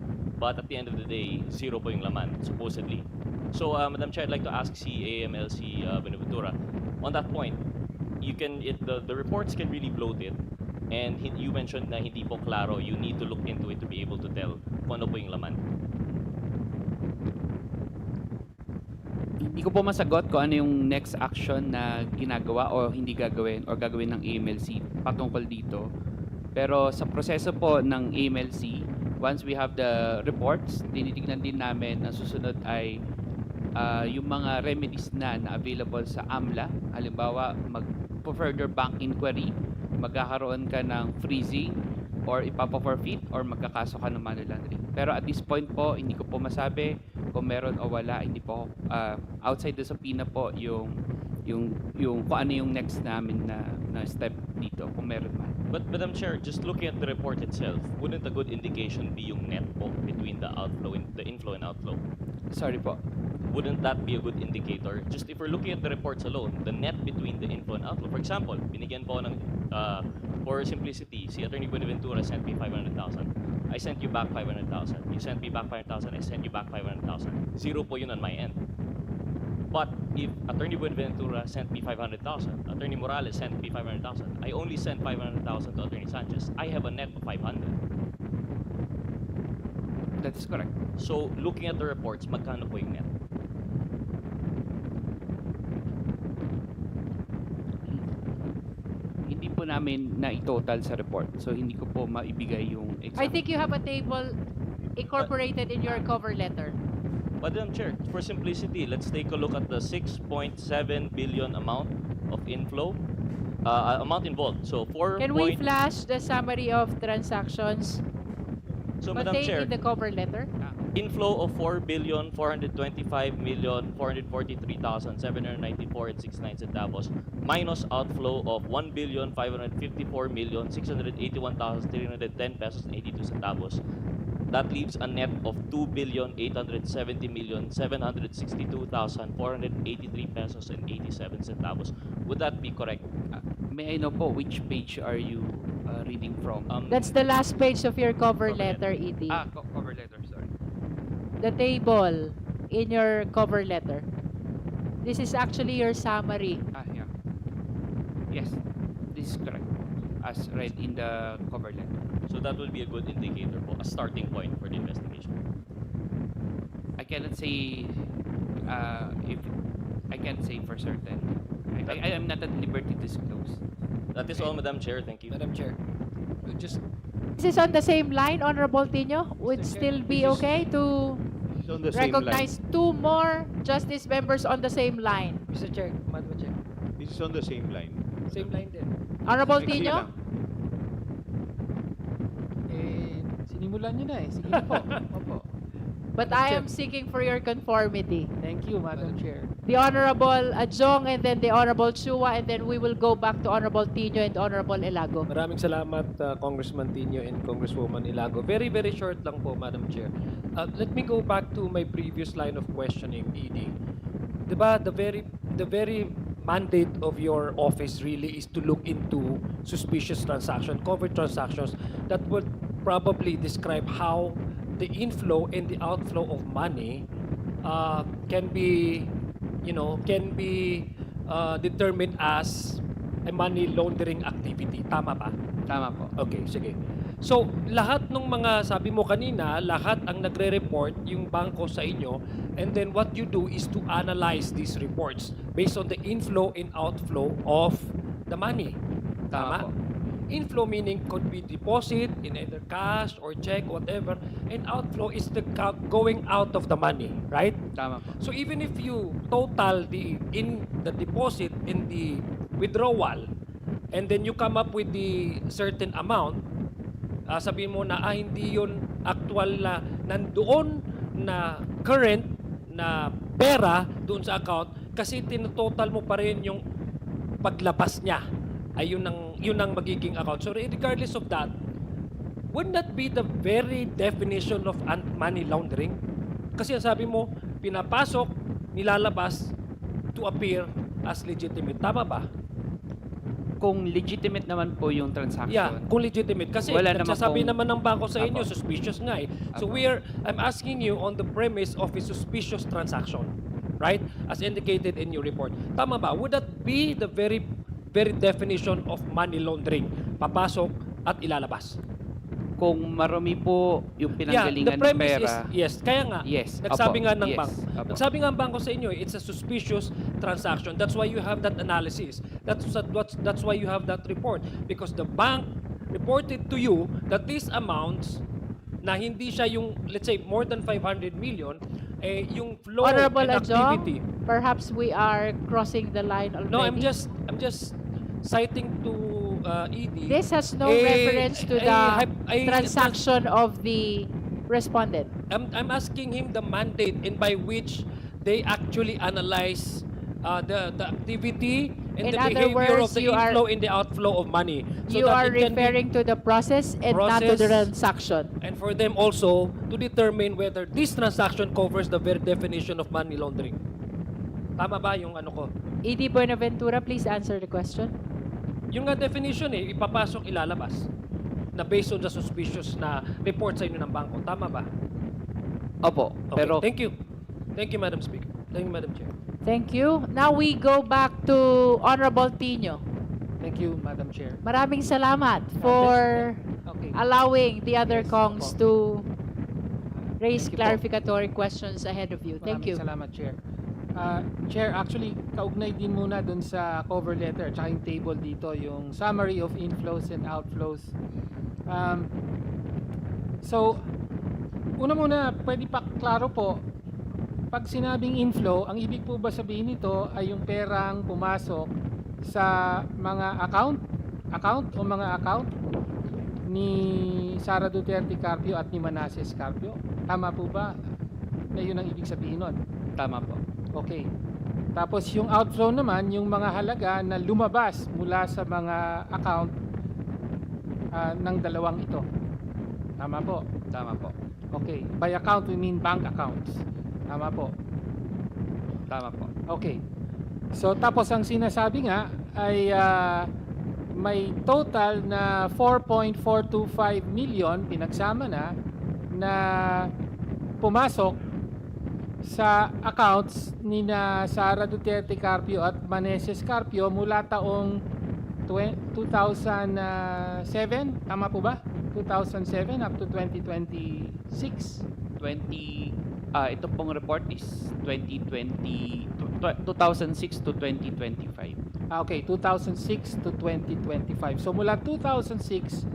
But at the end of the day, zero po yung laman, supposedly. So, Madam Chair, I'd like to ask si AMLC Benaventura, on that point, the reports can really bloat it. And you mentioned na hindi po klaro, you need to look into it to be able to tell kung ano po yung laman. Hindi ko po masagot kung ano yung next action na ginagawa o hindi gagawin o gagawin ng AMLC patungkol dito. Pero sa proseso po ng AMLC, once we have the reports, tinitignan din namin na susunod ay yung mga remedies na available sa AMLA. Halimbawa, mag-further bank inquiry, magkakaroon ka ng freezing or ipapa-forfeit or magkakaso ka ng money laundering. Pero at this point po, hindi ko po masabi kung meron o wala. Hindi po outside the subpoena po yung kung ano yung next namin na step dito kung meron man. But Madam Chair, just looking at the report itself, wouldn't a good indication be yung net po between the inflow and outflow? Sorry po. Wouldn't that be a good indicator? Just if we're looking at the reports alone, the net between the inflow and outflow. For example, binigyan po ng, for simplicity, si Attorney Buenaventura sent me 500,000. I sent you back 500,000. You sent me back 500,000. I sent you back 500,000. Zero po yun on my end. But if Attorney Buenaventura sent me 500,000, Attorney Morales sent me 500,000, I only sent 500,000 to Attorney Sanchez. I have a net of 500. That is correct. So, looking at the reports, magkano po yung net? Hindi po namin na-total sa report. So, hindi ko po maibigay yung exact. I think you have a table incorporated in your cover letter. Madam Chair, for simplicity, let's take a look at the 6.7 billion amount of inflow, amount involved. So 4. Can we flash the summary of transactions So Madam contained Chair, in the cover letter? inflow of 4,425,443,794.69 centavos minus outflow of 1,554,681,310 pesos and 82 centavos. That leaves a net of 2,870,762,483 pesos and 87 centavos. Would that be correct? May I know po which page are you reading from? That's the last page of your cover letter, ED. Cover letter, sorry. The table in your cover letter. This is actually your summary. Yeah. Yes, this is correct. As read in the cover letter. So that will be a good indicator po, a starting point for the investigation. I cannot say if I can't say for certain. I am not at liberty to disclose. That is all, Madam Chair. Thank you. Madam Chair, just This is on the same line, Honorable Tino. Would still be okay to on the same recognize two more justice members on the same line. Mr. Chair, Madam Chair, This is on the same line. same line din. Honorable Sige Tino? lang. Sinimulan nyo na eh. Sige na po. Opo. But I am seeking for your conformity. Thank you, Madam Chair. The Honorable Adjong and then the Honorable Chua, and then we will go back to Honorable Tino and Honorable Elago. Maraming salamat, Congressman Tino and Congresswoman Ilago. Very, very short lang po, Madam Chair. Let me go back to my previous line of questioning, ED. Diba, the very mandate of your office really is to look into suspicious transactions, covert transactions that would probably describe how the inflow and the outflow of money can be determined as a money laundering activity. Tama ba? Tama po. Okay, sige. So, lahat ng mga, sabi mo kanina, lahat ang nagre-report yung bangko sa inyo, and then what you do is to analyze these reports based on the inflow and outflow of the money. Tama? Inflow meaning could be deposit in either cash or check, whatever, and outflow is the going out of the money, right? Tama po. So even if you total the deposit in the withdrawal, and then you come up with the certain amount, sabihin mo na hindi yun actual na nandoon na current na pera doon sa account kasi tinototal mo pa rin yung paglabas niya ay yun ang magiging account. So regardless of that, wouldn't that be the very definition of money laundering? Kasi sabi mo, pinapasok, nilalabas to appear as legitimate. Tama ba? Kung legitimate naman po yung transaction. Yeah, kung legitimate. Kasi Wala naman nagsasabi pong- naman ng bangko sa inyo, Apo. suspicious nga eh. So Apo. I'm asking you on the premise of a suspicious transaction, right? As indicated in your report. Tama ba? Would that be the very definition of money laundering? Papasok at ilalabas. Kung marami po yung Yeah, pinanggalingan the ng premise pera. is, yes, kaya nga, Yes, nagsabi apo, nga ng yes, bangko. apo. Nagsabi nga ang bangko sa inyo, it's a suspicious transaction. That's why you have that analysis. That's why you have that report. Because the bank reported to you that these amounts, na hindi siya yung, let's say, more than 500 million, yung flow Honorable and activity. Adjong, perhaps we are crossing the line already. No, I'm just citing to ED. This has no reference to the transaction of the respondent. I'm asking him the mandate and by which they actually analyze the activity and In the other behavior of words, the you are- inflow and the outflow of money. You that are it can be- referring to the process and not to the Process. transaction. and for them also to determine whether this transaction covers the very definition of money laundering. Tama ba yung ano ko? ED Buenaventura, please answer the question. Yung nga definition ipapasok, ilalabas. Na based on the suspicious na report sa inyo ng bangko. Tama ba? Opo, Okay, pero thank you. Thank you, Madam Speaker. Thank you, Madam Chair. Thank you. Now we go back to Honorable Tino. Thank you, Madam Chair. Maraming salamat for Okay. allowing the other Kongs to raise Thank you po. clarificatory questions ahead of you. Thank you. Maraming salamat, Chair. Chair, actually, kaugnay din muna dun sa cover letter tsaka yung table dito, yung summary of inflows and outflows. So, una muna, pwede pa klaro po, pag sinabing inflow, ang ibig po ba sabihin nito ay yung perang pumasok sa mga account o mga account ni Sara Duterte Carpio at ni Manasseh Carpio? Tama po ba na yun ang ibig sabihin nun? tama po. Okay. Tapos yung outflow naman, yung mga halaga na lumabas mula sa mga account ng dalawang ito. Tama po. Tama po. Okay. By account, we mean bank accounts. Tama po. Tama po. Okay. So tapos ang sinasabi nga ay may total na 4.425 million pinagsama na pumasok sa accounts ni na Sara Duterte Carpio at Manasseh Carpio mula taong 2007, tama po ba? 2007 up to 2026. Ito pong report is 2006 to 2025. Okay, 2006 to 2025. So mula 2006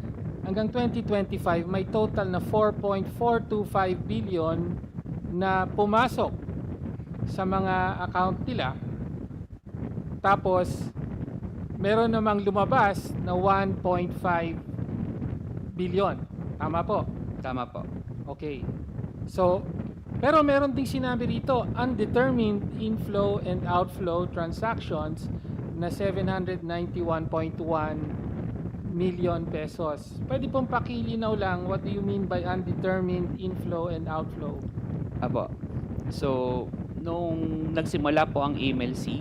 hanggang 2025 may total na 4.425 billion na pumasok sa mga account nila. Tapos meron namang lumabas na 1.5 billion. Tama po? Tama po. Okay. So Pero meron ding sinabi rito, undetermined inflow and outflow transactions na 791.1 million pesos. Pwede pong pakilinaw lang, what do you mean by undetermined inflow and outflow? Apo. So, nung nagsimula po ang AMLC,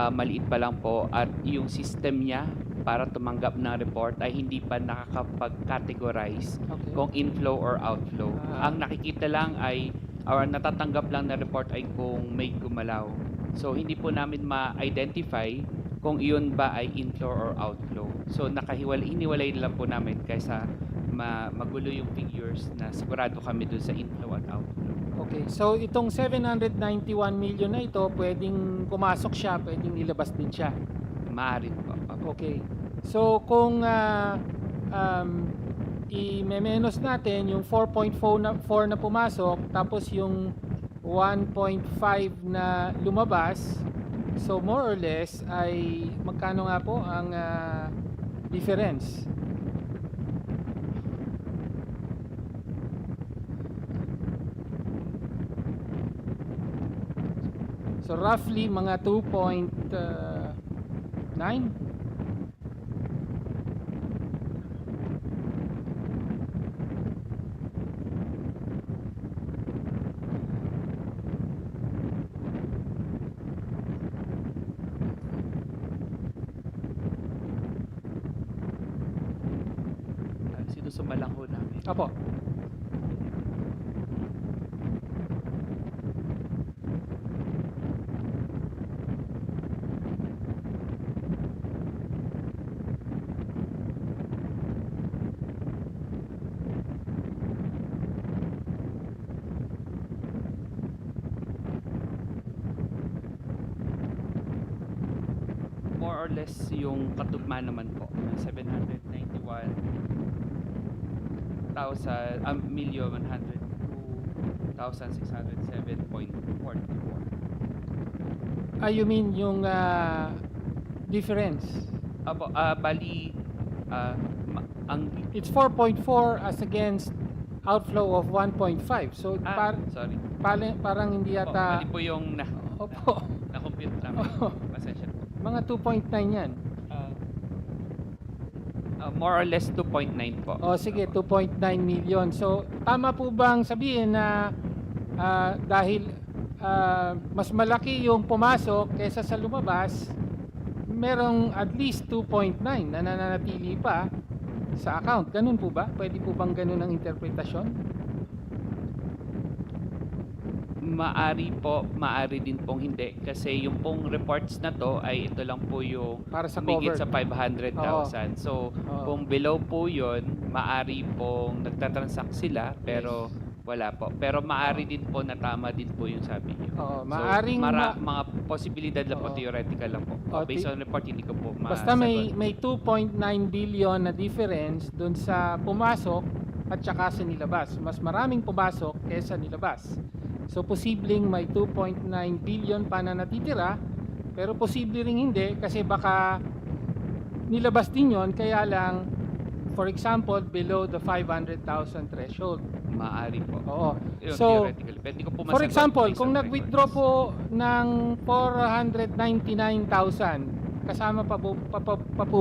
maliit pa lang po at yung system niya para tumanggap ng report ay hindi pa nakakapag-categorize kung inflow or outflow. Ang nakikita lang ay, or natatanggap lang na report ay kung may gumalaw. So, hindi po namin ma-identify kung iyon ba ay inflow or outflow. So, hiniwalay lang po namin kaysa magulo yung figures na sigurado kami dun sa inflow at outflow. Okay, so itong 791 million na ito, pwedeng pumasok siya, pwedeng ilabas din siya. Maaari po. Okay. So kung i-menos natin yung 4.4 na pumasok, tapos yung 1.5 na lumabas, so more or less ay magkano nga po ang difference? So roughly mga 2.9. Sinusumalang ho namin. Apo. More or less yung katugma naman po ng 791,102,607.44. You mean yung difference? Apo, bali ang It's 4.4 as against outflow of 1.5. So sorry. Parang hindi yata Mali po yung Opo. na-compute namin. Pasensya po. Mga 2.9 yan. More or less 2.9 po. O sige, 2.9 million. So tama po bang sabihin na dahil mas malaki yung pumasok kaysa sa lumabas, merong at least 2.9 na nananatili pa sa account? Ganun po ba? Pwede po bang ganun ang interpretasyon? Maari po, maari din pong hindi. Kasi yung pong reports na to ay ito lang po yung para sa humigit covered. sa 500,000. So, kung below po yun, maari pong nagtatransact sila, pero wala po. Pero maari din po na tama din po yung sabi niyo. Maaring mga posibilidad lang po, theoretical lang po. Based on report, hindi ko po Basta may 2.9 billion na difference dun sa pumasok at saka sa nilabas. Mas maraming pumasok kaysa nilabas. So posibleng may 2.9 billion pa na natitira, pero posible ring hindi kasi baka nilabas din yun, kaya lang, for example, below the 500,000 threshold. Maaari po. Oo. Yun, So, theoretically. Pwede ko po for masagot example, based kung on nag-withdraw po ng 499,000, kasama pa po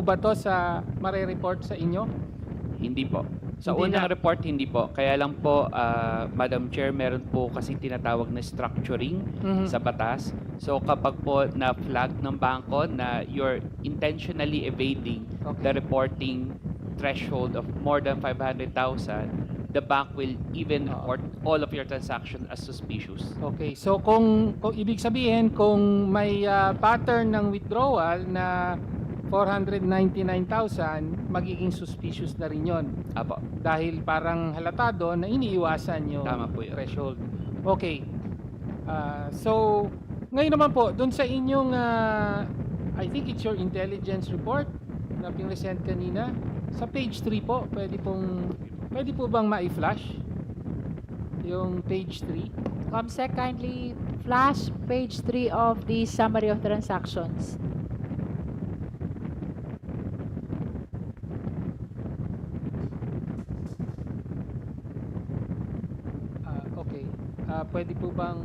ba to sa mare-report sa inyo? Hindi po. Sa Hindi unang na. report, hindi po. Kaya lang po, Madam Chair, meron po kasi tinatawag na structuring sa batas. So kapag po na-flag ng bangko na you're intentionally evading the reporting threshold of more than 500,000, the bank will even report all of your transactions as suspicious. Okay, so kung ibig sabihin, kung may pattern ng withdrawal na 499,000, magiging suspicious na rin yun. Apo. Dahil parang halatado na iniiwasan yung Tama po yun. threshold. Okay. So, ngayon naman po, dun sa inyong, I think it's your intelligence report na pinresent kanina, sa page 3 po, pwede po bang ma-flash? Yung page 3? Comsec, kindly flash page 3 of the summary of transactions. Okay. pwede po bang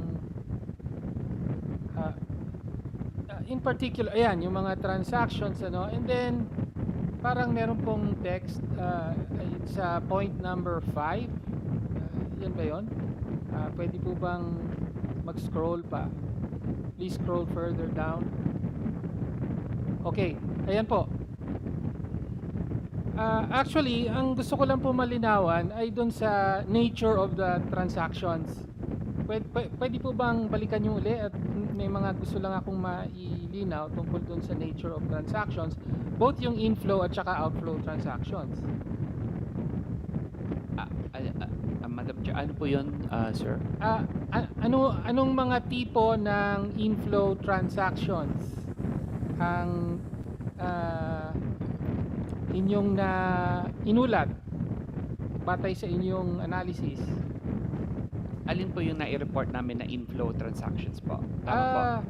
in particular, ayan, yung mga transactions, ano, and then parang meron pong text sa point number 5. Yan ba yun? Pwede po bang mag-scroll pa? Please scroll further down. Okay, ayan po. Actually, ang gusto ko lang po malinawan ay dun sa nature of the transactions. Pwede po bang balikan yung uli at may mga gusto lang akong mailinaw tungkol dun sa nature of transactions, both yung inflow at saka outflow transactions. Madam Chair, ano po yun, sir? Anong mga tipo ng inflow transactions ang inyong na inulat batay sa inyong analysis? Alin po yung nai-report namin na inflow transactions po? Tama po.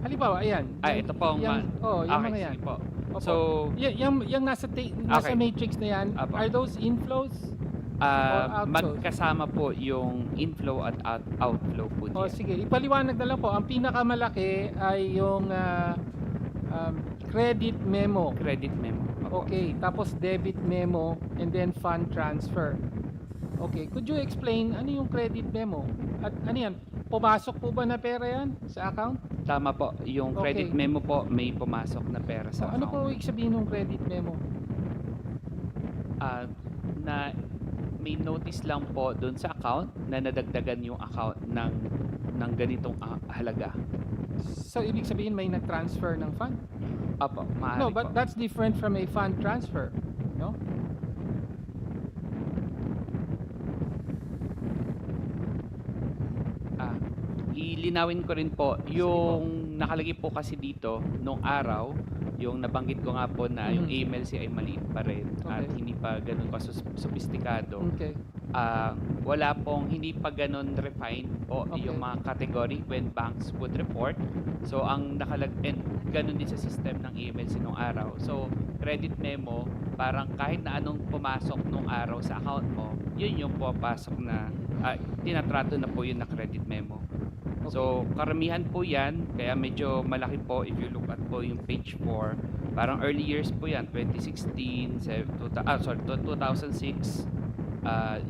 Halimbawa, ayan. Ito po ang yung okay, mga yan. sige po. Opo. So, yung nasa Okay. matrix na yan, Apo. are those inflows? outflows? magkasama po yung inflow at outflow po O diyan. sige, ipaliwanag na lang po. Ang pinakamalaki ay yung credit memo. Credit memo. Opo. Okay, tapos debit memo and then fund transfer. Okay, could you explain ano yung credit memo? At ano yan? Pumasok po ba na pera yan sa account? Tama po. Yung credit Okay. memo po, may pumasok na pera sa Ano account. po ibig sabihin ng credit memo? Na may notice lang po doon sa account na nadagdagan yung account ng ganitong halaga. So ibig sabihin may nag-transfer ng fund? Opo, maaari No, po. but that's different from a fund transfer, no? Ilinawin ko rin po, yung nakalagay po kasi dito nung araw, yung nabanggit ko nga po na yung AMLC ay maliit pa rin at Okay. hindi pa ganun pa sophisticado. Okay. Wala pong hindi pa ganun refined po Okay. yung mga category when banks would report. So ang ganun din sa system ng AMLC nung araw. So credit memo, parang kahit na anong pumasok nung araw sa account mo, yun yung papasok na tinatrato na po yun na credit memo. So, karamihan po yan, kaya medyo malaki po if you look at po yung page 4. Parang early years po yan, 2016, 2006,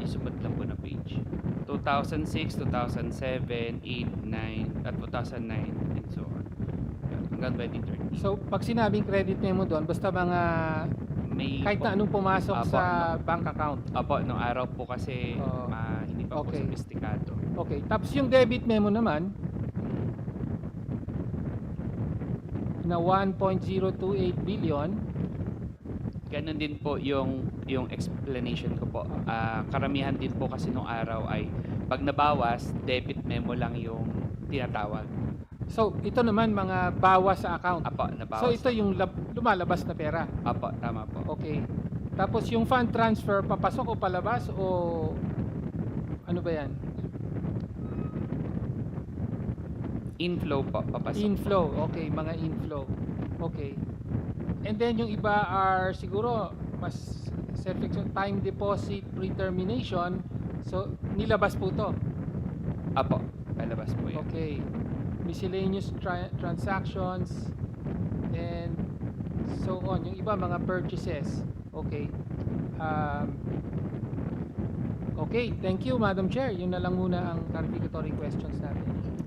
isumat lang po na page. 2006, 2007, 8, 9, at 2009, and so on. Hanggang 2013. So pag sinabing credit memo doon, basta mga kahit na anong pumasok Apo, sa bank account. Opo, nung araw po kasi hindi pa po okay. sophisticado. Okay, tapos yung debit memo naman na 1.028 billion. Ganun din po yung explanation ko po. Karamihan din po kasi nung araw ay pag nabawas, debit memo lang yung tinatawag. So ito naman mga bawas sa account. Apo, nabawas. So ito yung lumalabas na pera. Apo, tama po. Okay. Tapos yung fund transfer, papasok o palabas o ano ba yan? Inflow po, papasok. Inflow, okay, mga inflow. Okay. And then yung iba are siguro mas self-explanatory, time deposit pre-termination. So nilabas po to. Apo, palabas po yan. Okay. Miscellaneous transactions and so on. Yung iba mga purchases. Okay. Okay, thank you Madam Chair. Yun na lang muna ang clarificatory questions natin.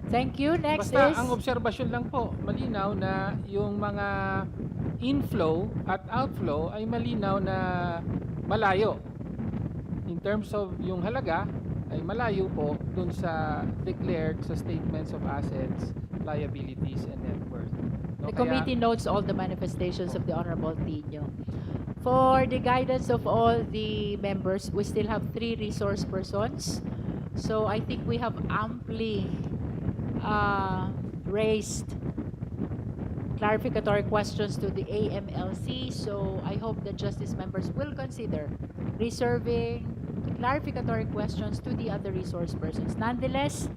Thank you. Next Basta is... ang obserbasyon lang po, malinaw na yung mga inflow at outflow ay malinaw na malayo. In terms of yung halaga, ay malayo po dun sa declared sa statements of assets, liabilities, and net worth. No, The committee notes all the manifestations of the Honorable Tino. For the guidance of all the members, we still have 3 resource persons. So I think we have amply raised clarificatory questions to the AMLC. So I hope the justice members will consider reserving clarificatory questions to the other resource persons. Nonetheless,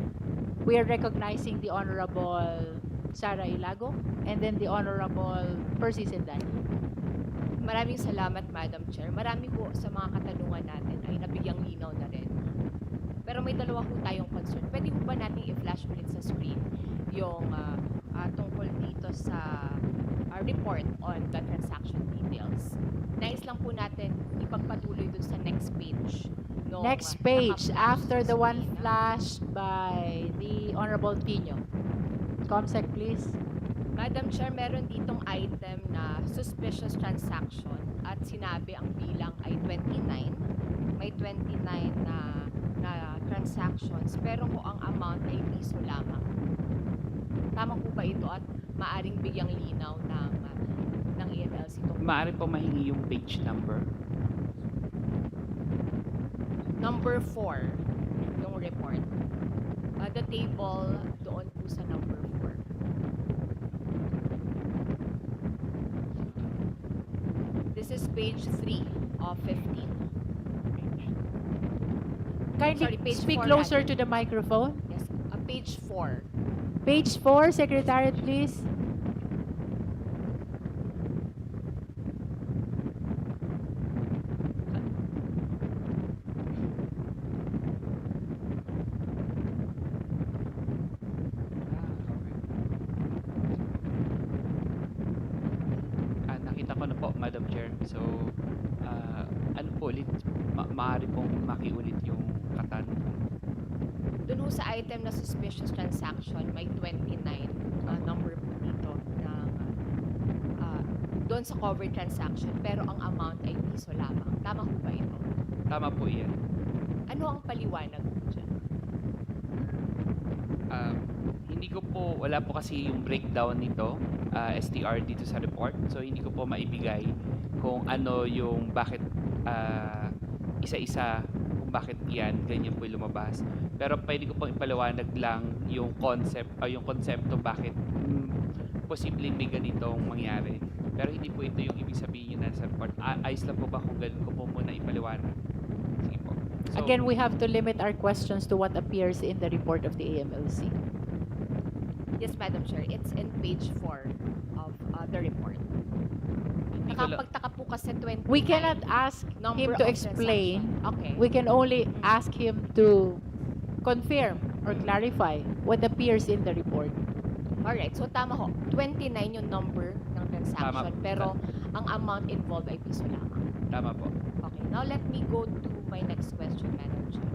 we are recognizing the Honorable Sara Ilago and then the Honorable Percy Sendani. Maraming salamat, Madam Chair. Marami po sa mga katanungan natin ay nabigyang linaw na rin. Pero may dalawa ho tayong concern. Pwede ho ba natin i-flash ulit sa screen yung tungkol dito sa report on the transaction details? Nais lang po natin ipagpatuloy dun sa next page. nung, Next page, naka-flash after sa the one screen. flashed by the Honorable Tino. Comsec, please. Madam Chair, meron ditong item na suspicious transaction at sinabi ang bilang ay 29. May 29 na transactions pero kung ang amount ay piso lamang. Tama po ba ito at maaring bigyang linaw ng AMLC ito? Maaari po mahingi yung page number. Number 4, yung report. The table doon po sa number 4. This is page 3 of 15. Kindly Sorry, page speak 4 closer rather. to the microphone. Yes, page 4. Page 4, Secretariat, please. Nakita ko na po, Madam Chair. So, ano po ulit, maaari pong makiulit yung katanungan. Doon ho sa item na suspicious transaction, may 29 number po dito na doon sa covered transaction pero ang amount ay piso lamang. Tama ho ba ito? Tama po yan. Ano ang paliwanag po dyan? Hindi ko po, wala po kasi yung breakdown nito, STR dito sa report. So, hindi ko po maibigay kung ano yung bakit isa-isa kung bakit yan, ganyan po lumabas. Pero pwede ko pong ipaliwanag lang yung concept o yung konsepto bakit posibleng may ganitong mangyari. Pero hindi po ito yung ibig sabihin na sa report. Ayos lang po ba kung ganun ko po muna ipaliwanag? Sige po. So, Again, we have to limit our questions to what appears in the report of the AMLC. Yes, Madam Chair. It's in page 4 of the report. hindi ko lang- Nakapagtaka po kasi 29 We cannot ask number him to of explain. transaction. Okay. We can only ask him to confirm or clarify what appears in the report. Alright, so tama ho. 29 yung number ng transaction, Tama. pero ang amount involved ay piso lamang. Tama po. Okay, now let me go to my next question, Madam Chair.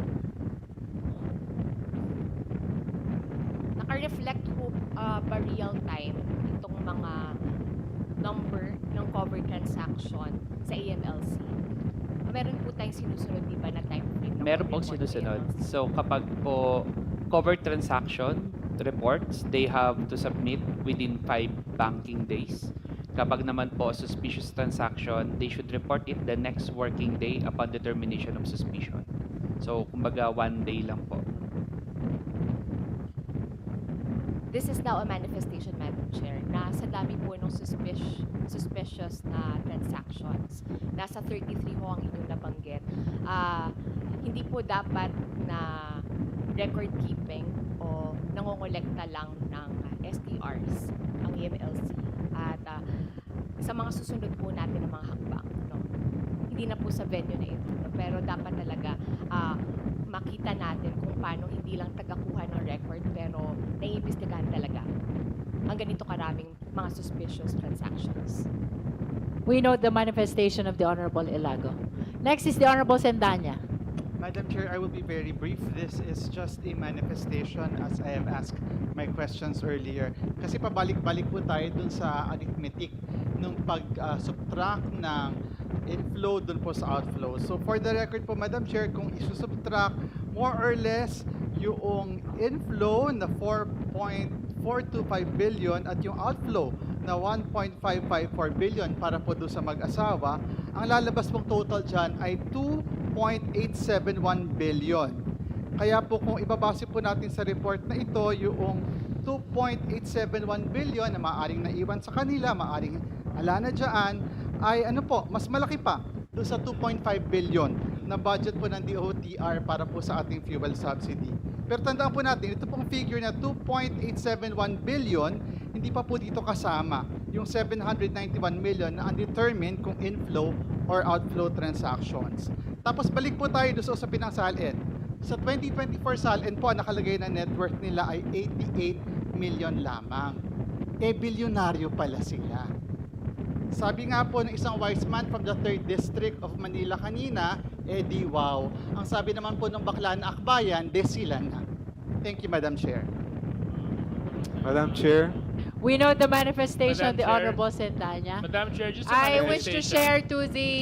Naka-reflect ho ba real time itong mga number ng covered transaction sa AMLC? Meron po tayong sinusunod, di ba, na time frame? ng Meron pong report sa sinusunod. AMLC? So kapag po covered transaction reports, they have to submit within 5 banking days. Kapag naman po suspicious transaction, they should report it the next working day upon determination of suspicion. So kumbaga 1 day lang po. This is now a manifestation, Madam Chair, na sa dami po ng suspicious na transactions. Nasa 33 ho ang inyong nabanggit. Hindi po dapat na record keeping o nangongolekta lang ng STRs ang AMLC. At sa mga susunod po natin ng mga hakbang, no? Hindi na po sa venue na ito, no? Pero dapat talaga makita natin kung paano hindi lang tagakuha ng record pero naiimbestigahan talaga ang ganito karaming mga suspicious transactions. We note the manifestation of the Honorable Ilago. Next is the Honorable Sendanya. Madam Chair, I will be very brief. This is just a manifestation as I have asked my questions earlier. Kasi pabalik-balik po tayo dun sa arithmetic nung pag-subtract ng inflow dun po sa outflow. So for the record po, Madam Chair, kung isusubtract more or less yung inflow na 4.425 billion at yung outflow na 1.554 billion para po doon sa mag-asawa, ang lalabas pong total dyan ay 2.871 billion. Kaya po kung ibabase po natin sa report na ito, yung 2.871 billion na maaaring naiwan sa kanila, maaaring ala na dyan, ay ano po, mas malaki pa doon sa 2.5 billion na budget po ng DOTR para po sa ating fuel subsidy. Pero tandaan po natin, ito pong figure na 2.871 billion, hindi pa po dito kasama yung 791 million na undetermined kung inflow or outflow transactions. Tapos balik po tayo doon sa usapin ng SALN. Sa 2024 SALN po, ang nakalagay na net worth nila ay 88 million lamang. Bilyonaryo pala sila. Sabi nga po ng isang wise man from the 3rd District of Manila kanina, di wow. Ang sabi naman po ng bakla na akbayan, sila na. Thank you, Madam Chair. Madam Chair, We know the manifestation of the Chair. Honorable Sentanya. Madam Chair, just a I wish to manifestation. share to the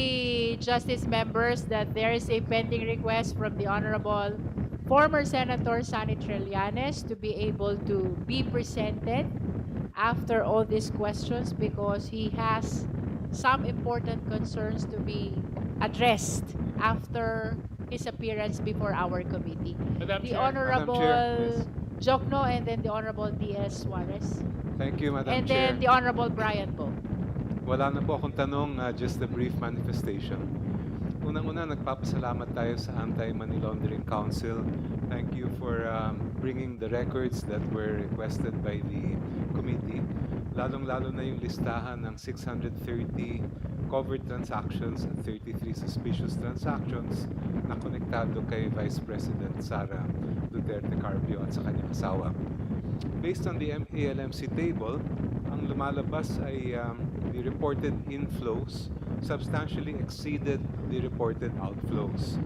justice members that there is a pending request from the Honorable former Senator Sonny Trillanes to be able to be presented after all these questions because he has some important concerns to be addressed after his appearance before our committee. Madam The Chair. Honorable Madam Chair, Jokno and then the Honorable D.S. Suarez. thank you, Madam And Chair. then the Honorable Brian po. Wala na po akong tanong, just a brief manifestation. Unang-una, nagpapasalamat tayo sa Anti-Money Laundering Council. Thank you for bringing the records that were requested by the committee. Lalong-lalo na yung listahan ng 630 covered transactions at 33 suspicious transactions na konektado kay Vice President Sara Duterte Carpio at sa kanyang asawa. Based on the AMLC table, ang lumalabas ay the reported inflows substantially exceeded the reported outflows.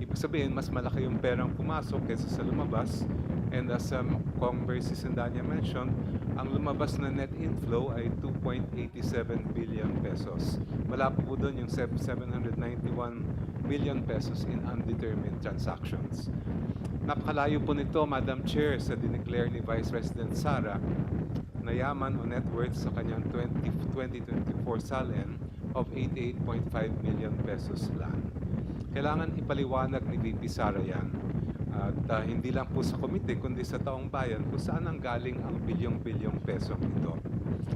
Ibig sabihin, mas malaki yung perang pumasok kaysa sa lumabas. And as Congressman Sendanya mentioned, ang lumabas na net inflow ay 2.87 billion pesos. Wala po doon yung 791 billion pesos in undetermined transactions. Napakalayo po nito, Madam Chair, sa dineclare ni Vice President Sara na yaman o net worth sa kanyang 2024 SALN of 88.5 million pesos lang. Kailangan ipaliwanag ni VP Sara yan. At hindi lang po sa komite, kundi sa taong bayan kung saan ang galing ang bilyong-bilyong peso ito.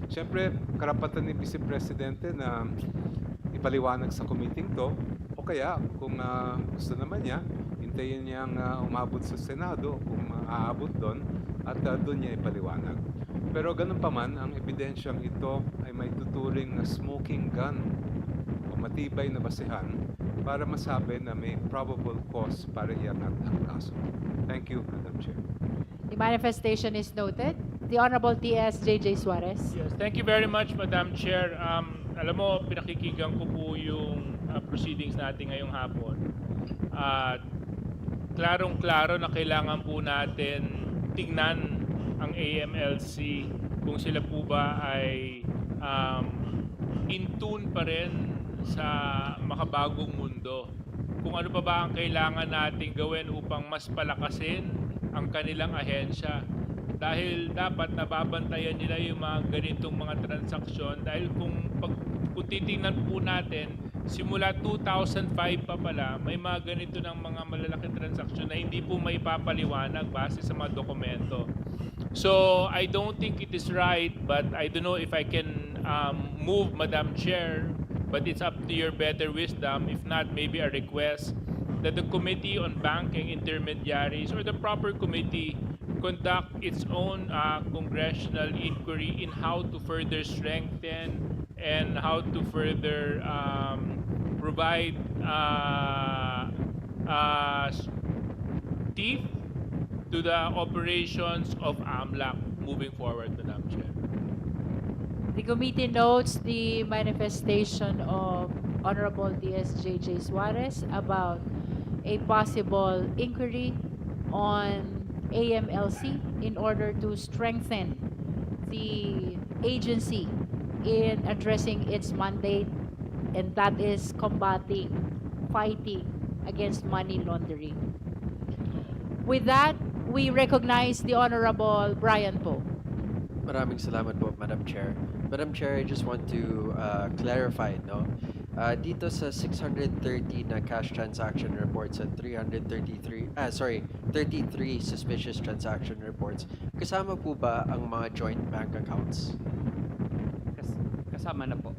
Siyempre, karapatan ni Vice Presidente na ipaliwanag sa committee to, o kaya kung gusto naman niya, hintayin niyang umabot sa Senado kung aabot doon at doon niya ipaliwanag. Pero ganun pa man, ang ebidensyang ito ay may tuturing na smoking gun o matibay na basehan para masabi na may probable cause para iangat ang kaso. Thank you, Madam Chair. The manifestation is noted. The Honorable T.S. J.J. Suarez. Yes, thank you very much, Madam Chair. Alam mo, pinakikinggan ko po yung proceedings natin ngayong hapon. At klarong-klaro na kailangan po natin tingnan ang AMLC kung sila po ba ay in tune pa rin sa makabagong mundo. Kung ano pa ba ang kailangan nating gawin upang mas palakasin ang kanilang ahensya. Dahil dapat nababantayan nila yung mga ganitong mga transaksyon dahil kung titingnan po natin, simula 2005 pa pala, may mga ganito ng mga malalaking transaksyon na hindi po may papaliwanag base sa mga dokumento. So, I don't think it is right, but I don't know if I can move, Madam Chair, but it's up to your better wisdom. If not, maybe a request that the Committee on Banking Intermediaries or the proper committee conduct its own congressional inquiry in how to further strengthen and how to further provide teeth to the operations of AMLAC moving forward, Madam Chair. The committee notes the manifestation of Honorable D.S.J.J. Suarez about a possible inquiry on AMLC in order to strengthen the agency in addressing its mandate, and that is fighting against money laundering. With that, we recognize the Honorable Brian Po. Maraming salamat po, Madam Chair. Madam Chair, I just want to clarify, no? Dito sa 630 na cash transaction reports at 33 suspicious transaction reports, kasama po ba ang mga joint bank accounts? Kasama na po.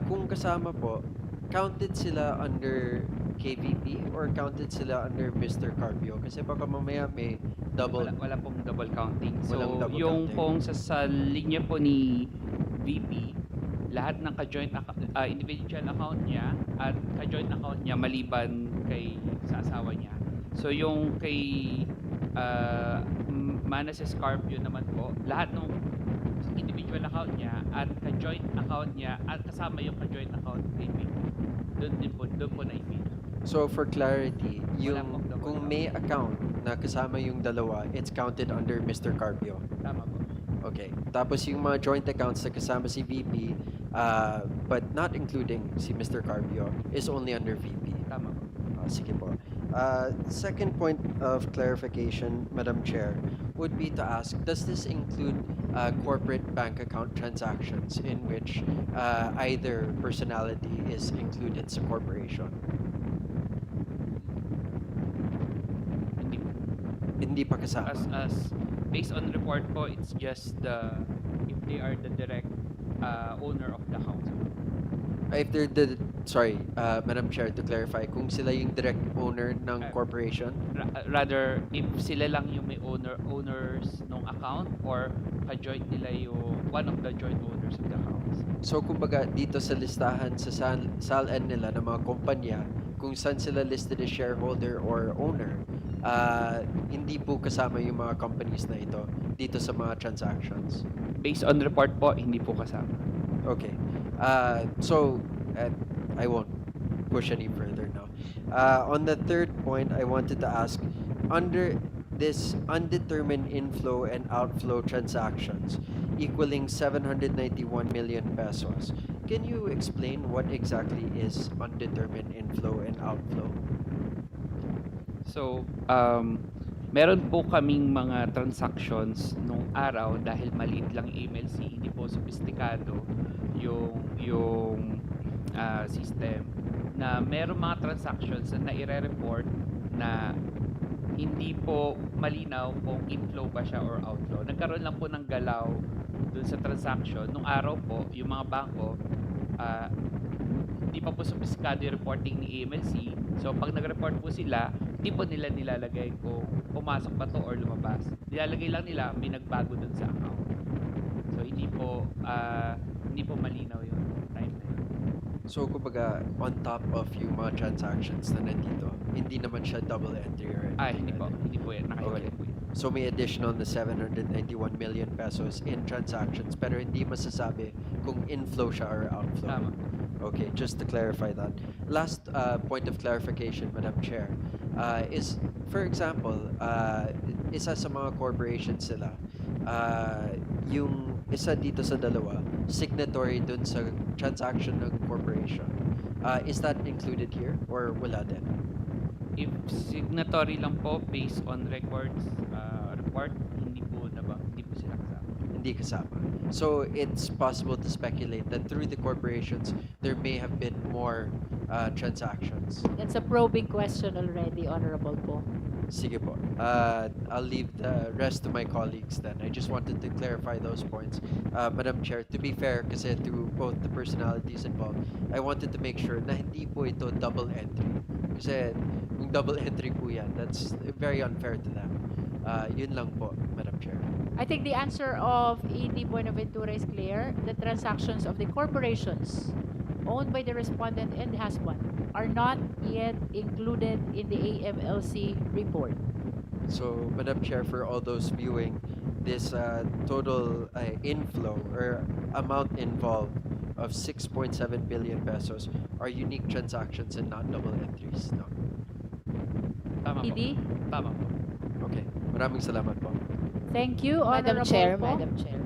Kung kasama po, counted sila under KVP or counted sila under Mr. Carpio? Kasi baka mamaya may double... Wala pong double counting. So, Walang double yung counting. pong sa linya po ni VP, lahat ng ka-joint individual account niya at ka-joint account niya maliban kay sa asawa niya So yung kay Manas Escarpio naman po, lahat ng individual account niya at ka-joint account niya at kasama yung ka-joint account kay VP. Doon po na-email. So for clarity, Wala yung pong double kung account. may account na kasama yung dalawa, it's counted under Mr. Carpio. Tama po. Okay. Tapos yung mga joint accounts na kasama si VP, but not including si Mr. Carpio, is only under VP. Tama po. Sige po. Second point of clarification, Madam Chair, would be to ask, does this include corporate bank account transactions in which either personality is included sa corporation? Hindi pa kasama. As based on report po, it's just if they are the direct owner of the account. If they're sorry, Madam Chair, to clarify, kung sila yung direct owner ng corporation? Rather, if sila lang yung may owners ng account or ka-joint nila yung one of the joint owners of the accounts. So kumbaga dito sa listahan sa SALN nila ng mga kumpanya, kung saan sila listed as shareholder or owner, hindi po kasama yung mga companies na ito dito sa mga transactions. Based on report po, hindi po kasama. Okay. So I won't push any further now. On the third point, I wanted to ask, under this undetermined inflow and outflow transactions equaling 791 million pesos, can you explain what exactly is undetermined inflow and outflow? So, meron po kaming mga transactions nung araw dahil maliit lang AMLC, hindi po sophisticado yung system, na meron mga transactions na nai-report na hindi po malinaw kung inflow ba siya or outflow. Nagkaroon lang po ng galaw dun sa transaction. Nung araw po, yung mga bangko, hindi pa po sophisticado yung reporting ni AMLC. So, pag nag-report po sila, hindi po nila nilalagay kung pumasok ba to or lumabas. Nilalagay lang nila may nagbago dun sa account. So, hindi po malinaw yung time na yun. So kumbaga on top of yung mga transactions na nandito, hindi naman siya double entry or anything? Hindi po yan. Nakahiwalay po yun. So may additional na 791 million pesos in transactions pero hindi masasabi kung inflow siya or outflow. Tama. Okay, just to clarify that. Last point of clarification, Madam Chair, is, for example, isa sa mga corporations sila, yung isa dito sa dalawa, signatory dun sa transaction ng corporation. Is that included here or wala din? If signatory lang po based on records, report, hindi po sila kasama. Hindi kasama. So it's possible to speculate that through the corporations, there may have been more transactions. That's a probing question already, Honorable po. Sige po. I'll leave the rest to my colleagues then. I just wanted to clarify those points. Madam Chair, to be fair, kasi to both the personalities involved, I wanted to make sure na hindi po ito double entry. Kasi kung double entry po yan, that's very unfair to them. Yun lang po, Madam Chair. I think the answer of E.D. Buenaventura is clear. The transactions of the corporations owned by the respondent and the husband are not yet included in the AMLC report. So, Madam Chair, for all those viewing, this total inflow or amount involved of 6.7 billion pesos are unique transactions and not double entries. No. Tama po. E.D.? Tama po. Okay. Maraming salamat po. Thank you, Madam Honorable Chair, po. Madam Chair.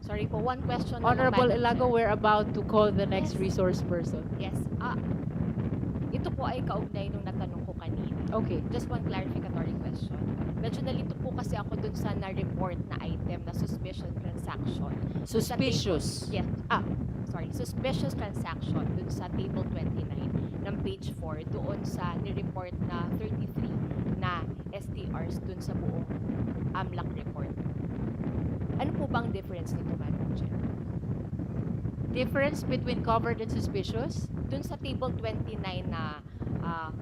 Sorry po, one question lang, Honorable Madam Ilago, Chair. we're about to call the next resource person. Yes. Ito po ay kaugnay nung natanong ko kanina. Okay. Just one clarificatory question. Medyo nalito po kasi ako dun sa na-report na item na suspicious transaction. Suspicious. Yes. Suspicious transaction dun sa table 29 ng page 4 doon sa ni-report na 33 na STRs dun sa buong AMLAC report. Ano po bang difference nito, Madam Chair? Difference between covered and suspicious? Dun sa table 29 na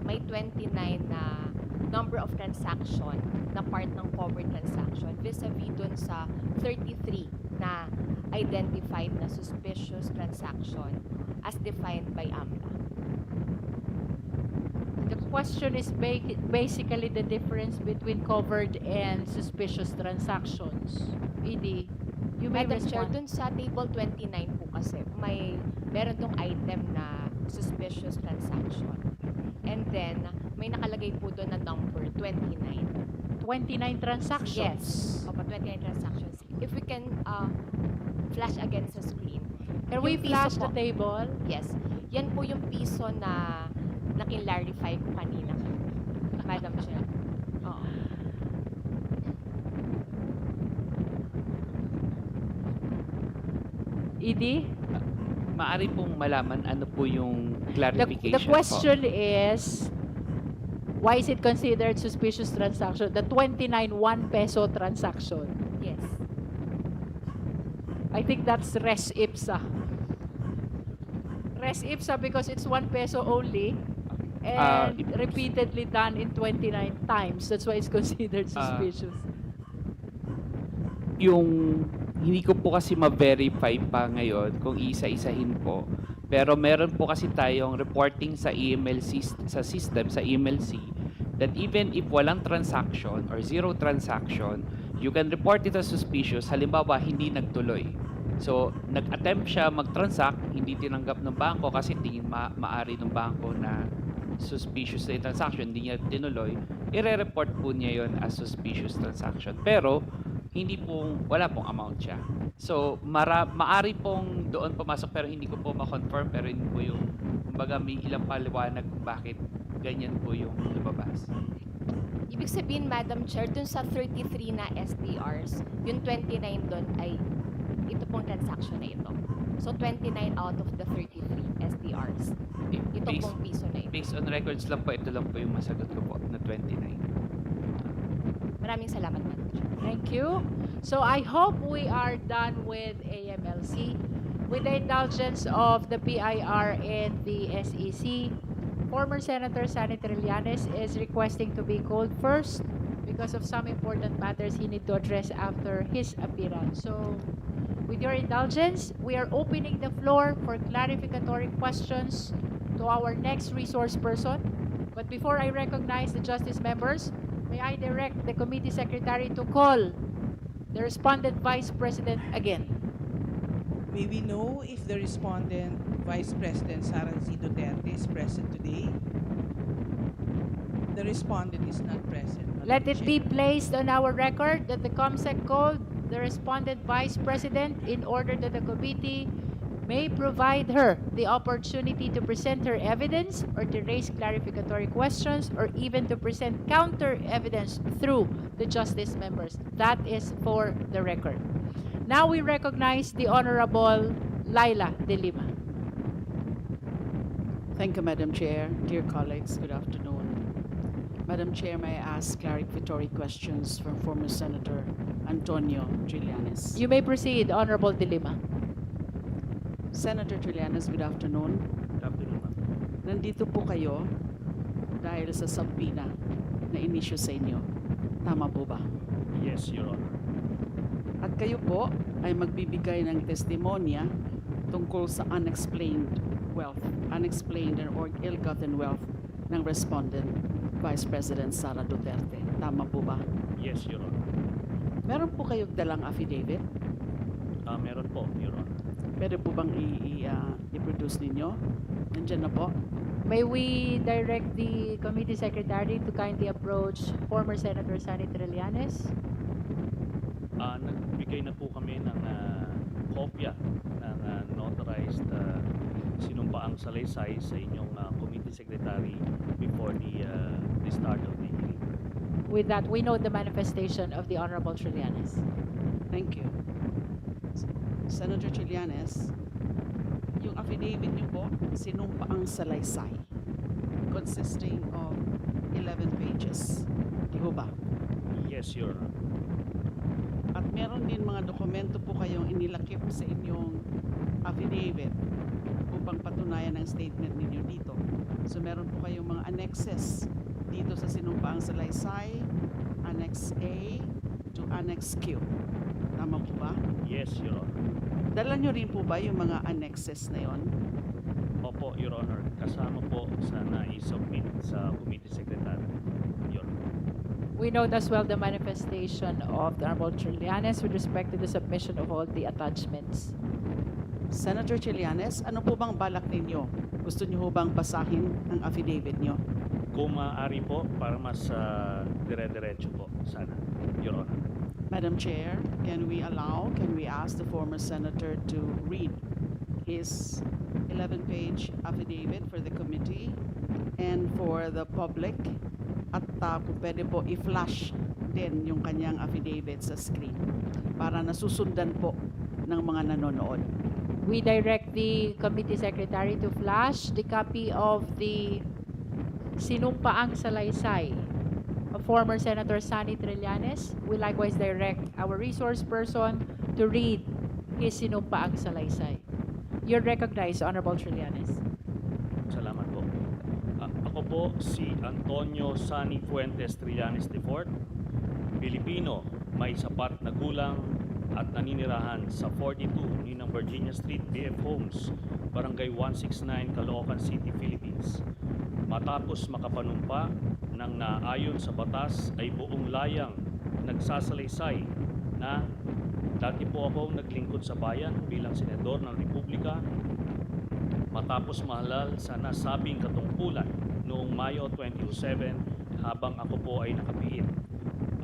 may 29 na number of transaction na part ng covered transaction vis-a-vis dun sa 33 na identified na suspicious transaction as defined by AMLA. question is basically the difference between covered and suspicious transactions. ED, you may Madam Chair, respond. dun sa table 29 po kasi, meron tong item na suspicious transaction. And then, may nakalagay po doon na number 29. 29 transactions. Yes. Opo, 29 transactions. If we can flash again sa screen. Can we Yung piso flash po- the table? Yes. Yan po yung piso na nakin-clarify ko kanina. Madam Chair. Oo. ED? Maari pong malaman ano po yung The clarification question is, why is it considered suspicious transaction? The 29 1 peso transaction. Yes. I think that's res ipsa. Res ipsa because it's 1 peso only and repeatedly done in 29 times. That's why it's considered suspicious. Yung hindi ko po kasi ma-verify pa ngayon kung isa-isahin po. Pero meron po kasi tayong reporting sa AMLC, sa system, sa AMLC, that even if walang transaction or zero transaction, you can report it as suspicious, halimbawa hindi nagtuloy. So, nag-attempt siya mag-transact, hindi tinanggap ng bangko kasi tingin maari ng bangko na suspicious na yung transaction, hindi niya tinuloy, ire-report po niya yon as suspicious transaction. Pero, wala pong amount siya. So, maari pong doon pumasok pero hindi ko po ma-confirm pero yun po yung, kumbaga may ilang paliwanag kung bakit ganyan po yung lumabas. Ibig sabihin, Madam Chair, dun sa 33 na SDRs, yung 29 dun ay ito pong transaction na ito. So, 29 out of the 33 SDRs. Ito pong piso na ito. Based on records lang po, ito lang po yung masagot ko po na 29. Maraming salamat, Madam Chair. Thank you. So I hope we are done with AMLC. With the indulgence of the PIR and the SEC, former Senator Sara Trillanes is requesting to be called first because of some important matters he need to address after his appearance. So with your indulgence, we are opening the floor for clarificatory questions to our next resource person. But before I recognize the justice members, may I direct the committee secretary to call the respondent vice president again. May we know if the respondent, Vice President Sara Duterte, is present today? The respondent is not present. Let it be placed on our record that the COMSEC called the respondent vice president in order that the committee may provide her the opportunity to present her evidence or to raise clarificatory questions or even to present counter evidence through the justice members. That is for the record. Now we recognize the Honorable Laila De Lima. Thank you, Madam Chair. Dear colleagues, good afternoon. Madam Chair, may I ask clarificatory questions from former Senator Antonio Trillanes? You may proceed, Honorable De Lima. Senator Trillanes, good afternoon. Good afternoon, ma'am. Nandito po kayo dahil sa subpoena na inisyu sa inyo. Tama po ba? Yes, Your Honor. At kayo po ay magbibigay ng testimonya tungkol sa unexplained or ill-gotten wealth ng respondent, Vice President Sara Duterte. Tama po ba? Yes, Your Honor. Meron po kayong dalang affidavit? Meron po, Your Honor. Pwede po bang i-produce ninyo? Nandiyan na po. May we direct the committee secretary to kindly approach former Senator Sara Trillanes? Nagbigay na po kami ng kopya ng notarized sinumpaang salaysay sa inyong committee secretary before the start of the hearing. With that, we know the manifestation of the Honorable Trillanes. Thank you. Senator Trillanes, yung affidavit niyo po, sinumpaang salaysay, consisting of 11 pages. Di ho ba? Yes, Your Honor. At meron din mga dokumento po kayong inilakip sa inyong affidavit upang patunayan ang statement ninyo dito. So meron po kayong mga annexes dito sa sinumpaang salaysay, Annex A to Annex Q. Tama po ba? Yes, Your Honor. Dala nyo rin po ba yung mga annexes na yon? Opo, Your Honor, kasama po sa na-submit sa Committee Secretary. Your Honor. We note as well the manifestation of the Honorable Trillanes with respect to the submission of all the attachments. Senator Trillanes, ano po bang balak ninyo? Gusto niyo ho bang basahin ang affidavit niyo? Kung maaari po, para mas dire-diretso po, sana. Your Honor. Madam Chair, can we ask the former senator to read his 11-page affidavit for the committee and for the public? At kung pwede po, i-flash din yung kanyang affidavit sa screen para nasusundan po ng mga nanonood. We direct the committee secretary to flash the copy of the sinumpaang salaysay of former Senator Sani Trillanes. We likewise direct our resource person to read his sinumpaang salaysay. You're recognized, Honorable Trillanes. Salamat po. Ako po si Antonio Sani Fuentes Trillanes IV, Pilipino, may sapat na gulang at naninirahan sa 42 Ninang Virginia Street, BF Homes, Barangay 169, Caloocan City, Philippines. Matapos makapanumpa ng naayon sa batas ay buong layang nagsasalaysay na dati po akong naglingkod sa bayan bilang senador ng Republika. Matapos mahalal sa nasabing katungkulan noong Mayo 2007 habang ako po ay nakapiit.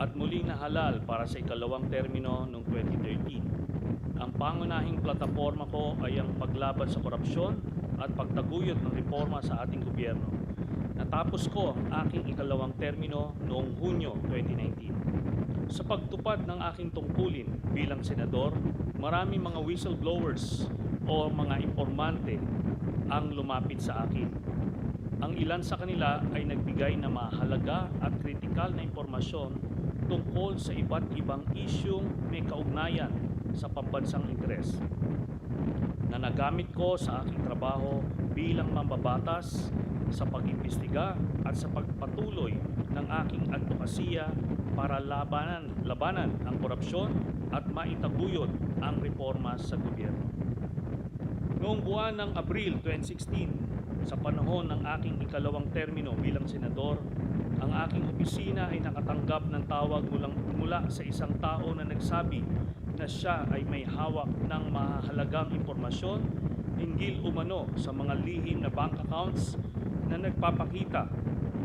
At muling nahalal para sa ikalawang termino noong 2013. Ang pangunahing plataforma ko ay ang paglaban sa korupsyon at pagtaguyod ng reforma sa ating gobyerno. Natapos ko ang aking ikalawang termino noong Hunyo 2019. Sa pagtupad ng aking tungkulin bilang senador, maraming mga whistleblowers o mga informante ang lumapit sa akin. Ang ilan sa kanila ay nagbigay ng mahalaga at kritikal na impormasyon tungkol sa iba't ibang isyung may kaugnayan sa pambansang interes na nagamit ko sa aking trabaho bilang mambabatas sa pag-imbestiga at sa pagpatuloy ng aking advokasya para labanan ang korupsyon at maitaguyod ang reforma sa gobyerno. Noong buwan ng Abril 2016, sa panahon ng aking ikalawang termino bilang senador, ang aking opisina ay nakatanggap ng tawag mula sa isang tao na nagsabi na siya ay may hawak ng mahalagang impormasyon hinggil umano sa mga lihim na bank accounts na nagpapakita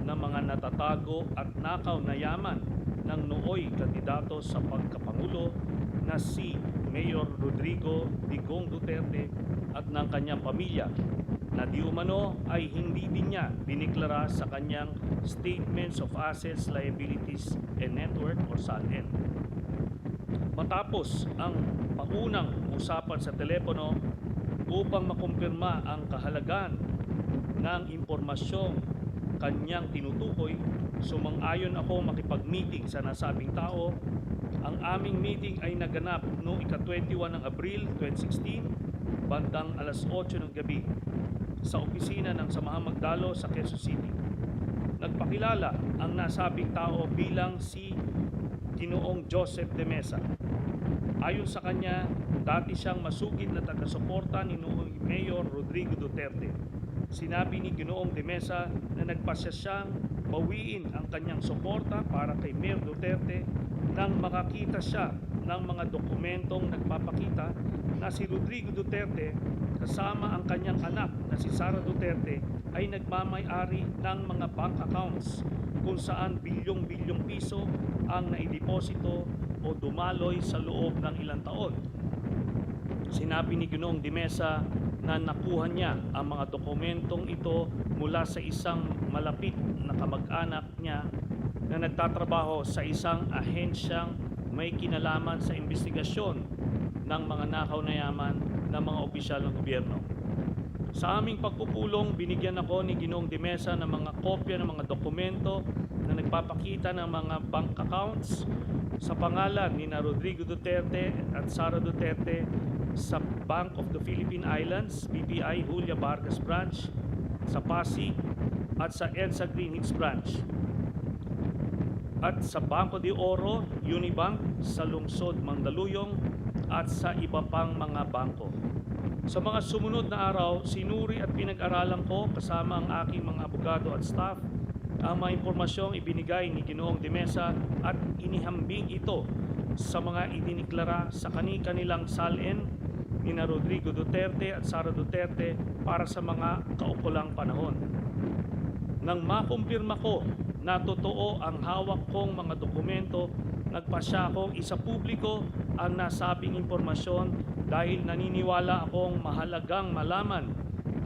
ng mga natatago at nakaw na yaman ng nooy kandidato sa pagkapangulo na si Mayor Rodrigo Digong Duterte at ng kanyang pamilya na di umano ay hindi din niya diniklara sa kanyang Statements of Assets, Liabilities, and Net Worth or SALN. Matapos ang paunang usapan sa telepono upang makumpirma ang kahalagan ng impormasyong kanyang tinutukoy, sumang-ayon ako makipag-meeting sa nasabing tao. Ang aming meeting ay naganap noong ika-21 ng Abril 2016, bandang alas 8 ng gabi, sa opisina ng Samahang Magdalo sa Quezon City. Nagpakilala ang nasabing tao bilang si Ginoong Joseph de Mesa. Ayon sa kanya, dati siyang masugid na taga-suporta ni noong Mayor Rodrigo Duterte. Sinabi ni Ginoong de Mesa na nagpasya siyang bawiin ang kanyang suporta para kay Mayor Duterte nang makakita siya ng mga dokumentong nagpapakita na si Rodrigo Duterte kasama ang kanyang anak na si Sara Duterte ay nagmamay-ari ng mga bank accounts kung saan bilyong-bilyong piso ang naideposito o dumaloy sa loob ng ilang taon. Sinabi ni Ginoong de Mesa na nakuha niya ang mga dokumentong ito mula sa isang malapit na kamag-anak niya na nagtatrabaho sa isang ahensyang may kinalaman sa investigasyon ng mga nakaw na yaman ng mga opisyal ng gobyerno. Sa aming pagpupulong, binigyan ako ni Ginoong de Mesa ng mga kopya ng mga dokumento na nagpapakita ng mga bank accounts sa pangalan ni Rodrigo Duterte at Sara Duterte sa Bank of the Philippine Islands, BPI Julia Vargas Branch, sa Pasig at sa EDSA Green Hills Branch. at sa Banco de Oro, Unibank, sa lungsod Mandaluyong at sa iba pang mga bangko. Sa mga sumunod na araw, sinuri at pinag-aralan ko kasama ang aking mga abogado at staff ang mga impormasyong ibinigay ni Ginoong De Mesa at inihambing ito sa mga idiniklara sa kani-kanilang SALN ni Rodrigo Duterte at Sara Duterte para sa mga kaukulang panahon. Nang makumpirma ko na totoo ang hawak kong mga dokumento, nagpasya akong isapubliko ang nasabing impormasyon dahil naniniwala akong mahalagang malaman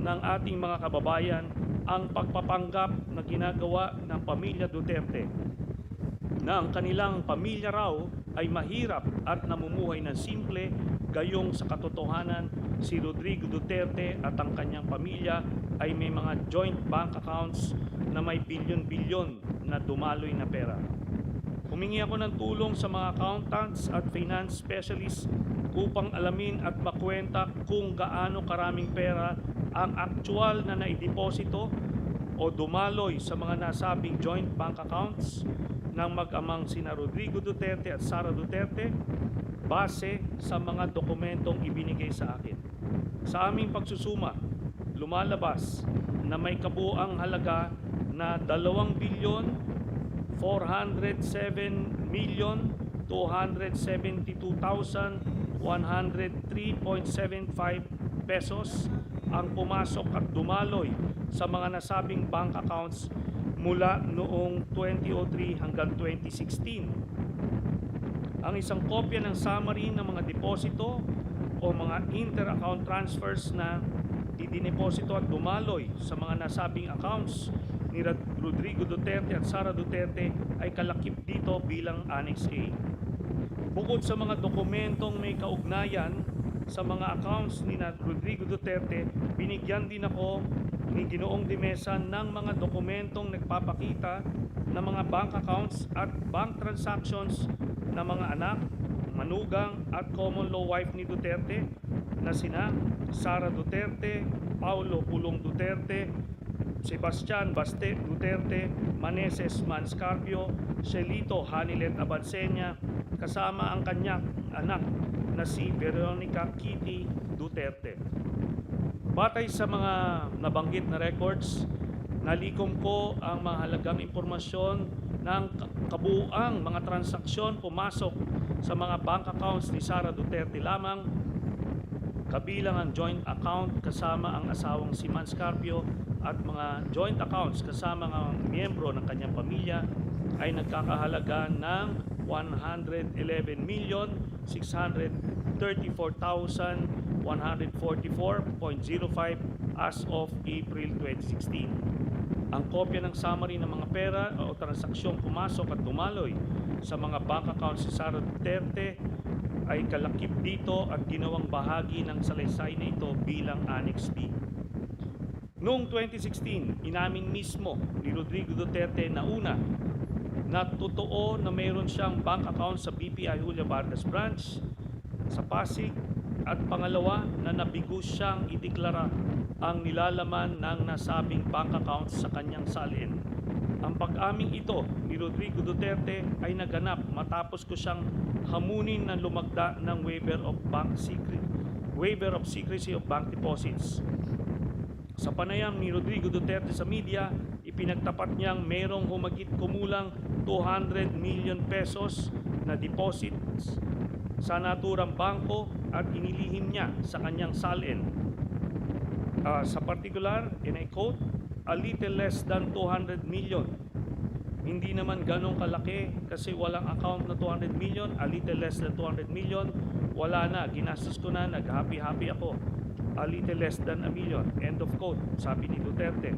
ng ating mga kababayan ang pagpapanggap na ginagawa ng pamilya Duterte na ang kanilang pamilya raw ay mahirap at namumuhay ng simple, gayong sa katotohanan si Rodrigo Duterte at ang kanyang pamilya ay may mga joint bank accounts na may bilyon-bilyon na dumaloy na pera. Humingi ako ng tulong sa mga accountants at finance specialists upang alamin at makwenta kung gaano karaming pera ang aktual na naideposito o dumaloy sa mga nasabing joint bank accounts ng mag-amang sina Rodrigo Duterte at Sara Duterte base sa mga dokumentong ibinigay sa akin. Sa aming pagsusuma, lumalabas na may kabuuang halaga na 2,407,272,103.75 pesos ang pumasok at dumaloy sa mga nasabing bank accounts mula noong 2003 hanggang 2016. Ang isang kopya ng summary ng mga deposito o mga inter-account transfers na idineposito at dumaloy sa mga nasabing accounts ni Rodrigo Duterte at Sara Duterte ay kalakip dito bilang Annex A. Bukod sa mga dokumentong may kaugnayan sa mga accounts ni Rodrigo Duterte, binigyan din ako ni Ginoong De Mesa ng mga dokumentong nagpapakita ng mga bank accounts at bank transactions ng mga anak, manugang at common law wife ni Duterte na sina Sara Duterte, Paulo Pulong Duterte, Sebastian Baste Duterte, Maneses Manscarpio, Shelito Hanilet Abansenya, kasama ang kanyang anak na si Veronica Kitty Duterte. Batay sa mga nabanggit na records, nalikom ko ang mahalagang impormasyon ng kabuuang mga transaksyon pumasok sa mga bank accounts ni Sara Duterte lamang, kabilang ang joint account kasama ang asawang si Manscarpio at mga joint accounts kasama ang miyembro ng kanyang pamilya ay nagkakahalaga ng 111,634,144.05 as of April 2016. Ang kopya ng summary ng mga pera o transaksyong pumasok at dumaloy sa mga bank accounts ni Sara Duterte ay kalakip dito at ginawang bahagi ng salaysay na ito bilang Annex B. Noong 2016, inamin mismo ni Rodrigo Duterte na una na totoo na mayroon siyang bank account sa BPI Julia Vargas branch sa Pasig at pangalawa na nabigo siyang ideklara ang nilalaman ng nasabing bank account sa kanyang SALN. Ang pag-aming ito ni Rodrigo Duterte ay naganap matapos ko siyang hamunin na lumagda ng waiver of secrecy of bank deposits. Sa panayam ni Rodrigo Duterte sa media, ipinagtapat niyang mayroong humigit kumulang 200 million pesos na deposits sa naturang bangko at inilihim niya sa kanyang SALN. Sa particular, and I quote, a little less than 200 million. Hindi naman ganong kalaki kasi walang account na 200 million, a little less than 200 million, wala na, ginastos ko na, nag-happy-happy ako. A little less than a million. End of quote, sabi ni Duterte.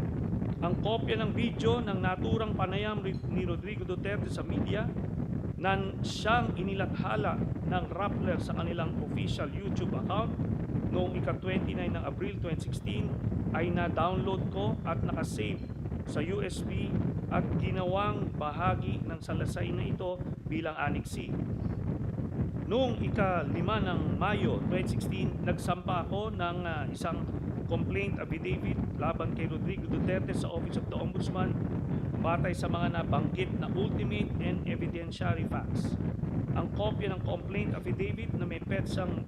Ang kopya ng video ng naturang panayam ni Rodrigo Duterte sa media na siyang inilathala ng Rappler sa kanilang official YouTube account noong ika-29 ng Abril 2016 ay na-download ko at nakasave sa USB at ginawang bahagi ng salasay na ito bilang Annex C. Noong ika-5 ng Mayo 2016, nagsampa ako ng isang complaint affidavit laban kay Rodrigo Duterte sa Office of the Ombudsman batay sa mga nabanggit na ultimate and evidentiary facts. Ang kopya ng complaint affidavit na may petsang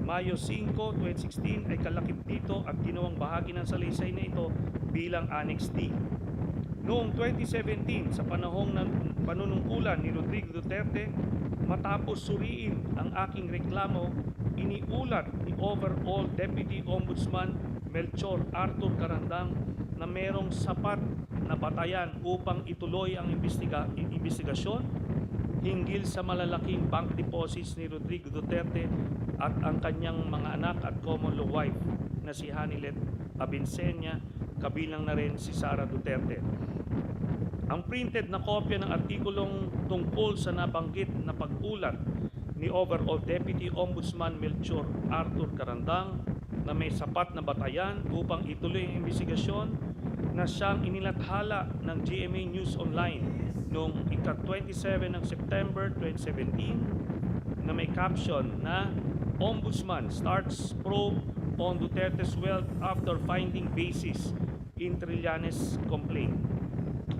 Mayo 5, 2016 ay kalakip dito at ginawang bahagi ng salaysay na ito bilang Annex D. Noong 2017, sa panahong panunungkulan ni Rodrigo Duterte, matapos suriin ang aking reklamo, iniulat ni Overall Deputy Ombudsman Melchor Arthur Carandang na merong sapat na batayan upang ituloy ang investigasyon hinggil sa malalaking bank deposits ni Rodrigo Duterte at ang kanyang mga anak at common law wife na si Hanilet Abinsenya, kabilang na rin si Sara Duterte. Ang printed na kopya ng artikulong tungkol sa nabanggit na pag-ulat ni Overall Deputy Ombudsman Melchor Arthur Carandang na may sapat na batayan upang ituloy ang investigasyon na siyang inilathala ng GMA News Online noong ika-27 ng September 2017 na may caption na Ombudsman starts probe on Duterte's wealth after finding basis in Trillanes complaint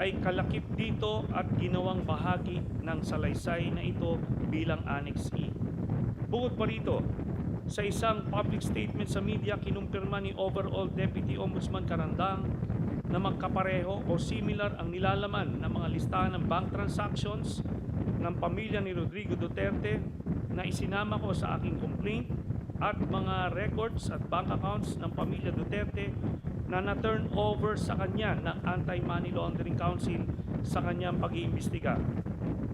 ay kalakip dito at ginawang bahagi ng salaysay na ito bilang Annex E. Bukod pa rito, sa isang public statement sa media, kinumpirma ni Overall Deputy Ombudsman Carandang na magkapareho o similar ang nilalaman ng mga listahan ng bank transactions ng pamilya ni Rodrigo Duterte na isinama ko sa aking complaint at mga records at bank accounts ng pamilya Duterte na na-turn over sa kanya ng Anti-Money Laundering Council sa kanyang pag-iimbestiga.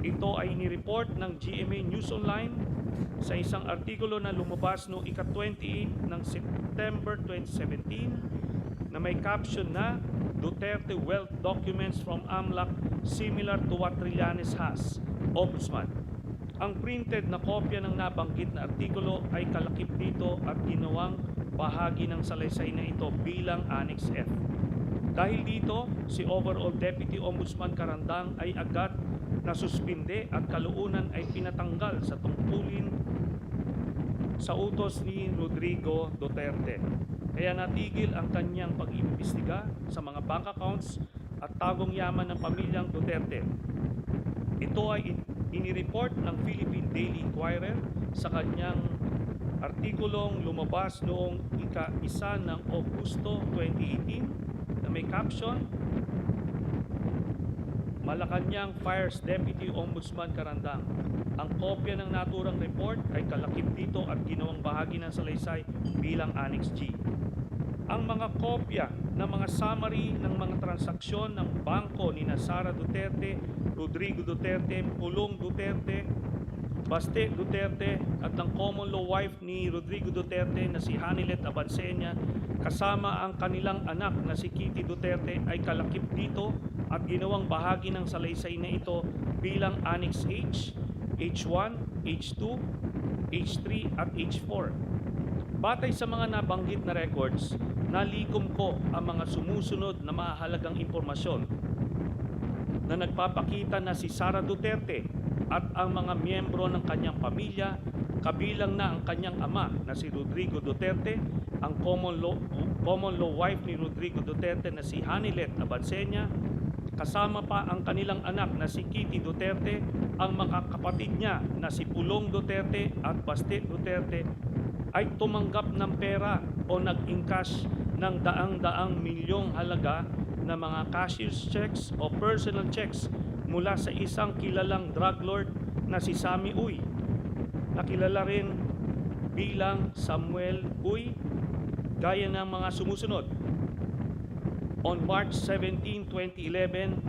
Ito ay nireport ng GMA News Online sa isang artikulo na lumabas noong ika-28 ng September 2017 na may caption na Duterte wealth documents from AMLC similar to what Trillanes has, Ombudsman. Ang printed na kopya ng nabanggit na artikulo ay kalakip dito at ginawang bahagi ng salaysay na ito bilang Annex F. Dahil dito, si Overall Deputy Ombudsman Carandang ay agad nasuspinde at kalaunan ay pinatanggal sa tungkulin sa utos ni Rodrigo Duterte. Kaya natigil ang kanyang pag-iimbestiga sa mga bank accounts at tagong yaman ng pamilyang Duterte. Ito ay inireport ng Philippine Daily Inquirer sa kanyang artikulong lumabas noong ika-1 ng Augusto 2018 na may caption, Malacanang fires Deputy Ombudsman Carandang. Ang kopya ng naturang report ay kalakip dito at ginawang bahagi ng salaysay bilang Annex G. Ang mga kopya ng mga summary ng mga transaksyon ng bangko ni Sara Duterte, Rodrigo Duterte, Pulong Duterte, Baste Duterte at ng common law wife ni Rodrigo Duterte na si Hanilet Abinsenya kasama ang kanilang anak na si Kitty Duterte ay kalakip dito at ginawang bahagi ng salaysay na ito bilang Annex H, H1, H2, H3 at H4. Batay sa mga nabanggit na records, nalikom ko ang mga sumusunod na mahalagang impormasyon na nagpapakita na si Sara Duterte at ang mga miyembro ng kanyang pamilya, kabilang na ang kanyang ama na si Rodrigo Duterte, ang common law wife ni Rodrigo Duterte na si Hanilet Abinsenya, kasama pa ang kanilang anak na si Kitty Duterte, ang mga kapatid niya na si Pulong Duterte at Baste Duterte, ay tumanggap ng pera o nag-encash ng daang-daang milyong halaga na mga cashier's checks o personal checks mula sa isang kilalang drug lord na si Sammy Uy, nakilala rin bilang Samuel Uy, gaya ng mga sumusunod. On March 17, 2011,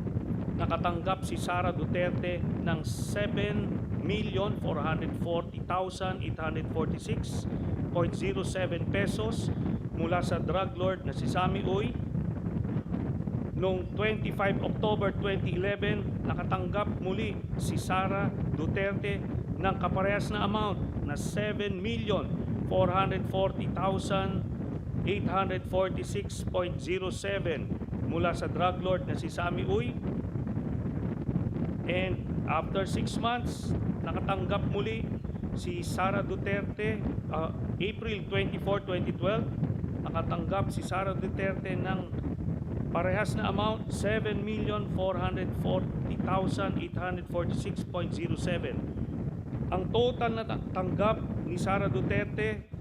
nakatanggap si Sara Duterte ng 7,440,846.07 pesos mula sa drug lord na si Sammy Uy. Noong 25 October 2011, nakatanggap muli si Sara Duterte ng kaparehas na amount na 7,440,846.07 mula sa drug lord na si Sammy Uy. And after 6 months, nakatanggap muli si Sara Duterte, April 24, 2012, nakatanggap si Sara Duterte ng parehas na amount 7,440,846.07. Ang total na tanggap ni Sara Duterte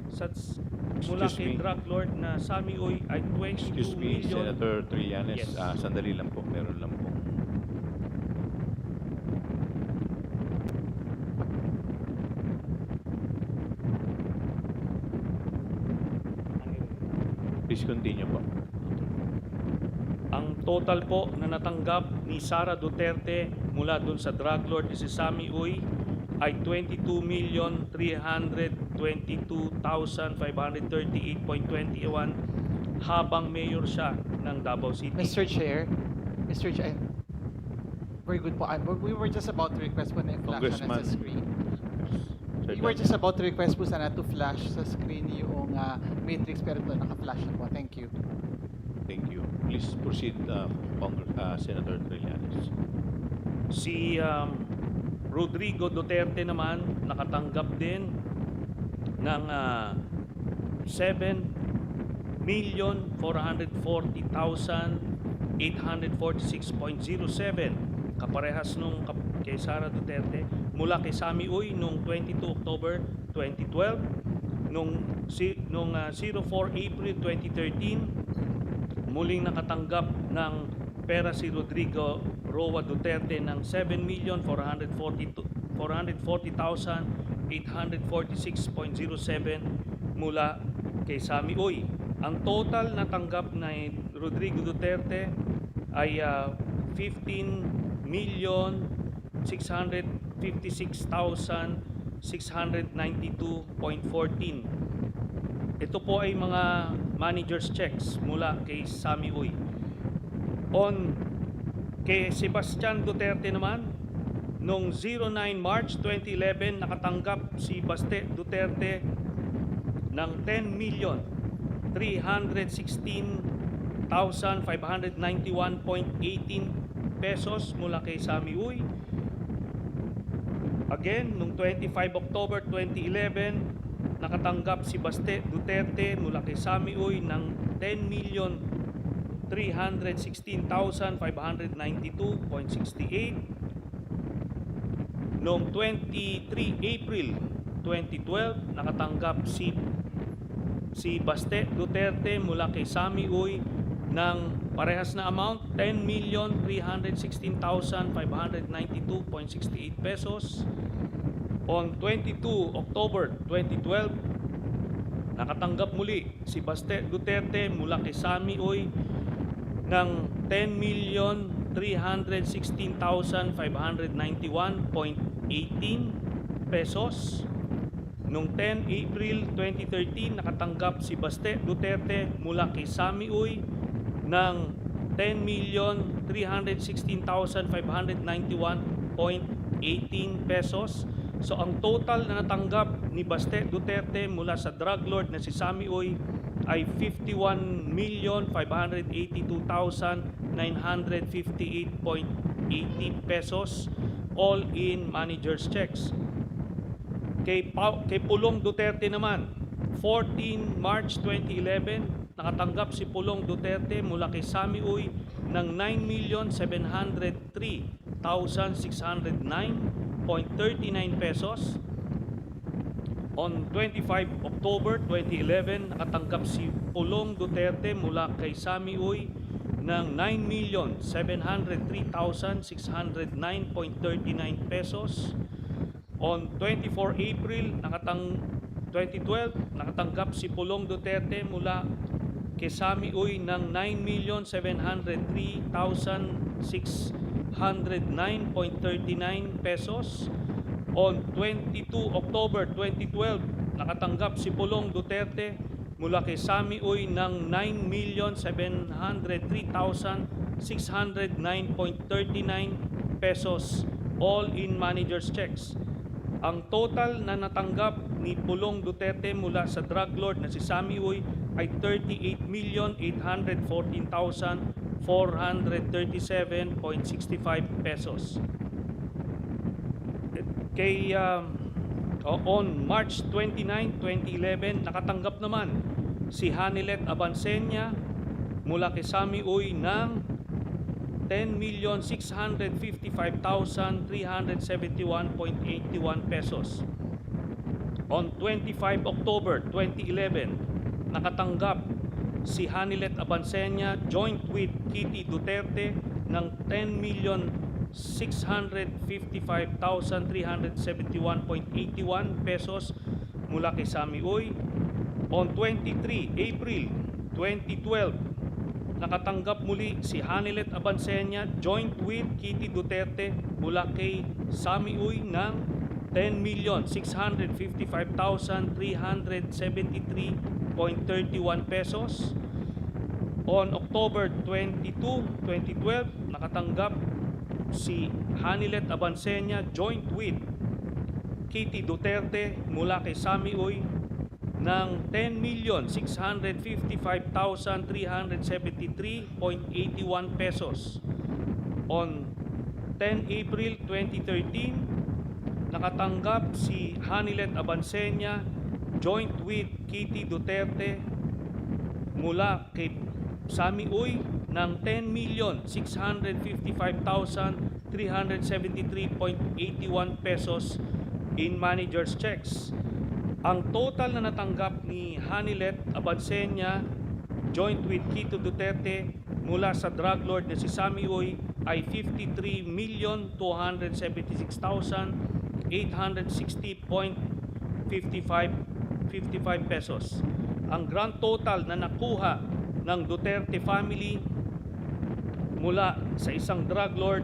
mula Excuse kay me. drug lord na Sammy Uy ay 22 Excuse me, million. Senator Trillanes. Yes. Sandali lang po. Meron lang po. Please continue po. Ang total po na natanggap ni Sara Duterte mula dun sa drug lord na si Sammy Uy ay 22,322,538.21 habang mayor siya ng Davao City. Mr. Chair, very good po. We were just about to request po na i-flash na sa screen. We were just about to request po sana to flash sa screen yung matrix pero ito naka-flash na po. Thank you. Thank you. Please proceed, Senator Trillanes. Si Rodrigo Duterte naman nakatanggap din ng 7,440,846.07 kaparehas nung kay Sara Duterte mula kay Sammy Uy nung 22 October 2012, nung 04 April 2013 muling nakatanggap ng pera si Rodrigo Roa Duterte ng 7,440,846.07 mula kay Sammy Uy. Ang total na tanggap ni Rodrigo Duterte ay 15,656,692.14. Ito po ay mga manager's checks mula kay Sammy Uy. Kay Sebastian Duterte naman, noong 09 March 2011, nakatanggap si Baste Duterte ng 10,316,591.18 pesos mula kay Sammy Uy. Again, noong 25 October 2011, nakatanggap si Baste Duterte mula kay Sammy Uy ng 10,316,592.68. Noong 23 April 2012, nakatanggap si Baste Duterte mula kay Sammy Uy ng parehas na amount, 10,316,592.68 pesos. On 22 October 2012, nakatanggap muli si Baste Duterte mula kay Sammy Uy ng 10,316,591.18 pesos. Noong 10 April 2013, nakatanggap si Baste Duterte mula kay Sammy Uy ng 10,316,591.18 pesos. So ang total na natanggap ni Baste Duterte mula sa drug lord na si Sammy Uy ay 51,582,958.80 pesos, all in manager's checks. Kay Pulong Duterte naman, 14 March 2011, nakatanggap si Pulong Duterte mula kay Sammy Uy ng 9,703,609.39 pesos. On 25 October 2011, nakatanggap si Pulong Duterte mula kay Sammy Uy ng 9,703,609.39 pesos. On 24 April 2012, nakatanggap si Pulong Duterte mula kay Sammy Uy ng 9,703,609.39 pesos. On 22 October 2012, nakatanggap si Pulong Duterte mula kay Sammy Uy ng 9,703,609.39 pesos, all in manager's checks. Ang total na natanggap ni Pulong Duterte mula sa drug lord na si Sammy Uy ay 38,814,437.65 pesos. On March 29, 2011, nakatanggap naman si Hanilet Abansenya mula kay Sami Uy ng 10,655,371.81 pesos. On 25 October 2011, nakatanggap si Hanilet Abansenya joint with Kitty Duterte ng 10,655,371.81 pesos mula kay Sami Uy. On 23 April 2012, nakatanggap muli si Hanilet Abansenya joint with Kitty Duterte mula kay Sami Uy ng 10,655,373.31 pesos. On October 22, 2012, nakatanggap si Hanilet Abansenya joint with Kitty Duterte mula kay Sami Uy ng 10,655,373.81 pesos. On 10 April 2013, nakatanggap si Hanilet Abansenya joint with Kitty Duterte mula kay Sami Uy ng 10,655,373.81 pesos in manager's checks. Ang total na natanggap ni Hanilet Abansenya joint with Kitty Duterte mula sa drug lord na si Sami Uy ay 53,276,860.55 pesos. Ang grand total na nakuha ng Duterte family mula sa isang drug lord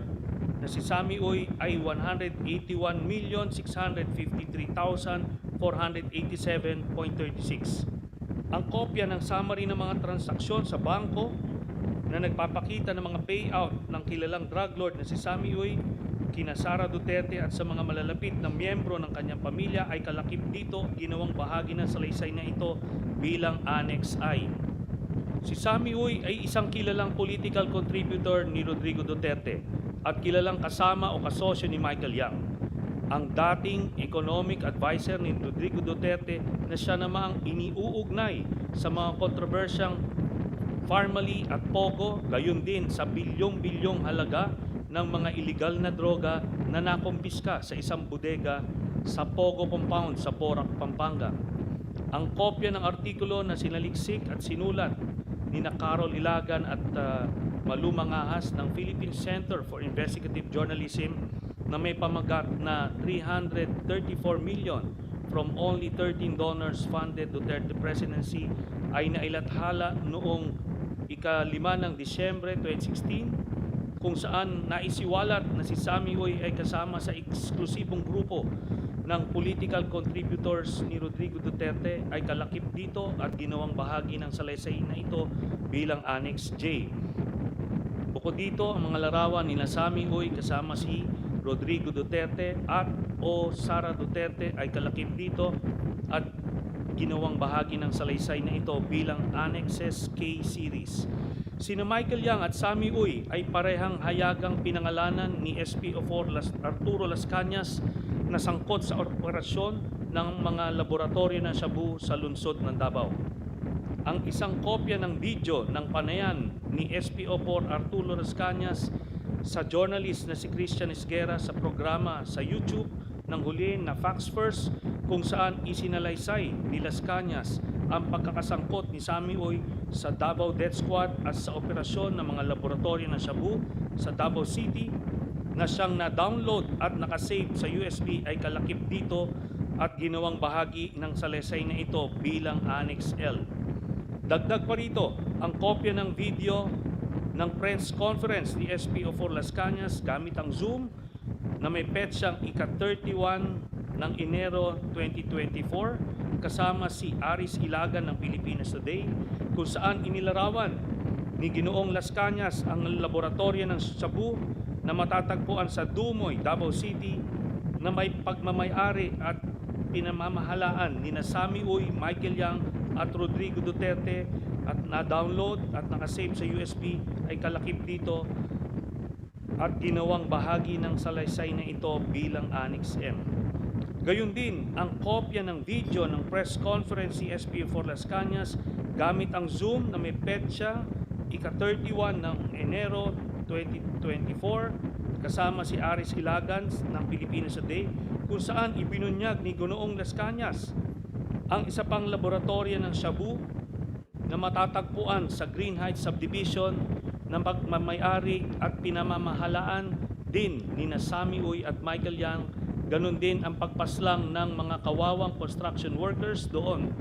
na si Sami Uy ay 181,653,487.36. Ang kopya ng summary ng mga transaksyon sa bangko na nagpapakita ng mga payout ng kilalang drug lord na si Sami Uy kina Sara Duterte at sa mga malalapit na miyembro ng kanyang pamilya ay kalakip dito, ginawang bahagi ng salaysay na ito bilang Annex I. Si Sami Uy ay isang kilalang political contributor ni Rodrigo Duterte at kilalang kasama o kasosyo ni Michael Yang, ang dating economic advisor ni Rodrigo Duterte na siya namang iniuugnay sa mga kontrobersyang Farmally at Pogo, gayon din sa bilyong-bilyong halaga ng mga illegal na droga na nakumpiska sa isang bodega sa Pogo Compound sa Porac, Pampanga. Ang kopya ng artikulo na sinaliksik at sinulat ni Carol Ilagan at Malumangahas ng Philippine Center for Investigative Journalism na may pamagat na 334 million from only 13 donors funded Duterte presidency ay nailathala noong ika-5 ng Disyembre 2016, kung saan naisiwalat na si Sami Uy ay kasama sa eksklusibong grupo ng political contributors ni Rodrigo Duterte ay kalakip dito at ginawang bahagi ng salaysay na ito bilang Annex J. Bukod dito, ang mga larawan ni Sami Uy kasama si Rodrigo Duterte at o Sara Duterte ay kalakip dito at ginawang bahagi ng salaysay na ito bilang Annexes K Series. Sina Michael Yang at Sami Uy ay parehang hayagang pinangalanan ni SPO4 Arturo Las Cañas na sangkot sa operasyon ng mga laboratorio ng Shabu sa lungsod ng Davao. Ang isang kopya ng video ng panayan ni SPO4 Arturo Las Cañas sa journalist na si Christian Esguerra sa programa sa YouTube ng huli na Facts First, kung saan isinalaysay ni Las Cañas ang pagkakasangkot ni Sami Uy sa Davao Death Squad at sa operasyon ng mga laboratorio ng Shabu sa Davao City na siyang na-download at nakasave sa USB ay kalakip dito at ginawang bahagi ng salaysay na ito bilang Annex L. Dagdag pa rito ang kopya ng video ng press conference ni SPO4 Las Cañas gamit ang Zoom na may petsang ika-31 ng Enero 2024 kasama si Aris Ilagan ng Pilipinas Today, kung saan inilarawan ni Ginoong Las Cañas ang laboratorio ng Shabu na matatagpuan sa Dumoy, Davao City na may pagmamayari at pinamamahalaan ni Sami Uy, Michael Yang at Rodrigo Duterte at na-download at nakasave sa USB ay kalakip dito at ginawang bahagi ng salaysay na ito bilang Annex M. Gayun din ang kopya ng video ng press conference si SPO4 Las Cañas gamit ang Zoom na may petsa ika-31 ng Enero 2024 kasama si Aris Hilagan ng Pilipinas Today, kung saan ibinunyag ni Ginoong Las Cañas ang isa pang laboratorio ng shabu na matatagpuan sa Green Heights Subdivision na pagmamayari at pinamamahalaan din ni Sami Uy at Michael Yang. Ganon din ang pagpaslang ng mga kawawang construction workers doon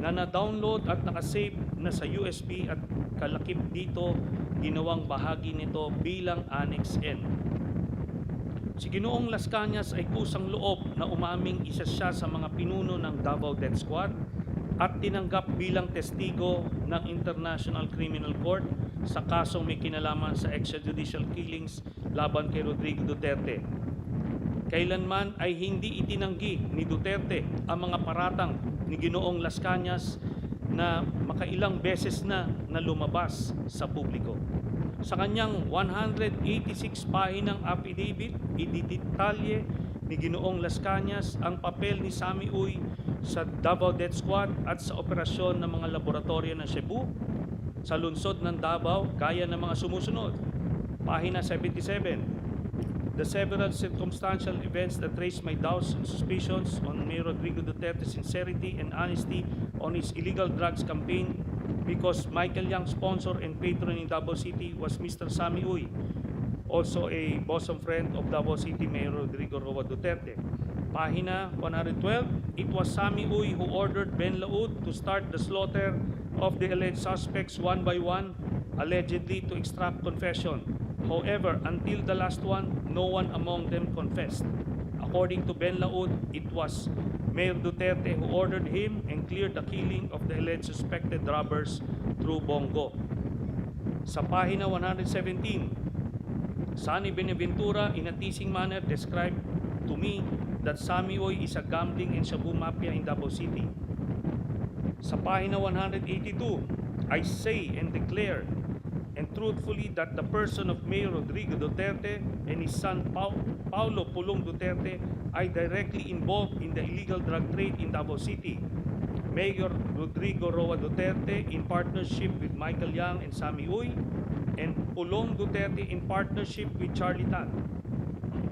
na na-download at nakasave na sa USB at kalakip dito ginawang bahagi nito bilang Annex N. Si Ginoong Las Cañas ay kusang loob na umaming isa siya sa mga pinuno ng Davao Death Squad at tinanggap bilang testigo ng International Criminal Court sa kasong may kinalaman sa extrajudicial killings laban kay Rodrigo Duterte. Kailanman ay hindi itinanggi ni Duterte ang mga paratang ni Ginoong Las Cañas na makailang beses na lumabas sa publiko. Sa kanyang 186 pahinang affidavit, ididetalye ni Ginoong Las Cañas ang papel ni Sami Uy sa Davao Death Squad at sa operasyon ng mga laboratorio ng Cebu sa lungsod ng Davao gaya ng mga sumusunod. Pahina 77. The several circumstantial events that raised my doubts and suspicions on Mayor Rodrigo Duterte's sincerity and honesty on his illegal drugs campaign because Michael Yang, sponsor and patron in Davao City, was Mr. Sami Uy, also a bosom friend of Davao City Mayor Rodrigo Roa Duterte. Pahina 112, it was Sami Uy who ordered Ben Laud to start the slaughter of the alleged suspects one by one, allegedly to extract confession. However, until the last one, no one among them confessed. According to Ben Laud, it was Mayor Duterte who ordered him and cleared the killing of the alleged suspected robbers through Bongo. Sa pahina 117, Sani Benaventura in a teasing manner described to me that Sami Uy is a gambling and shabu mafia in Davao City. Sa pahina 182, I say and declare and truthfully that the person of Mayor Rodrigo Duterte and his son Paulo Pulong Duterte are directly involved in the illegal drug trade in Davao City. Mayor Rodrigo Roa Duterte in partnership with Michael Yang and Sami Uy, and Pulong Duterte in partnership with Charlie Tan.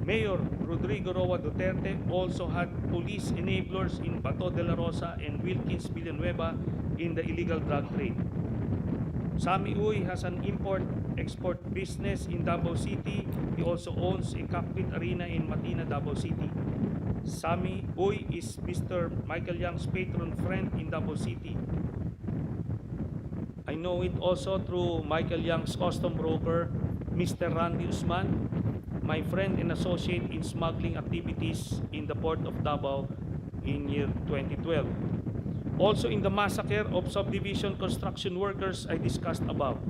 Mayor Rodrigo Roa Duterte also had police enablers in Bato de la Rosa and Wilkins Villanueva in the illegal drug trade. Sami Uy has an import-export business in Davao City. He also owns a cockpit arena in Matina, Davao City. Sami Uy is Mr. Michael Yang's patron friend in Davao City. I know it also through Michael Yang's custom broker, Mr. Randy Usman, my friend and associate in smuggling activities in the port of Davao in year 2012. Also in the massacre of subdivision construction workers I discussed above,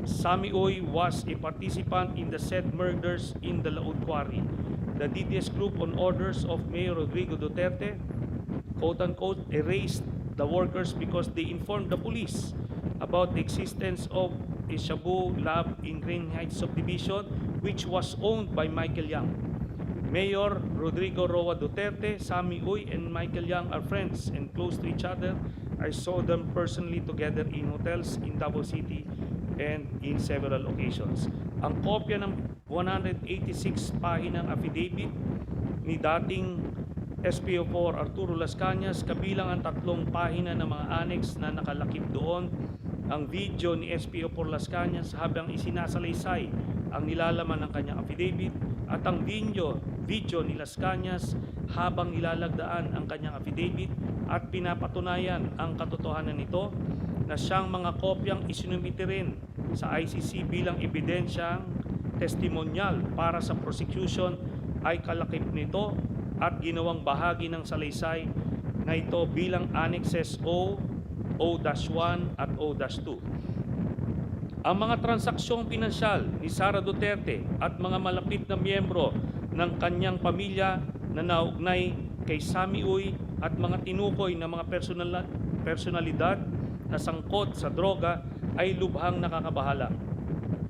Sami Uy was a participant in the said murders in the Laud Quarry. The DDS group on orders of Mayor Rodrigo Duterte, quote-unquote, erased the workers because they informed the police about the existence of a shabu lab in Green Heights Subdivision which was owned by Michael Yang. Mayor Rodrigo Roa Duterte, Sami Uy, and Michael Yang are friends and close to each other. I saw them personally together in hotels in Davao City and in several occasions. Ang kopya ng 186 pahinang affidavit ni dating SPO4 Arturo Las Cañas, kabilang ang 3 pahina ng mga annex na nakalakip doon, ang video ni SPO4 Las Cañas habang isinasalaysay ang nilalaman ng kanyang affidavit, at ang video ni Las Cañas habang nilalagdaan ang kanyang affidavit at pinapatunayan ang katotohanan nito na siyang mga kopyang isinumite rin sa ICC bilang ebidensyang testimonyal para sa prosecution ay kalakip nito at ginawang bahagi ng salaysay na ito bilang Annexes O, O-1 at O-2. Ang mga transaksyong pinansyal ni Sara Duterte at mga malapit na miyembro ng kanyang pamilya na naugnay kay Sami Uy at mga tinukoy na mga personalidad na sangkot sa droga ay lubhang nakakabahala.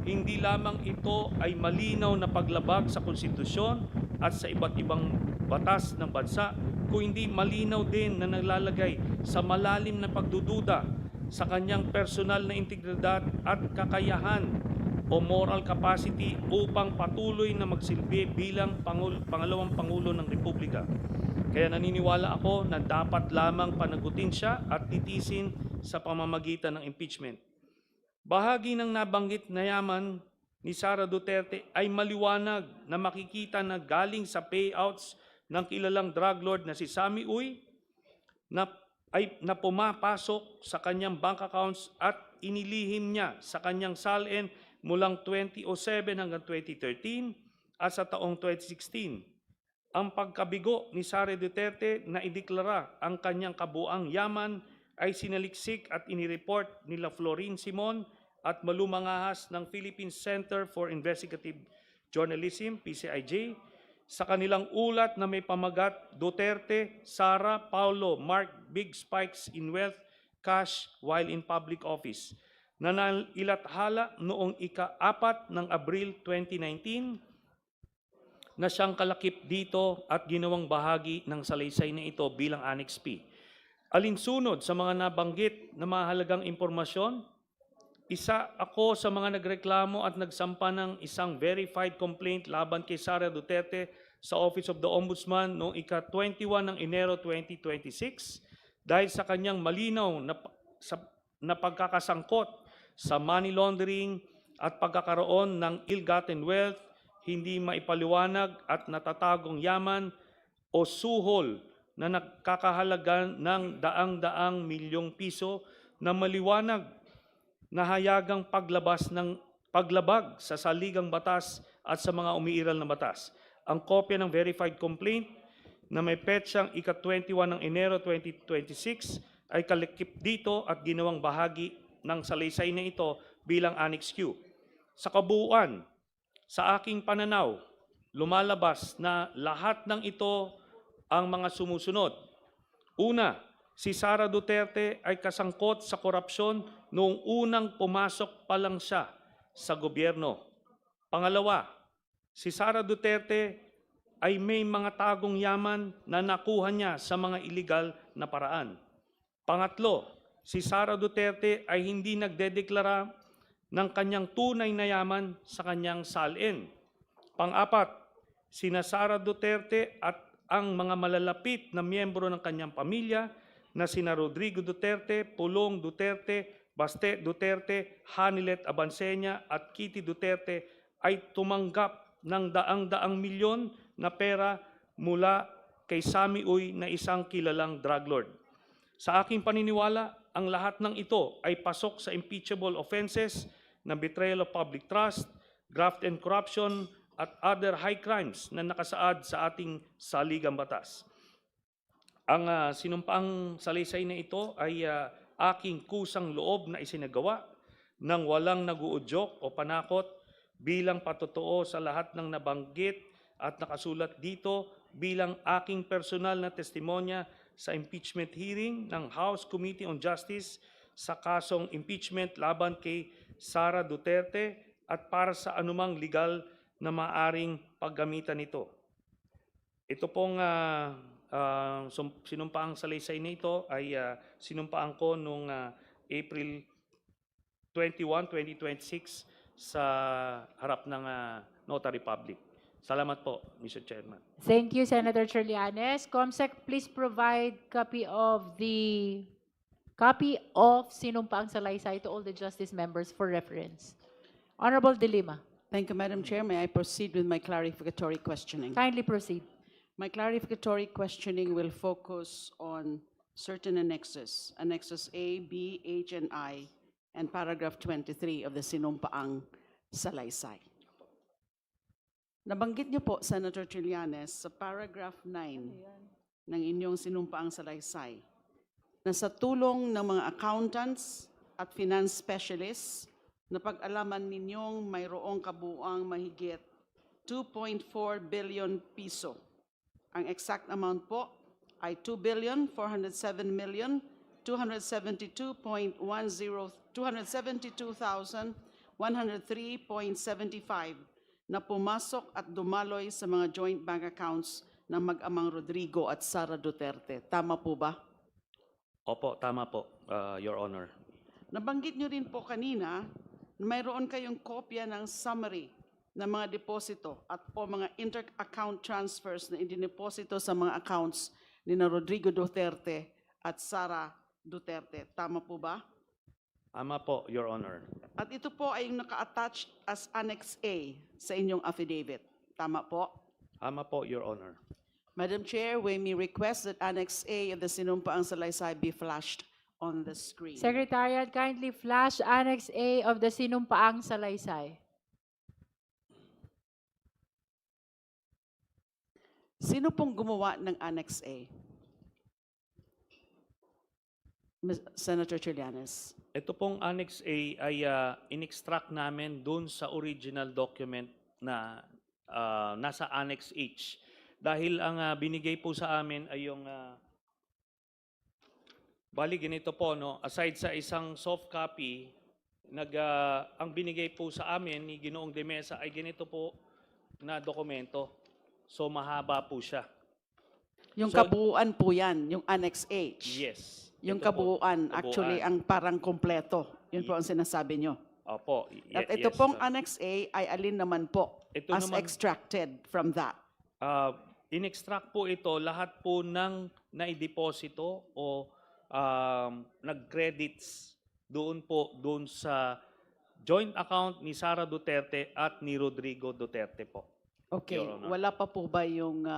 Hindi lamang ito ay malinaw na paglabag sa konstitusyon at sa iba't ibang batas ng bansa, kung hindi malinaw din na naglalagay sa malalim na pagdududa sa kanyang personal na integridad at kakayahan o moral capacity upang patuloy na magsilbi bilang pangalawang Pangulo ng Republika. Kaya naniniwala ako na dapat lamang panagutin siya at titisin sa pamamagitan ng impeachment. Bahagi ng nabanggit na yaman ni Sara Duterte ay maliwanag na makikita na galing sa payouts ng kilalang drug lord na si Sammy Uy na pumapasok sa kanyang bank accounts at inilihim niya sa kanyang SALN mulang 2007 hanggang 2013 at sa taong 2016. Ang pagkabigo ni Sara Duterte na ideklara ang kanyang kabuang yaman ay sinaliksik at inireport nila Florin Simon at malumangahas ng Philippine Center for Investigative Journalism, PCIJ, sa kanilang ulat na may pamagat Duterte, Sara, Paulo, Mark Big Spikes in Wealth, Cash while in public office, na nailathala noong ika-4 ng Abril 2019 na siyang kalakip dito at ginawang bahagi ng salaysay na ito bilang Annex P. Alinsunod sa mga nabanggit na mahalagang impormasyon, isa ako sa mga nagreklamo at nagsampa ng isang verified complaint laban kay Sara Duterte sa Office of the Ombudsman noong ika-21 ng Enero 2026 dahil sa kanyang malinaw na pagkakasangkot sa money laundering at pagkakaroon ng ill-gotten wealth, hindi maipaliwanag at natatagong yaman o suhol na nagkakahalaga ng daang-daang milyong piso na maliwanag na hayagang paglabag sa saligang batas at sa mga umiiral na batas. Ang kopya ng verified complaint na may petsang ika-21 ng Enero 2026 ay kalakip dito at ginawang bahagi ng salaysay na ito bilang Annex Q. Sa kabuuan, sa aking pananaw, lumalabas na lahat ng ito ang mga sumusunod. Una, si Sara Duterte ay kasangkot sa korupsyon noong unang pumasok pa lang siya sa gobyerno. Pangalawa, si Sara Duterte ay may mga tagong yaman na nakuha niya sa mga iligal na paraan. Pangatlo, si Sara Duterte ay hindi nagdedeklara ng kanyang tunay na yaman sa kanyang SALN. Pang-apat, sina Sara Duterte at ang mga malalapit na miyembro ng kanyang pamilya na sina Rodrigo Duterte, Pulong Duterte, Baste Duterte, Hanilet Abansenya at Kitty Duterte ay tumanggap ng daang-daang milyon na pera mula kay Sammy Uy na isang kilalang drug lord. Sa aking paniniwala, ang lahat ng ito ay pasok sa impeachable offenses na betrayal of public trust, graft and corruption, at other high crimes na nakasaad sa ating saligang batas. Ang sinumpaang salaysay na ito ay aking kusang loob na isinagawa ng walang naguudyok o panakot bilang patotoo sa lahat ng nabanggit at nakasulat dito bilang aking personal na testimonya sa impeachment hearing ng House Committee on Justice sa kasong impeachment laban kay Sara Duterte at para sa anumang legal na maaring paggamitan nito. Ito pong sinumpaang salaysay na ito ay sinumpaan ko noong April 21, 2026 sa harap ng Notary Public. Salamat po, Mr. Chairman. Thank you, Senator Trillanes. Comsec, please provide copy of sinumpaang salaysay to all the justice members for reference. Honorable De Lima. Thank you, Madam Chair. May I proceed with my clarificatory questioning? Kindly proceed. My clarificatory questioning will focus on certain annexes, Annexes A, B, H, and I, and paragraph 23 of the sinumpaang salaysay. Nabanggit niyo po, Senator Trillanes, sa paragraph 9 ng inyong sinumpaang salaysay, na sa tulong ng mga accountants at finance specialists, napag-alaman ninyong mayroong kabuuang mahigit 2.4 billion piso. Ang exact amount po ay 2,407,272,103.75 na pumasok at dumaloy sa mga joint bank accounts ng mag-amang Rodrigo at Sara Duterte. Tama po ba? Opo, tama po, Your Honor. Nabanggit nyo rin po kanina na mayroon kayong kopya ng summary ng mga deposito at po mga inter-account transfers na indineposito sa mga accounts ni na Rodrigo Duterte at Sara Duterte. Tama po ba? Tama po, Your Honor. At ito po ay naka-attach as Annex A sa inyong affidavit. Tama po? Tama po, Your Honor. Madam Chair, we may request that Annex A of the Sinumpaang Salaysay be flashed on the screen. Secretariat, kindly flash Annex A of the Sinumpaang Salaysay. Sino pong gumawa ng Annex A? Senator Trillanes. Ito pong Annex A ay in-extract namin dun sa original document na nasa Annex H. Dahil ang binigay po sa amin ay yung bali ganito po, no? Aside sa isang soft copy, ang binigay po sa amin ni Ginoong De Mesa ay ganito po na dokumento. So mahaba po siya. Yung So- kabuuan po yan, yung Annex H. Yes. Yung Ito po, kabuuan, actually, ang parang kompleto. Yun po ang sinasabi nyo. Opo. At ito yes, pong ma'am. Annex A ay alin naman po Ito as naman- extracted from that? In-extract po ito lahat po ng naideposito o nag-credits doon sa joint account ni Sara Duterte at ni Rodrigo Duterte po. Okay, Your Honor. wala pa po ba yung...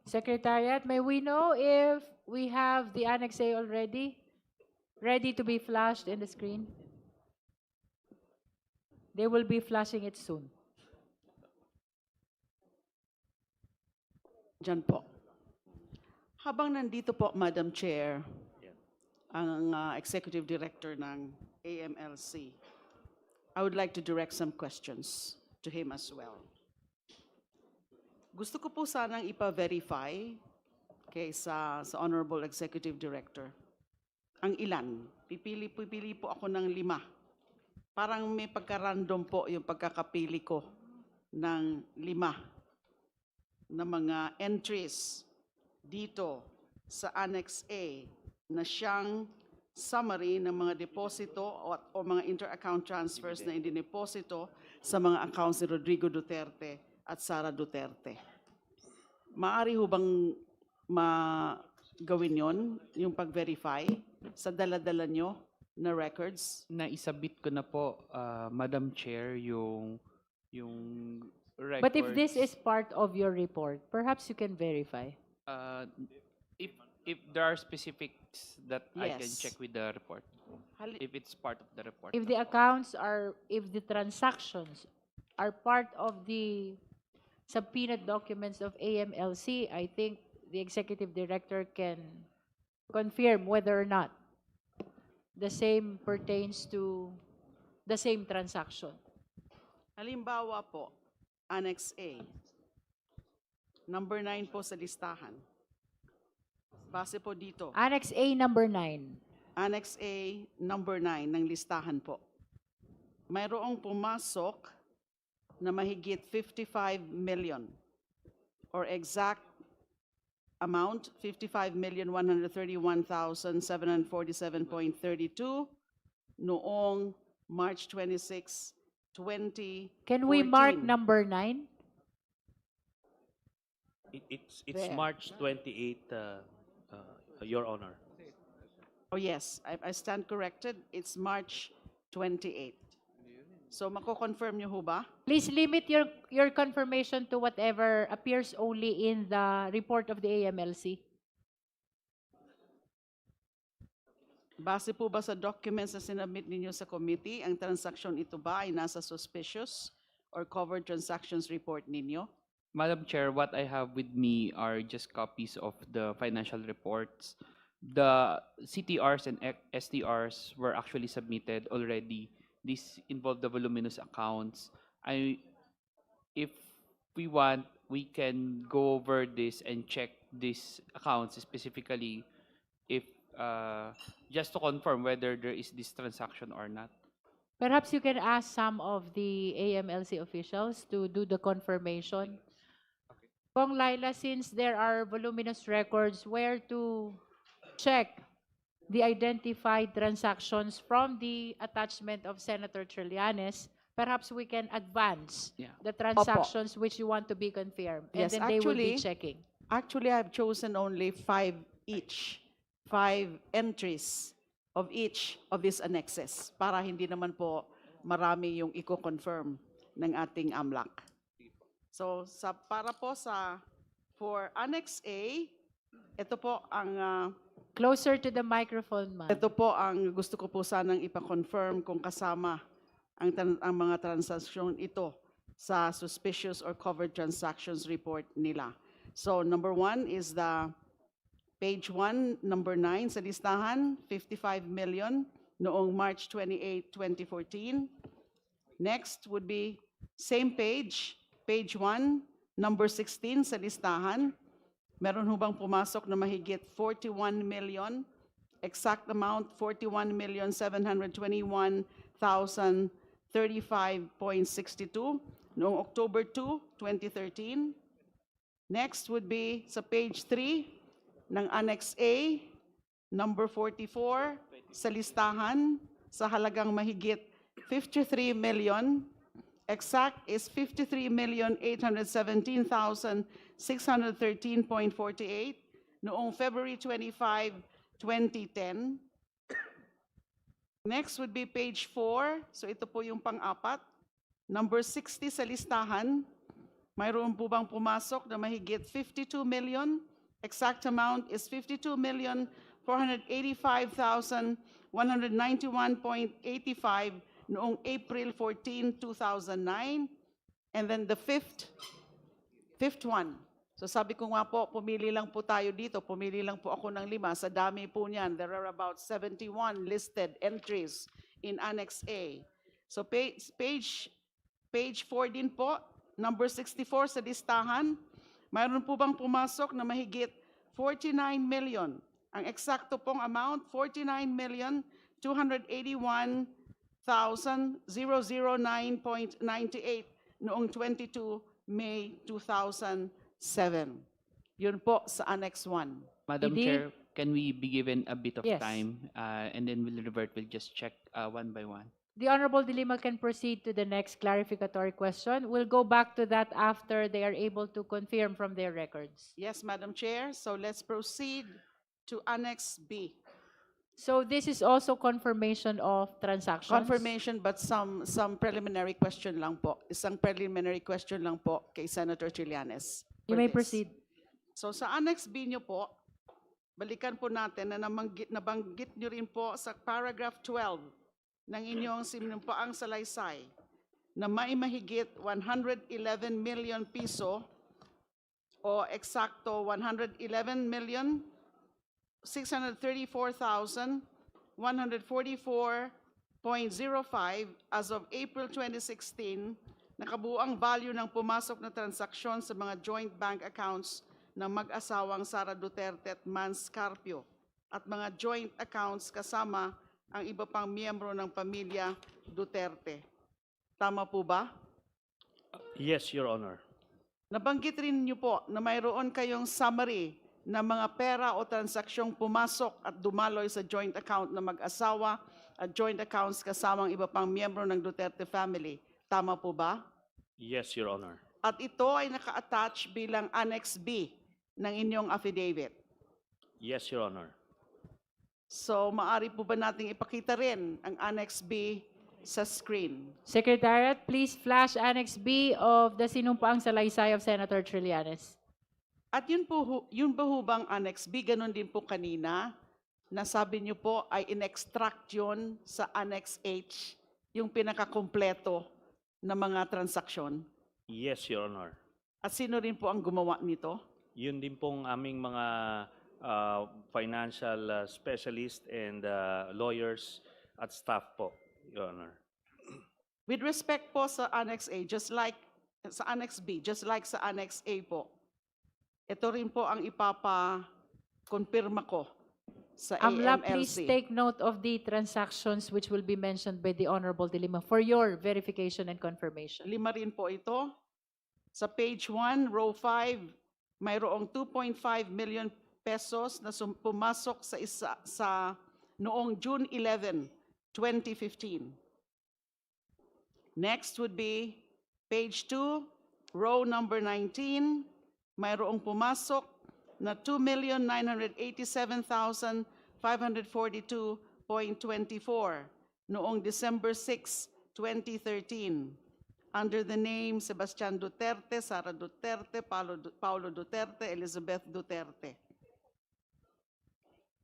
Secretariat, may we know if we have the Annex A already ready to be flashed in the screen? They will be flashing it soon. Diyan po. Habang nandito po, Madam Chair, ang Executive Director ng AMLC, I would like to direct some questions to him as well. Gusto ko po sanang ipa-verify sa Honorable Executive Director ang ilan. Pipili po ako ng 5. Parang may pagka-random po yung pagkakapili ko ng 5 na mga entries dito sa Annex A na siyang summary ng mga deposito o mga inter-account transfers na indineposito sa mga accounts ni Rodrigo Duterte at Sara Duterte. Maaari ho bang gawin yon, yung pag-verify sa dala-dala nyo na records? Naisabit ko na po, Madam Chair, yung records. But if this is part of your report, perhaps you can verify. If there are specifics that I can Yes. check with the report, if it's part of the report. If the accounts are, if the transactions are part of the subpoenaed documents of AMLC, I think the Executive Director can confirm whether or not the same pertains to the same transaction. Halimbawa po, Annex A, number 9 po sa listahan. Base po dito. Annex A number 9. Annex A, number 9 ng listahan po. Mayroong pumasok na mahigit 55 million or exact amount, 55,131,747.32 noong March 26, 2014. Can we mark number 9? It's There. March 28, Your Honor. Oh yes, I stand corrected. It's March 28. So mako-confirm niyo ho ba? Please limit your confirmation to whatever appears only in the report of the AMLC. Base po ba sa documents na sinabit ninyo sa committee, ang transaction ito ba ay nasa suspicious or covered transactions report ninyo? Madam Chair, what I have with me are just copies of the financial reports. The CTRs and STRs were actually submitted already. This involved the voluminous accounts. If we want, we can go over this and check these accounts specifically if just to confirm whether there is this transaction or not. Perhaps you can ask some of the AMLC officials to do the confirmation. Kong Laila, since there are voluminous records, where to check the identified transactions from the attachment of Senator Trillanes, perhaps we can advance Yeah. the transactions which you want to be confirmed, and Yes, then they will be actually- checking. Actually, I've chosen only 5 each, 5 entries of each of these annexes para hindi naman po marami yung i-confirm ng ating AMLAC. So, para po for Annex A, ito po ang Closer to the microphone, ma'am. ito po ang gusto ko po sanang ipa-confirm kung kasama ang mga transaksyon ito sa suspicious or covered transactions report nila. So number 1 is the page 1, number 9 sa listahan, 55 million noong March 28, 2014. Next would be same page 1, number 16 sa listahan. Meron ho bang pumasok na mahigit 41 million? Exact amount, 41,721,035.62 noong October 2, 2013. Next would be sa page 3 ng Annex A, number 44 sa listahan sa halagang mahigit 53 million. Exact is 53,817,613.48 noong February 25, 2010. Next would be page 4. So ito po yung pang-apat. Number 60 sa listahan. Mayroon po bang pumasok na mahigit 52 million? Exact amount is 52,485,191.85 noong April 14, 2009. And then the fifth one. So sabi ko nga po, pumili lang po tayo dito. Pumili lang po ako ng 5. Sa dami po niyan, there are about 71 listed entries in Annex A. So page 4 din po, number 64 sa listahan. Mayroon po bang pumasok na mahigit 49 million? Ang eksakto pong amount, 49,281,009.98 noong 22 May 2007. Yun po sa Annex 1. Madam Indeed. Chair, can we be given a bit of Yes. time, and then we'll revert, we'll just check one by one. The Honorable Dilima can proceed to the next clarificatory question. We'll go back to that after they are able to confirm from their records. Yes, Madam Chair. So let's proceed to Annex B. So this is also confirmation of transactions? Confirmation, but some preliminary question lang po. Isang preliminary question lang po kay Senator Trillanes. You for may this. proceed. So sa Annex B nyo po, balikan po natin na nabanggit nyo rin po sa paragraph 12 ng inyong sinumpaang salaysay na may mahigit 111 million piso o eksakto 111,634,144.05 as of April 2016, nakabuang value ng pumasok na transaksyon sa mga joint bank accounts ng mag-asawang Sara Duterte at Mans Carpio at mga joint accounts kasama ang iba pang miyembro ng pamilya Duterte. Tama po ba? Yes, Your Honor. Nabanggit rin niyo po na mayroon kayong summary na mga pera o transaksyong pumasok at dumaloy sa joint account na mag-asawa at joint accounts kasamang iba pang miyembro ng Duterte family. Tama po ba? Yes, Your Honor. At ito ay naka-attach bilang Annex B ng inyong affidavit. Yes, Your Honor. So, maari po ba nating ipakita rin ang Annex B sa screen? Secretariat, please flash Annex B of the sinumpaang salaysay of Senator Trillanes. At yun ba ho bang Annex B? Ganon din po kanina, na sabi niyo po ay in-extract yun sa Annex H, yung pinakakompleto na mga transaksyon. Yes, Your Honor. At sino rin po ang gumawa nito? Yun din pong aming mga financial specialist and lawyers at staff po, Your Honor. With respect po sa Annex A, just like sa Annex B, just like sa Annex A po, ito rin po ang ipapa-confirma ko sa AMLA, please AMLC. take note of the transactions which will be mentioned by the Honorable Dilima for your verification and confirmation. 5 rin po ito. Sa page 1, row 5, mayroong 2.5 million pesos na pumasok sa noong June 11, 2015. Next would be page 2, row number 19, mayroong pumasok na 2,987,542.24 noong December 6, 2013 under the name Sebastian Duterte, Sara Duterte, Paulo Duterte, Elizabeth Duterte.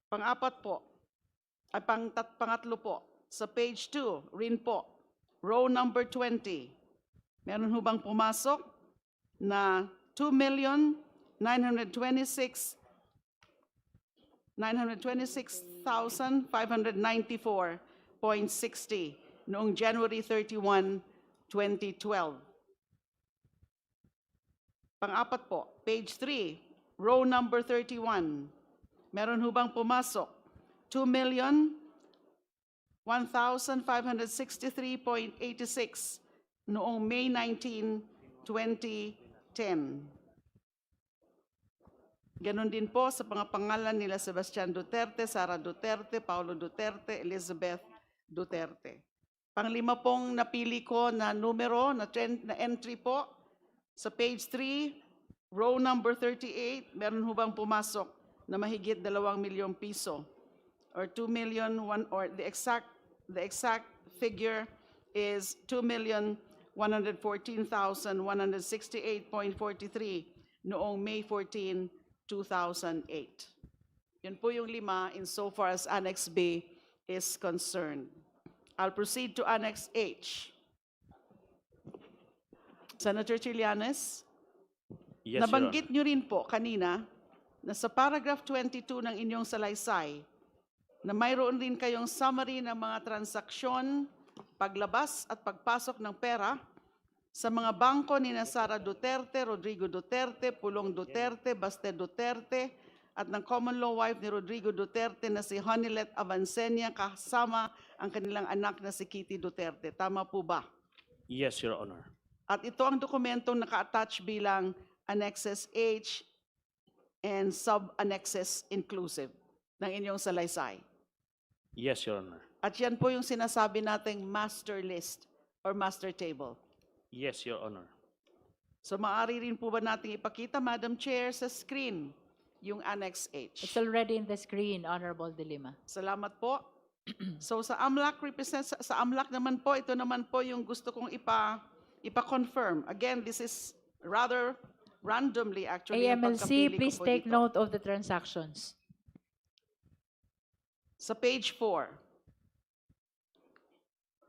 Pang-apat po, ay pangatlo po, sa page 2, rin po, row number 20, meron ho bang pumasok na 2,926,594.60 noong January 31, 2012. Pang-apat po, page 3, row number 31, meron ho bang pumasok 2,1,563.86 noong May 19, 2010. Ganon din po sa mga pangalan nila Sebastian Duterte, Sara Duterte, Paulo Duterte, Elizabeth Duterte. Panglima pong napili ko na numero, na entry po, sa page 3, row number 38, meron ho bang pumasok na mahigit 2 milyong piso? Or 2 million, or the exact figure is 2,114,168.43 noong May 14, 2008. Yun po yung 5 insofar as Annex B is concerned. I'll proceed to Annex H. Senator Trillanes, Yes, Your nabanggit nyo rin po kanina na sa paragraph 22 ng inyong salaysay na mayroon rin kayong summary ng mga transaksyon, paglabas at pagpasok ng pera sa mga bangko ni Sara Duterte, Rodrigo Duterte, Pulong Duterte, Baste Duterte, at ng common law wife ni Rodrigo Duterte na si Honilet Avancenia kasama ang kanilang anak na si Kitty Duterte. Tama po ba? Yes, Your Honor. At ito ang dokumentong naka-attach bilang Annexes H and Sub-Annexes Inclusive ng inyong salaysay. Yes, Your Honor. At yan po yung sinasabi nating master list or master table. Yes, Your Honor. So maaari rin po ba nating ipakita, Madam Chair, sa screen yung Annex H? It's already in the screen, Honorable De Lima. Salamat po. So sa AMLAC sa AMLAC naman po, ito naman po yung gusto kong ipa-confirm. Again, this is rather randomly actually. yung AMLC, pagkapili ko please po take dito. note of the transactions. Sa page 4,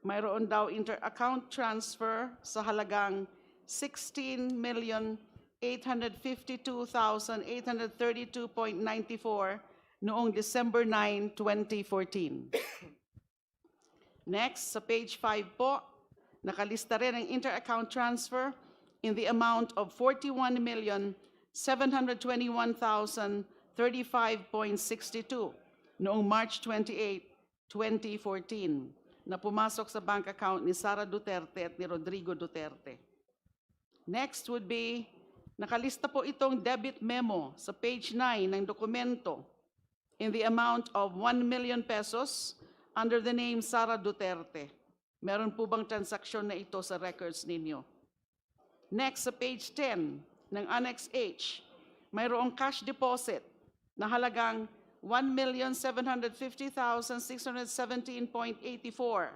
mayroon daw inter-account transfer sa halagang 16,852,832.94 noong December 9, 2014. Next, sa page 5 po, nakalista rin ang inter-account transfer in the amount of 41,721,035.62 noong March 28, 2014 na pumasok sa bank account ni Sara Duterte at ni Rodrigo Duterte. Next would be, nakalista po itong debit memo sa page 9 ng dokumento in the amount of 1 million pesos under the name Sara Duterte. Meron po bang transaksyon na ito sa records ninyo? Next, sa page 10 ng Annex H, mayroong cash deposit na halagang 1,750,617.84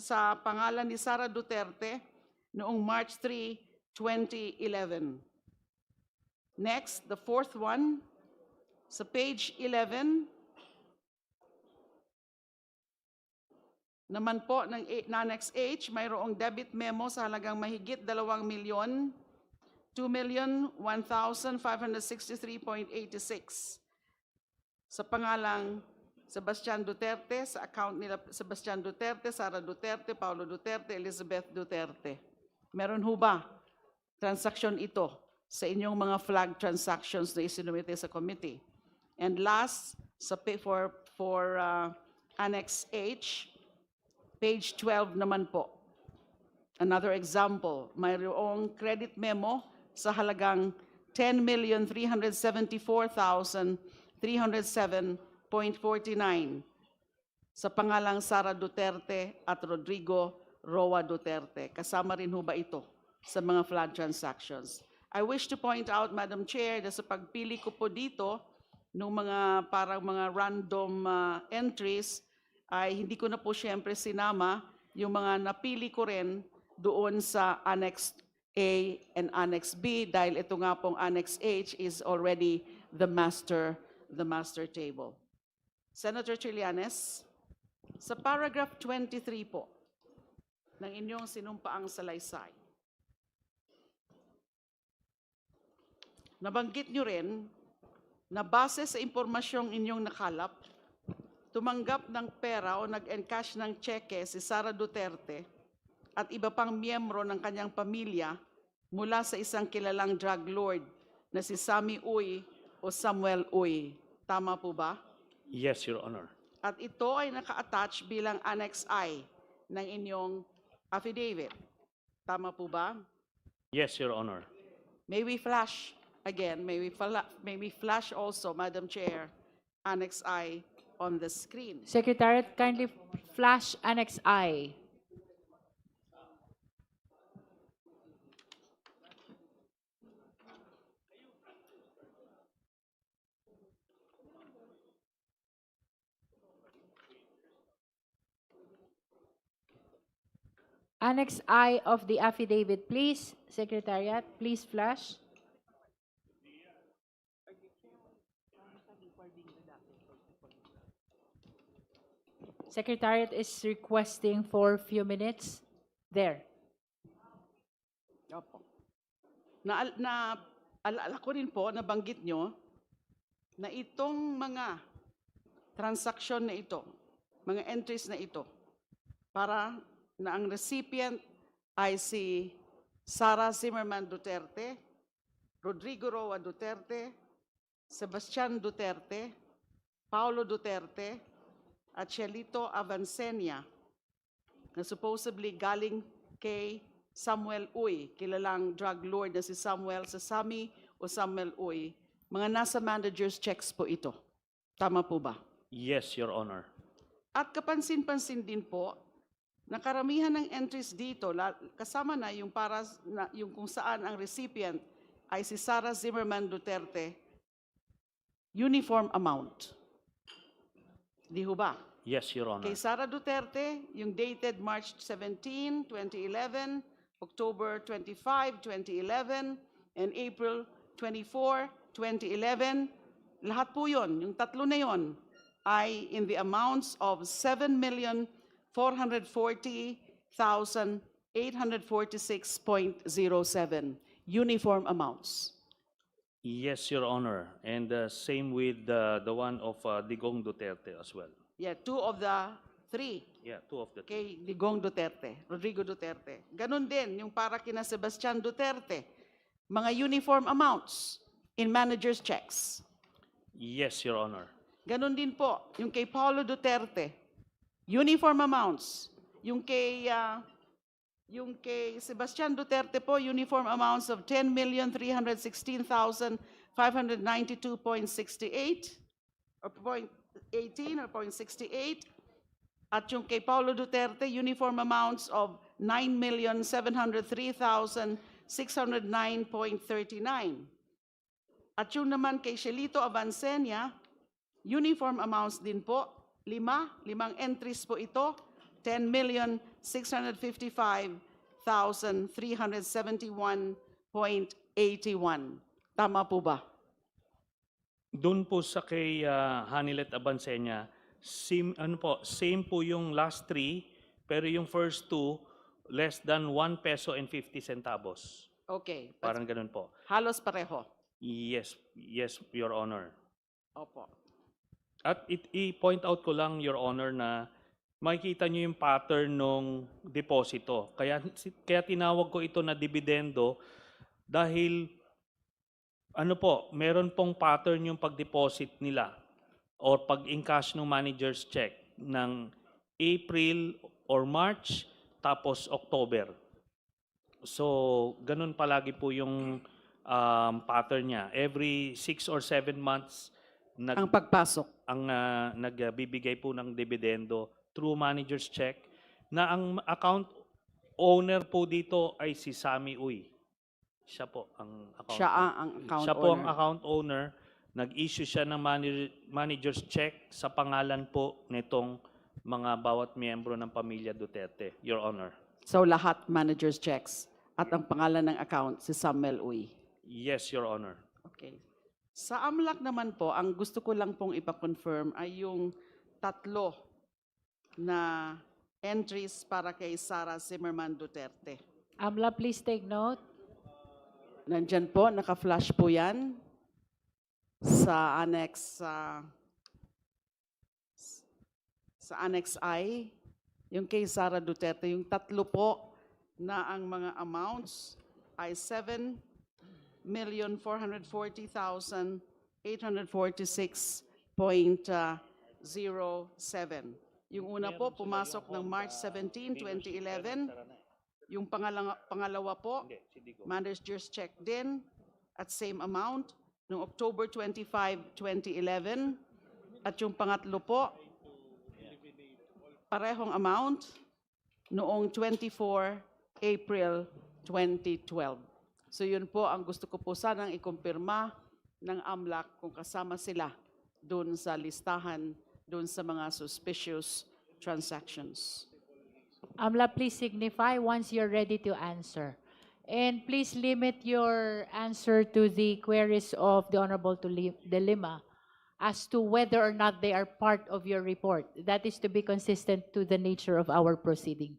sa pangalan ni Sara Duterte noong March 3, 2011. Next, the fourth one, sa page 11, naman po ng Annex H, mayroong debit memo sa halagang mahigit 2 milyon, 2,1,563.86 sa pangalang Sebastian Duterte, sa account nila Sebastian Duterte, Sara Duterte, Paulo Duterte, Elizabeth Duterte. Meron ho ba transaksyon ito sa inyong mga flag transactions na isinumite sa committee? And last, for Annex H, page 12 naman po. Another example, mayroong credit memo sa halagang 10,374,307.84 Point 49, sa pangalang Sara Duterte at Rodrigo Roa Duterte. Kasama rin ho ba ito sa mga flood transactions? I wish to point out, Madam Chair, na sa pagpili ko po dito ng mga parang mga random entries, ay hindi ko na po siyempre sinama yung mga napili ko rin doon sa Annex A and Annex B dahil ito nga pong Annex H is already the master table. Senator Trillanes, sa paragraph 23 po ng inyong sinumpaang salaysay, nabanggit nyo rin na base sa impormasyong inyong nakalap, tumanggap ng pera o nag-encash ng cheque si Sara Duterte at iba pang miyembro ng kanyang pamilya mula sa isang kilalang drug lord na si Sammy Uy o Samuel Uy. Tama po ba? Yes, Your Honor. At ito ay naka-attach bilang Annex I ng inyong affidavit. Tama po ba? Yes, Your Honor. May we flash again, may we flash also, Madam Chair, Annex I on the screen. Secretariat, kindly flash Annex I. Annex I of the affidavit, please. Secretariat, please flash. Secretariat is requesting for few minutes. There. Opo. Alala ko rin po, nabanggit nyo, na itong mga transaksyon na ito, mga entries na ito, para na ang recipient ay si Sara Zimmerman Duterte, Rodrigo Roa Duterte, Sebastian Duterte, Paulo Duterte, at Shelito Avancenia, na supposedly galing kay Samuel Uy, kilalang drug lord na si Samuel Sasami o Samuel Uy. Mga nasa manager's checks po ito. Tama po ba? Yes, Your Honor. At kapansin-pansin din po, na karamihan ng entries dito, kasama na yung, yung kung saan ang recipient ay si Sara Zimmerman Duterte, uniform amount. Di ho ba? Yes, Your Honor. Kay Sara Duterte, yung dated March 17, 2011, October 25, 2011, and April 24, 2011, lahat po yun, yung tatlo na yun, ay in the amounts of 7,440,846.07 uniform amounts. Yes, Your Honor. And same with the one of Digong Duterte as well. Yeah, two of the three. Yeah, two of the Kay Digong Duterte, Rodrigo Duterte. Ganon din yung para kina Sebastian Duterte, mga uniform amounts in manager's checks. Yes, Your Honor. Ganon din po yung kay Paulo Duterte, uniform amounts. Yung kay Sebastian Duterte po, uniform amounts of 10,316,592.68 or 0.18 or 0.68. At yung kay Paulo Duterte, uniform amounts of 9,703,609.39. At yung naman kay Shelito Avancenia, uniform amounts din po, limang entries po ito, 10,655,371.81. Tama po ba? Doon po sa kay Hanilet Abansenya, same po yung last three, pero yung first two, less than 1 peso and 50 centavos. Okay. Parang ganun po. Halos pareho. Yes, Your Honor. Opo. At i-point out ko lang, Your Honor, na makikita nyo yung pattern ng deposito. Kaya tinawag ko ito na dividendo dahil meron pong pattern yung pag-deposit nila or pag-encash ng manager's check ng April or March tapos October. So, ganun palagi po yung pattern niya. Every 6 or 7 months, Ang pagpasok. nagbibigay po ng dividendo through manager's check na ang account owner po dito ay si Sammy Uy. Siya po ang account Siya ang account Siya po ang owner. account owner. Nag-issue siya ng manager's check sa pangalan po nitong mga bawat miyembro ng pamilya Duterte, Your Honor. So lahat manager's checks. At ang pangalan ng account, si Samuel Uy. Yes, Your Honor. Okay. Sa AMLAC naman po, ang gusto ko lang pong ipa-confirm ay yung 3 na entries para kay Sara Zimmerman Duterte. AMLA, please take note. Nandyan po, naka-flash po yan sa annex sa Annex I, yung kay Sara Duterte, yung 3 po na ang mga amounts ay 7,440,846.07. Yung una po, pumasok ng March 17, 2011. Yung pangalawa po, manager's check din at same amount noong October 25, 2011. At yung pangatlo po, parehong amount noong 24 April 2012. So yun po ang gusto ko po sanang ikumpirma ng AMLAC kung kasama sila doon sa listahan, doon sa mga suspicious transactions. AMLA, please signify once you're ready to answer. And please limit your answer to the queries of the Honorable De Lima as to whether or not they are part of your report. That is to be consistent to the nature of our proceeding.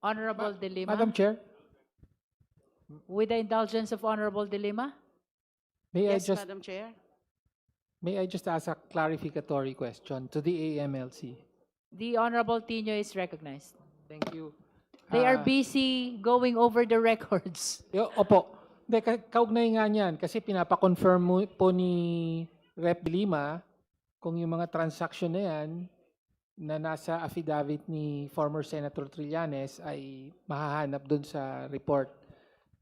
Honorable De Lima. Madam Chair, With the indulgence of Honorable De Lima. Yes, Madam Chair. may I just ask a clarificatory question to the AMLC? The Honorable Tino is recognized. Thank you. They are busy going over the records. Opo. Hindi, kaugnay nga niyan kasi pinapakonfirm po ni Rep. De Lima kung yung mga transaction na yan na nasa affidavit ni former Senator Trillanes ay mahahanap dun sa report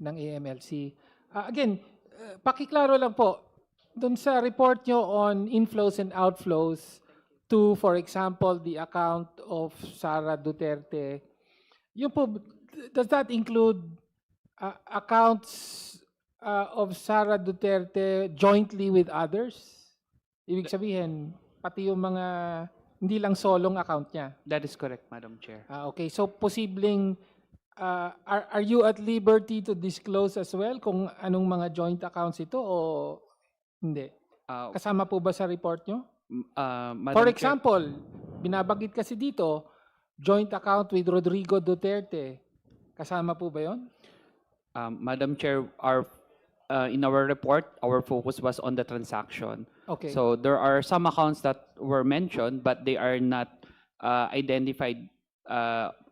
ng AMLC. Again, pakiklaro lang po, dun sa report nyo on inflows and outflows to, for example, the account of Sara Duterte, yun po, does that include accounts of Sara Duterte jointly with others? Ibig sabihin, pati yung mga hindi lang solong account niya. That is correct, Madam Chair. Okay, so posibleng are you at liberty to disclose as well kung anong mga joint accounts ito o hindi? Kasama po ba sa report nyo? Madam For Chair, example, binabagit kasi dito, joint account with Rodrigo Duterte. Kasama po ba yun? Madam Chair, in our report, our focus was on the transaction. Okay. So there are some accounts that were mentioned, but they are not identified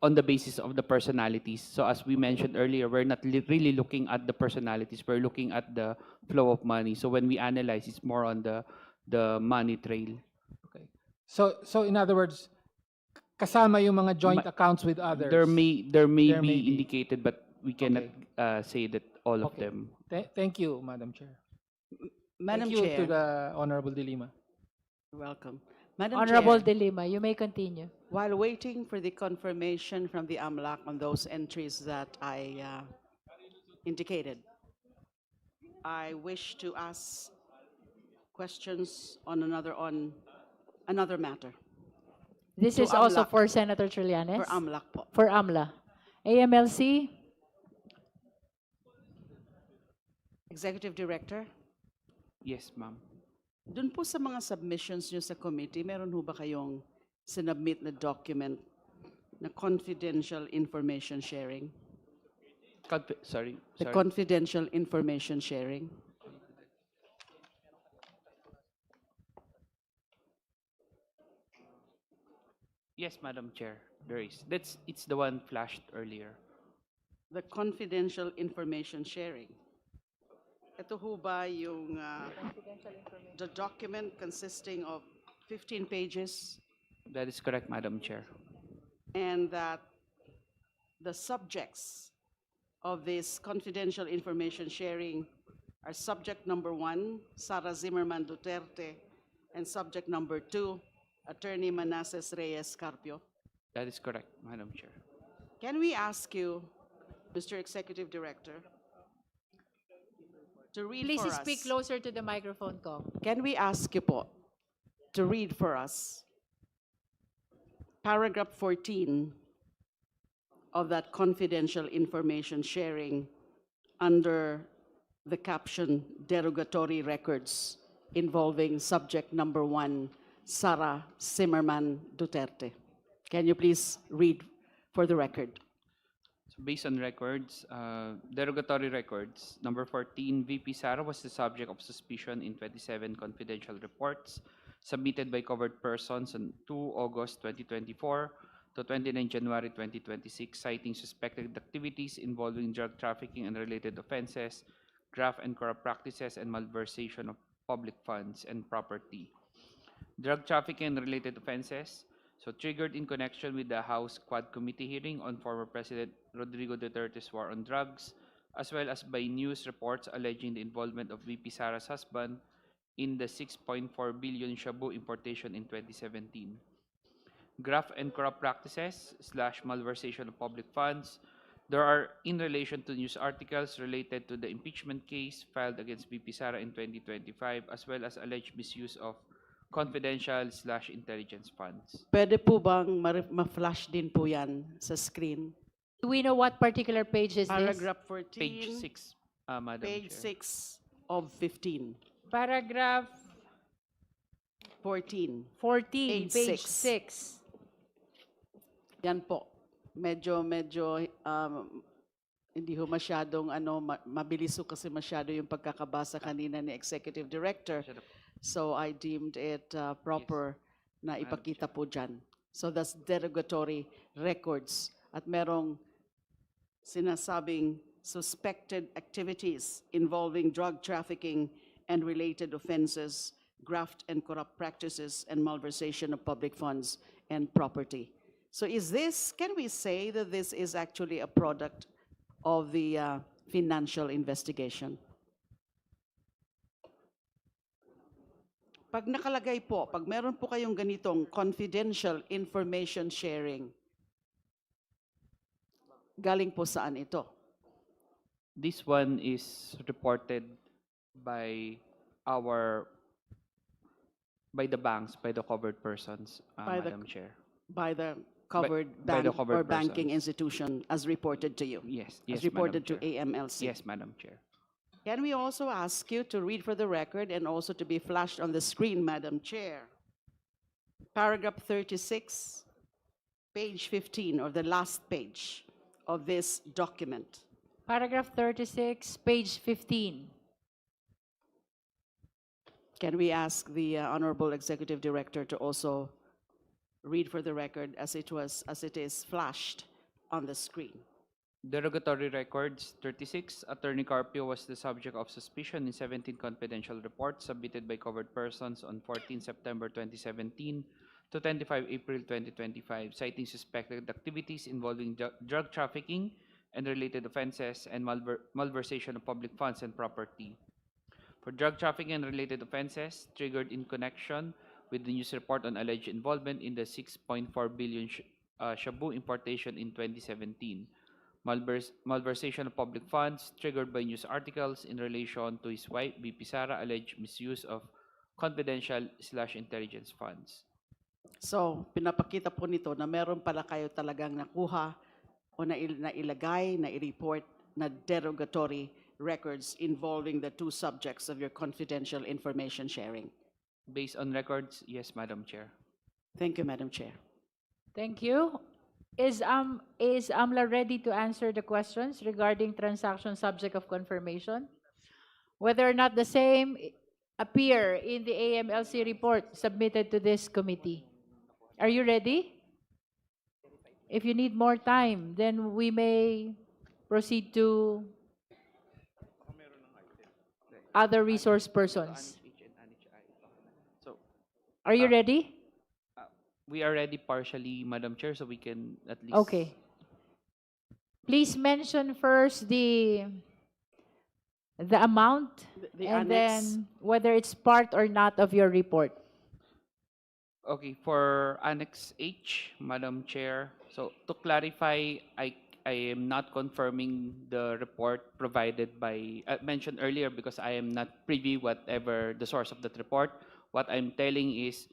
on the basis of the personalities. So as we mentioned earlier, we're not really looking at the personalities. We're looking at the flow of money. So when we analyze, it's more on the money trail. Okay. So in other words, kasama yung mga joint accounts with others. There may be There may be. indicated, but we cannot say that all of Okay. them. Thank you, Madam Chair. Madam Thank you Chair. to the Honorable De Lima. Welcome. Madam Honorable Chair, De Lima, you may continue. while waiting for the confirmation from the AMLAC on those entries that I indicated, I wish to ask questions on another matter. This To is also AMLAC. for Senator Trillanes. For AMLAC po. For AMLA. AMLC, Executive Director, Yes, ma'am. dun po sa mga submissions nyo sa committee, meron ho ba kayong sinubmit na document na confidential information sharing? Sorry. The confidential information sharing? Yes, Madam Chair. There is. It's the one flashed earlier. The confidential information sharing. Ito ho ba yung the document consisting of 15 pages That is correct, Madam Chair. and that the subjects of this confidential information sharing are subject number 1, Sara Zimmerman Duterte, and subject number 2, Attorney Manasseh Reyes Carpio. That is correct, Madam Chair. Can we ask you, Mr. Executive Director, to read Please for speak us? closer to the microphone, Kong. Can we ask you po to read for us paragraph 14 of that confidential information sharing under the caption derogatory records involving subject number 1, Sara Zimmerman Duterte? Can you please read for the record? So based on records, derogatory records, number 14, VP Sara was the subject of suspicion in 27 confidential reports submitted by covered persons on 2 August 2024 to 29 January 2026, citing suspected activities involving drug trafficking and related offenses, graft and corrupt practices, and malversation of public funds and property. Drug trafficking and related offenses, so triggered in connection with the House Quad Committee hearing on former President Rodrigo Duterte's war on drugs, as well as by news reports alleging the involvement of VP Sara's husband in the 6.4 billion shabu importation in 2017. Graft and corrupt practices / malversation of public funds, there are in relation to news articles related to the impeachment case filed against VP Sara in 2025, as well as alleged misuse of confidential / intelligence funds. Pwede po bang ma-flash din po yan sa screen? Do we know what particular page is Paragraph 14, Page 6, Madam page Chair. 6 of 15. this? Paragraph 14. 14, Page page 6. 6. Yan po. Medyo hindi ho masyadong mabilis ho kasi masyado yung pagkakabasa kanina ni Executive Director. So I deemed it proper na ipakita po dyan. So that's derogatory records. At merong sinasabing suspected activities involving drug trafficking and related offenses, graft and corrupt practices, and malversation of public funds and property. So can we say that this is actually a product of the financial investigation? Pag nakalagay po, pag meron po kayong ganitong confidential information sharing, galing po saan ito? This one is reported by the banks, by the covered persons, Madam Chair. By the covered by bank the covered or banking persons. institution as reported to you? Yes, As yes, reported to Madam Chair. AMLC? Yes, Madam Chair. Can we also ask you to read for the record and also to be flashed on the screen, Madam Chair? Paragraph 36, page 15, or the last page of this document. Paragraph 36, page 15. Can we ask the Honorable Executive Director to also read for the record as it is flashed on the screen? Derogatory records 36. Attorney Carpio was the subject of suspicion in 17 confidential reports submitted by covered persons on 14 September 2017 to 25 April 2025, citing suspected activities involving drug trafficking and related offenses and malversation of public funds and property. For drug trafficking and related offenses, triggered in connection with the news report on alleged involvement in the 6.4 billion shabu importation in 2017. Malversation of public funds, triggered by news articles in relation to his wife, VP Sara, alleged misuse of confidential / intelligence funds. So, pinapakita po nito na meron pala kayo talagang nakuha o nailagay, na-report na derogatory records involving the two subjects of your confidential information sharing. Based on records, yes, Madam Chair. Thank you, Madam Chair. Thank you. Is AMLA ready to answer the questions regarding transaction subject of confirmation? Whether or not the same appear in the AMLC report submitted to this committee. Are you ready? If you need more time, then we may proceed to other resource persons. So, Are you ready? we are ready partially, Madam Chair, so we can at least... Okay. Please mention first the amount The and annex. then whether it's part or not of your report. Okay, for Annex H, Madam Chair, so to clarify, I am not confirming the report provided by, mentioned earlier because I am not privy whatever the source of that report. What I'm telling is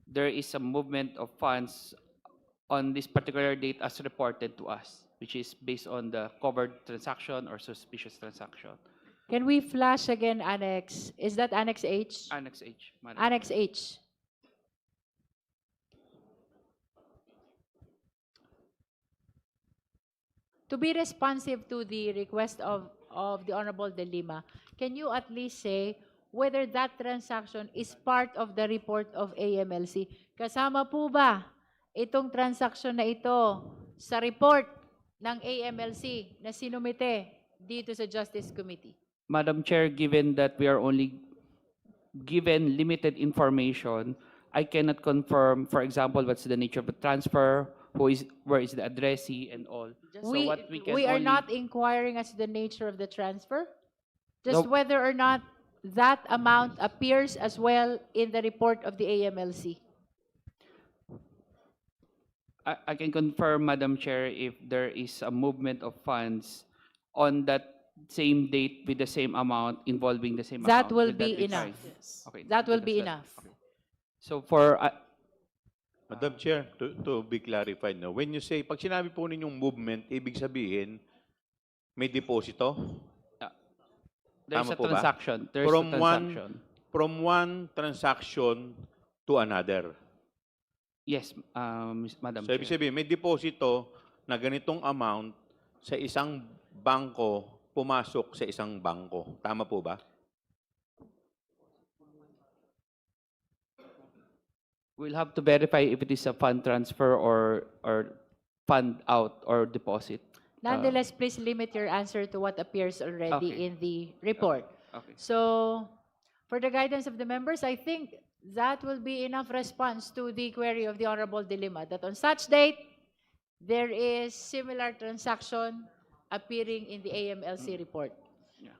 there is a movement of funds on this particular date as reported to us, which is based on the covered transaction or suspicious transaction. Can we flash again Annex? Is that Annex H? Annex H, Madam Annex Chair. H. To be responsive to the request of the Honorable De Lima, can you at least say whether that transaction is part of the report of AMLC? Kasama po ba itong transaction na ito sa report ng AMLC na sinumite dito sa Justice Committee? Madam Chair, given that we are only given limited information, I cannot confirm, for example, what's the nature of the transfer, where is the addressee, and all. So what we can We are only, not inquiring as to the nature of the transfer, just No. whether or not that amount appears as well in the report of the AMLC. I can confirm, Madam Chair, if there is a movement of funds on that same date with the same amount involving the same That account. will Will be fine? enough. Okay, That will because be that- enough. okay. So for Madam Chair, to be clarified, no? When you say, pag sinabi po ninyong movement, ibig sabihin, may deposito? there's Tama a po ba? transaction. There's a From transaction. From one transaction to another. Yes, Madam So, ibig Chair. sabihin, may deposito na ganitong amount sa isang bangko, pumasok sa isang bangko. Tama po ba? We'll have to verify if it is a fund transfer or fund out or deposit. Nonetheless, please limit your answer to what appears already Okay. in the report. Okay. So, for the guidance of the members, I think that will be enough response to the query of the Honorable De Lima, that on such date, there is similar transaction appearing in the AMLC report.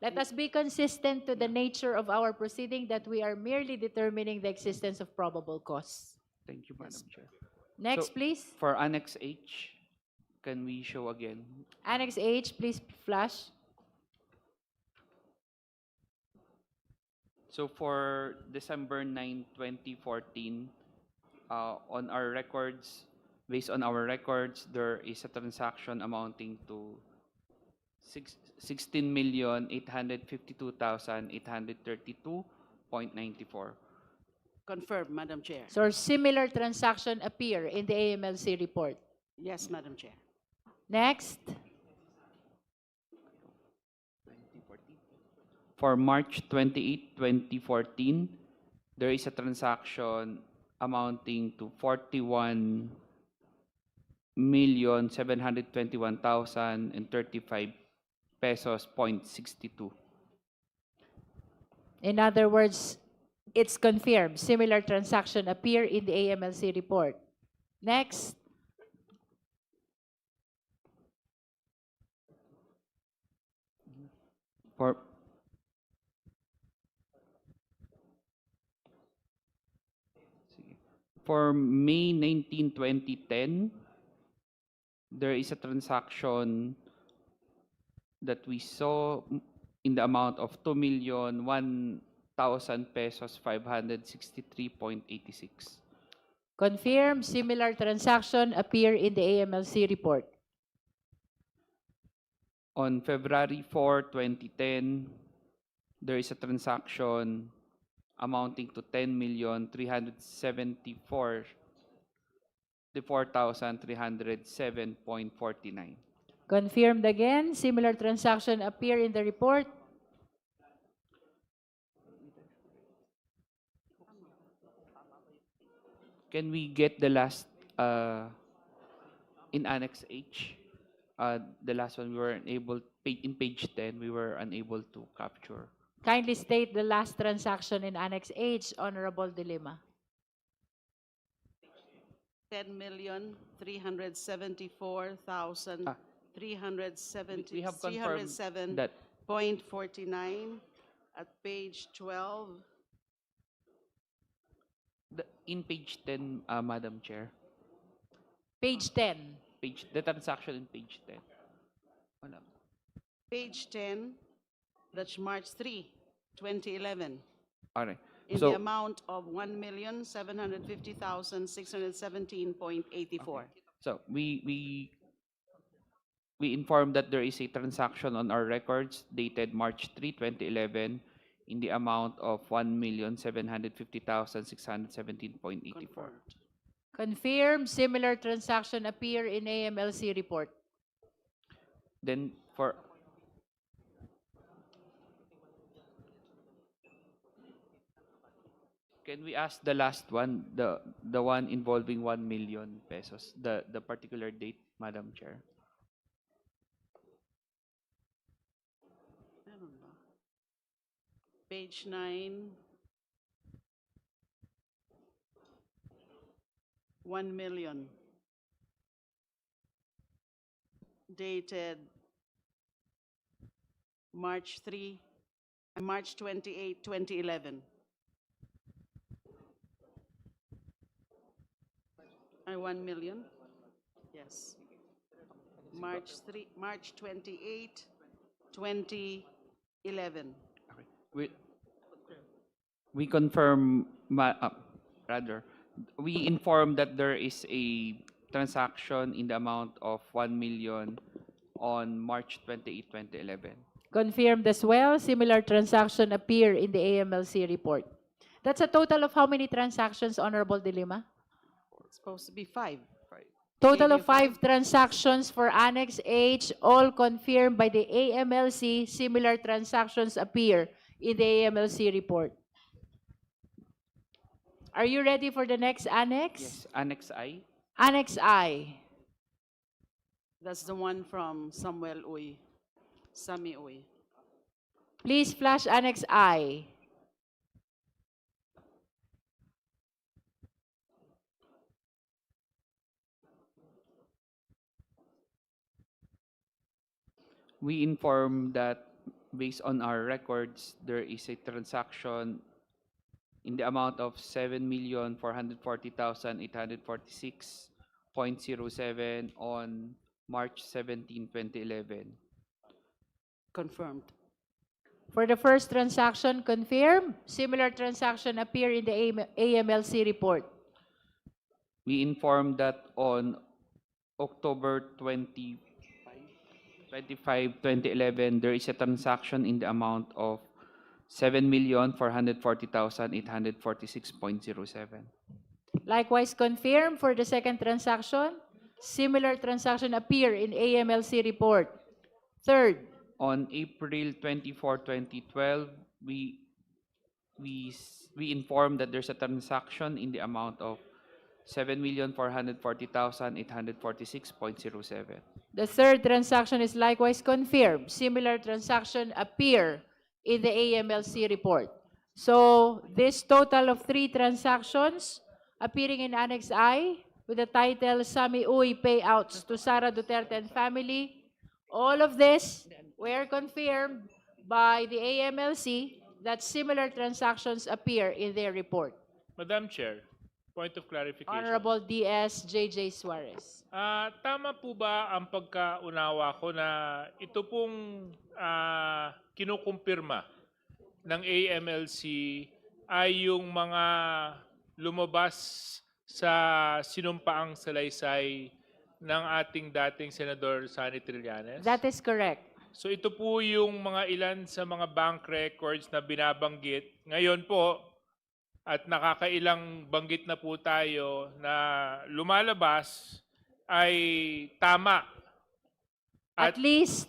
Let us be consistent to the nature of our proceeding, that we are merely determining the existence of probable cause. Thank you, Madam Chair. Next, So, please. For Annex H, can we show again? Annex H, please flash. So for December 9, 2014, on our records, based on our records, there is a transaction amounting to 16,852,832.94. Confirm, Madam Chair. So similar transaction appear in the AMLC report. Yes, Madam Chair. Next. For March 28, 2014, there is a transaction amounting to 41,721,035 pesos, 0.62. In other words, it's confirmed. Similar transaction appear in the AMLC report. Next. For May 19, 2010, there is a transaction that we saw in the amount of 2,001,000 pesos, 563.86. Confirm, similar transaction appear in the AMLC report. On February 4, 2010, there is a transaction amounting to 10,374,307.49. Confirmed again, similar transaction appear in the report. Can we get the last in Annex H? The last one we were unable, in page 10, we were unable to capture. Kindly state the last transaction in Annex H, Honorable De Lima. 10,374,307.49. 370, We have confirmed that 307.49 at page 12. in page 10, Madam Chair, Page 10. the transaction in page 10. Wala. Page 10, that's March 3, 2011, Alright. in So, the amount of 1,750,617.84. so we inform that there is a transaction on our records dated March 3, 2011 in the amount of 1,750,617.84. Confirm similar transaction appear in AMLC report. Then for can we ask the last one, the one involving 1 million pesos, the particular date, Madam Chair? Meron ba? Page 9, 1 million. Dated March 28, 2011. Ay, 1 million? Yes. March 28, 2011. We confirm, rather, we inform that there is a transaction in the amount of 1 million on March 28, 2011. Confirmed as well, similar transaction appear in the AMLC report. That's a total of how many transactions, Honorable De Lima? It's supposed to be 5. Total Maybe of 5 transactions for Annex H, all confirmed by the AMLC. Similar transactions appear in the AMLC report. Are you ready for the next annex? Yes, Annex I. Annex I. That's the one from Samuel Uy, Sami Uy. Please flash Annex I. We inform that based on our records, there is a transaction in the amount of 7,440,846.07 on March 17, 2011. Confirmed. For the first transaction, confirmed. Similar transaction appear in the AMLC report. We inform that on October 25, 2011, there is a transaction in the amount of 7,440,846.07. Likewise, confirmed for the second transaction. Similar transaction appear in AMLC report. Third, On April 24, 2012, we inform that there's a transaction in the amount of 7,440,846.07. the third transaction is likewise confirmed. Similar transaction appear in the AMLC report. So this total of 3 transactions appearing in Annex I with the title Sami Uy Payouts to Sara Duterte and Family. All of this were confirmed by the AMLC that similar transactions appear in their report. Madam Chair, point of clarification. Honorable DS J.J. Suarez. Tama po ba ang pagkaunawa ko na ito pong kinukumpirma ng AMLC ay yung mga lumabas sa sinumpaang salaysay ng ating dating Senador Sani Trillanes? That is correct. So ito po yung mga ilan sa mga bank records na binabanggit. Ngayon po, at nakakailang banggit na po tayo na lumalabas ay tama. At least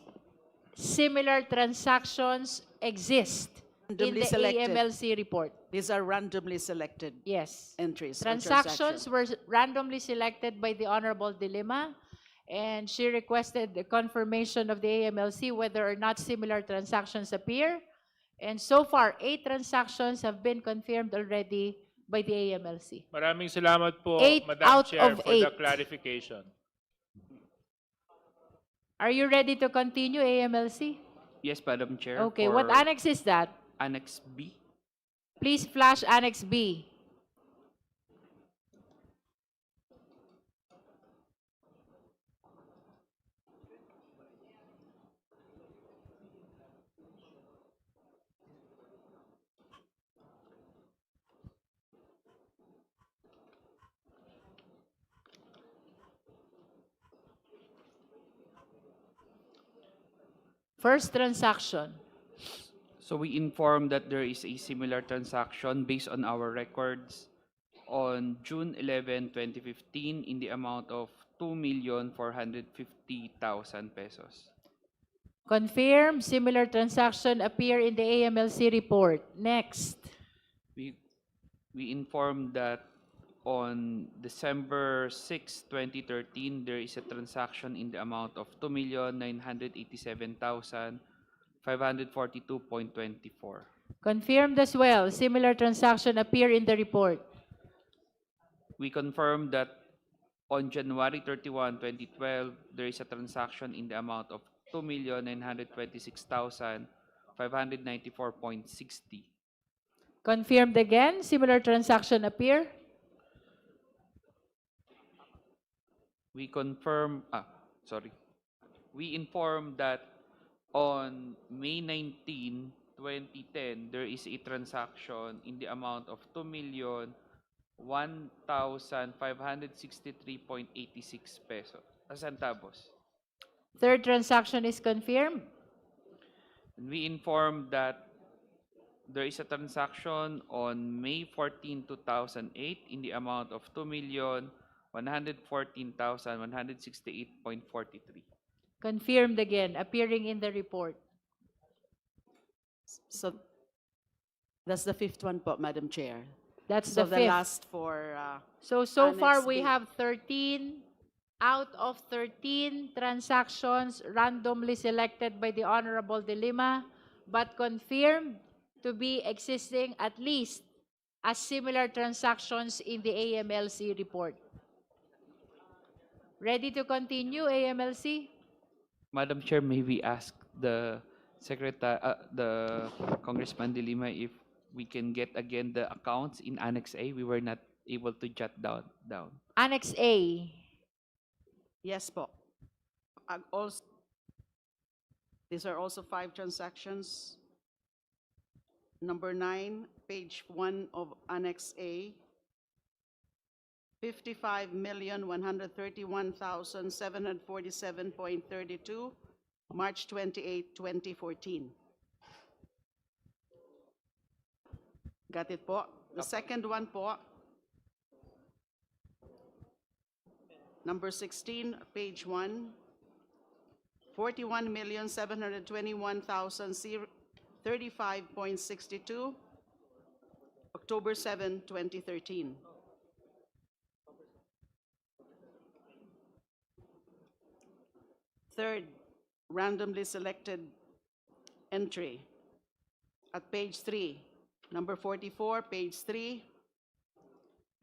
similar transactions exist in Randomly the selected. AMLC report. These are randomly selected Yes. entries. or Transactions were randomly selected by the Honorable De Lima, and she requested the confirmation of the AMLC whether or not similar transactions appear. And so far, 8 transactions have been confirmed already by the AMLC. Maraming salamat po, 8 Madam out Chair, of for the 8. clarification. Are you ready to continue, AMLC? Yes, Madam Chair. Okay, what for annex is that? Annex B. Please flash Annex B. First transaction. So we inform that there is a similar transaction based on our records on June 11, 2015 in the amount of 2,450,000 pesos. Confirm, similar transaction appear in the AMLC report. Next. We inform that on December 6, 2013, there is a transaction in the amount of 2,987,542.24. Confirmed as well, similar transaction appear in the report. We confirm that on January 31, 2012, there is a transaction in the amount of 2,926,594.60. Confirmed again, similar transaction appear. We confirm, we inform that on May 19, 2010, there is a transaction in the amount of 2,001,563.86 pesos, centavos. Third transaction is confirmed. And we inform that there is a transaction on May 14, 2008 in the amount of 2,114,168.43. Confirmed again, appearing in the report. So that's the fifth one po, Madam Chair. That's So the the fifth. last for So Annex far we B. have 13 out of 13 transactions randomly selected by the Honorable De Lima, but confirmed to be existing at least as similar transactions in the AMLC report. Ready to continue, AMLC? Madam Chair, may we ask the the Congressman De Lima if we can get again the accounts in Annex A? We were not able to jot down. Annex A. Yes po. Also, these are also 5 transactions. Number 9, page 1 of Annex A. 55,131,747.32, March 28, 2014. Got it po? The second one po, number 16, page 1, 41,721,035.62, October 7, 2013. Third, randomly selected entry at page 3, number 44, page 3,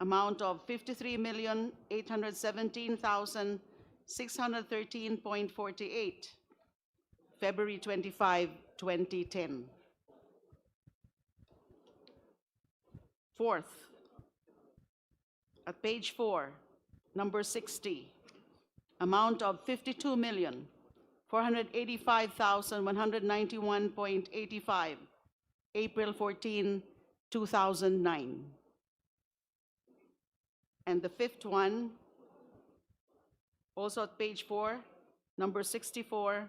amount of 53,817,613.48, February 25, 2010. Fourth, at page 4, number 60, amount of 52,485,191.85, April 14, 2009. And the fifth one, also at page 4, number 64,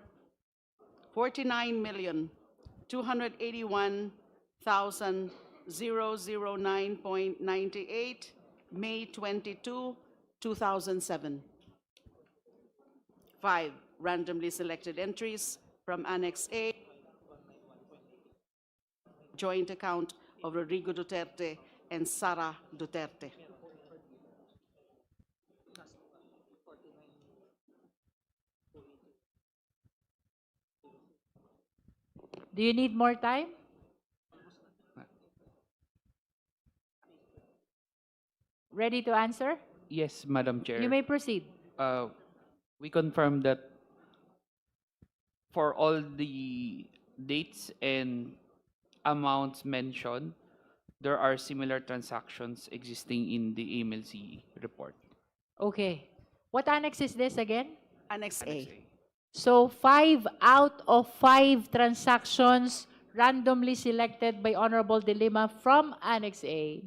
49,281,009.98, May 22, 2007. 5 randomly selected entries from Annex A, joint account of Rodrigo Duterte and Sara Duterte. Do you need more time? Ready to answer? Yes, Madam Chair. You may proceed. We confirm that for all the dates and amounts mentioned, there are similar transactions existing in the AMLC report. Okay. What annex is this again? Annex A. So 5 out of 5 transactions randomly selected by Honorable De Lima from Annex A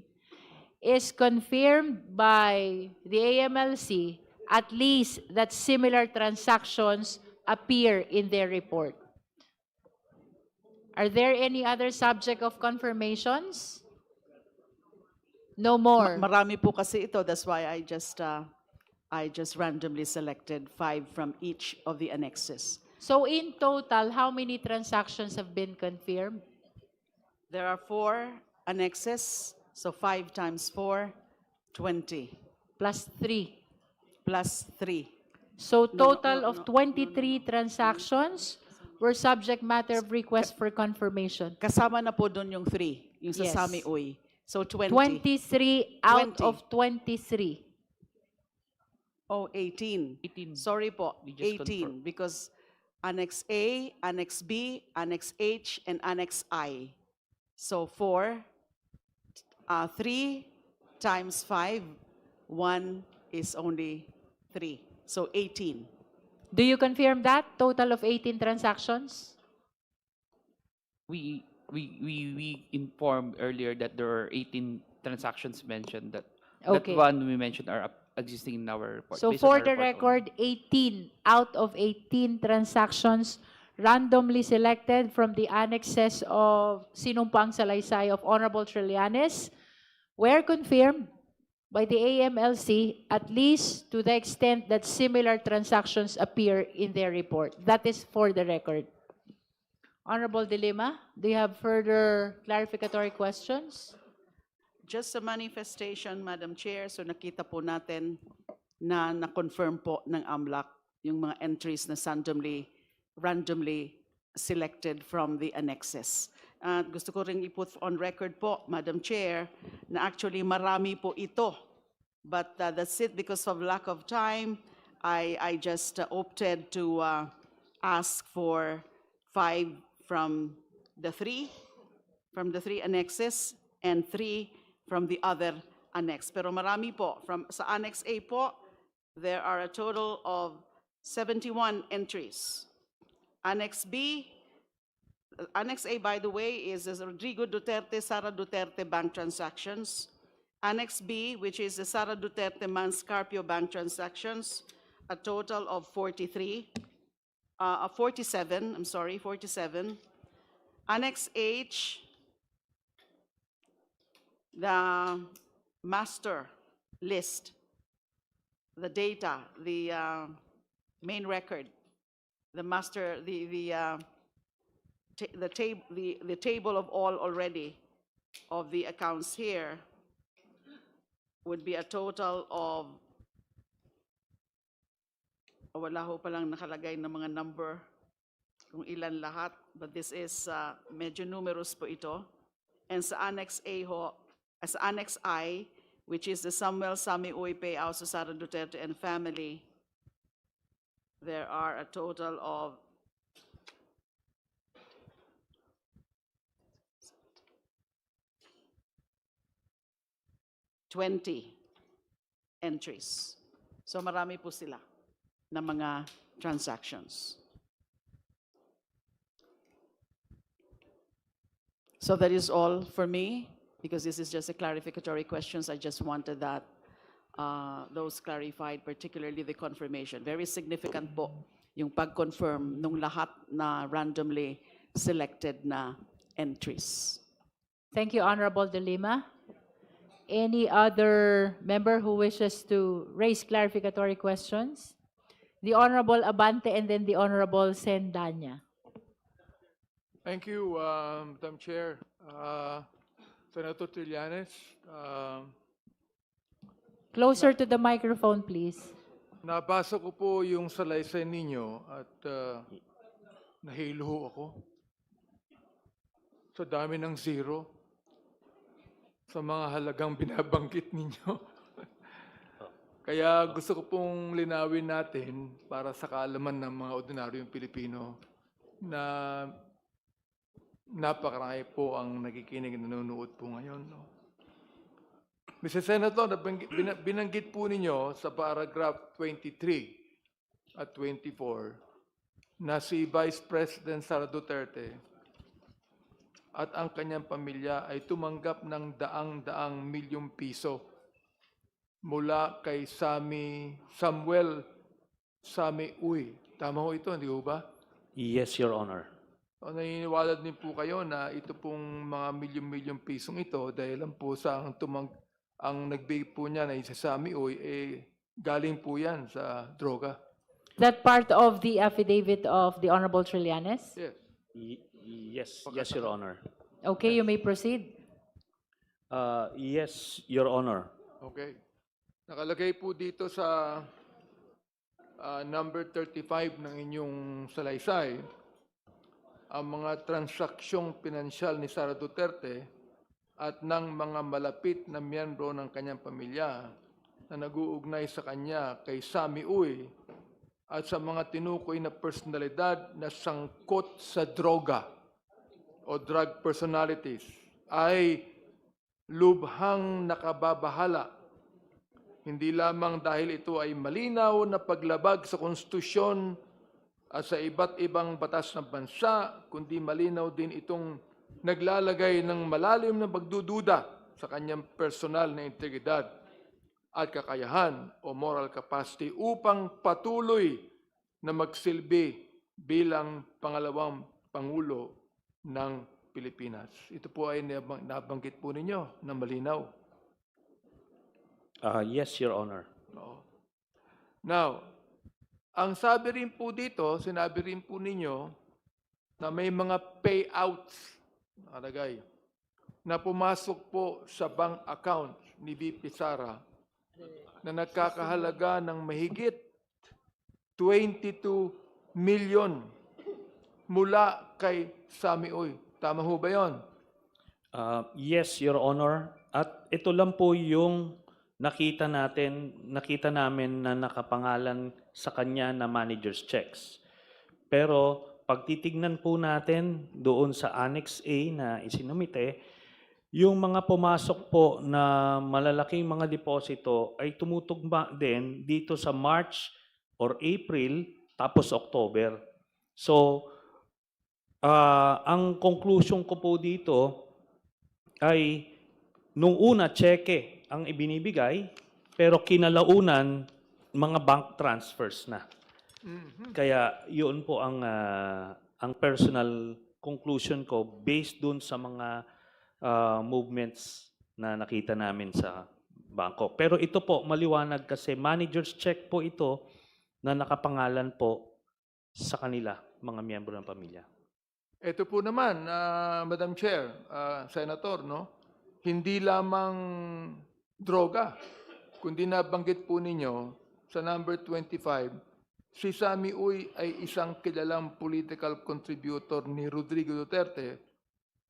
is confirmed by the AMLC, at least that similar transactions appear in their report. Are there any other subject of confirmations? No more. Marami po kasi ito, that's why I just randomly selected 5 from each of the annexes. So in total, how many transactions have been confirmed? There are 4 annexes, so 5 times 4, 20. Plus 3. Plus 3. So total of 23 transactions were subject matter of request for confirmation. Kasama na po doon yung 3, yung sa Yes. Sami Uy. So 20. 23 out 20. of 23. Oh, 18. 18. Sorry po, We just 18 because Annex A, Annex B, Annex H, and Annex I. So 4, 3 times 5, 1 is only 3. So 18. Do you confirm that? Total of 18 transactions? We informed earlier that there are 18 transactions mentioned that Okay. that one we mentioned are existing in our report. So based on for our the report record, 18 out of 18 transactions randomly selected from the annexes of Sinumpang Salaysay of Honorable Trillanes were confirmed by the AMLC, at least to the extent that similar transactions appear in their report. That is for the record. Honorable De Lima, do you have further clarificatory questions? Just a manifestation, Madam Chair. So nakita po natin na na-confirm po ng AMLAC yung mga entries na randomly selected from the annexes. At gusto ko rin i-put on record po, Madam Chair, na actually marami po ito. But that's it, because of lack of time, I just opted to ask for 5 from the 3 annexes and 3 from the other annex. Pero marami po. Sa Annex A po, there are a total of 71 entries. Annex B, Annex A, by the way, is Rodrigo Duterte, Sara Duterte bank transactions. Annex B, which is the Sara Duterte Manscarpio bank transactions, a total of 47. Annex H, the master list, the data, the main record, the master, the table of all already of the accounts here would be a total of, wala ho palang nakalagay na mga number kung ilan lahat, but this is medyo numerous po ito. And sa Annex A ho, as Annex I, which is the Samuel Sami Uy payout sa Sara Duterte and family, there are a total of 20 entries. So marami po sila na mga transactions. So that is all for me, because this is just a clarificatory questions. I just wanted that those clarified, particularly the confirmation. Very significant po yung pag-confirm nung lahat na randomly selected na entries. Thank you, Honorable De Lima. Any other member who wishes to raise clarificatory questions? The Honorable Abante and then the Honorable Sendanya. Thank you, Madam Chair. Senator Trillanes, Closer to the microphone, please. nabasa ko po yung salaysay ninyo at nahilo ho ako sa dami ng zero sa mga halagang binabanggit ninyo. Kaya gusto ko pong linawin natin para sa kaalaman ng mga ordinaryong Pilipino. na napakarami po ang nakikinig at nanonood po ngayon. No? Mr. Senator, binanggit po ninyo sa paragraph 23 at 24 na si Vice President Sara Duterte at ang kanyang pamilya ay tumanggap ng daang-daang milyong piso mula kay Samuel Sami Uy. Tama ho ito, hindi ho ba? Yes, Your Honor. O naniniwala din po kayo na ito pong mga milyong-milyong pisong ito dahil lang po sa ang nagbigay po niya na isa Sami Uy, galing po yan sa droga. That part of the affidavit of the Honorable Trillanes? Yes. Yes, Your Honor. Okay, you may proceed. Yes, Your Honor. Okay. Nakalagay po dito sa number 35 ng inyong salaysay, ang mga transaksyong pinansyal ni Sara Duterte at ng mga malapit na miyembro ng kanyang pamilya na nag-uugnay sa kanya kay Sami Uy at sa mga tinukoy na personalidad na sangkot sa droga o drug personalities ay lubhang nakababahala. Hindi lamang dahil ito ay malinaw na paglabag sa konstitusyon at sa iba't ibang batas ng bansa, kundi malinaw din itong naglalagay ng malalim na pagdududa sa kanyang personal na integridad at kakayahan o moral capacity upang patuloy na magsilbi bilang pangalawang Pangulo ng Pilipinas. Ito po ay nabanggit po ninyo na malinaw. Yes, Your Honor. Oo. Now, ang sabi rin po dito, sinabi rin po ninyo na may mga payouts, nakalagay, na pumasok po sa bank account ni VP Sara na nagkakahalaga ng mahigit 22 million mula kay Sami Uy. Tama ho ba yun? Yes, Your Honor. At ito lang po yung nakita namin na nakapangalan sa kanya na manager's checks. Pero pag titignan po natin doon sa Annex A na isinumite, yung mga pumasok po na malalaking mga deposito ay tumutugma din dito sa March or April tapos October. So, ang conclusion ko po dito ay nung una, cheque ang ibinibigay, pero kinalaunan, mga bank transfers na. Kaya yun po ang personal conclusion ko based dun sa mga movements na nakita namin sa bangko. Pero ito po, maliwanag kasi manager's check po ito na nakapangalan po sa kanila, mga miyembro ng pamilya. Ito po naman, Madam Chair, Senator, no? Hindi lamang droga, kundi nabanggit po ninyo sa number 25, si Sami Uy ay isang kilalang political contributor ni Rodrigo Duterte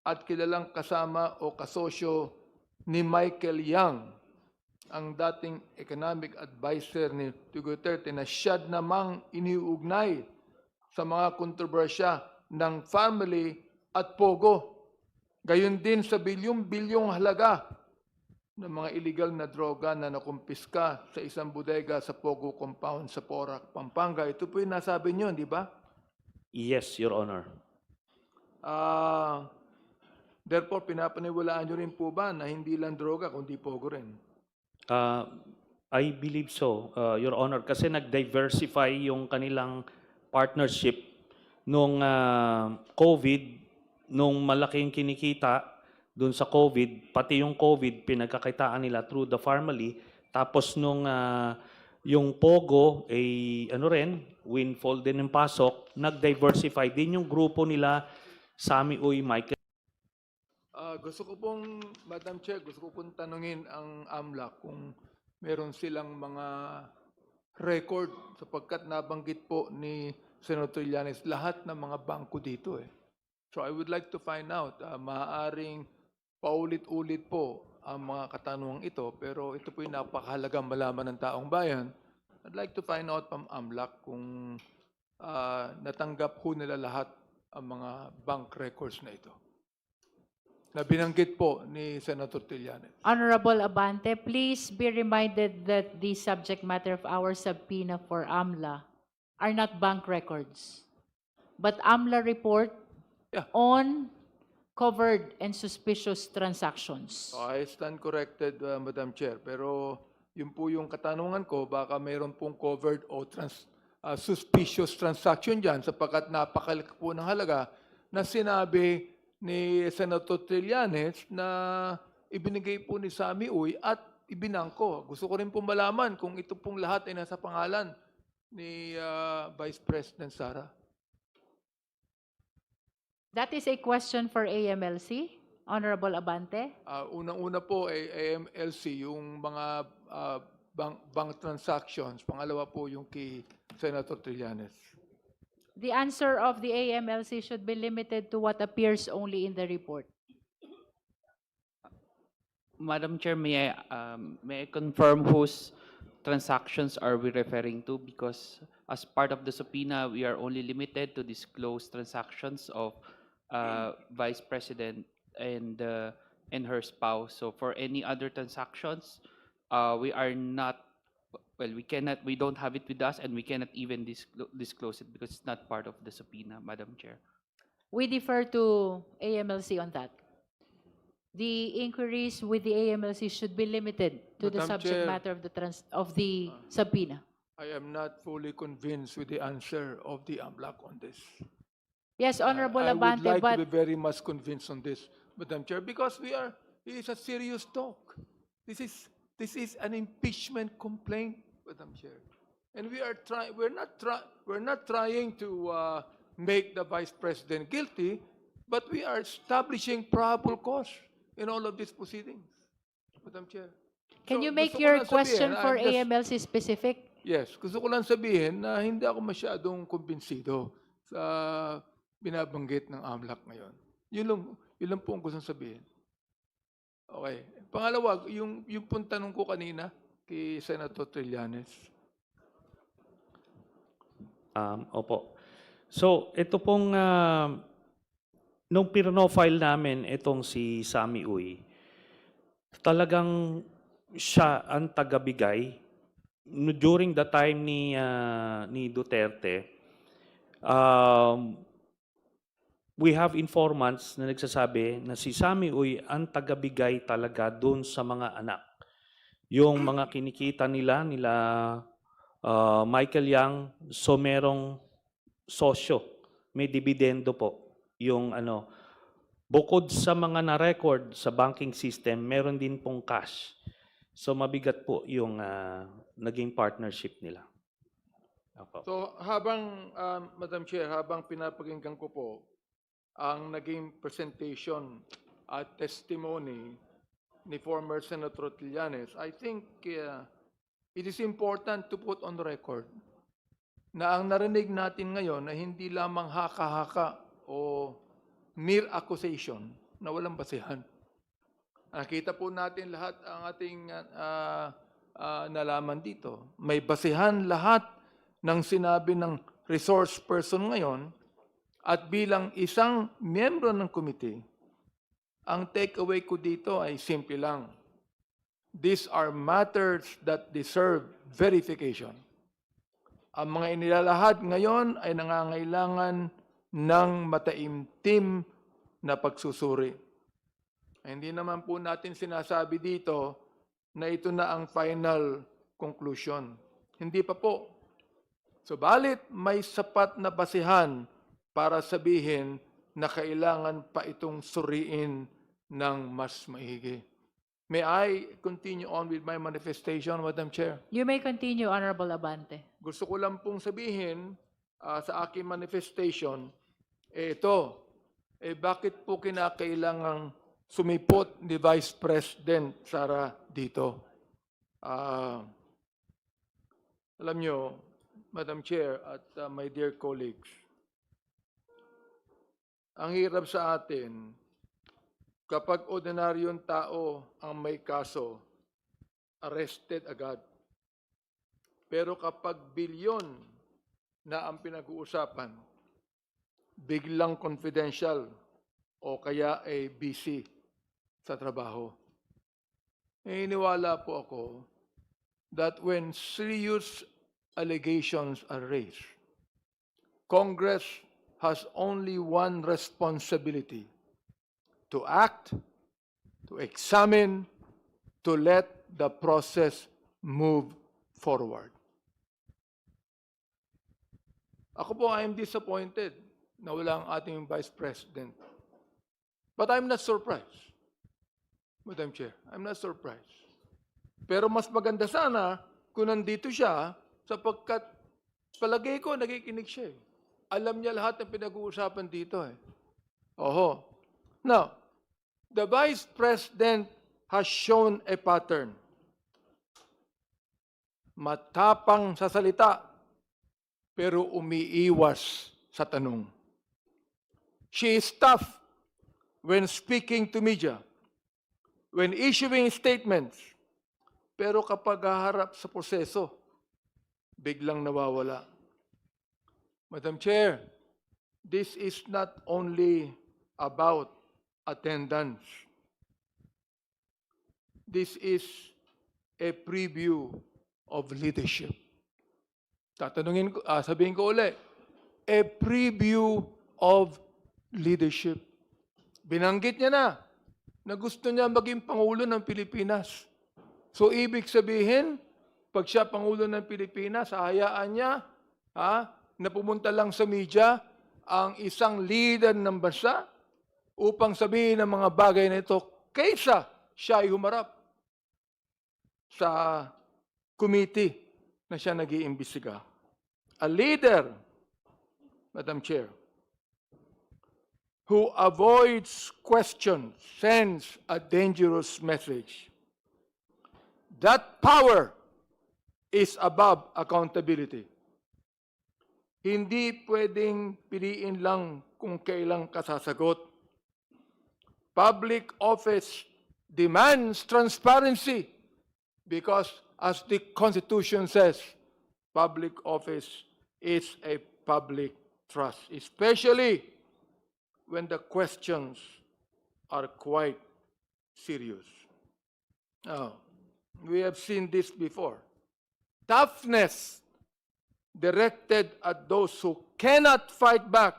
at kilalang kasama o kasosyo ni Michael Yang, ang dating economic advisor ni Duterte na siya namang iniugnay sa mga kontrobersya ng family at pogo. Gayon din sa bilyong-bilyong halaga ng mga illegal na droga na nakumpiska sa isang bodega sa Pogo Compound sa Porac, Pampanga. Ito po yung nasabi nyo, di ba? Yes, Your Honor. Therefore, pinapaniwalaan nyo rin po ba na hindi lang droga, kundi Pogo rin? I believe so, Your Honor, kasi nag-diversify yung kanilang partnership nung COVID, nung malaking kinikita doon sa COVID, pati yung COVID, pinagkakitaan nila through the family. Tapos nung yung Pogo, windfall din yung pasok, nag-diversify din yung grupo nila, Sami Uy, Michael. Gusto ko pong, Madam Chair, gusto ko pong tanungin ang AMLAC kung meron silang mga record sapagkat nabanggit po ni Senator Trillanes lahat ng mga bangko dito eh. So I would like to find out, maaaring paulit-ulit po ang mga katanungang ito, pero ito po yung napakahalagang malaman ng taong bayan. I'd like to find out from AMLAC kung natanggap ho nila lahat ang mga bank records na ito? Na binanggit po ni Senator Trillanes. Honorable Abante, please be reminded that the subject matter of our subpoena for AMLA are not bank records, but AMLA report Yeah. on covered and suspicious transactions. So I stand corrected, Madam Chair. Pero yun po yung katanungan ko, baka mayroon pong covered o suspicious transaction dyan sapagkat napakalaki po ng halaga na sinabi ni Senator Trillanes na ibinigay po ni Sami Uy at ibinangko. Gusto ko rin po malaman kung ito pong lahat ay nasa pangalan ni Vice President Sara. That is a question for AMLC, Honorable Abante. Unang-una po ay AMLC, yung mga bank transactions. Pangalawa po yung kay Senator Trillanes. The answer of the AMLC should be limited to what appears only in the report. Madam Chair, may I confirm whose transactions are we referring to? Because as part of the subpoena, we are only limited to disclose transactions of Vice President and her spouse. So for any other transactions, we are not, well, we don't have it with us, and we cannot even disclose it because it's not part of the subpoena, Madam Chair. We defer to AMLC on that. The inquiries with the AMLC should be limited to the Madam subject Chair. matter of the subpoena. I am not fully convinced with the answer of the AMLAC on this. Yes, Honorable I would Abante, like but to be very much convinced on this, Madam Chair, because it is a serious talk. This is an impeachment complaint, Madam Chair, and we're not trying to make the Vice President guilty, but we are establishing probable cause in all of these proceedings, Madam Chair. can So, you make gusto ko your lang question sabihin, for I'm just- AMLC specific? Yes, gusto ko lang sabihin na hindi ako masyadong kumbinsido sa binabanggit ng AMLAC ngayon. Yun lang po ang gusto sabihin. Okay. Pangalawa, yung pong tanong ko kanina kay Senator Trillanes. Opo. So, ito pong, nung pinofile namin itong si Sami Uy, talagang siya ang tagabigay during the time ni Duterte. We have informants na nagsasabi na si Sami Uy ang tagabigay talaga doon sa mga anak. Yung mga kinikita nila Michael Yang, so merong sosyo, may dividendo po. Yung bukod sa mga na-record sa banking system, meron din pong cash. So mabigat po yung naging partnership nila. Opo. So habang, Madam Chair, habang pinapakinggan ko po ang naging presentation at testimony ni former Senator Trillanes, I think it is important to put on record na ang narinig natin ngayon ay hindi lamang haka-haka o mere accusation na walang basehan. Nakita po natin lahat ang ating nalaman dito. May basehan lahat ng sinabi ng resource person ngayon at bilang isang miyembro ng committee, ang takeaway ko dito ay simple lang. These are matters that deserve verification. Ang mga inilalahad ngayon ay nangangailangan ng mataimtim na pagsusuri. Hindi naman po natin sinasabi dito na ito na ang final conclusion. Hindi pa po. Subalit may sapat na basihan para sabihin na kailangan pa itong suriin ng mas maigi. May I continue on with my manifestation, Madam Chair? You may continue, Honorable Abante. Gusto ko lang pong sabihin sa aking manifestation, bakit po kinakailangang sumipot ni Vice President Sara dito? Alam nyo, Madam Chair at my dear colleagues, ang hirap sa atin, kapag ordinaryong tao ang may kaso, arrested agad. Pero kapag bilyon na ang pinag-uusapan, biglang confidential o kaya ay busy sa trabaho. Naniniwala po ako that when serious allegations are raised, Congress has only one responsibility: to act, to examine, to let the process move forward. Ako po, I am disappointed na wala ang ating Vice President. But I'm not surprised, Madam Chair. I'm not surprised. Pero mas maganda sana kung nandito siya sapagkat palagay ko nakikinig siya. Alam niya lahat ng pinag-uusapan dito. Oho. Now, the Vice President has shown a pattern. Matapang sa salita, pero umiiwas sa tanong. She is tough when speaking to media, when issuing statements, pero kapag haharap sa proseso, biglang nawawala. Madam Chair, this is not only about attendance. This is a preview of leadership. Sabihin ko ulit, a preview of leadership. Binanggit niya na gusto niya maging Pangulo ng Pilipinas. So, ibig sabihin, pag siya Pangulo ng Pilipinas, hayaan niya na pumunta lang sa media ang isang leader ng bansa upang sabihin ng mga bagay na ito kaysa siya ay humarap sa committee na siya nag-iimbestiga. A leader, Madam Chair, who avoids questions sends a dangerous message. That power is above accountability. Hindi pwedeng piliin lang kung kailang kasasagot. Public office demands transparency because, as the Constitution says, public office is a public trust, especially when the questions are quite serious. Now, we have seen this before. Toughness directed at those who cannot fight back.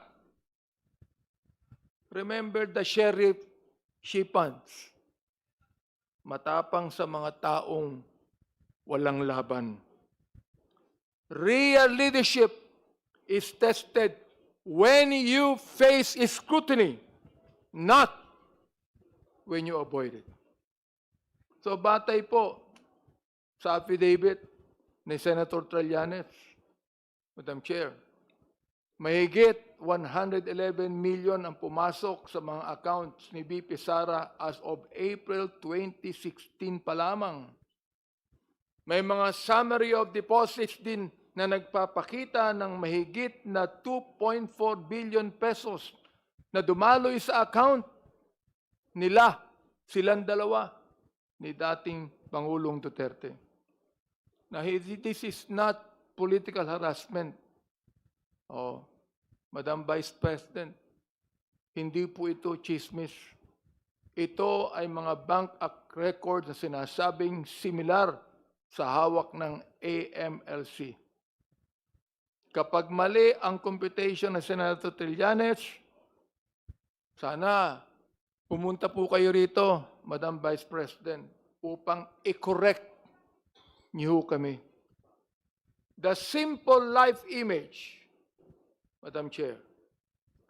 Remember the sheriff Shipans. Matapang sa mga taong walang laban. Real leadership is tested when you face scrutiny, not when you avoid it. So batay po sa affidavit ni Senator Trillanes, Madam Chair, mahigit 111 million ang pumasok sa mga accounts ni VP Sara as of April 2016 pa lamang. May mga summary of deposits din na nagpapakita ng mahigit na 2.4 billion pesos na dumaloy sa account nila, silang dalawa, ni dating Pangulong Duterte. Now, this is not political harassment. Oh, Madam Vice President, hindi po ito chismis. Ito ay mga bank records na sinasabing similar sa hawak ng AMLC. Kapag mali ang computation ng Senator Trillanes, sana pumunta po kayo rito, Madam Vice President, upang i-correct niyo kami. The simple life image, Madam Chair,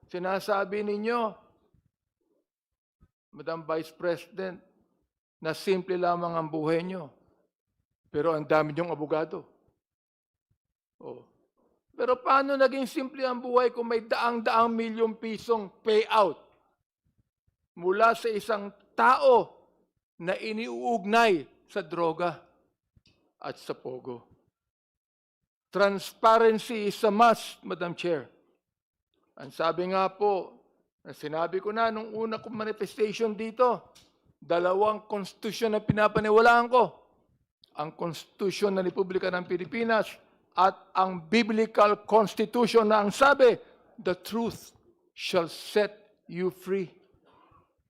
sinasabi ninyo, Madam Vice President, na simple lamang ang buhay nyo, pero ang dami nyong abogado. Oh. Pero paano naging simple ang buhay kung may daang-daang milyong pisong payout mula sa isang tao na iniuugnay sa droga at sa pogo? Transparency is a must, Madam Chair. Ang sabi nga po, na sinabi ko na nung una kong manifestation dito, dalawang konstitusyon na pinapaniwalaan ko. Ang konstitusyon ng Republika ng Pilipinas at ang biblical constitution na ang sabi, the truth shall set you free.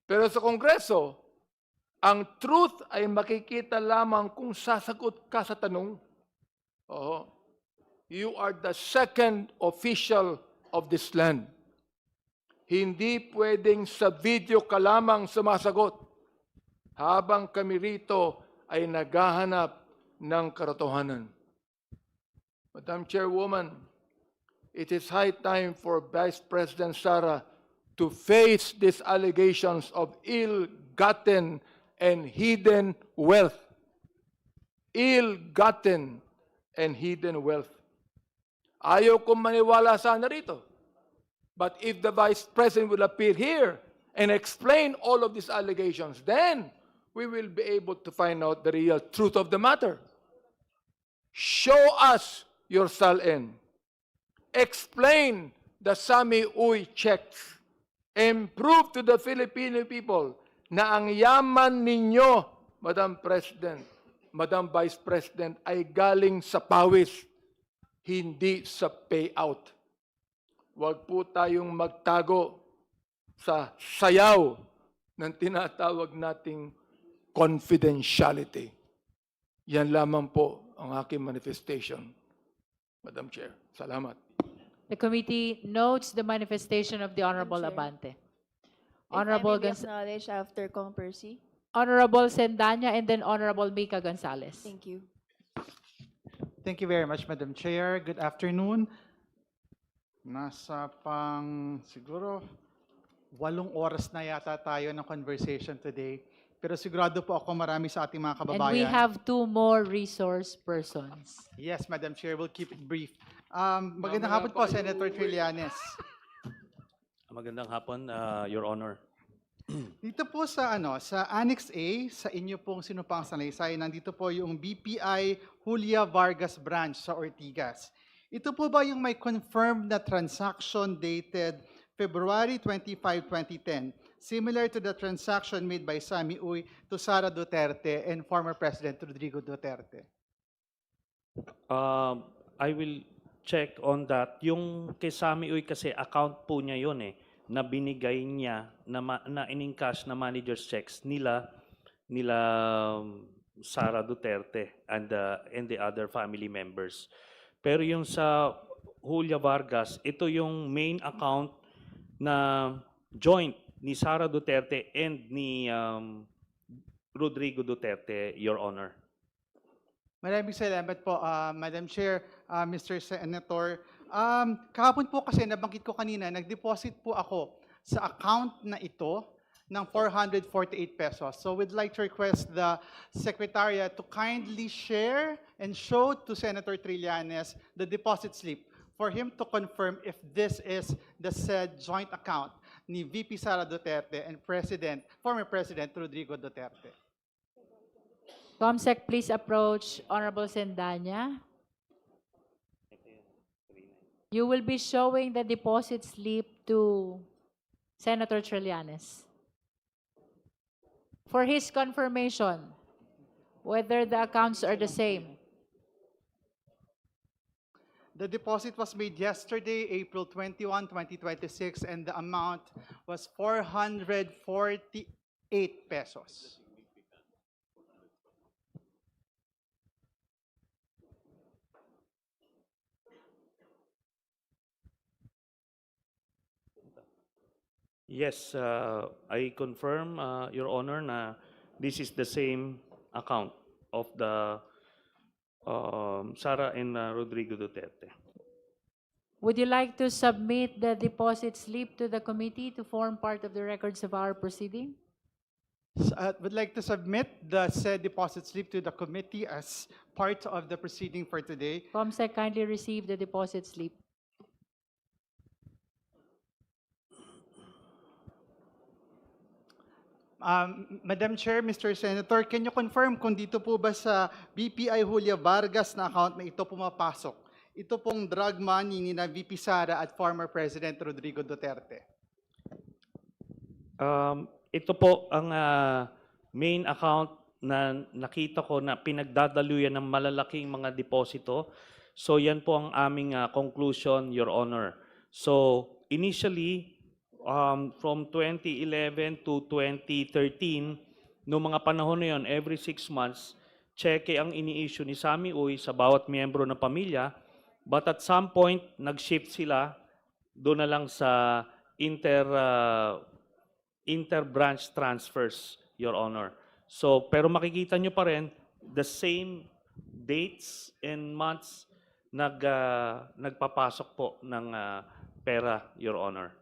Pero sa Kongreso, ang truth ay makikita lamang kung sasagot ka sa tanong. Oo. You are the second official of this land. Hindi pwedeng sa video ka lamang sumasagot habang kami rito ay naghahanap ng katotohanan. Madam Chairwoman, it is high time for Vice President Sara to face these allegations of ill-gotten and hidden wealth. Ill-gotten and hidden wealth. Ayaw kong maniwala sana rito. But if the Vice President will appear here and explain all of these allegations, then we will be able to find out the real truth of the matter. Show us your SALN. Explain the Sami Uy checks. And prove to the Filipino people na ang yaman ninyo, Madam President, Madam Vice President, ay galing sa pawis, hindi sa payout. Huwag po tayong magtago sa sayaw ng tinatawag nating confidentiality. Yan lamang po ang aking manifestation. Madam Chair, salamat. The committee notes the manifestation of the Honorable Abante. Honorable acknowledge after Kong Percy. Honorable Sendanya and then Honorable Mika Gonzalez. Thank you. Thank you very much, Madam Chair. Good afternoon. Nasa siguro 8 oras na yata tayo ng conversation today. Pero sigurado po ako marami sa ating mga kababayan. And we have 2 more resource persons. Yes, Madam Chair, we'll keep it brief. Magandang hapon po, Senator Trillanes. Magandang hapon, Your Honor. Dito po sa sa Annex A, sa inyo pong sinumpang salaysay, nandito po yung BPI Julia Vargas branch sa Ortigas. Ito po ba yung may confirmed na transaction dated February 25, 2010, similar to the transaction made by Sami Uy to Sara Duterte and former President Rodrigo Duterte? I will check on that. Yung kay Sami Uy kasi account po niya yun na binigay niya na in-encash na manager's checks nila Sara Duterte and the other family members. Pero yung sa Julia Vargas, ito yung main account na joint ni Sara Duterte and ni Rodrigo Duterte, Your Honor. Maraming salamat po, Madam Chair, Mr. Senator. Kahapon po kasi nabanggit ko kanina, nag-deposit po ako sa account na ito ng 448 pesos. So we'd like to request the Secretariat to kindly share and show to Senator Trillanes the deposit slip for him to confirm if this is the said joint account ni VP Sara Duterte and former President Rodrigo Duterte. Comsec, please approach Honorable Sendanya. You will be showing the deposit slip to Senator Trillanes for his confirmation whether the accounts are the same. The deposit was made yesterday, April 21, 2026, and the amount was 448 pesos. Yes, I confirm, Your Honor, na this is the same account of the Sara and Rodrigo Duterte. Would you like to submit the deposit slip to the committee to form part of the records of our proceeding? Would like to submit the said deposit slip to the committee as part of the proceeding for today. Comsec, kindly receive the deposit slip. Madam Chair, Mr. Senator, can you confirm kung dito po ba sa BPI Julia Vargas na account na ito pumapasok? Ito pong drug money ni na VP Sara at former President Rodrigo Duterte. Ito po ang main account na nakita ko na pinagdadaluyan ng malalaking mga deposito. So yan po ang aming conclusion, Your Honor. So initially, from 2011 to 2013, noong mga panahon na yun, every 6 months, cheque ang ini-issue ni Sami Uy sa bawat miyembro ng pamilya. But at some point, nag-shift sila doon na lang sa inter-branch transfers, Your Honor. So, pero makikita nyo pa rin, the same dates and months nagpapasok po ng pera, Your Honor.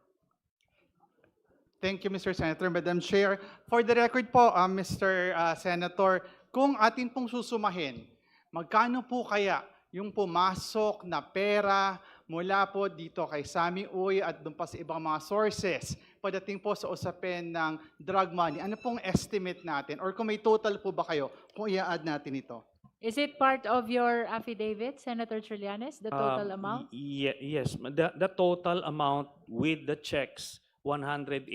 Thank you, Mr. Senator. Madam Chair, for the record po, Mr. Senator, kung atin pong susumahin, magkano po kaya yung pumasok na pera mula po dito kay Sami Uy at doon pa sa ibang mga sources pagdating po sa usapin ng drug money? Ano pong estimate natin? Or kung may total po ba kayo, kung i-add natin ito? Is it part of your affidavit, Senator Trillanes, the total amount? Yes, the total amount with the checks, 181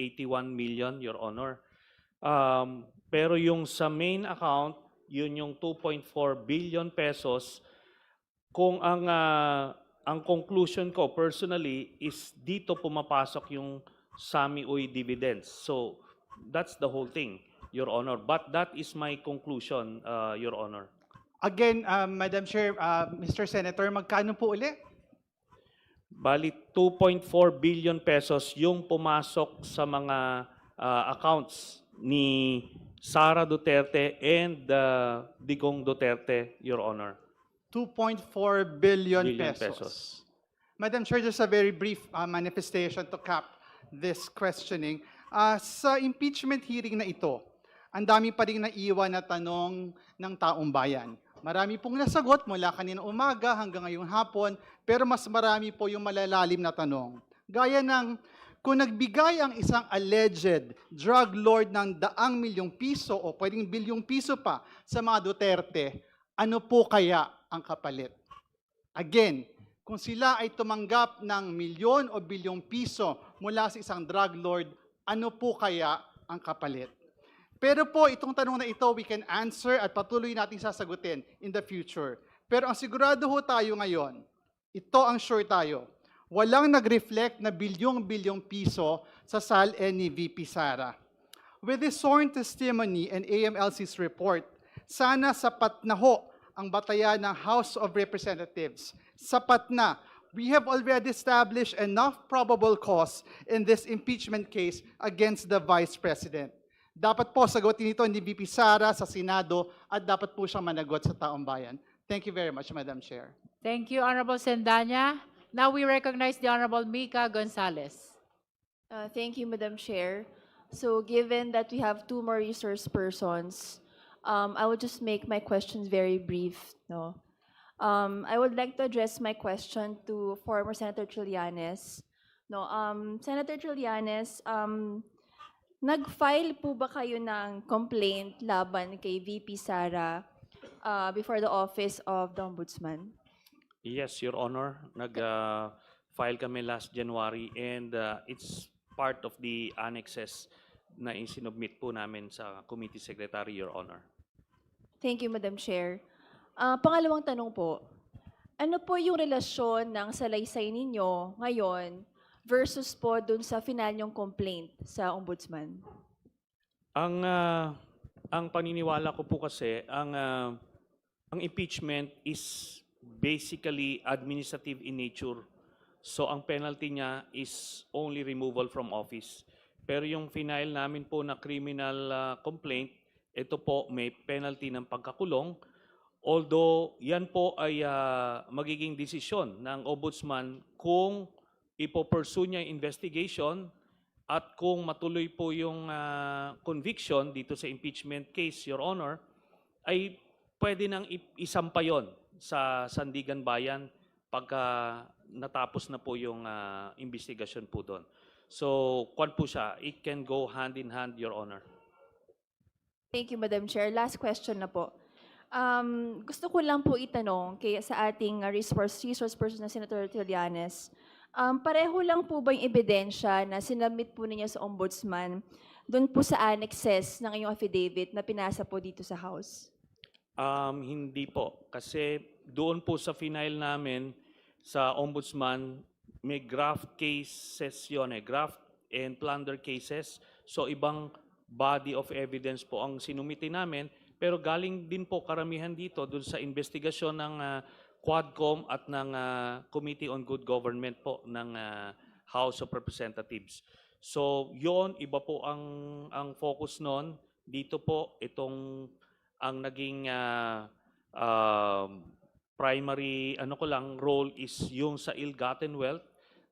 million, Your Honor. Pero yung sa main account, yun yung 2.4 billion pesos. Kung ang conclusion ko personally is dito pumapasok yung Sami Uy dividends. So that's the whole thing, Your Honor. But that is my conclusion, Your Honor. Again, Madam Chair, Mr. Senator, magkano po uli? Bali, 2.4 billion pesos yung pumasok sa mga accounts ni Sara Duterte and Digong Duterte, Your Honor. 2.4 billion Billion pesos. Madam Chair, just a very brief manifestation to cap this questioning. Sa impeachment hearing na ito, ang dami pa rin naiwan na tanong ng taong bayan. Marami pong nasagot mula kanina umaga hanggang ngayong hapon, pero mas marami po yung malalalim na tanong. Gaya ng, kung nagbigay ang isang alleged drug lord ng 100 milyong piso o pwedeng bilyong piso pa sa mga Duterte, ano po kaya ang kapalit? Again, kung sila ay tumanggap ng milyon o bilyong piso mula sa isang drug lord, ano po kaya ang kapalit? Pero po, itong tanong na ito, we can answer at patuloy nating sasagutin in the future. Pero ang sigurado ho tayo ngayon, ito ang sure tayo, walang nag-reflect na bilyong-bilyong piso sa SALN ni VP Sara. With this sworn testimony and AMLC's report, sana sapat na ho ang batayan ng House of Representatives. Sapat na. We have already established enough probable cause in this impeachment case against the Vice President. Dapat po sagutin ito ni VP Sara sa Senado at dapat po siyang managot sa taong bayan. Thank you very much, Madam Chair. Thank you, Honorable Sendanya. Now we recognize the Honorable Mika Gonzalez. Thank you, Madam Chair. So given that we have 2 more resource persons, I will just make my questions very brief. No? I would like to address my question to former Senator Trillanes. No, Senator Trillanes, nag-file po ba kayo ng complaint laban kay VP Sara before the Office of the Ombudsman? Yes, Your Honor. Nag-file kami last January and it's part of the annexes na isinubmit po namin sa Committee Secretary, Your Honor. Thank you, Madam Chair. Pangalawang tanong po, ano po yung relasyon ng salaysay ninyo ngayon versus po dun sa final nyong complaint sa Ombudsman? Ang paniniwala ko po kasi, ang impeachment is basically administrative in nature. So ang penalty niya is only removal from office. Pero yung final namin po na criminal complaint, ito po may penalty ng pagkakulong. Although yan po ay magiging desisyon ng Ombudsman kung ipo-pursue niya yung investigation at kung matuloy po yung conviction dito sa impeachment case, Your Honor, ay pwede nang isampa yon sa Sandigan Bayan pagka natapos na po yung investigation po doon. So, kwan po siya, it can go hand in hand, Your Honor. Thank you, Madam Chair. Last question na po. Gusto ko lang po itanong sa ating resource person na Senator Trillanes, pareho lang po ba yung ebidensya na sinabmit po ninyo sa Ombudsman doon po sa annexes ng inyong affidavit na pinasa po dito sa House? Hindi po. Kasi doon po sa final namin sa Ombudsman, may graft cases yun, graft and plunder cases. So ibang body of evidence po ang sinumiti namin, pero galing din po karamihan dito dun sa investigasyon ng Quadcom at ng Committee on Good Government po ng House of Representatives. So yon, iba po ang focus noon. Dito po itong ang naging primary role is yung sa ill-gotten wealth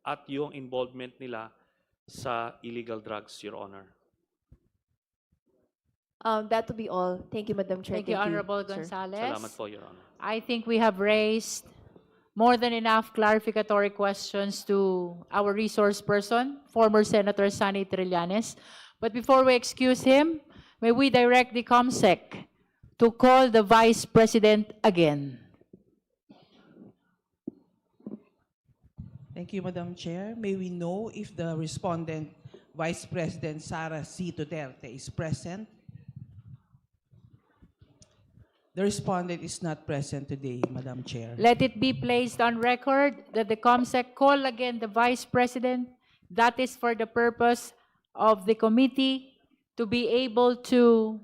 at yung involvement nila sa illegal drugs, Your Honor. That will be all. Thank you, Madam Chair. Thank you, Honorable sir. Gonzales. Salamat po, Your Honor. I think we have raised more than enough clarificatory questions to our resource person, former Senator Sonny Trillanes. But before we excuse him, may we direct the COMSEC to call the Vice President again. Thank you, Madam Chair. May we know if the respondent, Vice President Sara C. Duterte, is present? The respondent is not present today, Madam Chair. Let it be placed on record that the COMSEC call again the Vice President. That is for the purpose of the committee to be able to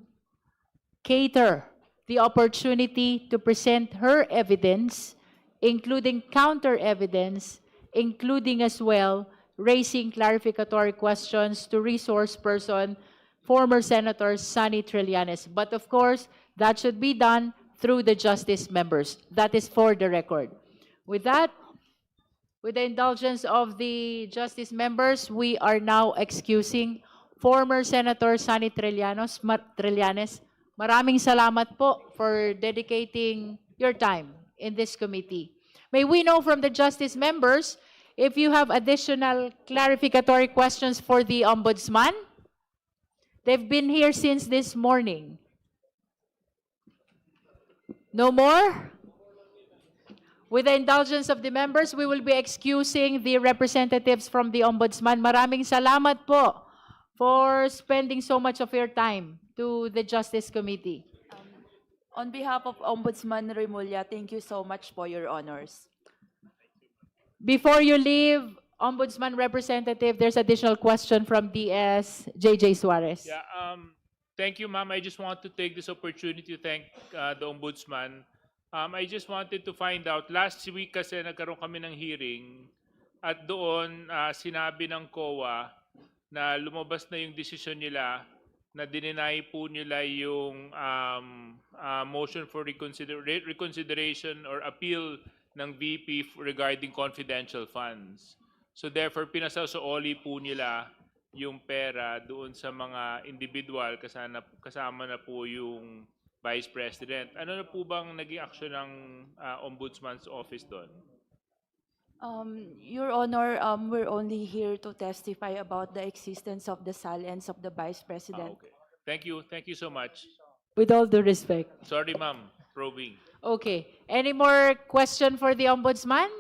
cater the opportunity to present her evidence, including counter evidence, including as well raising clarificatory questions to resource person, former Senator Sonny Trillanes. But of course, that should be done through the justice members. That is for the record. With that, with the indulgence of the justice members, we are now excusing former Senator Sonny Trillanes. Maraming salamat po for dedicating your time in this committee. May we know from the justice members if you have additional clarificatory questions for the Ombudsman? They've been here since this morning. No more? With the indulgence of the members, we will be excusing the representatives from the Ombudsman. Maraming salamat po for spending so much of your time to the Justice Committee. On behalf of Ombudsman Remulla, thank you so much for your honors. Before you leave, Ombudsman representative, there's additional question from DS JJ Suarez. Yeah, thank you, ma'am. I just want to take this opportunity to thank the Ombudsman. I just wanted to find out, last week kasi nagkaroon kami ng hearing at doon sinabi ng COA na lumabas na yung desisyon nila na dininay po nila yung motion for reconsideration or appeal ng VP regarding confidential funds. So therefore, pinasasaoli po nila yung pera doon sa mga individual kasama na po yung Vice President. Ano na po bang naging action ng Ombudsman's Office doon? Your Honor, we're only here to testify about the existence of the SALNs of the Vice President. Okay. Thank you. Thank you so much. With all due respect. Sorry, ma'am. Probing. Okay. Any more question for the Ombudsman?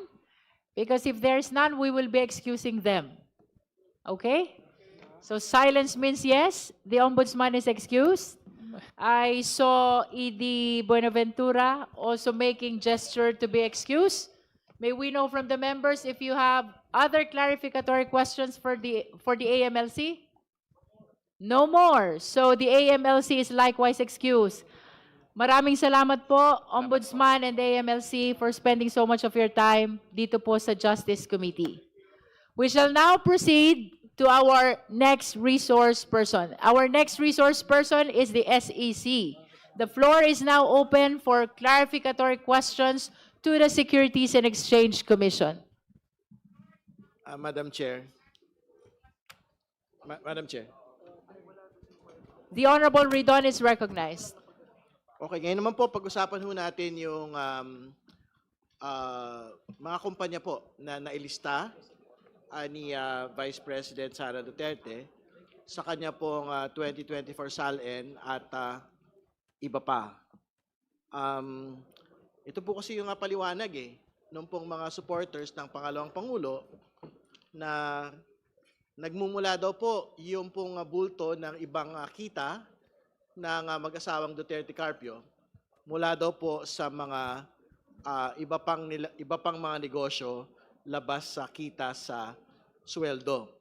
Because if there's none, we will be excusing them. Okay? So silence means yes, the Ombudsman is excused. I saw E.D. Buenaventura also making gesture to be excused. May we know from the members if you have other clarificatory questions for the AMLC? No more. So the AMLC is likewise excused. Maraming salamat po, Ombudsman and AMLC, for spending so much of your time dito po sa Justice Committee. We shall now proceed to our next resource person. Our next resource person is the SEC. The floor is now open for clarificatory questions to the Securities and Exchange Commission. Madam Chair. Madam Chair. The Honorable Ridon is recognized. Okay, ngayon naman po pag-usapan ho natin yung mga kumpanya po na nailista ni Vice President Sara Duterte sa kanya pong 2024 SALN at iba pa. Ito po kasi yung paliwanag nung pong mga supporters ng pangalawang Pangulo na nagmumula daw po yung pong bulto ng ibang kita ng mag-asawang Duterte Carpio mula daw po sa mga iba pang mga negosyo labas sa kita sa sweldo.